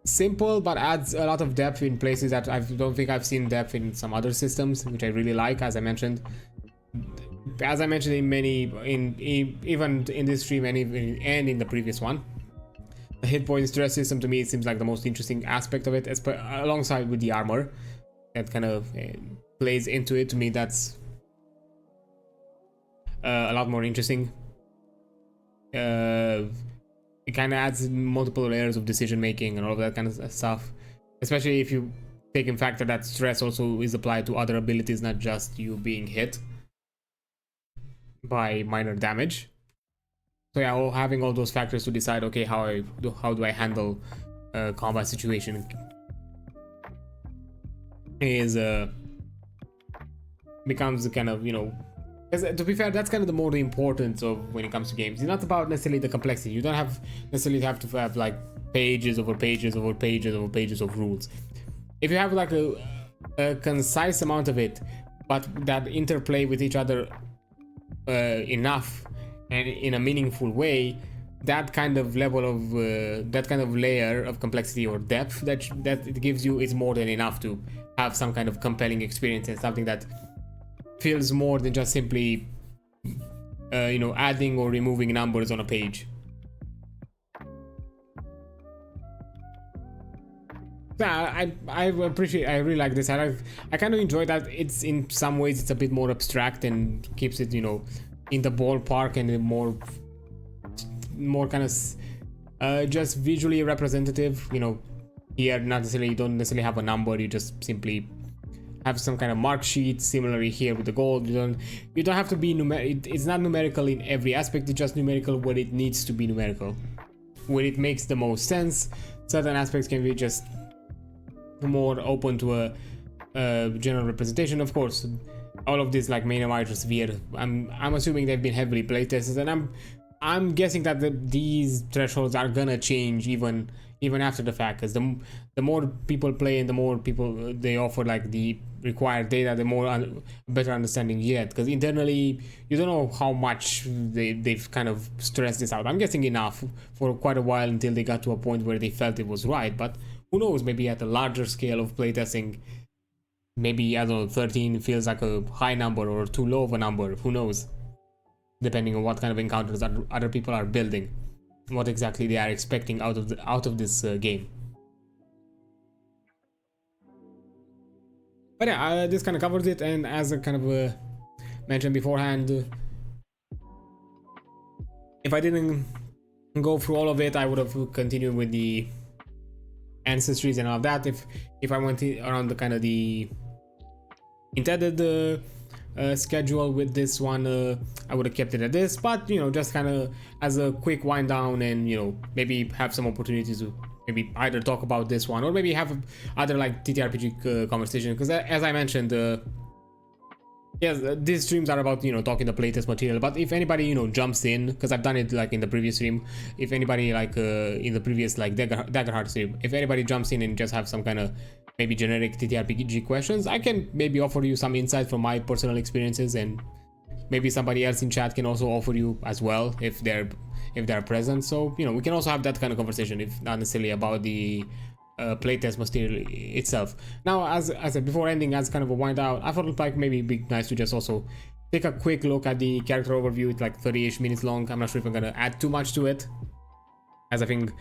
simple, but adds a lot of depth in places that I don't think I've seen depth in some other systems, which I really like. As I mentioned in even in this stream and in the previous one. The hit point stress system, to me, it seems like the most interesting aspect of it, alongside with the armor that kind of plays into it. To me, that's a lot more interesting. It kind of adds multiple layers of decision making and all of that kind of stuff, especially if you take in factor that stress also is applied to other abilities, not just you being hit by minor damage. So yeah, having all those factors to decide, okay, how do I handle a combat situation is becomes kind of, you know, because to be fair, that's kind of the more the importance of when it comes to games. It's not about necessarily the complexity. You don't necessarily have to have like pages over pages over pages over pages of rules. If you have like a concise amount of it, but that interplay with each other enough and in a meaningful way, that kind of level of that kind of layer of complexity or depth that it gives you is more than enough to have some kind of compelling experience and something that feels more than just simply you know, adding or removing numbers on a page. Yeah, I appreciate, I really like this. I kind of enjoy that it's in some ways it's a bit more abstract and keeps it, you know, in the ballpark and more kind of just visually representative. You know, here not necessarily, you don't necessarily have a number, you just simply have some kind of mark sheet. Similarly here with the gold, you don't have to be it's not numerical in every aspect, it's just numerical when it needs to be numerical, when it makes the most sense. Certain aspects can be just more open to a general representation. Of course, all of this like minimizers VR, I'm assuming they've been heavily playtested, and I'm guessing that these thresholds are gonna change even after the fact, because the more people play and the more people they offer like the required data, the more better understanding you get, because internally you don't know how much they've kind of stressed this out. I'm guessing enough for quite a while until they got to a point where they felt it was right, but who knows, maybe at a larger scale of playtesting, maybe, I don't know, 13 feels like a high number or too low of a number. Who knows, depending on what kind of encounters other people are building, what exactly they are expecting out of this game. But yeah, this kind of covers it, and as I kind of mentioned beforehand, if I didn't go through all of it, I would have continued with the ancestries and all of that. If I went around the kind of the intended schedule with this one, I would have kept it at this, but you know, just kind of as a quick wind down, and you know, maybe have some opportunities to maybe either talk about this one or maybe have other like ttrpg conversation, because as I mentioned, yes, these streams are about, you know, talking the playtest material. But if anybody, you know, jumps in, because I've done it like in the previous stream, if anybody like in the previous like Daggerheart stream, if anybody jumps in and just have some kind of maybe generic ttrpg questions, I can maybe offer you some insight from my personal experiences, and maybe somebody else in chat can also offer you as well if they're present. So you know, we can also have that kind of conversation, if not necessarily about the playtest material itself. Now, as I said before ending, as kind of a wind out, I thought it would maybe be nice to just also take a quick look at the character overview. It's like 30-ish minutes long. I'm not sure if I'm gonna add too much to it, as I think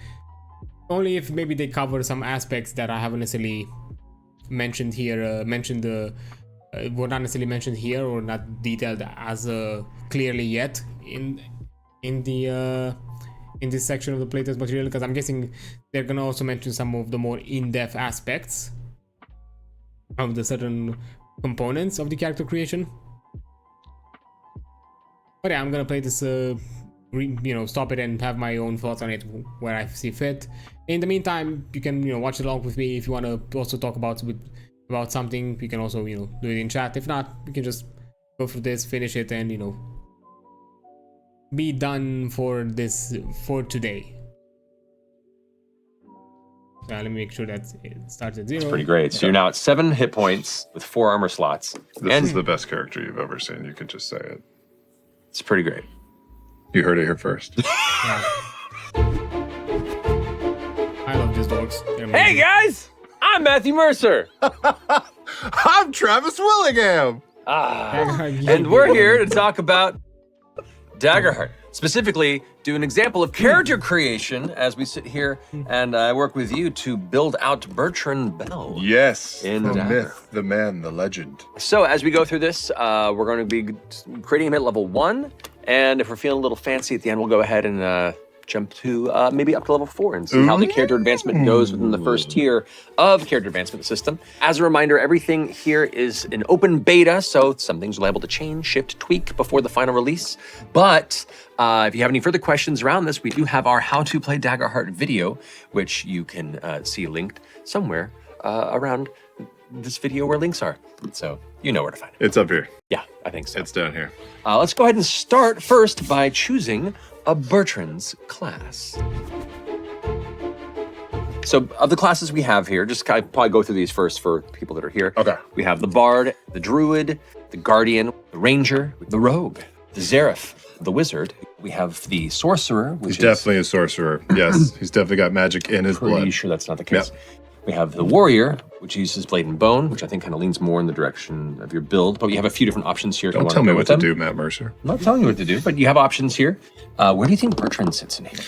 only if maybe they cover some aspects that I haven't necessarily mentioned here, were not necessarily mentioned here or not detailed as clearly yet in in this section of the playtest material, because I'm guessing they're gonna also mention some of the more in-depth aspects of the certain components of the character creation. But yeah, I'm gonna play this, stop it and have my own thoughts on it where I see fit. In the meantime, you can watch along with me. If you want to also talk about something, you can also do it in chat. If not, you can just go through this, finish it, and be done for today. So let me make sure that it starts at 0. It's pretty great. So you're now at 7 hit points with 4 armor slots. This is the best character you've ever seen. You can just say it. It's pretty great. You heard it here first. Yeah. I love these dogs. Hey guys, I'm Matthew Mercer. I'm Travis Willingham. And we're here to talk about Daggerheart. Specifically, do an example of character creation as we sit here and I work with you to build out Bertrand Bell. Yes, In the Dagger. myth, the man, the legend. So as we go through this, we're going to be creating him at level 1. And if we're feeling a little fancy at the end, we'll go ahead and jump to maybe up to level 4 and see how the character advancement goes within the first tier of character advancement system. As a reminder, everything here is an open beta, so some things are liable to change, shift, tweak before the final release. But if you have any further questions around this, we do have our How to Play Daggerheart video, which you can see linked somewhere around this video where links are. So you know where to find it. It's up here. Yeah, I think so. It's down here. Let's go ahead and start first by choosing a Bertrand's class. So of the classes we have here, just kind of probably go through these first for people that are here. Okay. We have the Bard, the Druid, the Guardian, the Ranger, the Rogue, the Xerath, the Wizard. We have the Sorcerer, which He's definitely a sorcerer. Yes, he's definitely got magic in his pretty blood. sure that's not the case. Yep. We have the Warrior, which uses Blade and Bone, which I think kind of leans more in the direction of your build. But you have a few different options here. if you Don't wanna tell me go what with to them. do, Matt Mercer. I'm not telling you what to do, but you have options here. Where do you think Bertrand sits in here?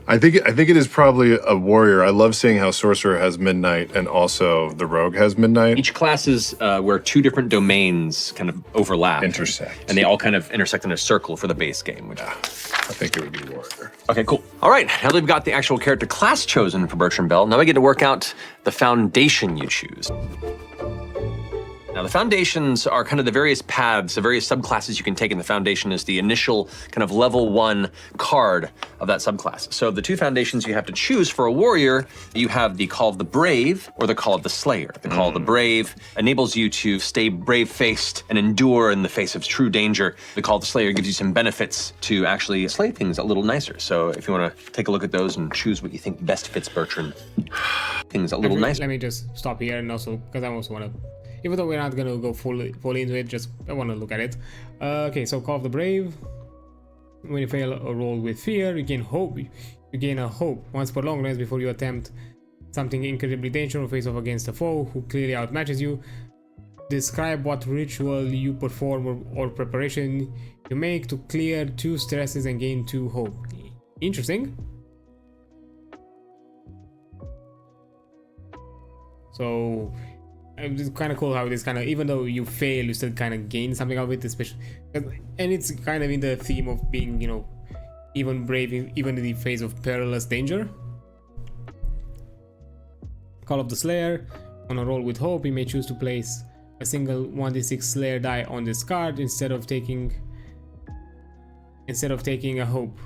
I think it is probably a warrior. I love seeing how sorcerer has midnight and also the rogue has midnight. Each class is where 2 different domains kind of overlap. Intersect. And they all kind of intersect in a circle for the base game. Which... I think it would be warrior. Okay, cool. All right, now that we've got the actual character class chosen for Bertrand Bell, now we get to work out the foundation you choose. Now, the foundations are kind of the various paths, the various subclasses you can take, and the foundation is the initial kind of level 1 card of that subclass. So the 2 foundations you have to choose for a warrior, you have the Call of the Brave or the Call of the Slayer. The Call of the Brave enables you to stay brave-faced and endure in the face of true danger. The Call of the Slayer gives you some benefits to actually slay things a little nicer. So if you want to take a look at those and choose what you think best fits Bertrand, things a little nicer. Let me just stop here and also, because I also want to, even though we're not going to go fully into it, just I want to look at it. Okay, so Call of the Brave. When you fail a roll with fear, you gain hope. You gain a hope once per long rest before you attempt something incredibly dangerous or face off against a foe who clearly outmatches you. Describe what ritual you perform or preparation you make to clear 2 stresses and gain 2 hope. Interesting. So it's kind of cool how it is kind of, even though you fail, you still kind of gain something out of it, especially, and it's kind of in the theme of being, even brave, even in the face of perilous danger. Call of the Slayer. On a roll with hope, you may choose to place a single 1d6 Slayer die on this card instead of taking a hope.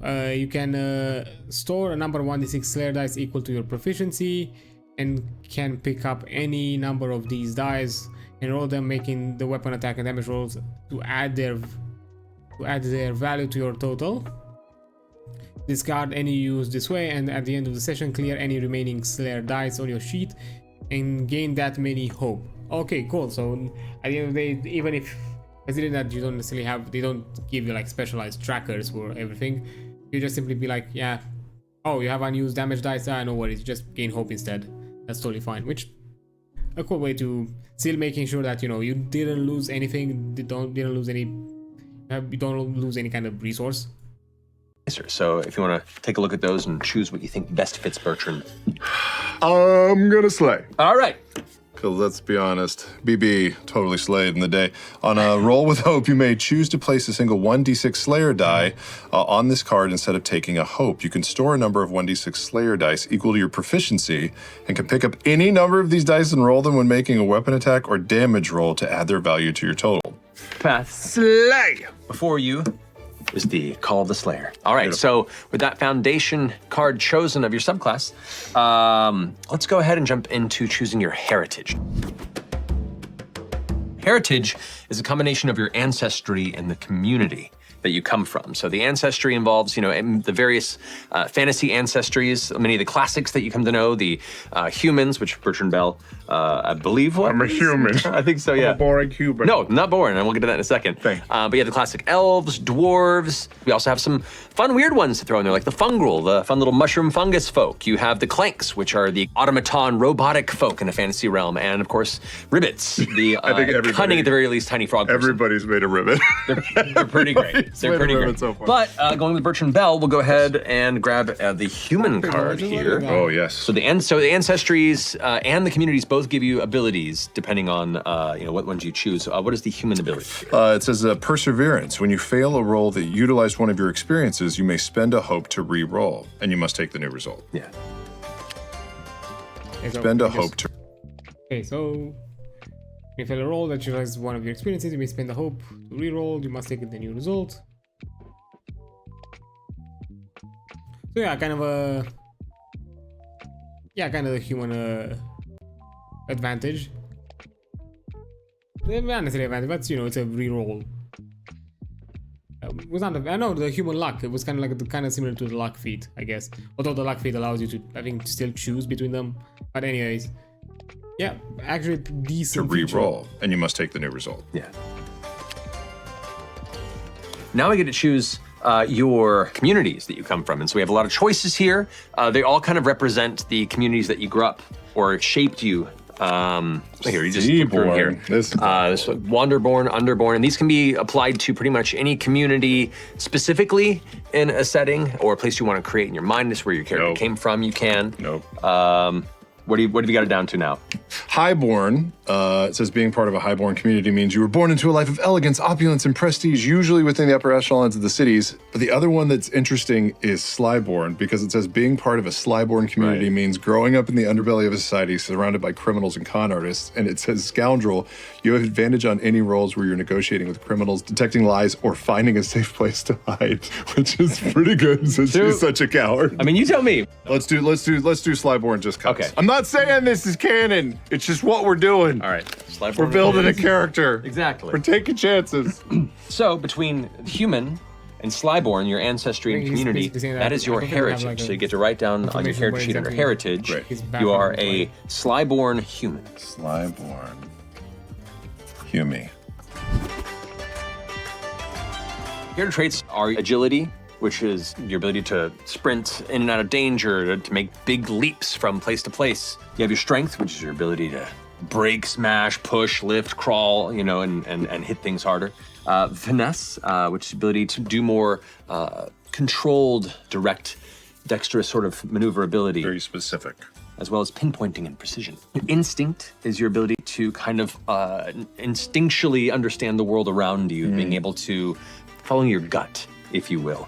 You can store a number of 1d6 Slayer dice equal to your proficiency, and can pick up any number of these dice and roll them, making the weapon attack and damage rolls to add their value to your total. Discard any used this way, and at the end of the session, clear any remaining Slayer dice on your sheet and gain that many hope. Okay, cool. So at the end of the day, even if, considering that you don't necessarily have, they don't give you like specialized trackers for everything, you just simply be like, yeah, oh, you have unused damage dice, no worries, just gain hope instead. That's totally fine, which a cool way to still making sure that you didn't lose anything, you don't lose any kind of resource. So if you want to take a look at those and choose what you think best fits Bertrand. I'm gonna slay. All right, Because let's be honest, BB totally slayed in the day. On a roll with hope, you may choose to place a single 1d6 Slayer die on this card instead of taking a hope. You can store a number of 1d6 Slayer dice equal to your proficiency and can pick up any number of these dice and roll them when making a weapon attack or damage roll to add their value to your total. Path. Slay! Before you is the Call of the Slayer. All right, so with that foundation card chosen of your subclass, let's go ahead and jump into choosing your heritage. Heritage is a combination of your ancestry and the community that you come from. So the ancestry involves, the various fantasy ancestries, many of the classics that you come to know, the humans, which Bertrand Bell, I believe was. I'm a human. I think so, yeah. I'm a boring human. No, not boring, and we'll get to that in a second. Thanks. But yeah, the classic elves, dwarves. We also have some fun, weird ones to throw in there, like the fungrel, the fun little mushroom fungus folk. You have the clanks, which are the automaton robotic folk in the fantasy realm, and of course, ribbits, the I think cunning at the very least tiny frog person. Everybody's made a ribbit. They're pretty great. They're pretty great. So far. But going with Bertrand Bell, we'll go ahead and grab the human card here. Oh, yes. So the ancestries and the communities both give you abilities depending on what ones you choose. What is the human ability? It says perseverance. When you fail a roll that utilized one of your experiences, you may spend a hope to re-roll, and you must take the new result. Yeah. Spend a hope to. Okay, so if you fail a roll that utilizes one of your experiences, you may spend a hope to re-roll. You must take the new result. So yeah, kind of the human advantage. Not necessarily advantage, but it's a re-roll. It was not. I know the human luck. It was kind of similar to the luck feat, I guess. Although the luck feat allows you to, I think, still choose between them. But anyways, yeah, actually decent. To re-roll, and you must take the new result. Yeah. Now we get to choose your communities that you come from. And so we have a lot of choices here. They all kind of represent the communities that you grew up or shaped you. Here, you just flip through here. This Wanderborn, Underborn, and these can be applied to pretty much any community specifically in a setting or a place you want to create in your mind. This is where your character came from. You can. Nope. What have you got it down to now? Highborn, it says being part of a highborn community means you were born into a life of elegance, opulence, and prestige, usually within the upper echelons of the cities. But the other one that's interesting is Slyborn, because it says being part of a Slyborn community means growing up in the underbelly of a society surrounded by criminals and con artists. And it says Scoundrel, you have advantage on any rolls where you're negotiating with criminals, detecting lies, or finding a safe place to hide, which is pretty good since she's such a coward. I mean, you tell me. Let's do Slyborn just cause. Okay. I'm not saying this is canon. It's just what we're doing. All right. We're building a character. Exactly. We're taking chances. So between human and Slyborn, your ancestry and community, that is your heritage. So you get to write down on your character sheet under heritage, you are a Slyborn human. Slyborn. Humi. Character traits are agility, which is your ability to sprint in and out of danger, to make big leaps from place to place. You have your strength, which is your ability to break, smash, push, lift, crawl, and hit things harder. Finesse, which is the ability to do more controlled, direct, dexterous sort of maneuverability. Very specific. As well as pinpointing and precision. Instinct is your ability to kind of instinctually understand the world around you, being able to follow your gut, if you will.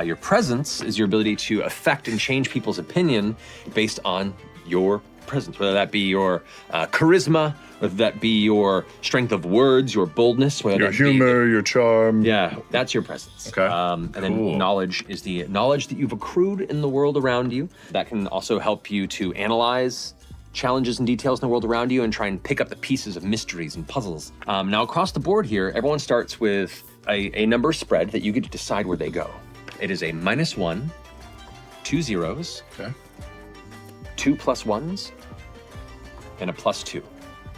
Your presence is your ability to affect and change people's opinion based on your presence, whether that be your charisma, whether that be your strength of words, your boldness, whether your that humor, your charm. Yeah, that's your presence. Okay. And then knowledge is the knowledge that you've accrued in the world around you. That can also help you to analyze challenges and details in the world around you and try and pick up the pieces of mysteries and puzzles. Now across the board here, everyone starts with a number spread that you get to decide where they go. It is a -1, 2 zeros, Okay. 2 +1s, and a +2.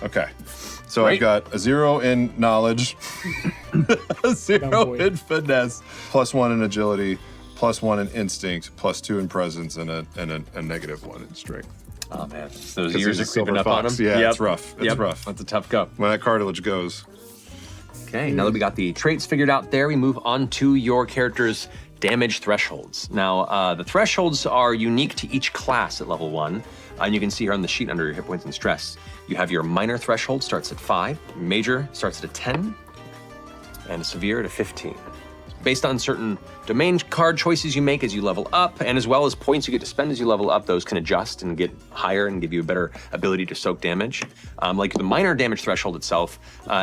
Okay. So Right. I've got a 0 in knowledge, a 0 in finesse, +1 in agility, +1 in instinct, +2 in presence, and a -1 in strength. Oh man, those Because years he's are a silver creeping up on fox. him. Yeah, Yep. it's rough. It's rough. That's a tough go. When that cartilage goes. Okay, now that we got the traits figured out there, we move on to your character's damage thresholds. Now, the thresholds are unique to each class at level 1. And you can see here on the sheet under your hit points and stress, you have your minor threshold starts at 5, major starts at a 10, and severe at a 15. Based on certain domain card choices you make as you level up, and as well as points you get to spend as you level up, those can adjust and get higher and give you a better ability to soak damage. Like the minor damage threshold itself,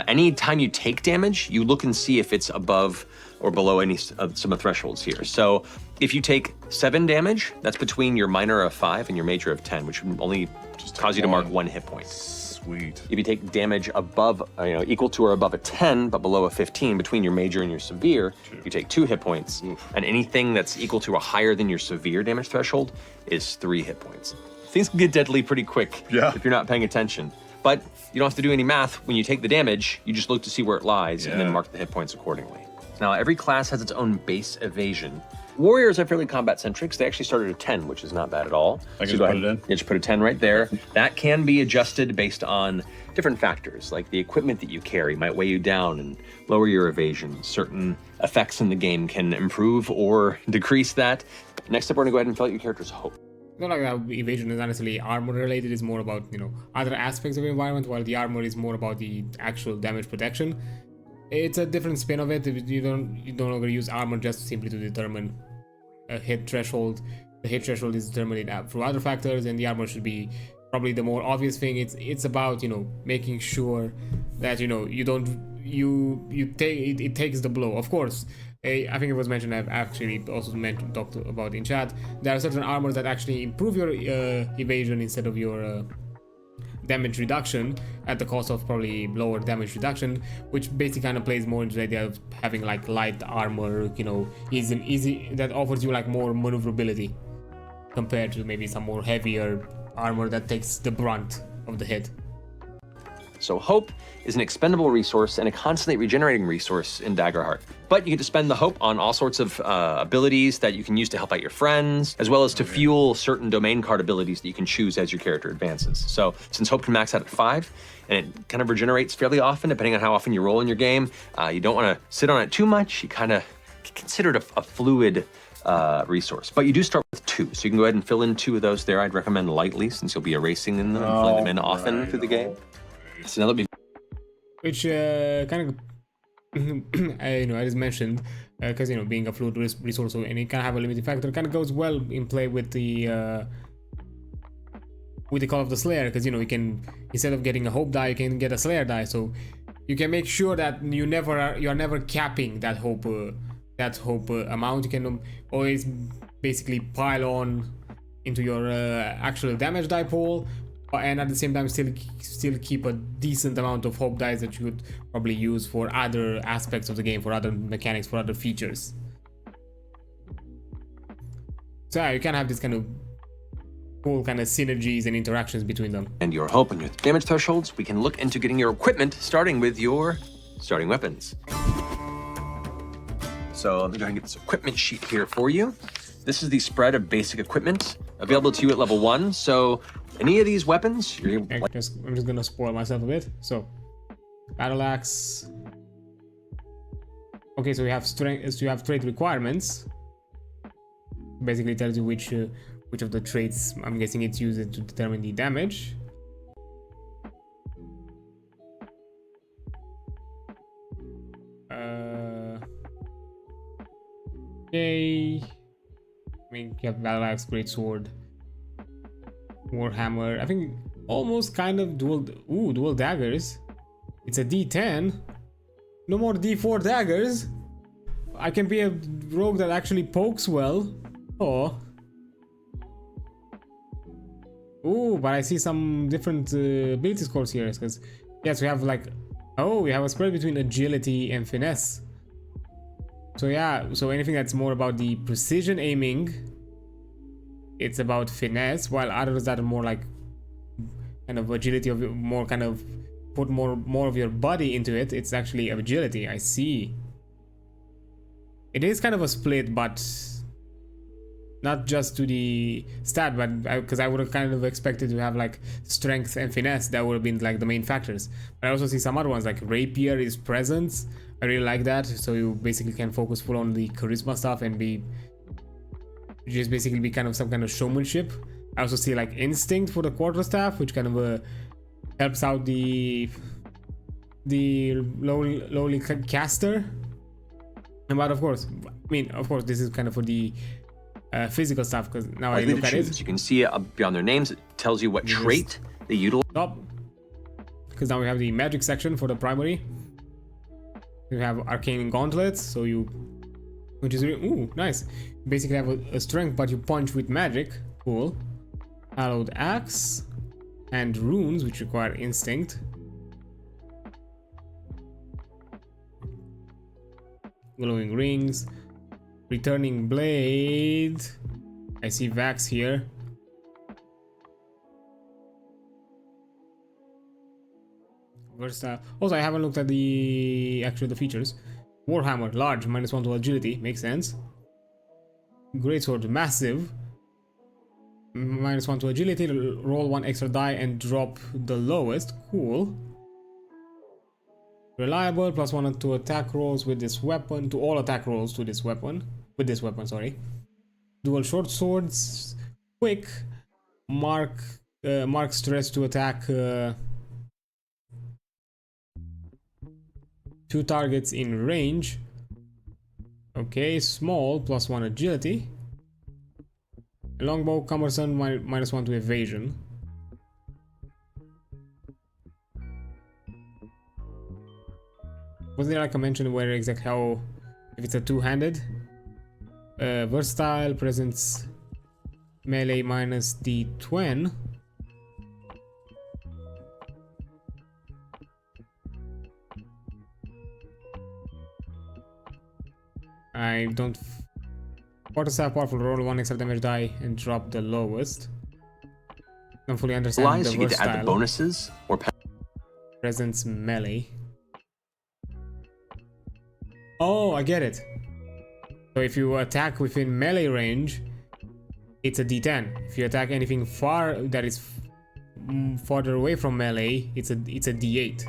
any time you take damage, you look and see if it's above or below any some of the thresholds here. So if you take 7 damage, that's between your minor of 5 and your major of 10, which would only cause you to mark 1 hit point. Sweet. If you take damage above, equal to or above a 10, but below a 15, between your major and your severe, you take 2 hit points. And anything that's equal to or higher than your severe damage threshold is 3 hit points. Things can get deadly pretty quick if you're not paying attention. But you don't have to do any math. When you take the damage, you just look to see where it lies and then mark the hit points accordingly. Now, every class has its own base evasion. Warriors are fairly combat-centric, so they actually started at 10, which is not bad at all. I can just put it in? Yeah, just put a 10 right there. That can be adjusted based on different factors, like the equipment that you carry might weigh you down and lower your evasion. Certain effects in the game can improve or decrease that. Next up, we're gonna go ahead and fill out your character's hope. Not like that evasion is not necessarily armor related, it's more about, other aspects of the environment, while the armor is more about the actual damage protection. It's a different spin of it. You don't no longer use armor just simply to determine a hit threshold. The hit threshold is determined through other factors, and the armor should be probably the more obvious thing. It's about making sure that it takes the blow. Of course, I think it was mentioned. I've actually also talked about in chat. There are certain armors that actually improve your evasion instead of your damage reduction, at the cost of probably lower damage reduction, which basically kind of plays more into the idea of having like light armor, easy that offers you like more maneuverability compared to maybe some more heavier armor that takes the brunt of the hit. So hope is an expendable resource and a constantly regenerating resource in Daggerheart. But you get to spend the hope on all sorts of abilities that you can use to help out your friends, as well as to fuel certain domain card abilities that you can choose as your character advances. So since hope can max out at 5, and it kind of regenerates fairly often, depending on how often you roll in your game, you don't want to sit on it too much. You kind of consider it a fluid resource. But you do start with 2, so you can go ahead and fill in 2 of those there. I'd recommend lightly, since you'll be erasing them and filling them in often through the game. So now let me... Which kind of, I just mentioned, because being a fluid resource and it kind of have a limiting factor, kind of goes well in play with the Call of the Slayer, because you can, instead of getting a hope die, you can get a Slayer die, so you can make sure that you are never capping that hope amount. You can always basically pile on into your actual damage die pool, and at the same time still keep a decent amount of hope dice that you would probably use for other aspects of the game, for other mechanics, for other features. So yeah, you can have this kind of cool kind of synergies and interactions between them. And your hope and your damage thresholds, we can look into getting your equipment, starting with your starting weapons. So let me go ahead and get this equipment sheet here for you. This is the spread of basic equipment available to you at level 1. So any of these weapons, I'm just gonna spoil myself a bit. So, battle axe. Okay, so we have strength. So you have trait requirements. Basically, tells you which of the traits I'm guessing it's used to determine the damage. Okay. I mean, you have battle axe, great sword, warhammer. I think almost kind of dual daggers. It's a D10. No more D4 daggers. I can be a rogue that actually pokes well. Oh. Ooh, but I see some different ability scores here, because yes, we have like, we have a spread between agility and finesse. So yeah, so anything that's more about the precision aiming, it's about finesse, while others that are more like kind of agility, of more kind of put more of your body into it, it's actually agility. I see. It is kind of a split, but not just to the stat, but because I would have kind of expected to have like strength and finesse, that would have been like the main factors. But I also see some other ones like rapier is presence. I really like that, so you basically can focus full on the charisma stuff and just basically be kind of some kind of showmanship. I also see like instinct for the quarterstaff, which kind of helps out the lowly caster. But of course, I mean, of course, this is kind of for the physical stuff, because now I look at it. You can see it beyond their names. It tells you what trait they utilize. Stop. Because now we have the magic section for the primary. We have arcane gauntlets, so you, which is really, ooh, nice. You basically have a strength, but you punch with magic. Cool. Hallowed axe and runes, which require instinct. Glowing rings, returning blade. I see Vax here. Versatile. Also, I haven't looked at the features. Warhammer, large, -1 to agility, makes sense. Greatsword, massive, -1 to agility. Roll 1 extra die and drop the lowest. Cool. Reliable, +1 to attack rolls with this weapon, to all attack rolls to this weapon, sorry. Dual short swords, quick, mark stress to attack 2 targets in range. Okay, small, +1 agility. Longbow, cumbersome, -1 to evasion. Wasn't there like a mention where exactly how, if it's a two-handed? Versatile, presents melee -d20. I don't. Quarterstaff, powerful, roll 1 extra damage die and drop the lowest. Don't fully understand the You get to add the versatile. bonuses or Presence melee. Oh, I get it. So if you attack within melee range, it's a D10. If you attack anything far that is farther away from melee, it's a D8.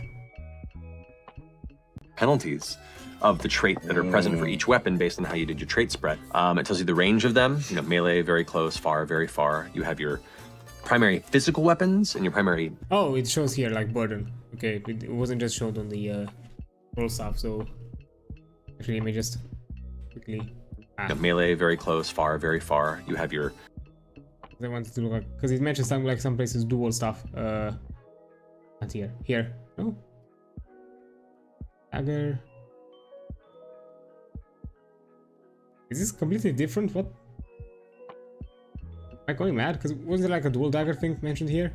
penalties of the trait that are present for each weapon based on how you did your trait spread. It tells you the range of them, you know, melee, very close, far, very far. You have your primary physical weapons and your primary... Oh, it shows here like burden. Okay, it wasn't just showed on the roll stuff, so... Actually, let me just quickly... You know, melee, very close, far, very far. You have your... I wanted to look at... Because it mentions something like some places dual stuff. Not here. Here. No? Dagger... Is this completely different? What? Am I going mad? Because was there like a dual dagger thing mentioned here?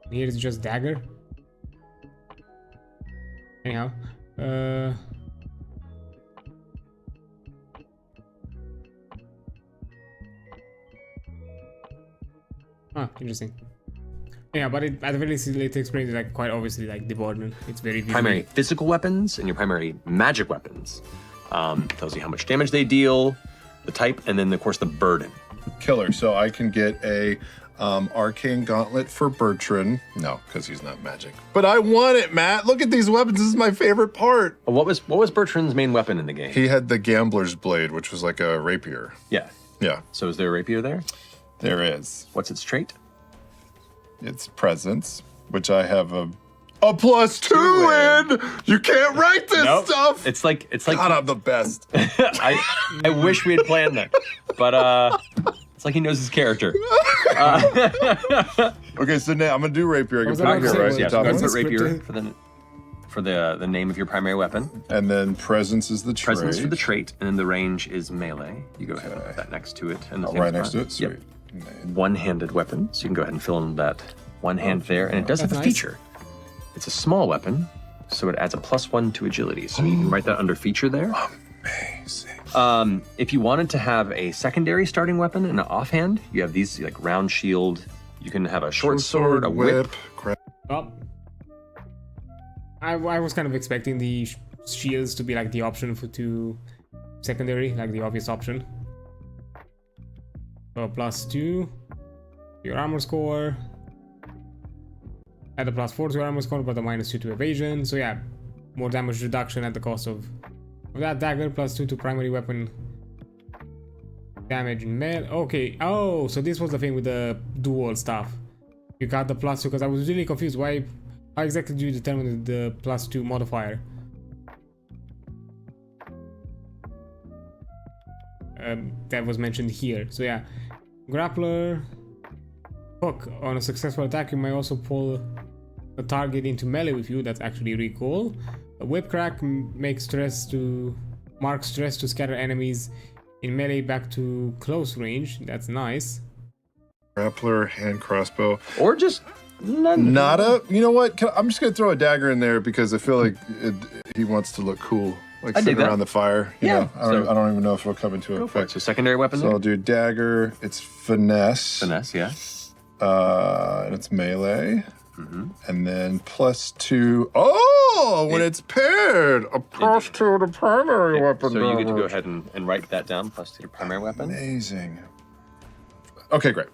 Here it's just dagger. Anyhow, interesting. Yeah, but at the very least it explains it like quite obviously, like the burden. It's very vivid. Primary physical weapons and your primary magic weapons. Tells you how much damage they deal, the type, and then of course the burden. Killer. So I can get a arcane gauntlet for Bertrand. No, because he's not magic. But I want it, Matt. Look at these weapons. This is my favorite part. What was Bertrand's main weapon in the game? He had the gambler's blade, which was like a rapier. Yeah. Yeah. So is there a rapier there? There is. What's its trait? It's presence, which I have a +2 in. You can't write this stuff. It's like God, I'm the best. I wish we had planned that, but it's like he knows his character. Okay, so now I'm gonna do rapier. I can Was put that it here, what I right? said? Yeah, Top go one. put rapier for the name of your primary weapon. And then presence is the trait. Presence for the trait, and then the range is melee. You go ahead and put that next to it, and the Right next to it. Sweet. Yep. One-handed weapon, so you can go ahead and fill in that one hand there, and it does have a That's nice. feature. It's a small weapon, so it adds a +1 to agility. So you can write that under feature there. Amazing. If you wanted to have a secondary starting weapon and an offhand, you have these like round shield. You can have a short sword, a whip. Well, I was kind of expecting the shields to be like the option for two secondary, like the obvious option. So +2 your armor score. Add a +4 to your armor score, but a -2 to evasion. So yeah, more damage reduction at the cost of that dagger. +2 to primary weapon. Damage in melee. Okay. Oh, so this was the thing with the dual stuff. You got the +2 because I was really confused. Why? How exactly do you determine the +2 modifier? That was mentioned here. So yeah, grappler hook. On a successful attack, you may also pull a target into melee with you. That's actually really cool. A whip crack makes mark stress to scatter enemies in melee back to close range. That's nice. Grappler, hand crossbow. Or just Nada. You know what? I'm just gonna throw a dagger in there because I feel like he wants to look cool, like I dig sitting that. around the fire. You Yeah, know, I don't even know if it'll come into effect. So secondary weapon So there? I'll do dagger. It's finesse. Finesse, yeah. And it's melee. And then +2. Oh, when it's paired, a +2 to primary weapon. So you get to go damage. ahead and write that down, +2 to primary weapon. Amazing. Okay, great.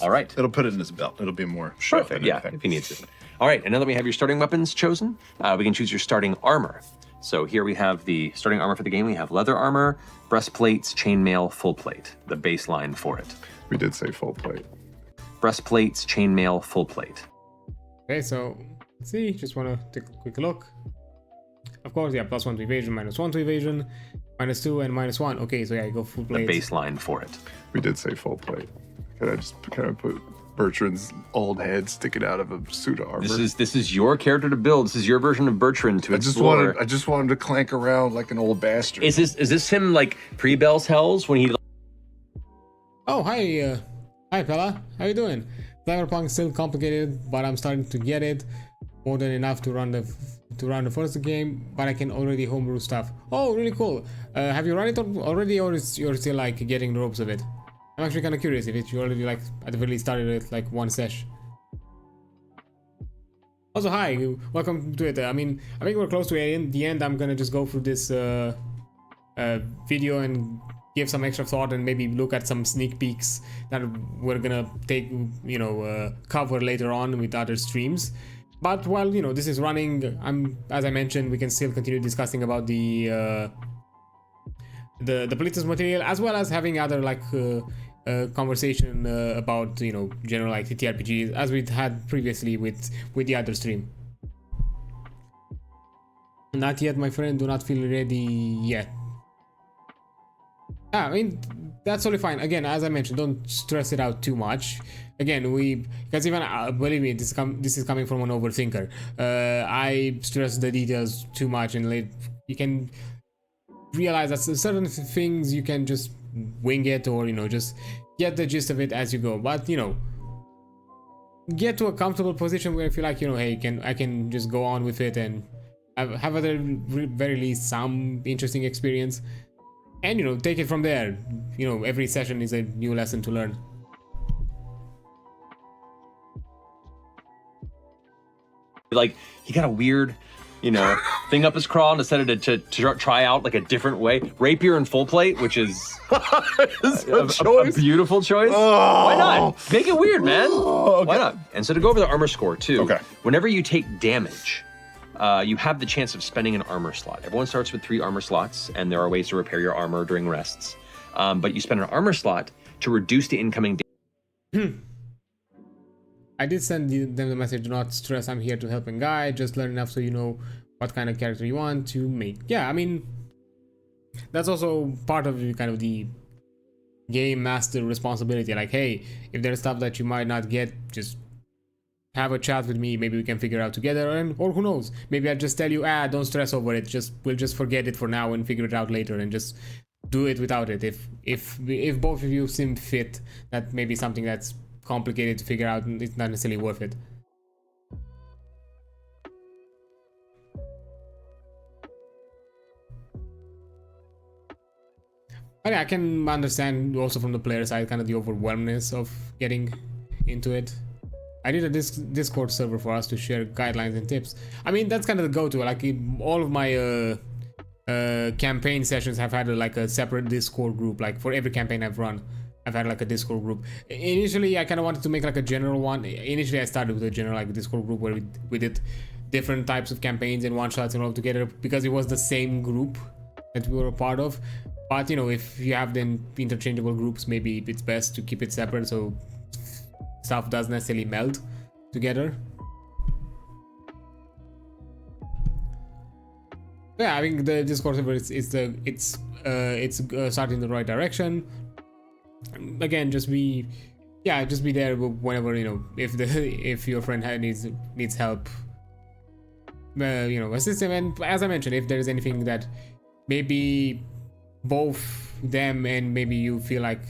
All right. It'll put it in his belt. It'll be more show Perfect, than yeah, anything. if he needs it. All right, and now that we have your starting weapons chosen, we can choose your starting armor. So here we have the starting armor for the game. We have leather armor, breastplates, chainmail, full plate, the baseline for it. We did say full plate. Breastplates, chainmail, full plate. Okay, so let's see. Just want to take a quick look. Of course, yeah, +1 to evasion, -1 to evasion, -2 and -1. Okay, so yeah, you go full The plate. baseline for it. We did say full plate. Could I just kind of put Bertrand's old head sticking out of a suit of armor? This is your character to build. This is your version of Bertrand to I just explore. want him to clank around like an old bastard. Is this him like pre-Bell's Hells when he? Oh, hi fella. How you doing? Cyberpunk's still complicated, but I'm starting to get it. More than enough to run the first game, but I can already homebrew stuff. Oh, really cool. Have you run it already, or you're still like getting the ropes of it? I'm actually kind of curious if you already like at the very least started it like one sesh. Also, hi, welcome to it. I mean, I think we're close to the end. I'm gonna just go through this video and give some extra thought and maybe look at some sneak peeks that we're gonna take, cover later on with other streams. But while this is running, as I mentioned, we can still continue discussing about the playtest material, as well as having other like conversation about general like ttrpgs as we had previously with the other stream. Not yet, my friend. Do not feel ready yet. I mean, that's totally fine. Again, as I mentioned, don't stress it out too much. Again, because even believe me, this is coming from an overthinker. I stress the details too much, and you can realize that certain things you can just wing it, or just get the gist of it as you go. But get to a comfortable position where you feel like hey, I can just go on with it and have at the very least some interesting experience. And take it from there. Every session is a new lesson to learn. Like he got a weird, thing up his craw and decided to try out like a different way. Rapier and full plate, which is a beautiful choice. Oh. Why not? Make it weird, man. Okay. Why not? And so to go over the armor score too. Okay. Whenever you take damage, you have the chance of spending an armor slot. Everyone starts with 3 armor slots, and there are ways to repair your armor during rests. But you spend an armor slot to reduce the incoming damage. I did send them the message, do not stress, I'm here to help and guide, just learn enough so you know what kind of character you want to make. Yeah, I mean, that's also part of kind of the game master responsibility. Like, hey, if there's stuff that you might not get, just have a chat with me, maybe we can figure it out together, or who knows, maybe I'll just tell you, don't stress over it, we'll just forget it for now and figure it out later and just do it without it. If both of you seem fit, that may be something that's complicated to figure out and it's not necessarily worth it. But yeah, I can understand also from the player side kind of the overwhelmness of getting into it. I did a Discord server for us to share guidelines and tips. I mean, that's kind of the go-to. Like all of my campaign sessions have had like a separate Discord group. Like for every campaign I've run, I've had like a Discord group. Initially, I kind of wanted to make like a general one. Initially, I started with a general like Discord group where we did different types of campaigns and one-shots and all together because it was the same group that we were a part of. But you know, if you have then interchangeable groups, maybe it's best to keep it separate so stuff doesn't necessarily meld together. Yeah, I think the Discord server it's starting in the right direction. Again, just be there whenever, you know, if your friend needs help, you know, assist him. And as I mentioned, if there is anything that maybe both them and maybe you feel like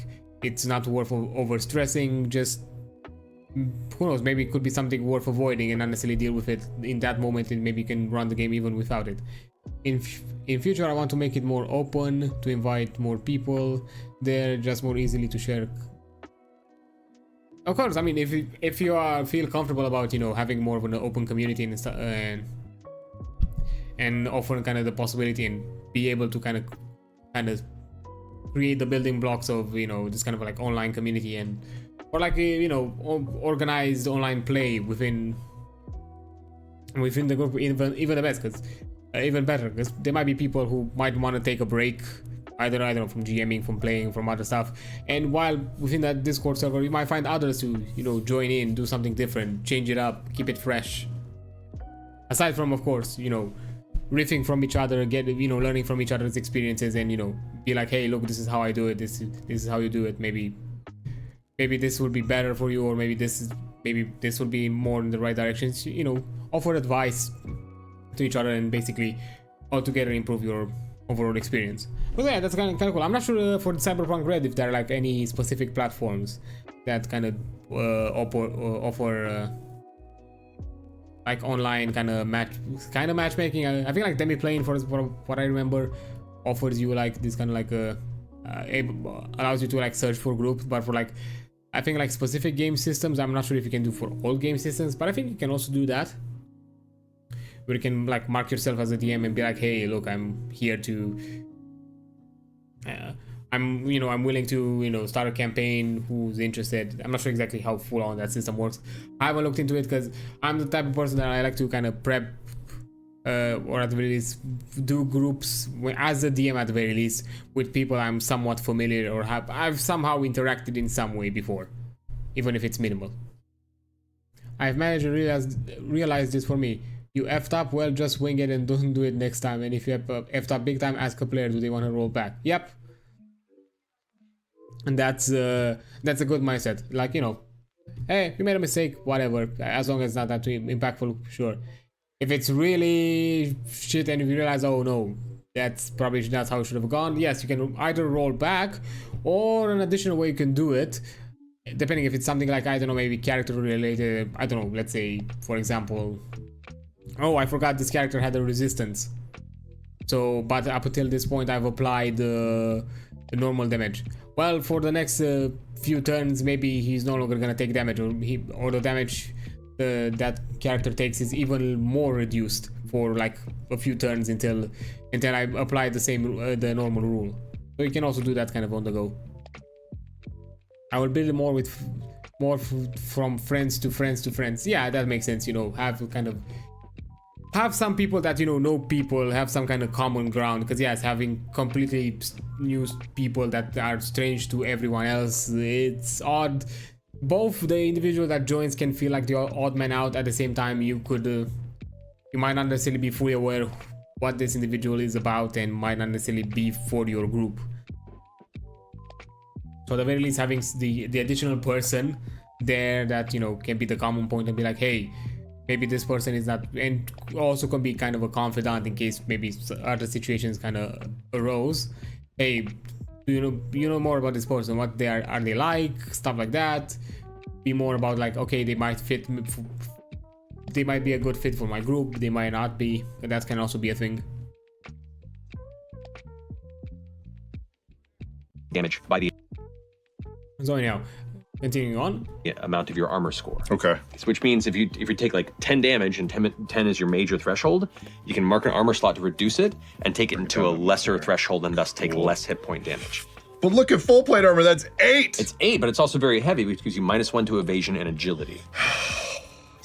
it's not worth over stressing, just who knows, maybe it could be something worth avoiding and not necessarily deal with it in that moment, and maybe you can run the game even without it. In future, I want to make it more open, to invite more people there, just more easily to share. Of course, I mean, if you feel comfortable about, you know, having more of an open community and offer kind of the possibility and be able to kind of create the building blocks of, you know, this kind of like online community, and or like, you know, organized online play within the group, even the best, because even better, because there might be people who might want to take a break, either from GMing, from playing, from other stuff, and while within that Discord server you might find others to, you know, join in, do something different, change it up, keep it fresh, aside from, of course, you know, riffing from each other, learning from each other's experiences, and, you know, be like, hey, look, this is how I do it, this is how you do it, maybe this would be better for you, or maybe this would be more in the right direction, you know, offer advice to each other and basically altogether improve your overall experience. But yeah, that's kind of cool. I'm not sure for the Cyberpunk Red if there are like any specific platforms that kind of offer like online kind of matchmaking. I think like Demiplane, for what I remember, offers you like this kind of like allows you to like search for groups, but for like, I think like specific game systems, I'm not sure if you can do for all game systems, but I think you can also do that, where you can like mark yourself as a DM and be like, hey, look, I'm here to I'm willing to, you know, start a campaign, who's interested. I'm not sure exactly how full on that system works. I haven't looked into it because I'm the type of person that I like to kind of prep or at the very least do groups as a DM at the very least with people I'm somewhat familiar or I've somehow interacted in some way before, even if it's minimal. I've managed to realize this for me. You effed up, well, just wing it and don't do it next time. And if you effed up big time, ask a player, do they want to roll back? Yep. And that's a good mindset. Like, you know, hey, you made a mistake, whatever. As long as it's not that too impactful, sure. If it's really shit and if you realize, oh no, that's probably not how it should have gone, yes, you can either roll back, or an additional way you can do it, depending if it's something like, I don't know, maybe character related. I don't know, let's say, for example, oh, I forgot this character had a resistance. So, but up until this point, I've applied the normal damage. Well, for the next few turns, maybe he's no longer gonna take damage, or the damage that character takes is even more reduced for like a few turns until I apply the normal rule. So you can also do that kind of on the go. I will build more from friends to friends to friends. Yeah, that makes sense. You know, have some people that, you know people, have some kind of common ground, because yes, having completely new people that are strange to everyone else, it's odd. Both the individual that joins can feel like the odd man out. At the same time, you might not necessarily be fully aware what this individual is about and might not necessarily be for your group. So at the very least, having the additional person there that, you know, can be the common point and be like, hey, maybe this person is not, and also can be kind of a confidant in case maybe other situations kind of arose. Hey, you know more about this person, what are they like, stuff like that. Be more about like, okay, they might be a good fit for my group, they might not be, but that can also be a thing. Damage by the So anyhow, continuing on. Amount of your armor score. Okay. So which means if you take like 10 damage and 10 is your major threshold, you can mark an armor slot to reduce it and take it into a lesser threshold and thus take less hit point damage. But look at full plate armor, that's 8! It's 8, but it's also very heavy because you -1 to evasion and agility.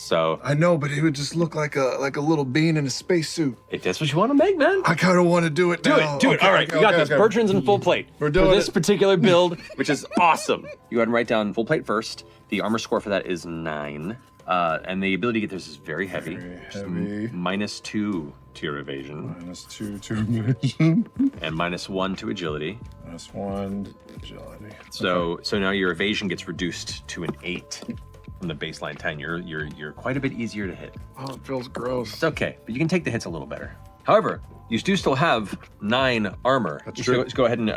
So I know, but he would just look like a little bean in a spacesuit. if that's what you want to make, man. I kind of want to do it now. Do it. All right, we got this. Bertrand's in full plate. We're doing for this it. particular build, which is awesome. You go ahead and write down full plate first. The armor score for that is 9. And the ability to get this is very heavy. Heavy. -2 to your evasion. -2 to evasion. And -1 to agility. -1 agility. So now your evasion gets reduced to an 8 from the baseline 10. You're quite a bit easier to hit. Oh, it feels gross. It's okay, but you can take the hits a little better. However, you do still have 9 armor. That's You true. Let's go ahead and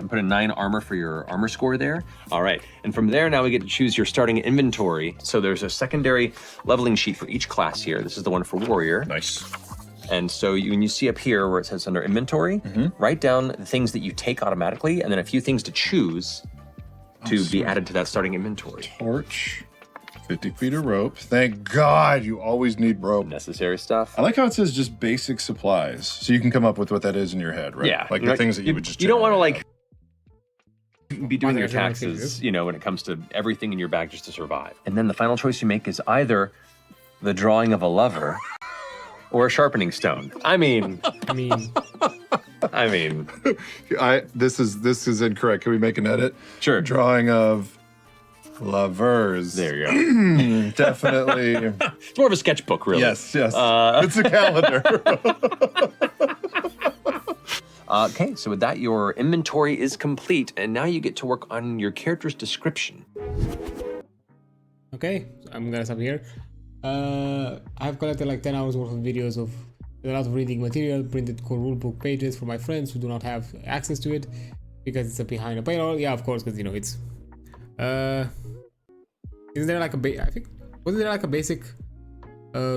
put a 9 armor for your armor score there. All right, and from there now we get to choose your starting inventory. So there's a secondary leveling sheet for each class here. This is the one for warrior. Nice. And so when you see up here where it says under inventory, write down the things that you take automatically, and then a few things to choose to be added to that starting inventory. Torch. 50 feet of rope. Thank God you always need rope. Necessary stuff. I like how it says just basic supplies. So you can come up with what that is in your head, right? Yeah, Like you're the things that you would just You don't want to generally like be doing your Generally taxes, you know, when it comes to everything in your bag just to survive. And then the final choice you make is either the drawing of a lover or a sharpening stone. I mean, have. This is incorrect. Can we make an edit? Sure. Drawing of lovers. There you go. Definitely. It's more of a sketchbook, really. Yes. It's a calendar. Okay, so with that, your inventory is complete, and now you get to work on your character's description. Okay, so I'm gonna stop here. I've collected like 10 hours worth of videos of a lot of reading material, printed core rulebook pages for my friends who do not have access to it because it's behind a paywall. Yeah, of course, because you know it's. Isn't there like wasn't there like a basic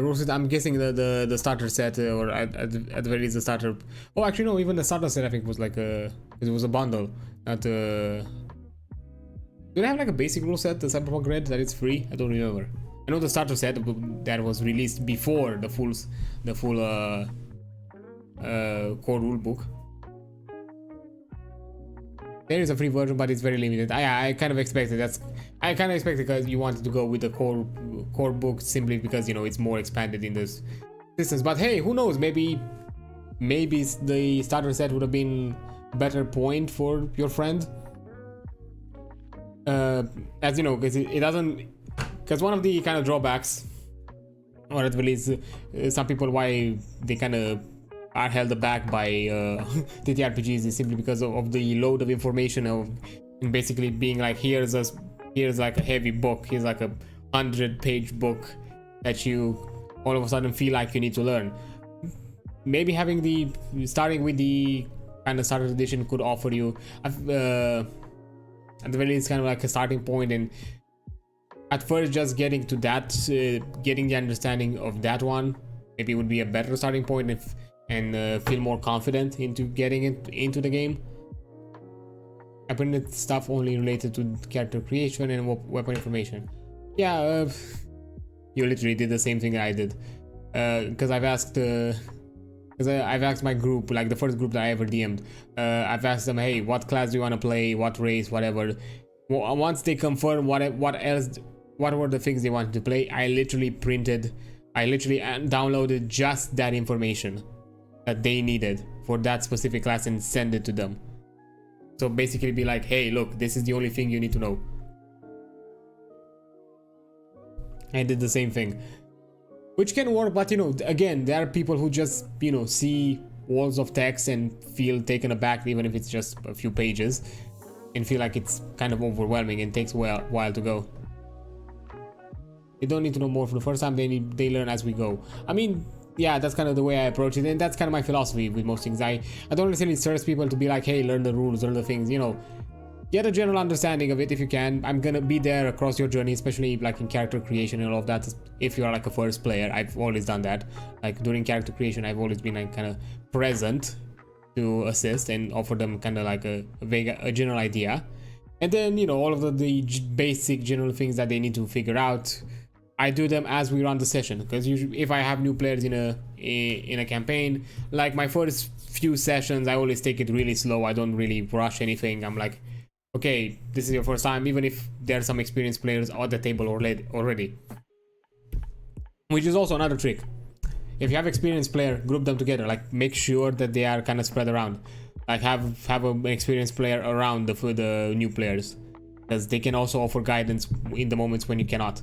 rule set? I'm guessing the starter set or at the very least the starter. Oh, actually no, even the starter set I think was like it was a bundle. Not do they have like a basic rule set, the Cyberpunk Red, that it's free? I don't remember. I know the starter set that was released before the full core rulebook. There is a free version, but it's very limited. I kind of expected because you wanted to go with the core book simply because you know it's more expanded in this systems. But hey, who knows? Maybe the starter set would have been a better point for your friend. As you know, because it doesn't. Because one of the kind of drawbacks, or at least some people why they kind of are held back by ttrpgs is simply because of the load of information of basically being like here's like a heavy book, here's like a 100-page book that you all of a sudden feel like you need to learn. Maybe starting with the kind of starter edition could offer you at the very least kind of like a starting point, and at first just getting to that, getting the understanding of that one maybe would be a better starting point and feel more confident into getting into the game. I printed stuff only related to character creation and weapon information. Yeah, you literally did the same thing I did. Because I've asked my group, like the first group that I ever DM'd, I've asked them, hey, what class do you want to play, what race, whatever. Once they confirm what were the things they wanted to play, I literally downloaded just that information that they needed for that specific class and send it to them. So basically be like, hey, look, this is the only thing you need to know. I did the same thing, which can work, but you know, again, there are people who just, you know, see walls of text and feel taken aback even if it's just a few pages and feel like it's kind of overwhelming and takes a while to go. They don't need to know more for the first time, they learn as we go. I mean, yeah, that's kind of the way I approach it, and that's kind of my philosophy with most things. I don't necessarily stress people to be like, hey, learn the rules, learn the things, you know, get a general understanding of it if you can. I'm gonna be there across your journey, especially like in character creation and all of that. If you're like a first player, I've always done that. Like during character creation, I've always been like kind of present to assist and offer them kind of like a general idea. And then, you know, all of the basic general things that they need to figure out, I do them as we run the session. Because usually if I have new players in a campaign, like my first few sessions, I always take it really slow. I don't really rush anything. I'm like, okay, this is your first time, even if there are some experienced players at the table already. which is also another trick. If you have experienced player, group them together. Like make sure that they are kind of spread around. Like have an experienced player around the new players, because they can also offer guidance in the moments when you cannot.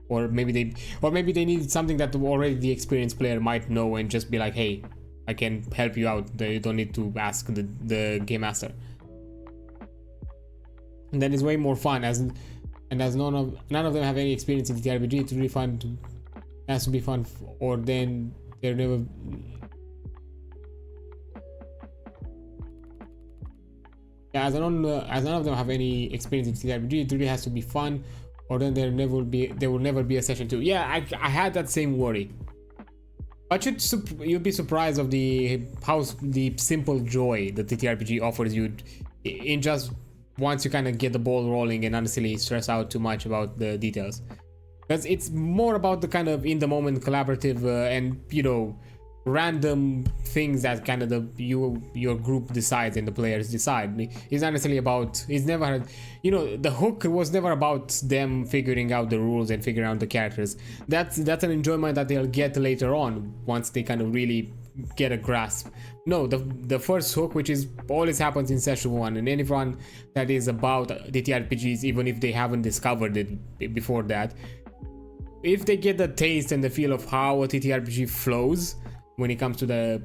Or maybe they need something that already the experienced player might know and just be like, hey, I can help you out. You don't need to ask the game master. And that is way more fun, as none of them have any experience in TTRPG. It's really fun. It has to be fun, or then they're never. Yeah, as none of them have any experience in TTRPG, it really has to be fun, or then there will never be a session 2. Yeah, I had that same worry. But you'd be surprised of the simple joy that TTRPG offers you in just once you kind of get the ball rolling and not necessarily stress out too much about the details. Because it's more about the kind of in the moment collaborative and random things that kind of your group decides and the players decide. It's not necessarily about, it's never, the hook was never about them figuring out the rules and figuring out the characters. That's an enjoyment that they'll get later on once they kind of really get a grasp. No, the first hook, which is always happens in session 1, and anyone that is about the TRPGs, even if they haven't discovered it before that, if they get the taste and the feel of how a TTRPG flows when it comes to the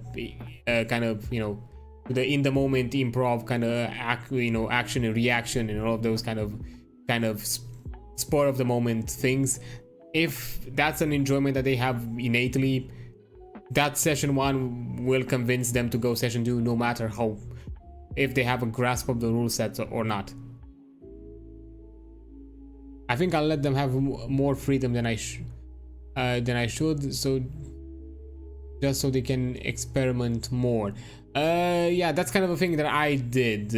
kind of the in the moment improv kind of action and reaction and all of those kind of spur of the moment things, if that's an enjoyment that they have innately, that session 1 will convince them to go session 2, no matter how, if they have a grasp of the rule sets or not. I think I'll let them have more freedom than I should, so just so they can experiment more. Yeah, that's kind of a thing that I did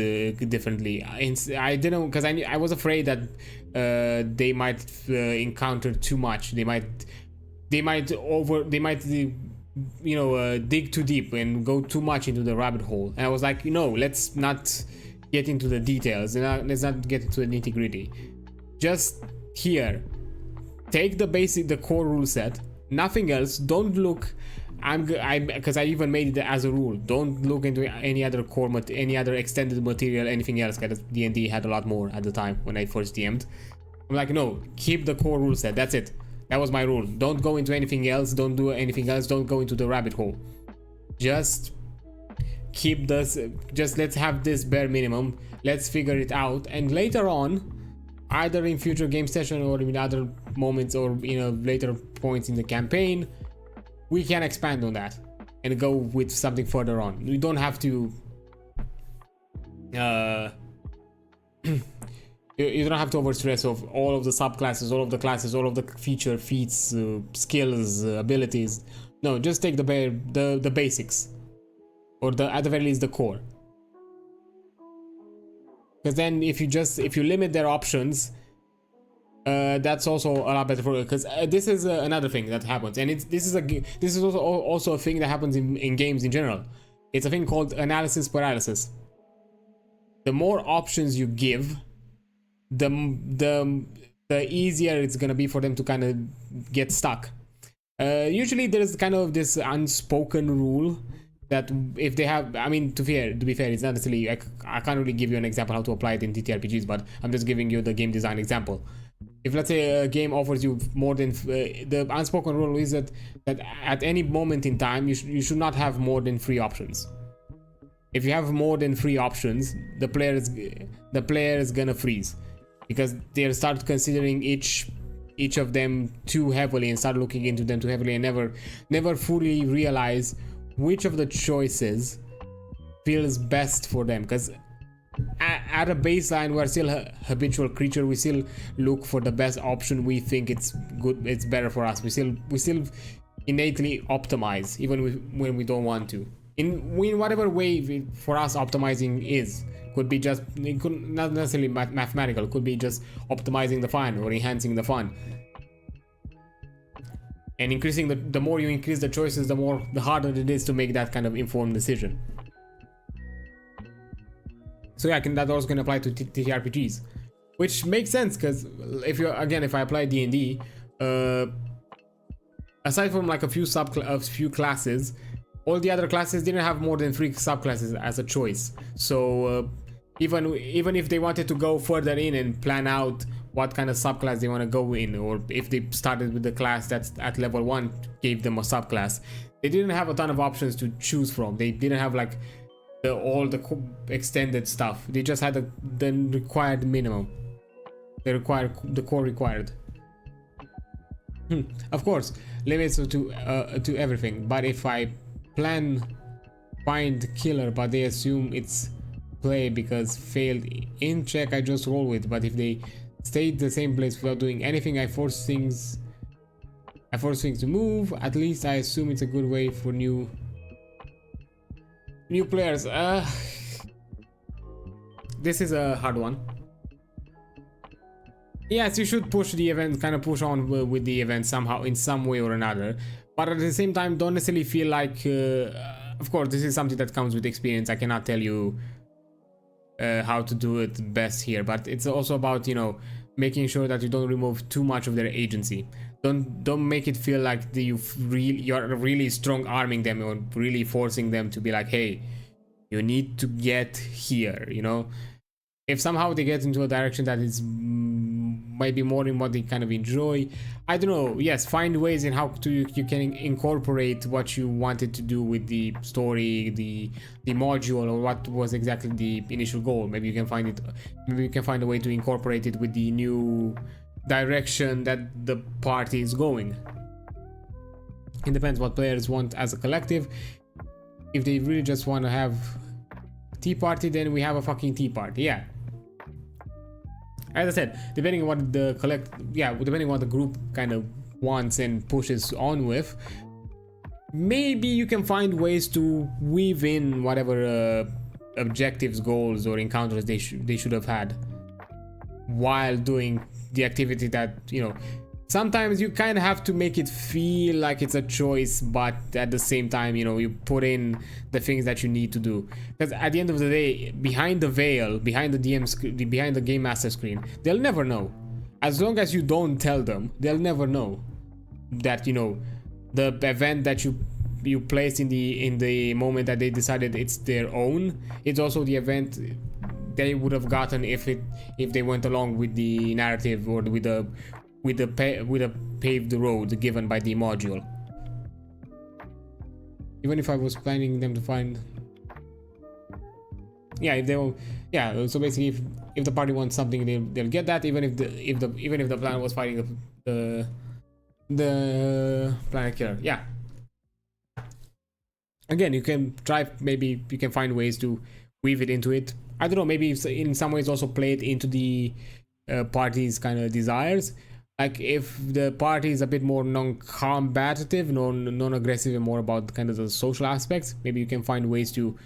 differently. I didn't, because I was afraid that they might encounter too much. They might dig too deep and go too much into the rabbit hole. And I was like, let's not get into the details, and let's not get into the nitty gritty. Just here, take the core rule set, nothing else. Don't look. Because I even made it as a rule. Don't look into any other any other extended material, anything else. Because D&D had a lot more at the time when I first DM'd. I'm like, no, keep the core rule set. That's it. That was my rule. Don't go into anything else. Don't do anything else. Don't go into the rabbit hole. Just keep this. Just let's have this bare minimum. Let's figure it out. And later on, either in future game session or in other moments or later points in the campaign, we can expand on that and go with something further on. We don't have to you don't have to overstress of all of the subclasses, all of the classes, all of the feature, feats, skills, abilities. No, just take the basics, or at the very least the core. Because then if you limit their options, that's also a lot better for, because this is another thing that happens, and this is also a thing that happens in games in general. It's a thing called analysis paralysis. The more options you give, the easier it's gonna be for them to kind of get stuck. Usually there's kind of this unspoken rule that if they have, I mean, to be fair, it's not necessarily, I can't really give you an example how to apply it in TTRPGs, but I'm just giving you the game design example. If let's say a game offers you more than the unspoken rule is that at any moment in time you should not have more than 3 options. If you have more than 3 options, the player is gonna freeze, because they'll start considering each of them too heavily and start looking into them too heavily and never fully realize which of the choices feels best for them. Because at a baseline, we're still a habitual creature. We still look for the best option. We think it's good, it's better for us. We still innately optimize, even when we don't want to. In whatever way for us optimizing is, it could not necessarily mathematical. It could be just optimizing the fun or enhancing the fun. And increasing the more you increase the choices, the harder it is to make that kind of informed decision. So yeah, that also can apply to TTRPGs, which makes sense, because if I apply D&D, aside from like a few classes, all the other classes didn't have more than 3 subclasses as a choice. So even if they wanted to go further in and plan out what kind of subclass they want to go in, or if they started with the class that's at level 1, gave them a subclass, they didn't have a ton of options to choose from. They didn't have like all the extended stuff. They just had the required minimum. The core required. Of course, limits to everything. But if I find killer, but they assume it's play because failed in check, I just roll with. But if they stayed the same place without doing anything, I force things to move. At least I assume it's a good way for new players. This is a hard one. Yes, you should push the event, kind of push on with the event somehow, in some way or another. But at the same time, don't necessarily feel like, of course, this is something that comes with experience. I cannot tell you how to do it best here, but it's also about, you know, making sure that you don't remove too much of their agency. Don't make it feel like you're really strong arming them or really forcing them to be like, hey, you need to get here, you know. If somehow they get into a direction that is maybe more in what they kind of enjoy, I don't know. Yes, find ways in how you can incorporate what you wanted to do with the story, the module, or what was exactly the initial goal. Maybe you can find a way to incorporate it with the new direction that the party is going. It depends what players want as a collective. If they really just want to have tea party, then we have a fucking tea party. Yeah. As I said, depending on what depending on what the group kind of wants and pushes on with, maybe you can find ways to weave in whatever objectives, goals, or encounters they should have had while doing the activity that, you know. Sometimes you kind of have to make it feel like it's a choice, but at the same time, you know, you put in the things that you need to do. Because at the end of the day, behind the veil, behind the game master screen, they'll never know. As long as you don't tell them, they'll never know that, you know, the event that you placed in the moment that they decided it's their own, it's also the event they would have gotten if they went along with the narrative or with a paved road given by the module. Even if I was planning them to find, so basically if the party wants something, they'll get that, even if the plan was fighting the planet killer. Yeah. Again, you can try, maybe you can find ways to weave it into it. I don't know, maybe in some ways also play it into the party's kind of desires. Like if the party is a bit more non-combative, non-aggressive, and more about kind of the social aspects, maybe you can find ways to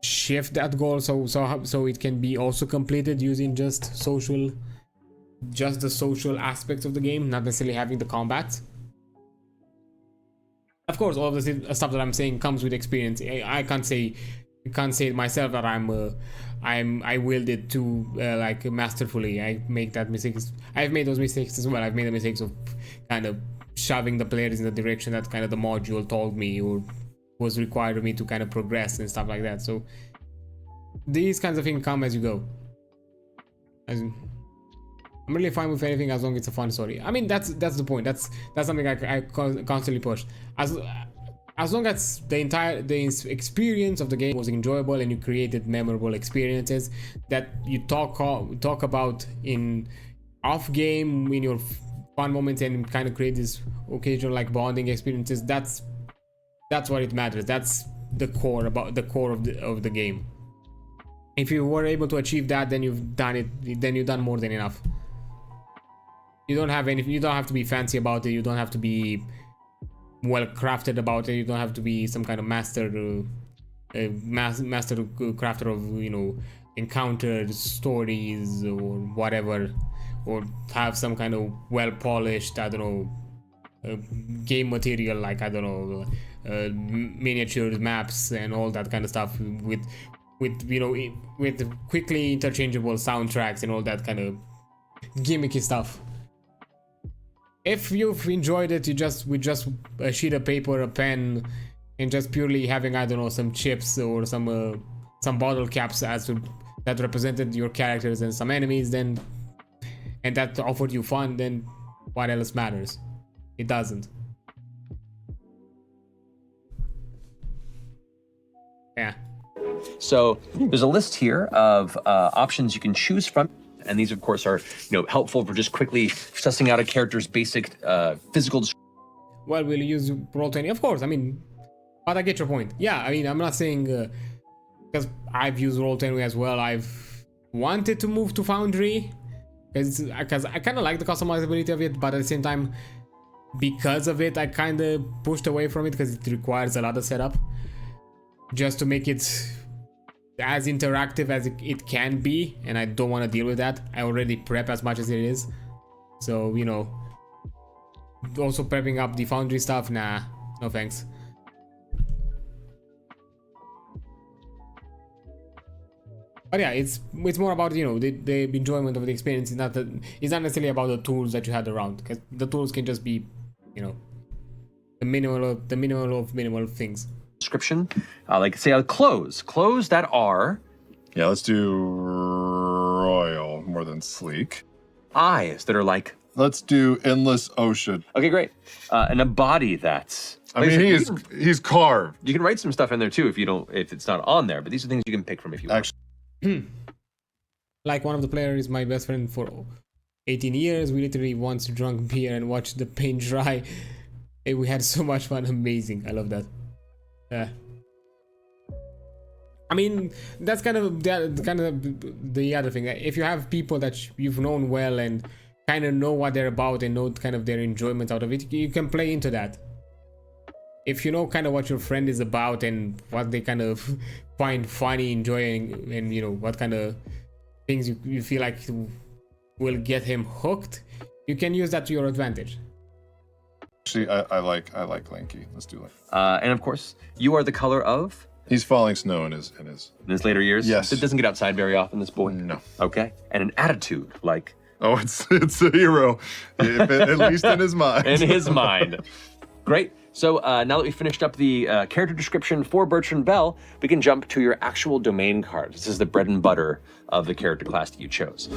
shift that goal so it can be also completed using just the social aspects of the game, not necessarily having the combat. Of course, all of the stuff that I'm saying comes with experience. I can't say myself that I willed it too like masterfully. I make that mistakes. I've made those mistakes as well. I've made the mistakes of kind of shoving the players in the direction that kind of the module told me or was required of me to kind of progress and stuff like that. So these kinds of things come as you go. I'm really fine with anything as long as it's a fun story. I mean, that's the point. That's something I constantly push. As long as the experience of the game was enjoyable and you created memorable experiences that you talk about in off game in your fun moments and kind of create this occasional like bonding experiences, that's what it matters. That's the core of the game. If you were able to achieve that, then you've done it. Then you've done more than enough. You don't have to be fancy about it. You don't have to be well crafted about it. You don't have to be some kind of master crafter of, you know, encountered stories or whatever, or have some kind of well polished, I don't know, game material, like, I don't know, miniatures, maps, and all that kind of stuff with you know, with quickly interchangeable soundtracks and all that kind of gimmicky stuff. if you've enjoyed it, with just a sheet of paper, a pen, and just purely having, I don't know, some chips or some bottle caps that represented your characters and some enemies, then and that offered you fun, then what else matters? It doesn't. Yeah. So there's a list here of options you can choose from. And these, of course, are helpful for just quickly sussing out a character's basic physical description. Well, we'll use Roll20, of course. I mean, but I get your point. Yeah, I mean, I'm not saying because I've used Roll20 as well. I've wanted to move to Foundry because I kind of like the customizability of it, but at the same time, because of it, I kind of pushed away from it because it requires a lot of setup just to make it as interactive as it can be, and I don't want to deal with that. I already prep as much as it is, so also prepping up the Foundry stuff, nah, no thanks. But yeah, it's more about the enjoyment of the experience. It's not necessarily about the tools that you had around, because the tools can just be the minimal of things. Description, like say clothes that are, Yeah, let's do royal more than sleek. eyes that are like, Let's do endless ocean. okay, great, and a body that's, I mean, he's carved. you can write some stuff in there too if it's not on there, but these are things you can pick from if you want. Actually, Like one of the players is my best friend for 18 years. We literally once drunk beer and watched the paint dry. And we had so much fun. Amazing. I love that. I mean, that's kind of the other thing. If you have people that you've known well and kind of know what they're about and know kind of their enjoyment out of it, you can play into that. If you know kind of what your friend is about and what they kind of find funny, enjoying, and what kind of things you feel like will get him hooked, you can use that to your advantage. I like Lanky. Let's do it. And of course, you are the color of, He's falling snow in his. in his later years. Yes. It doesn't get outside very often, this boy. No. Okay. And an attitude, like, Oh, it's a hero, at least in his mind. in his mind. Great. So now that we've finished up the character description for Bertrand Bell, we can jump to your actual domain card. This is the bread and butter of the character class that you chose.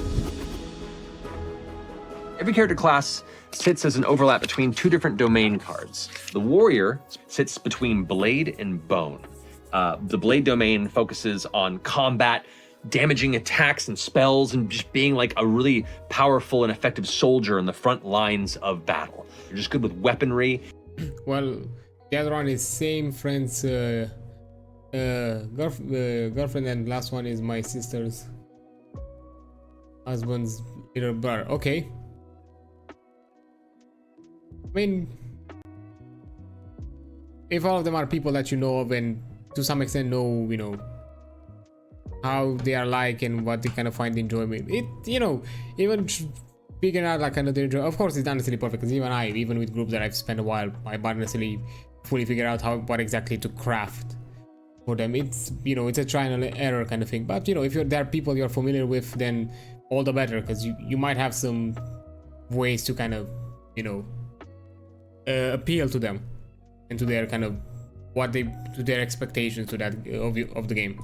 Every character class sits as an overlap between two different domain cards. The warrior sits between blade and bone. The blade domain focuses on combat, damaging attacks and spells, and just being like a really powerful and effective soldier in the front lines of battle. You're just good with weaponry. Well, the other one is same friend's girlfriend, and last one is my sister's husband's little brother. Okay. I mean, if all of them are people that you know of and to some extent know, how they are like and what they kind of find enjoyment, even figuring out like kind of their enjoyment. Of course, it's not necessarily perfect, because even with groups that I've spent a while, I don't necessarily fully figure out what exactly to craft for them. It's it's a trial and error kind of thing. But if there are people you're familiar with, then all the better, because you might have some ways to kind of appeal to them and to their kind of to their expectations to that of the game.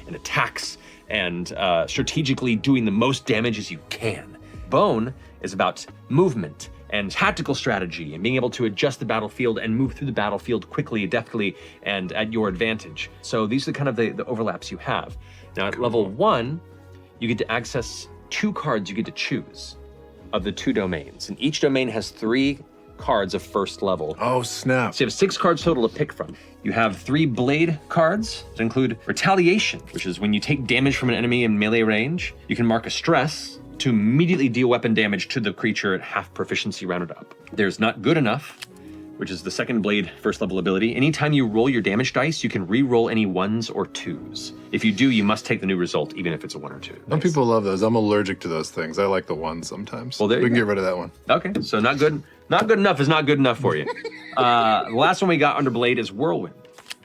And attacks and strategically doing the most damage as you can. Bone is about movement and tactical strategy and being able to adjust the battlefield and move through the battlefield quickly, deftly, and at your advantage. So these are kind of the overlaps you have. Now at level 1, you get to access 2 cards you get to choose of the 2 domains. And each domain has 3 cards of first level. Oh, snap. So you have 6 cards total to pick from. You have 3 blade cards that include retaliation, which is when you take damage from an enemy in melee range, you can mark a stress to immediately deal weapon damage to the creature at half proficiency rounded up. There's not good enough, which is the second blade first level ability. Anytime you roll your damage dice, you can re-roll any 1s or 2s. If you do, you must take the new result, even if it's a 1 or 2. Some people love those. I'm allergic to those things. I like the ones sometimes. Well, there we you can go. get rid of that one. Okay, so not good enough is not good enough for you. The last one we got under blade is whirlwind.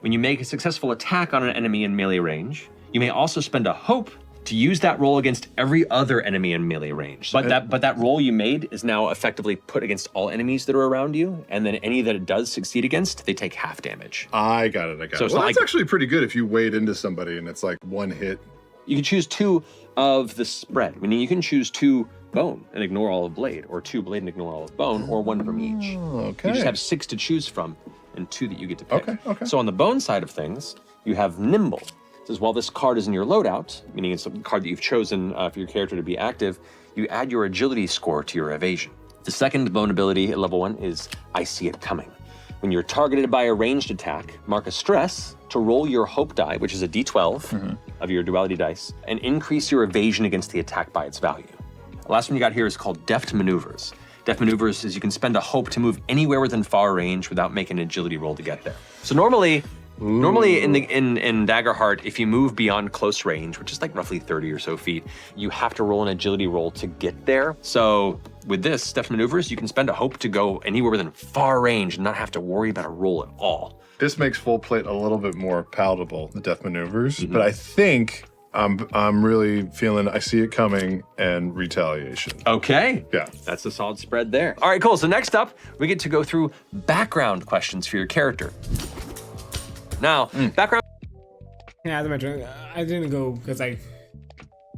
When you make a successful attack on an enemy in melee range, you may also spend a hope to use that roll against every other enemy in melee range. But that roll you made is now effectively put against all enemies that are around you, and then any that it does succeed against, they take half damage. I got it. So it's well, not that's actually pretty good if you wade into somebody and it's like one hit. You can choose 2 of the spread, meaning you can choose 2 bone and ignore all of blade, or 2 blade and ignore all of bone, or 1 from each. Okay. You just have 6 to choose from and 2 that you get to pick. Okay. So on the bone side of things, you have nimble. It says while this card is in your loadout, meaning it's a card that you've chosen for your character to be active, you add your agility score to your evasion. The second bone ability at level 1 is I see it coming. When you're targeted by a ranged attack, mark a stress to roll your hope die, which is a d12 of your duality dice, and increase your evasion against the attack by its value. The last one you got here is called Deft Maneuvers. Deft Maneuvers is you can spend a hope to move anywhere within far range without making an agility roll to get there. So normally in Daggerheart, if you move beyond close range, which is like roughly 30 or so feet, you have to roll an agility roll to get there. So with this, Deft Maneuvers, you can spend a hope to go anywhere within far range and not have to worry about a roll at all. This makes full plate a little bit more palatable, the Death Maneuvers, but I think I'm really feeling I see it coming and retaliation. Okay. Yeah. That's a solid spread there. All right, cool. So next up, we get to go through background questions for your character. Now, background. Yeah, as I mentioned, I didn't go because I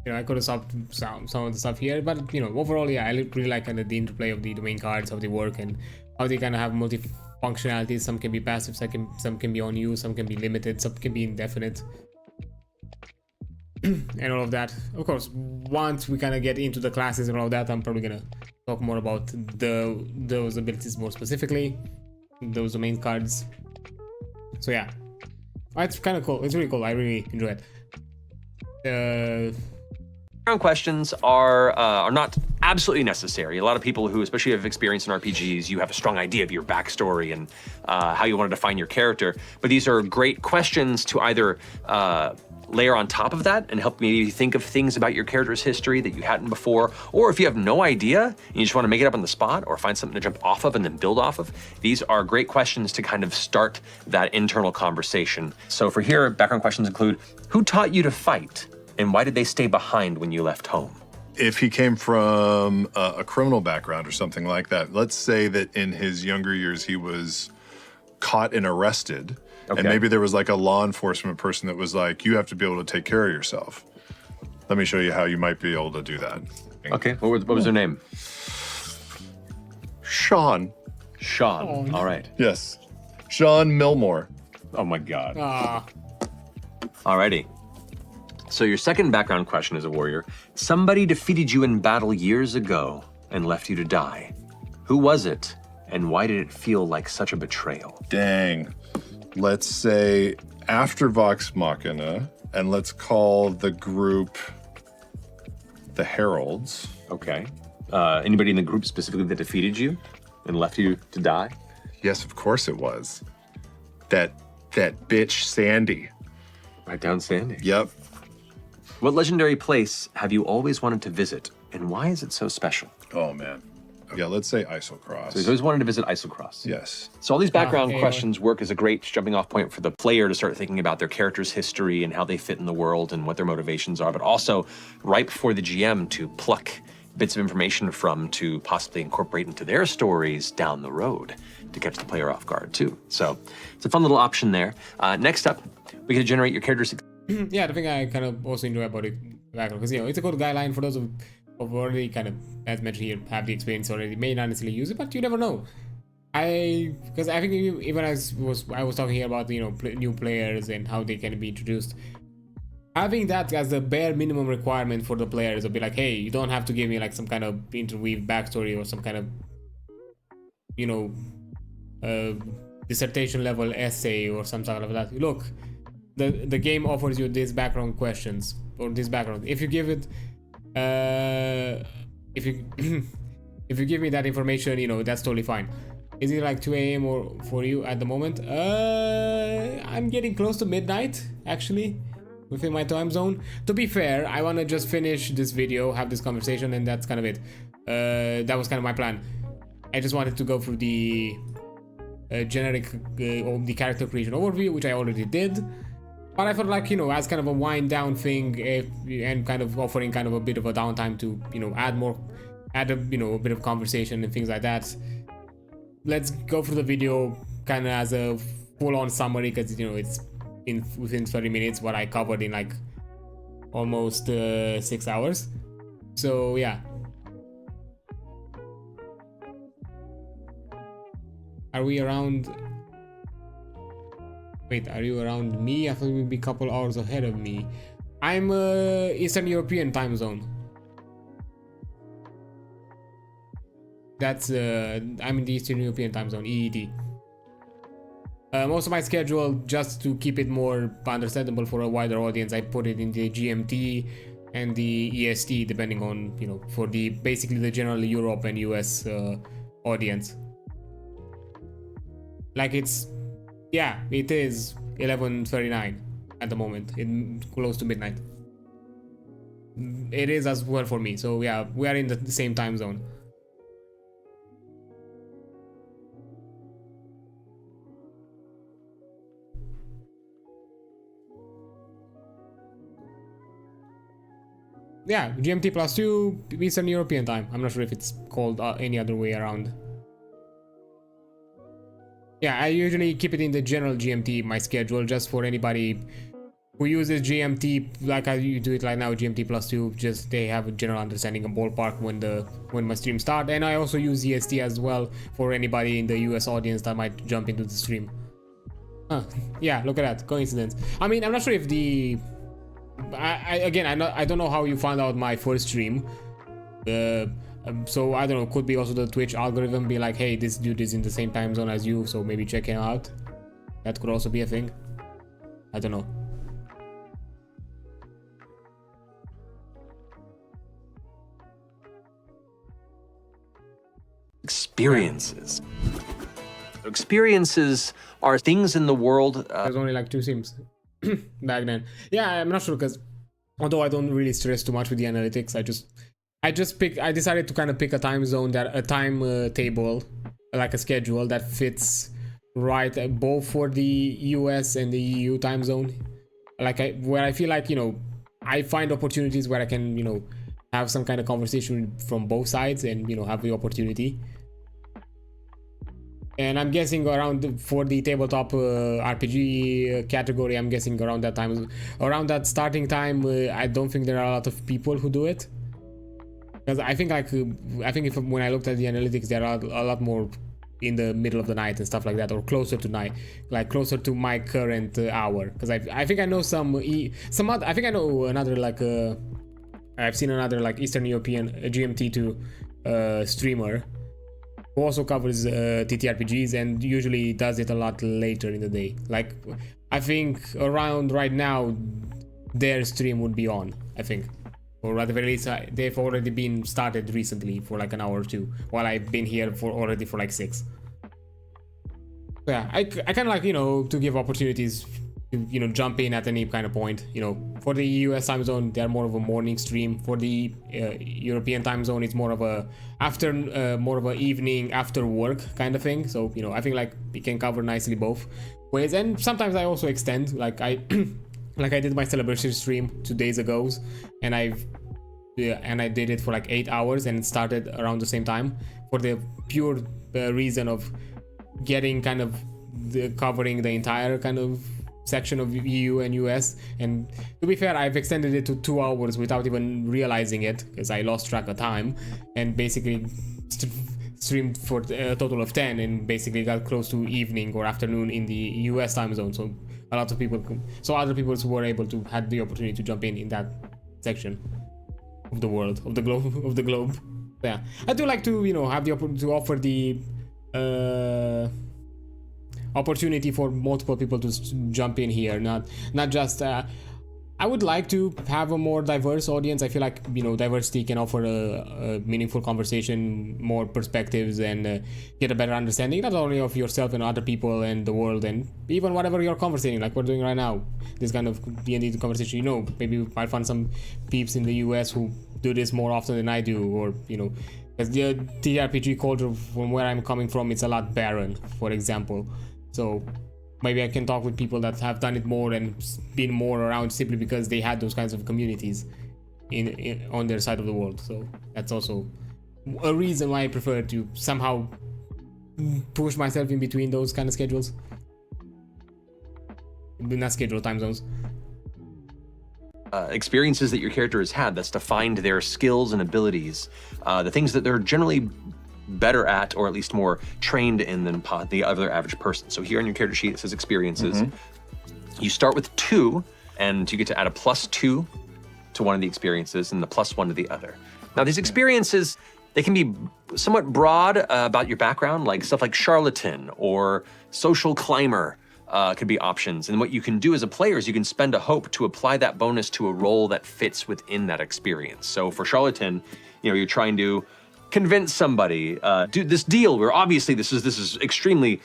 could have stopped some of the stuff here, but overall, yeah, I really like kind of the interplay of the domain cards, how they work, and how they kind of have multi-functionalities. Some can be passive, some can be on use, some can be limited, some can be indefinite, and all of that. Of course, once we kind of get into the classes and all of that, I'm probably gonna talk more about those abilities more specifically, those domain cards. So yeah. It's kind of cool. It's really cool. I really enjoy it. Background questions are not absolutely necessary. A lot of people who especially have experience in RPGs, you have a strong idea of your backstory and how you want to define your character. But these are great questions to either layer on top of that and help maybe think of things about your character's history that you hadn't before, or if you have no idea and you just want to make it up on the spot or find something to jump off of and then build off of, these are great questions to kind of start that internal conversation. So for here, background questions include, who taught you to fight and why did they stay behind when you left home? If he came from a criminal background or something like that, let's say that in his younger years he was caught and arrested, and maybe there was like a law enforcement person that was like, you have to be able to take care of yourself. Let me show you how you might be able to do that. Okay, what was their name? Sean. Sean, all right. Yes. Sean Milmore. Oh my God. Ah. Alrighty. So your second background question as a warrior, somebody defeated you in battle years ago and left you to die. Who was it? And why did it feel like such a betrayal? Dang. Let's say after Vox Machina, and let's call the group the Heralds. Okay. Anybody in the group specifically that defeated you and left you to die? Yes, of course it was. That bitch Sandy. Write down Sandy. Yep. What legendary place have you always wanted to visit, and why is it so special? Oh man. Yeah, let's say Isocross. So he's always wanted to visit Isocross. Yes. So all these background questions work as a great jumping off point for the player to start thinking about their character's history and how they fit in the world and what their motivations are, but also ripe for the GM to pluck bits of information from to possibly incorporate into their stories down the road to catch the player off guard too. So it's a fun little option there. Next up, we get to generate your character's... Yeah, the thing I kind of also enjoy about it, because it's a good guideline for those who already kind of, as mentioned here, have the experience already, may not necessarily use it, but you never know. Because I think even as I was talking here about new players and how they can be introduced, having that as the bare minimum requirement for the players will be like, hey, you don't have to give me like some kind of interweave backstory or some kind of dissertation level essay or some sort of that. Look, the game offers you these background questions or this background. If you give it if you give me that information, that's totally fine. Is it like 2 a.m. or for you at the moment? I'm getting close to midnight, actually, within my time zone. To be fair, I want to just finish this video, have this conversation, and that's kind of it. That was kind of my plan. I just wanted to go through the generic the character creation overview, which I already did. But I felt like, you know, as kind of a wind down thing, and kind of offering kind of a bit of a downtime to, you know, add a, you know, a bit of conversation and things like that. Let's go through the video kind of as a full-on summary, because, you know, it's within 30 minutes what I covered in like almost 6 hours. So yeah. Are we around? Wait, are you around me? I thought we'd be a couple hours ahead of me. I'm Eastern European time zone. That's I'm in the Eastern European time zone, EET. Most of my schedule, just to keep it more understandable for a wider audience, I put it in the GMT and the EST, depending on, you know, for the basically the general Europe and US audience. Like it's, yeah, it is 11:39 at the moment, close to midnight. It is as well for me, so yeah, we are in the same time zone. Yeah, GMT +2, Eastern European time. I'm not sure if it's called any other way around. Yeah, I usually keep it in the general GMT, my schedule, just for anybody who uses GMT like I do it right now, GMT +2, just they have a general understanding of ballpark when my stream start. And I also use EST as well for anybody in the US audience that might jump into the stream. Huh, yeah, look at that, coincidence. I mean, I'm not sure if the... I don't know how you found out my first stream. So I don't know, could be also the Twitch algorithm be like, hey, this dude is in the same time zone as you, so maybe check him out. That could also be a thing. I don't know. Experiences. Experiences are things in the world. There's only like 2 sims back then. Yeah, I'm not sure, because although I don't really stress too much with the analytics, I decided to kind of pick a time zone, a time table, like a schedule that fits right both for the US and the EU time zone. Like where I feel like, you know, I find opportunities where I can, you know, have some kind of conversation from both sides and, you know, have the opportunity. And I'm guessing around for the tabletop RPG category, I'm guessing around that time, around that starting time, I don't think there are a lot of people who do it. Because I think when I looked at the analytics, there are a lot more in the middle of the night and stuff like that, or closer to night, like closer to my current hour. Because I think I know I think I know another like I've seen another like Eastern European GMT2 streamer who also covers ttrpgs and usually does it a lot later in the day. Like I think around right now their stream would be on, I think. Or at the very least, they've already been started recently for like an hour or 2, while I've been here already for like 6. So yeah, I kind of like, you know, to give opportunities to, you know, jump in at any kind of point. You know, for the US time zone, they're more of a morning stream. For the European time zone, it's more of a more of a evening after work kind of thing. So, you know, I think like we can cover nicely both ways. And sometimes I also extend, like I did my celebration stream 2 days ago, and I did it for like 8 hours, and it started around the same time for the pure reason of getting kind of covering the entire kind of section of EU and US. And to be fair, I've extended it to 2 hours without even realizing it, because I lost track of time and basically streamed for a total of 10 and basically got close to evening or afternoon in the US time zone. So a lot of people, so other people who were able to had the opportunity to jump in that section of the world, of the globe. Yeah, I do like to, you know, have the opportunity to offer the opportunity for multiple people to jump in here, not just I would like to have a more diverse audience. I feel like, you know, diversity can offer a meaningful conversation, more perspectives, and get a better understanding, not only of yourself and other people and the world, and even whatever you're conversating, like we're doing right now, this kind of D&D conversation. You know, maybe we might find some peeps in the US who do this more often than I do, or, you know, because the TRPG culture from where I'm coming from, it's a lot barren, for example. So maybe I can talk with people that have done it more and been more around simply because they had those kinds of communities on their side of the world. So that's also a reason why I prefer to somehow push myself in between those kind of schedules. Not schedule, time zones. Experiences that your character has had that's defined their skills and abilities, the things that they're generally better at, or at least more trained in than the other average person. So here on your character sheet, it says experiences. You start with 2, and you get to add a +2 to one of the experiences and the +1 to the other. Now, these experiences, they can be somewhat broad about your background, like stuff like charlatan or social climber. Could be options. And what you can do as a player is you can spend a hope to apply that bonus to a role that fits within that experience. So for charlatan, you're trying to convince somebody, do this deal where obviously this is extremely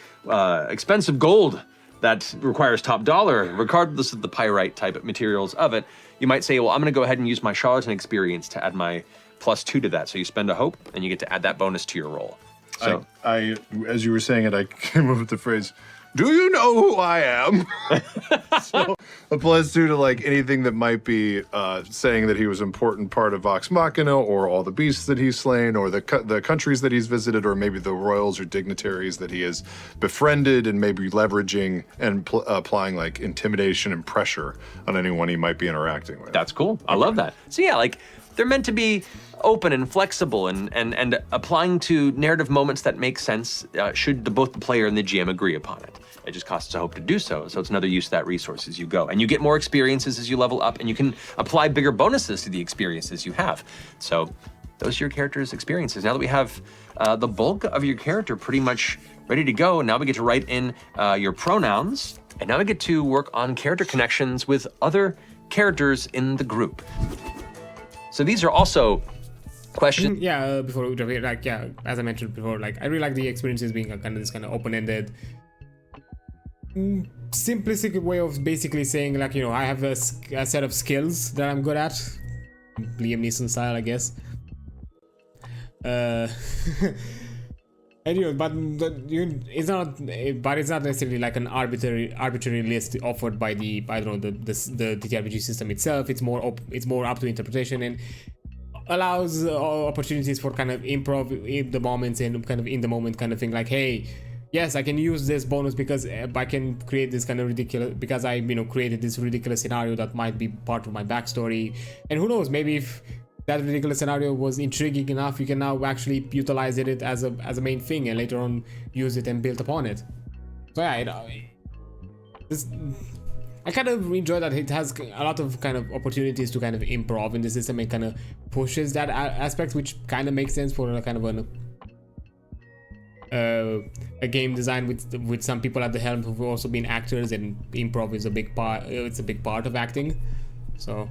expensive gold that requires top dollar, regardless of the pyrite type materials of it. You might say, well, I'm gonna go ahead and use my charlatan experience to add my +2 to that. So you spend a hope and you get to add that bonus to your roll. So I as you were saying it, I came up with the phrase, do you know who I am? So a +2 to like anything that might be saying that he was an important part of Vox Machina, or all the beasts that he's slain, or the countries that he's visited, or maybe the royals or dignitaries that he has befriended, and maybe leveraging and applying like intimidation and pressure on anyone he might be interacting with. That's cool. I love that. So yeah, like they're meant to be open and flexible and applying to narrative moments that make sense should both the player and the GM agree upon it. It just costs a hope to do so. So it's another use of that resource as you go. And you get more experiences as you level up, and you can apply bigger bonuses to the experiences you have. So those are your character's experiences. Now that we have the bulk of your character pretty much ready to go, now we get to write in your pronouns, and now we get to work on character connections with other characters in the group. So these are also questions. Before we jump in, as I mentioned before, like I really like the experiences being this kind of open-ended, simplistic way of basically saying, like, I have a set of skills that I'm good at, Liam Neeson style, I guess. Anyway, but it's not necessarily like an arbitrary list offered by the ttrpg system itself. It's more up to interpretation, and allows opportunities for kind of improv in the moments and kind of in the moment kind of thing, like, hey, yes, I can use this bonus because I can create this kind of ridiculous, because I created this ridiculous scenario that might be part of my backstory. And who knows, maybe if that ridiculous scenario was intriguing enough, you can now actually utilize it as a main thing and later on use it and build upon it. So yeah, I kind of enjoy that it has a lot of kind of opportunities to kind of improv in the system and kind of pushes that aspect, which kind of makes sense for a kind of a game design with some people at the helm who've also been actors, and improv is a big part. It's a big part of acting. So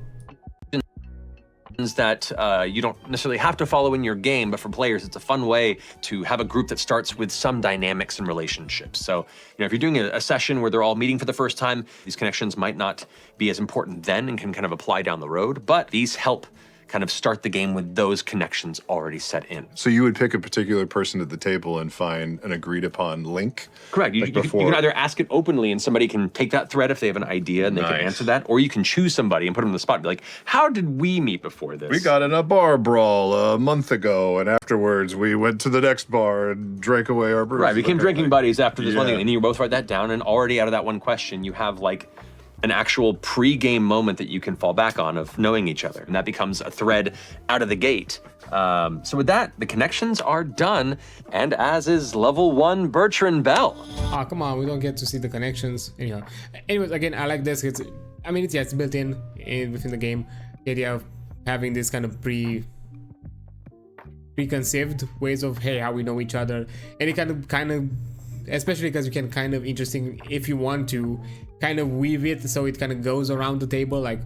that you don't necessarily have to follow in your game, but for players, it's a fun way to have a group that starts with some dynamics and relationships. So, if you're doing a session where they're all meeting for the first time, these connections might not be as important then and can kind of apply down the road, but these help kind of start the game with those connections already set in. So you would pick a particular person at the table and find an agreed upon link? Correct. You can either ask it openly and somebody can take that thread if they have an idea and they can answer that, or you can choose somebody and put them on the spot and be like, how did we meet before this? We got in a bar brawl a month ago, and afterwards we went to the next bar and drank away our brews. Right, we became drinking buddies after this one thing, and you both write that down, and already out of that one question, you have like an actual pre-game moment that you can fall back on of knowing each other, and that becomes a thread out of the gate. So with that, the connections are done, and as is level 1 Bertrand Bell. Oh, come on, we don't get to see the connections. Anyways, again, I like this. It's built in within the game. The idea of having this kind of preconceived ways of, hey, how we know each other, and it kind of especially because you can kind of interesting, if you want to kind of weave it so it kind of goes around the table, like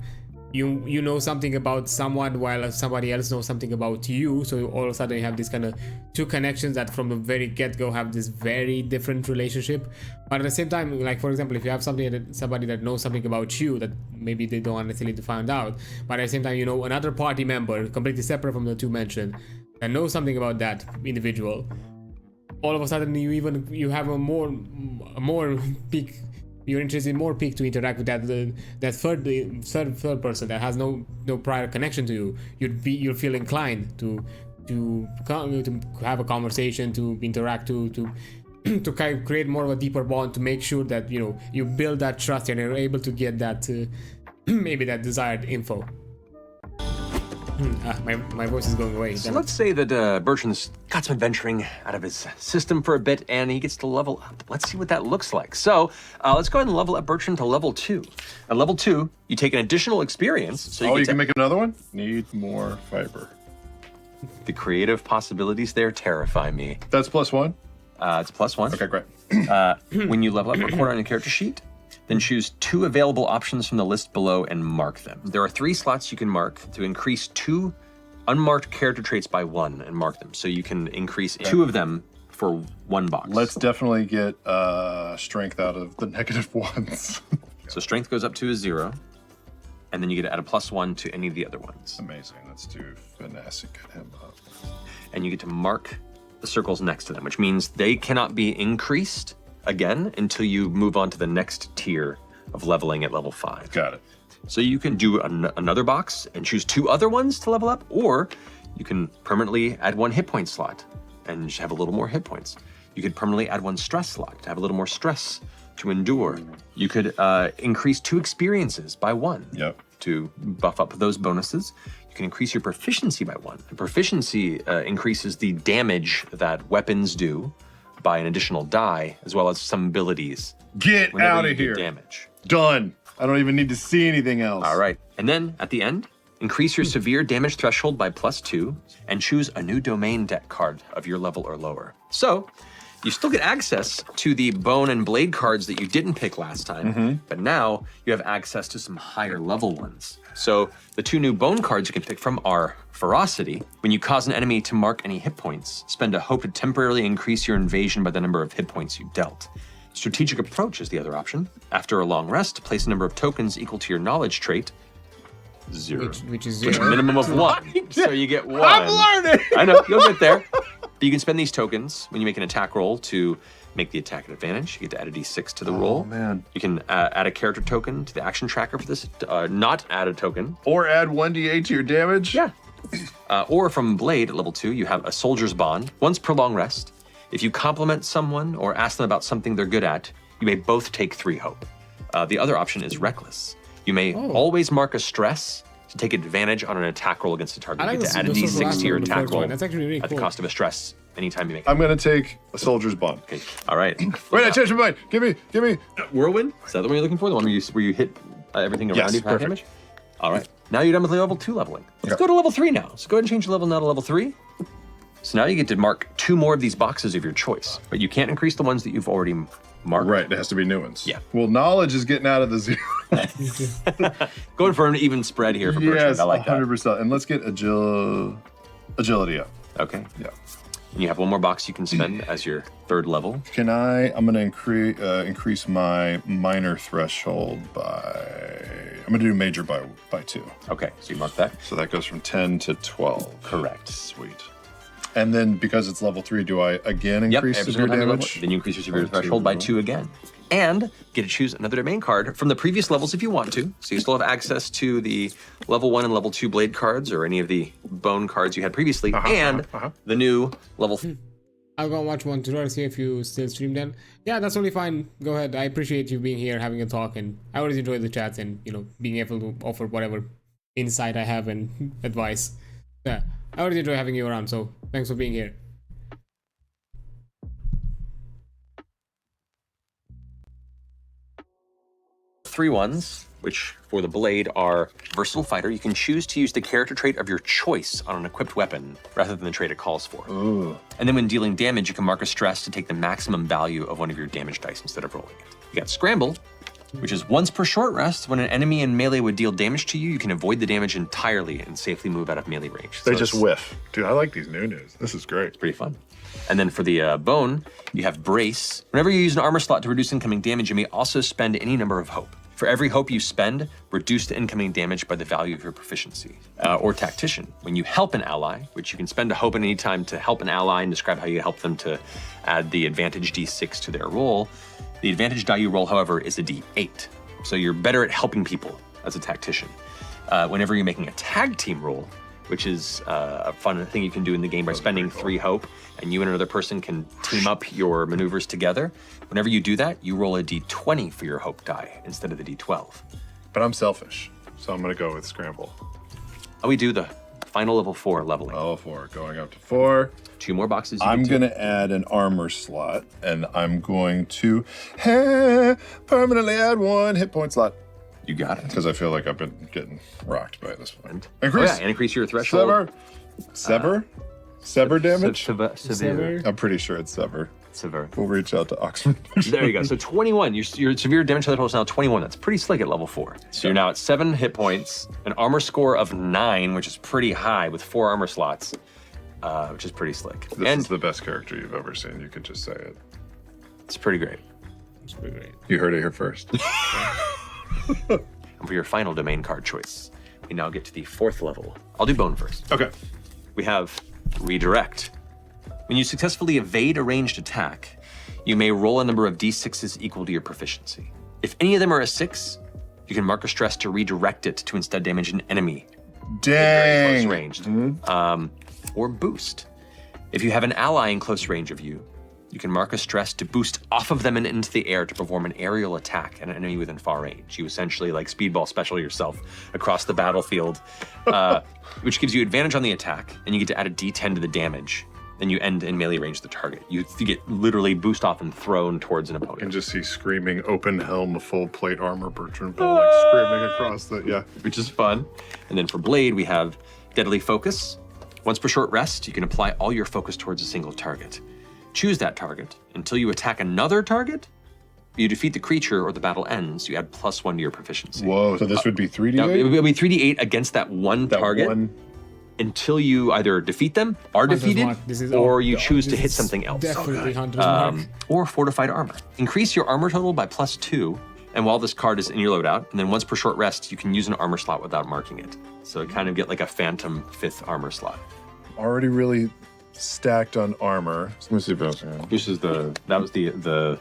you know something about someone while somebody else knows something about you, so all of a sudden you have this kind of two connections that from the very get-go have this very different relationship. But at the same time, like for example, if you have somebody that knows something about you that maybe they don't necessarily find out, but at the same time another party member completely separate from the two mentioned that knows something about that individual, all of a sudden you have a more you're interested in more Pike to interact with that third person that has no prior connection to you, you'll feel inclined to have a conversation, to interact, to kind of create more of a deeper bond, to make sure that you build that trust and you're able to get that maybe that desired info. My voice is going away. So let's say that Bertrand's got some adventuring out of his system for a bit, and he gets to level up. Let's see what that looks like. So let's go ahead and level up Bertrand to level 2. At level 2, you take an additional experience. So you can make another one? Need more fiber. The creative possibilities there terrify me. That's +1? It's +1. Okay, great. When you level up, record on your character sheet. Then choose 2 available options from the list below and mark them. There are 3 slots you can mark to increase 2 unmarked character traits by 1 and mark them. So you can increase 2 of them for 1 box. Let's definitely get strength out of the negative ones. So strength goes up to a 0, and then you get to add a +1 to any of the other ones. Amazing. Let's do finesse and get him up. And you get to mark the circles next to them, which means they cannot be increased again until you move on to the next tier of leveling at level 5. Got it. So you can do another box and choose 2 other ones to level up, or you can permanently add 1 hit point slot and just have a little more hit points. You could permanently add 1 stress slot to have a little more stress to endure. You could increase 2 experiences by 1 to buff up those bonuses. You can increase your proficiency by 1. The proficiency increases the damage that weapons do by an additional die, as well as some abilities. Get out of here. Damage. Done. I don't even need to see anything else. All right. And then at the end, increase your severe damage threshold by +2 and choose a new domain deck card of your level or lower. So you still get access to the bone and blade cards that you didn't pick last time, but now you have access to some higher level ones. So the 2 new bone cards you can pick from are Ferocity. When you cause an enemy to mark any hit points, spend a hope to temporarily increase your invasion by the number of hit points you dealt. Strategic Approach is the other option. After a long rest, place a number of tokens equal to your knowledge trait. 0. Which is 0. Minimum of 1. So you get 1. I'm learning. I know, you'll get there. But you can spend these tokens when you make an attack roll to make the attack an advantage. You get to add a d6 to the roll. Oh, man. You can add a character token to the action tracker for this. Not add a token. Or add 1d8 to your damage? Yeah. Or from Blade at level 2, you have a Soldier's Bond. Once per long rest, if you compliment someone or ask them about something they're good at, you may both take 3 hope. The other option is Reckless. You may always mark a stress to take advantage on an attack roll against a target. You get to add a d6 to your attack roll That's actually really at the cost of a stress anytime you make it. I'm going to take a Soldier's Bond. Okay. All right. Wait, I changed my mind. Give me. Whirlwind? Is that the one you're looking for? The one where you hit everything around you for half damage? All right. Now you're done with level 2 leveling. Let's go to level 3 now. So go ahead and change your level now to level 3. So now you get to mark 2 more of these boxes of your choice, but you can't increase the ones that you've already marked. Right, it has to be new ones. Yeah. Well, knowledge is getting out of the 0. Going for an even spread here for Bertrand. Yes, I like that. 100%. And let's get agility up. Okay. Yeah. And you have 1 more box you can spend as your 3rd level. I'm going to increase my minor threshold I'm going to do major by 2. Okay, so you mark that. So that goes from 10 to 12. Correct. Sweet. And then because it's level 3, do I again increase every severe single time you level, damage? then you increase your severe threshold by 2 again. And get to choose another domain card from the previous levels if you want to. So you still have access to the level 1 and level 2 blade cards or any of the bone cards you had previously, and the new level. I'll go watch one tutorial, see if you still stream then. Yeah, that's totally fine. Go ahead. I appreciate you being here, having a talk, and I always enjoy the chats and, being able to offer whatever insight I have and advice. Yeah, I always enjoy having you around, so thanks for being here. Three ones, which for the blade are Versatile Fighter. You can choose to use the character trait of your choice on an equipped weapon rather than the trait it calls for. Ooh. And then when dealing damage, you can mark a stress to take the maximum value of one of your damage dice instead of rolling it. You got Scramble, which is once per short rest. When an enemy in melee would deal damage to you, you can avoid the damage entirely and safely move out of melee range. They just whiff. Dude, I like these news. This is great. It's pretty fun. And then for the bone, you have Brace. Whenever you use an armor slot to reduce incoming damage, you may also spend any number of hope. For every hope you spend, reduce the incoming damage by the value of your proficiency. Or Tactician. When you help an ally, which you can spend a hope at any time to help an ally and describe how you help them to add the advantage d6 to their roll, The advantage die you roll, however, is a d8. So you're better at helping people as a tactician. Whenever you're making a tag team roll, which is a fun thing you can do in the game by spending 3 hope, and you and another person can team up your maneuvers together. Whenever you do that, you roll a d20 for your hope die instead of the d12. But I'm selfish, so I'm gonna go with scramble. We do the final level 4 leveling. Level 4, going up to 4. 2 more boxes. I'm gonna add an armor slot, and I'm going to permanently add 1 hit point slot. You got it. Because I feel like I've been getting rocked by this point. Increase. Oh, yeah, and increase your threshold. Sever? Sever damage? Severe. I'm pretty sure it's sever. Severe. We'll reach out to Oxford. There you go. So 21. Your severe damage threshold is now 21. That's pretty slick at level 4. So you're now at 7 hit points, an armor score of 9, which is pretty high with 4 armor slots, which is pretty slick. This is the best character you've ever seen. You could just say it. It's pretty great. It's pretty great. You heard it here first. And for your final domain card choice, we now get to the 4th level. I'll do bone first. Okay. We have redirect. When you successfully evade a ranged attack, you may roll a number of d6s equal to your proficiency. If any of them are a 6, you can mark a stress to redirect it to instead damage an enemy. Dang. Close ranged. Or boost. If you have an ally in close range of you, you can mark a stress to boost off of them and into the air to perform an aerial attack at an enemy within far range. You essentially like speedball special yourself across the battlefield, which gives you advantage on the attack, and you get to add a d10 to the damage. Then you end in melee range of the target. You get literally boost off and thrown towards an opponent. You can just see screaming open helm, full plate armor, Bertrand Bell, like screaming across the, Which is fun. And then for Blade, we have Deadly Focus. Once per short rest, you can apply all your focus towards a single target. Choose that target. Until you attack another target, you defeat the creature or the battle ends, you add +1 to your proficiency. Whoa, so this would be 3d8? No, it would be 3d8 against that one target until you either defeat them, are defeated, or you choose to hit something else. Definitely Hunter's Mark. Or fortified armor. Increase your armor total by +2, and while this card is in your loadout, and then once per short rest, you can use an armor slot without marking it. So you kind of get like a phantom 5th armor slot. Already really stacked on armor. Let me see if else. This is that was the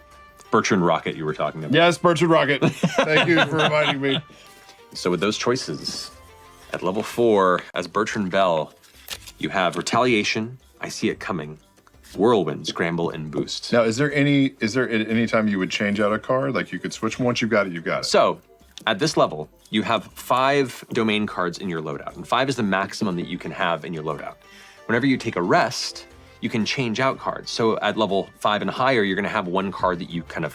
Bertrand rocket you were talking about. Yes, Bertrand rocket. Thank you for reminding me. So with those choices, at level 4, as Bertrand Bell, you have Retaliation, I See It Coming, Whirlwind, Scramble, and Boost. Now, is there any time you would change out a card? Like you could switch them once you've got it, you've got it. So at this level, you have 5 domain cards in your loadout, and 5 is the maximum that you can have in your loadout. Whenever you take a rest, you can change out cards. So at level 5 and higher, you're gonna have 1 card that you kind of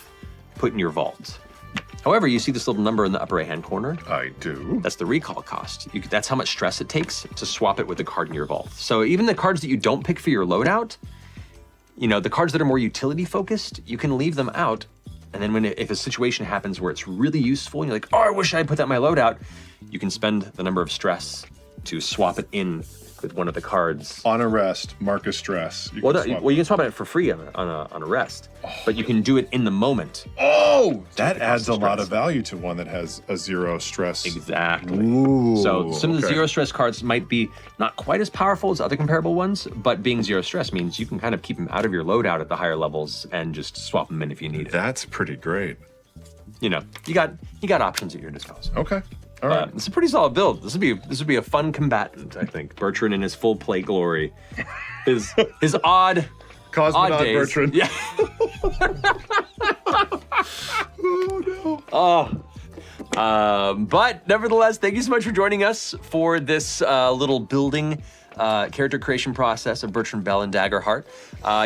put in your vault. However, you see this little number in the upper right-hand corner? I do. That's the recall cost. That's how much stress it takes to swap it with the card in your vault. So even the cards that you don't pick for your loadout, you know, the cards that are more utility focused, you can leave them out. And then if a situation happens where it's really useful and you're like, oh, I wish I put that in my loadout, you can spend the number of stress to swap it in with one of the cards. On a rest, mark a stress. You can swap it for free on a rest, but you can do it in the moment. Oh, that adds a lot of value to one that has a 0 stress. Exactly. Ooh, so some of the 0 stress cards might be not quite as powerful as other comparable ones, but being 0 stress means you can kind of keep them out of your loadout at the higher levels and just swap them in if you need it. That's pretty great. You know, you got options at your disposal. Okay. All right. It's a pretty solid build. This would be a fun combatant, I think. Bertrand in his full plate glory. His odd Cosmonaut days. Bertrand. Yeah. Oh no. But nevertheless, thank you so much for joining us for this little building character creation process of Bertrand Bell and Daggerheart.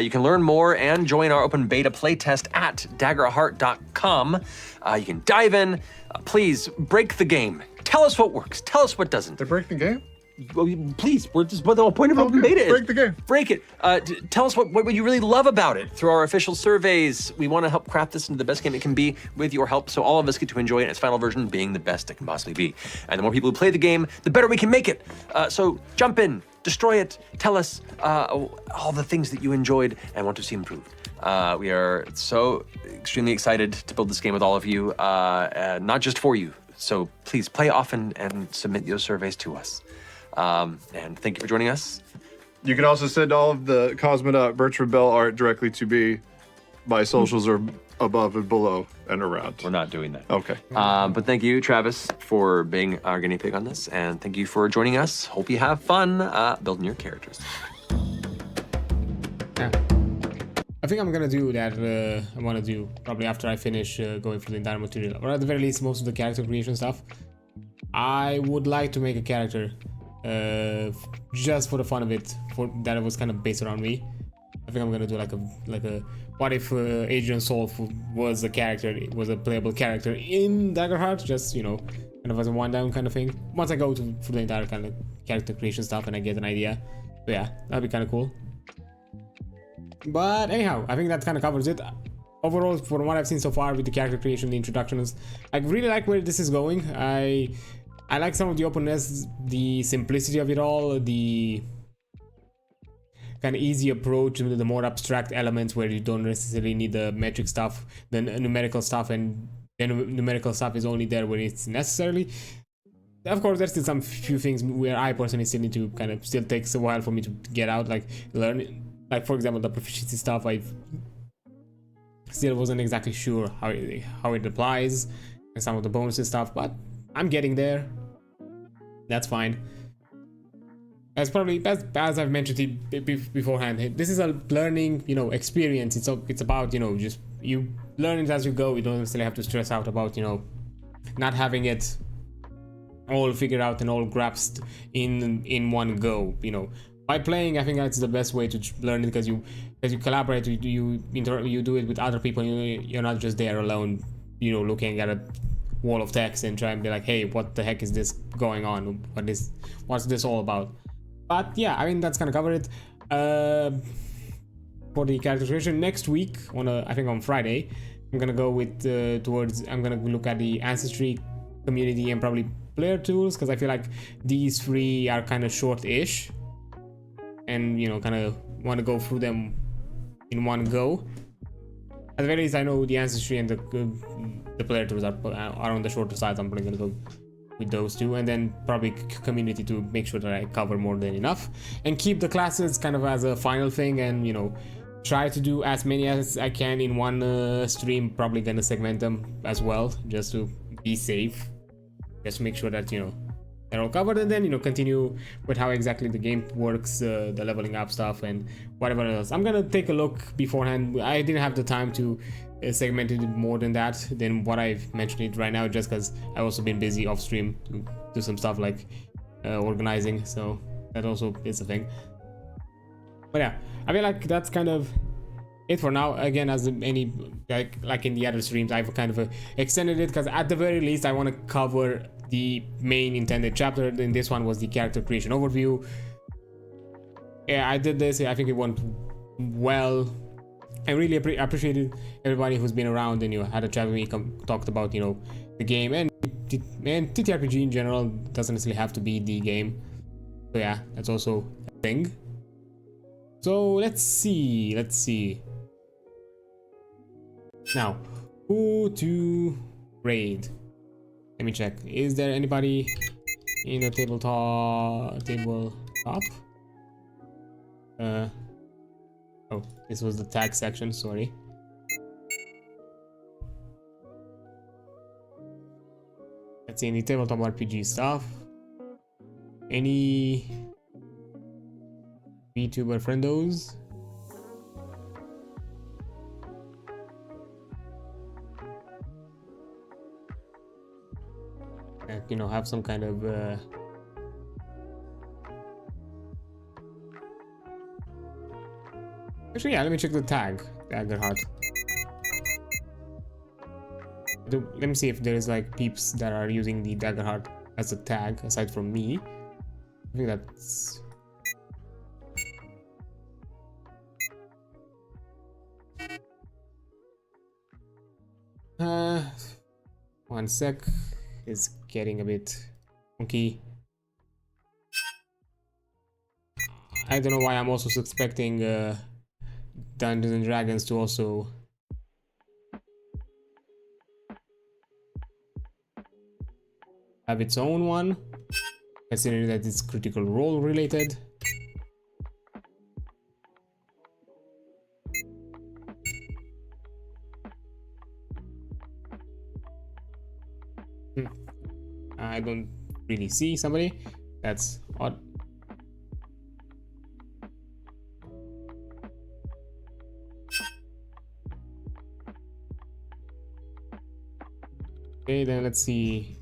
You can learn more and join our open beta playtest at daggerheart.com. You can dive in. Please break the game. Tell us what works. Tell us what doesn't. They're breaking the game? Well, please, we're just what the whole point of open beta is. Break the game. Break it. Tell us what you really love about it through our official surveys. We want to help craft this into the best game it can be with your help, so all of us get to enjoy it in its final version being the best it can possibly be. And the more people who play the game, the better we can make it. So jump in, destroy it, tell us all the things that you enjoyed and want to see improved. We are so extremely excited to build this game with all of you, not just for you. So please play often and submit your surveys to us. And thank you for joining us. You can also send all of the Cosmonaut Bertrand Bell art directly to me. My socials are above and below and around. We're not doing that. Okay. But thank you, Travis, for being our guinea pig on this, and thank you for joining us. Hope you have fun building your characters. Yeah. I think I'm gonna do that. I want to do probably after I finish going through the entire material, or at the very least most of the character creation stuff. I would like to make a character just for the fun of it, for that it was kind of based around me. I think I'm gonna do like a what if Adrian Solf was a character, was a playable character in Daggerheart, just, you know, kind of as a one down kind of thing. Once I go through the entire kind of character creation stuff and I get an idea. So yeah, that'd be kind of cool. But anyhow, I think that kind of covers it. Overall, from what I've seen so far with the character creation, the introductions, I really like where this is going. I like some of the openness, the simplicity of it all, the kind of easy approach to the more abstract elements where you don't necessarily need the metric stuff, the numerical stuff, and then numerical stuff is only there when it's necessarily. Of course, there's still some few things where I personally still need to kind of, still takes a while for me to get out, like learn. Like for example, the proficiency stuff, I still wasn't exactly sure how it applies, and some of the bonuses stuff, but I'm getting there. That's fine. As I've mentioned it beforehand, this is a learning, you know, experience. It's about, you know, just you learn it as you go. You don't necessarily have to stress out about, you know, not having it all figured out and all grasped in one go. You know, by playing, I think that's the best way to learn it, because you collaborate, you do it with other people. You're not just there alone, you know, looking at a wall of text and try and be like, hey, what the heck is this going on? What's this all about? But yeah, I mean, that's gonna cover it for the character creation. Next week, I think on Friday, I'm gonna go with I'm gonna look at the ancestry community and probably player tools, because I feel like these three are kind of short-ish, and, you know, kind of want to go through them in one go. At the very least, I know the ancestry and the player tools are on the shorter side. So I'm probably gonna go with those two, and then probably community to make sure that I cover more than enough, and keep the classes kind of as a final thing, and, you know, try to do as many as I can in one stream. Probably gonna segment them as well, just to be safe, just to make sure that, you know, they're all covered, and then, you know, continue with how exactly the game works, the leveling up stuff and whatever else. I'm gonna take a look beforehand. I didn't have the time to segment it more than that, than what I've mentioned it right now, just because I've also been busy off stream to do some stuff like organizing, so that also is a thing. But yeah, I feel like that's kind of it for now. Again, as any like in the other streams, I've kind of extended it, because at the very least I want to cover the main intended chapter. Then this one was the character creation overview. Yeah, I did this. I think it went well. I really appreciated everybody who's been around and, you know, had a chat with me, talked about, you know, the game and ttrpg in general. Doesn't necessarily have to be the game. So yeah, that's also a thing. So let's see. Now, who to raid? Let me check. Is there anybody in the tabletop? Oh, this was the tag section, sorry. Let's see, any tabletop RPG stuff. Any VTuber friendos? That, you know, have some kind of actually, yeah, let me check the tag. Daggerheart. Let me see if there is like peeps that are using the Daggerheart as a tag aside from me. I think that's one sec. It's getting a bit funky. I don't know why I'm also suspecting Dungeons and Dragons to also have its own one, considering that it's Critical Role related. I don't really see somebody. That's odd. Okay, then let's see.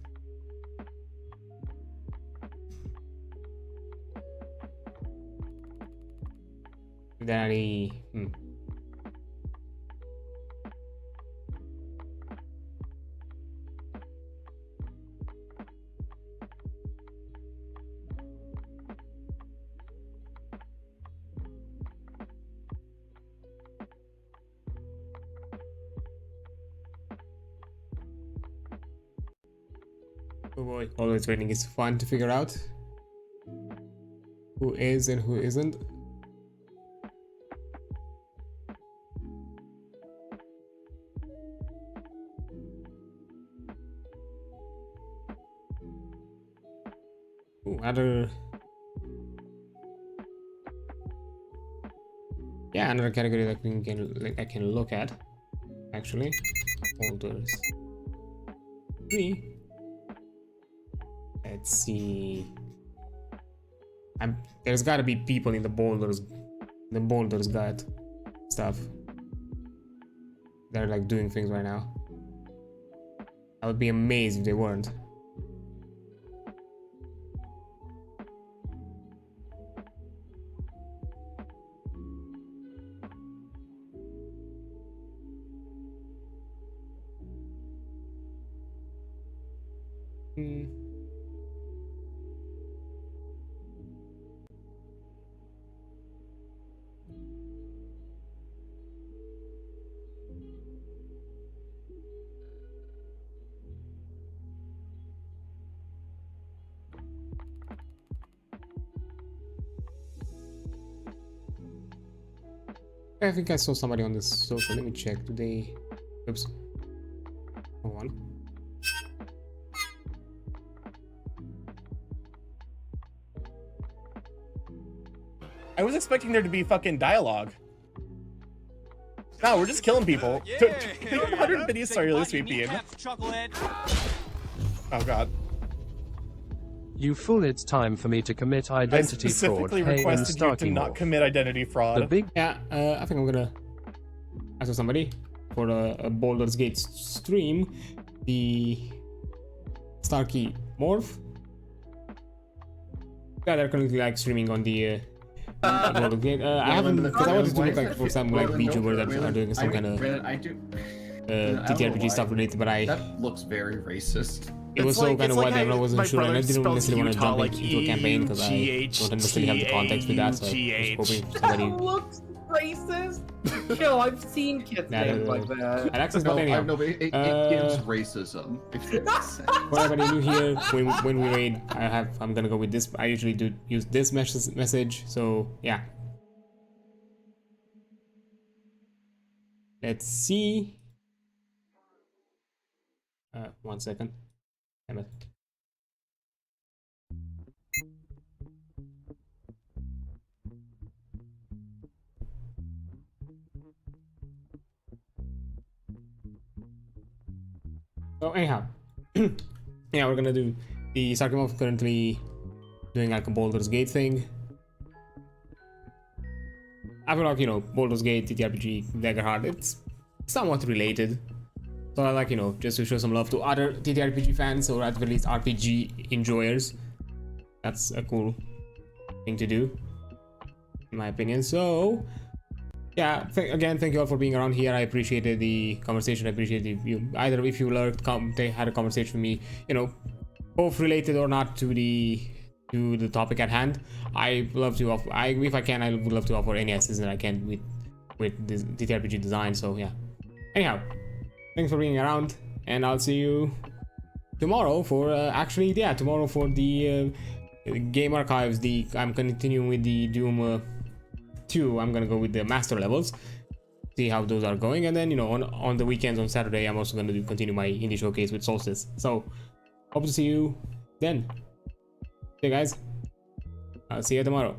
Is there any? Oh boy, always waiting is fun to figure out who is and who isn't. Ooh, another category that I can look at actually. Holders 3. Let's see. There's got to be people in the boulders guide stuff. They're like doing things right now. I would be amazed if they weren't. I think I saw somebody on this social. Let me check. Do they? Oops. Hold on. I was expecting there to be fucking dialogue. No, we're just killing people. 150 cellular sweeping. Oh god. You fool, it's time for me to commit identity I specifically fraud. requested you to not commit identity fraud. The big I think I'm gonna ask somebody for a Baldur's Gate stream. The Starkey Morph. Yeah, they're currently like streaming on the Baldur's Gate. I haven't, because I wanted to look like for some like VTuber that are doing some kind of ttrpg stuff related, but that looks very racist. It was so kind of wild that I wasn't sure, and I didn't necessarily want to jump into a campaign because I don't necessarily have the context with that, so I was hoping somebody... That looks racist! Yo, I've seen kids named like that. Alexis, but anyhow. No, it is racism. For everybody new here, when we raid, I'm gonna go with this. I usually do use this message, so yeah. Let's see. 1 second. Damn it. So anyhow, yeah, we're gonna do the Sarkimov currently doing like a Baldur's Gate thing. I feel like, you know, Baldur's Gate, ttrpg, Daggerheart, it's somewhat related. So I like, you know, just to show some love to other ttrpg fans, or at the least RPG enjoyers. That's a cool thing to do, in my opinion. So yeah, again, thank you all for being around here. I appreciated the conversation. I appreciated you either if you lurked, had a conversation with me, you know, both related or not to the topic at hand. I love to offer, if I can, I would love to offer any assistance that I can with this ttrpg design. So yeah, anyhow, thanks for being around, and I'll see you tomorrow for tomorrow for the game archives. I'm continuing with the Doom 2. I'm gonna go with the master levels, see how those are going, and then, you know, on the weekends, on Saturday, I'm also gonna continue my indie showcase with Solstice. So hope to see you then. Okay guys, I'll see you tomorrow.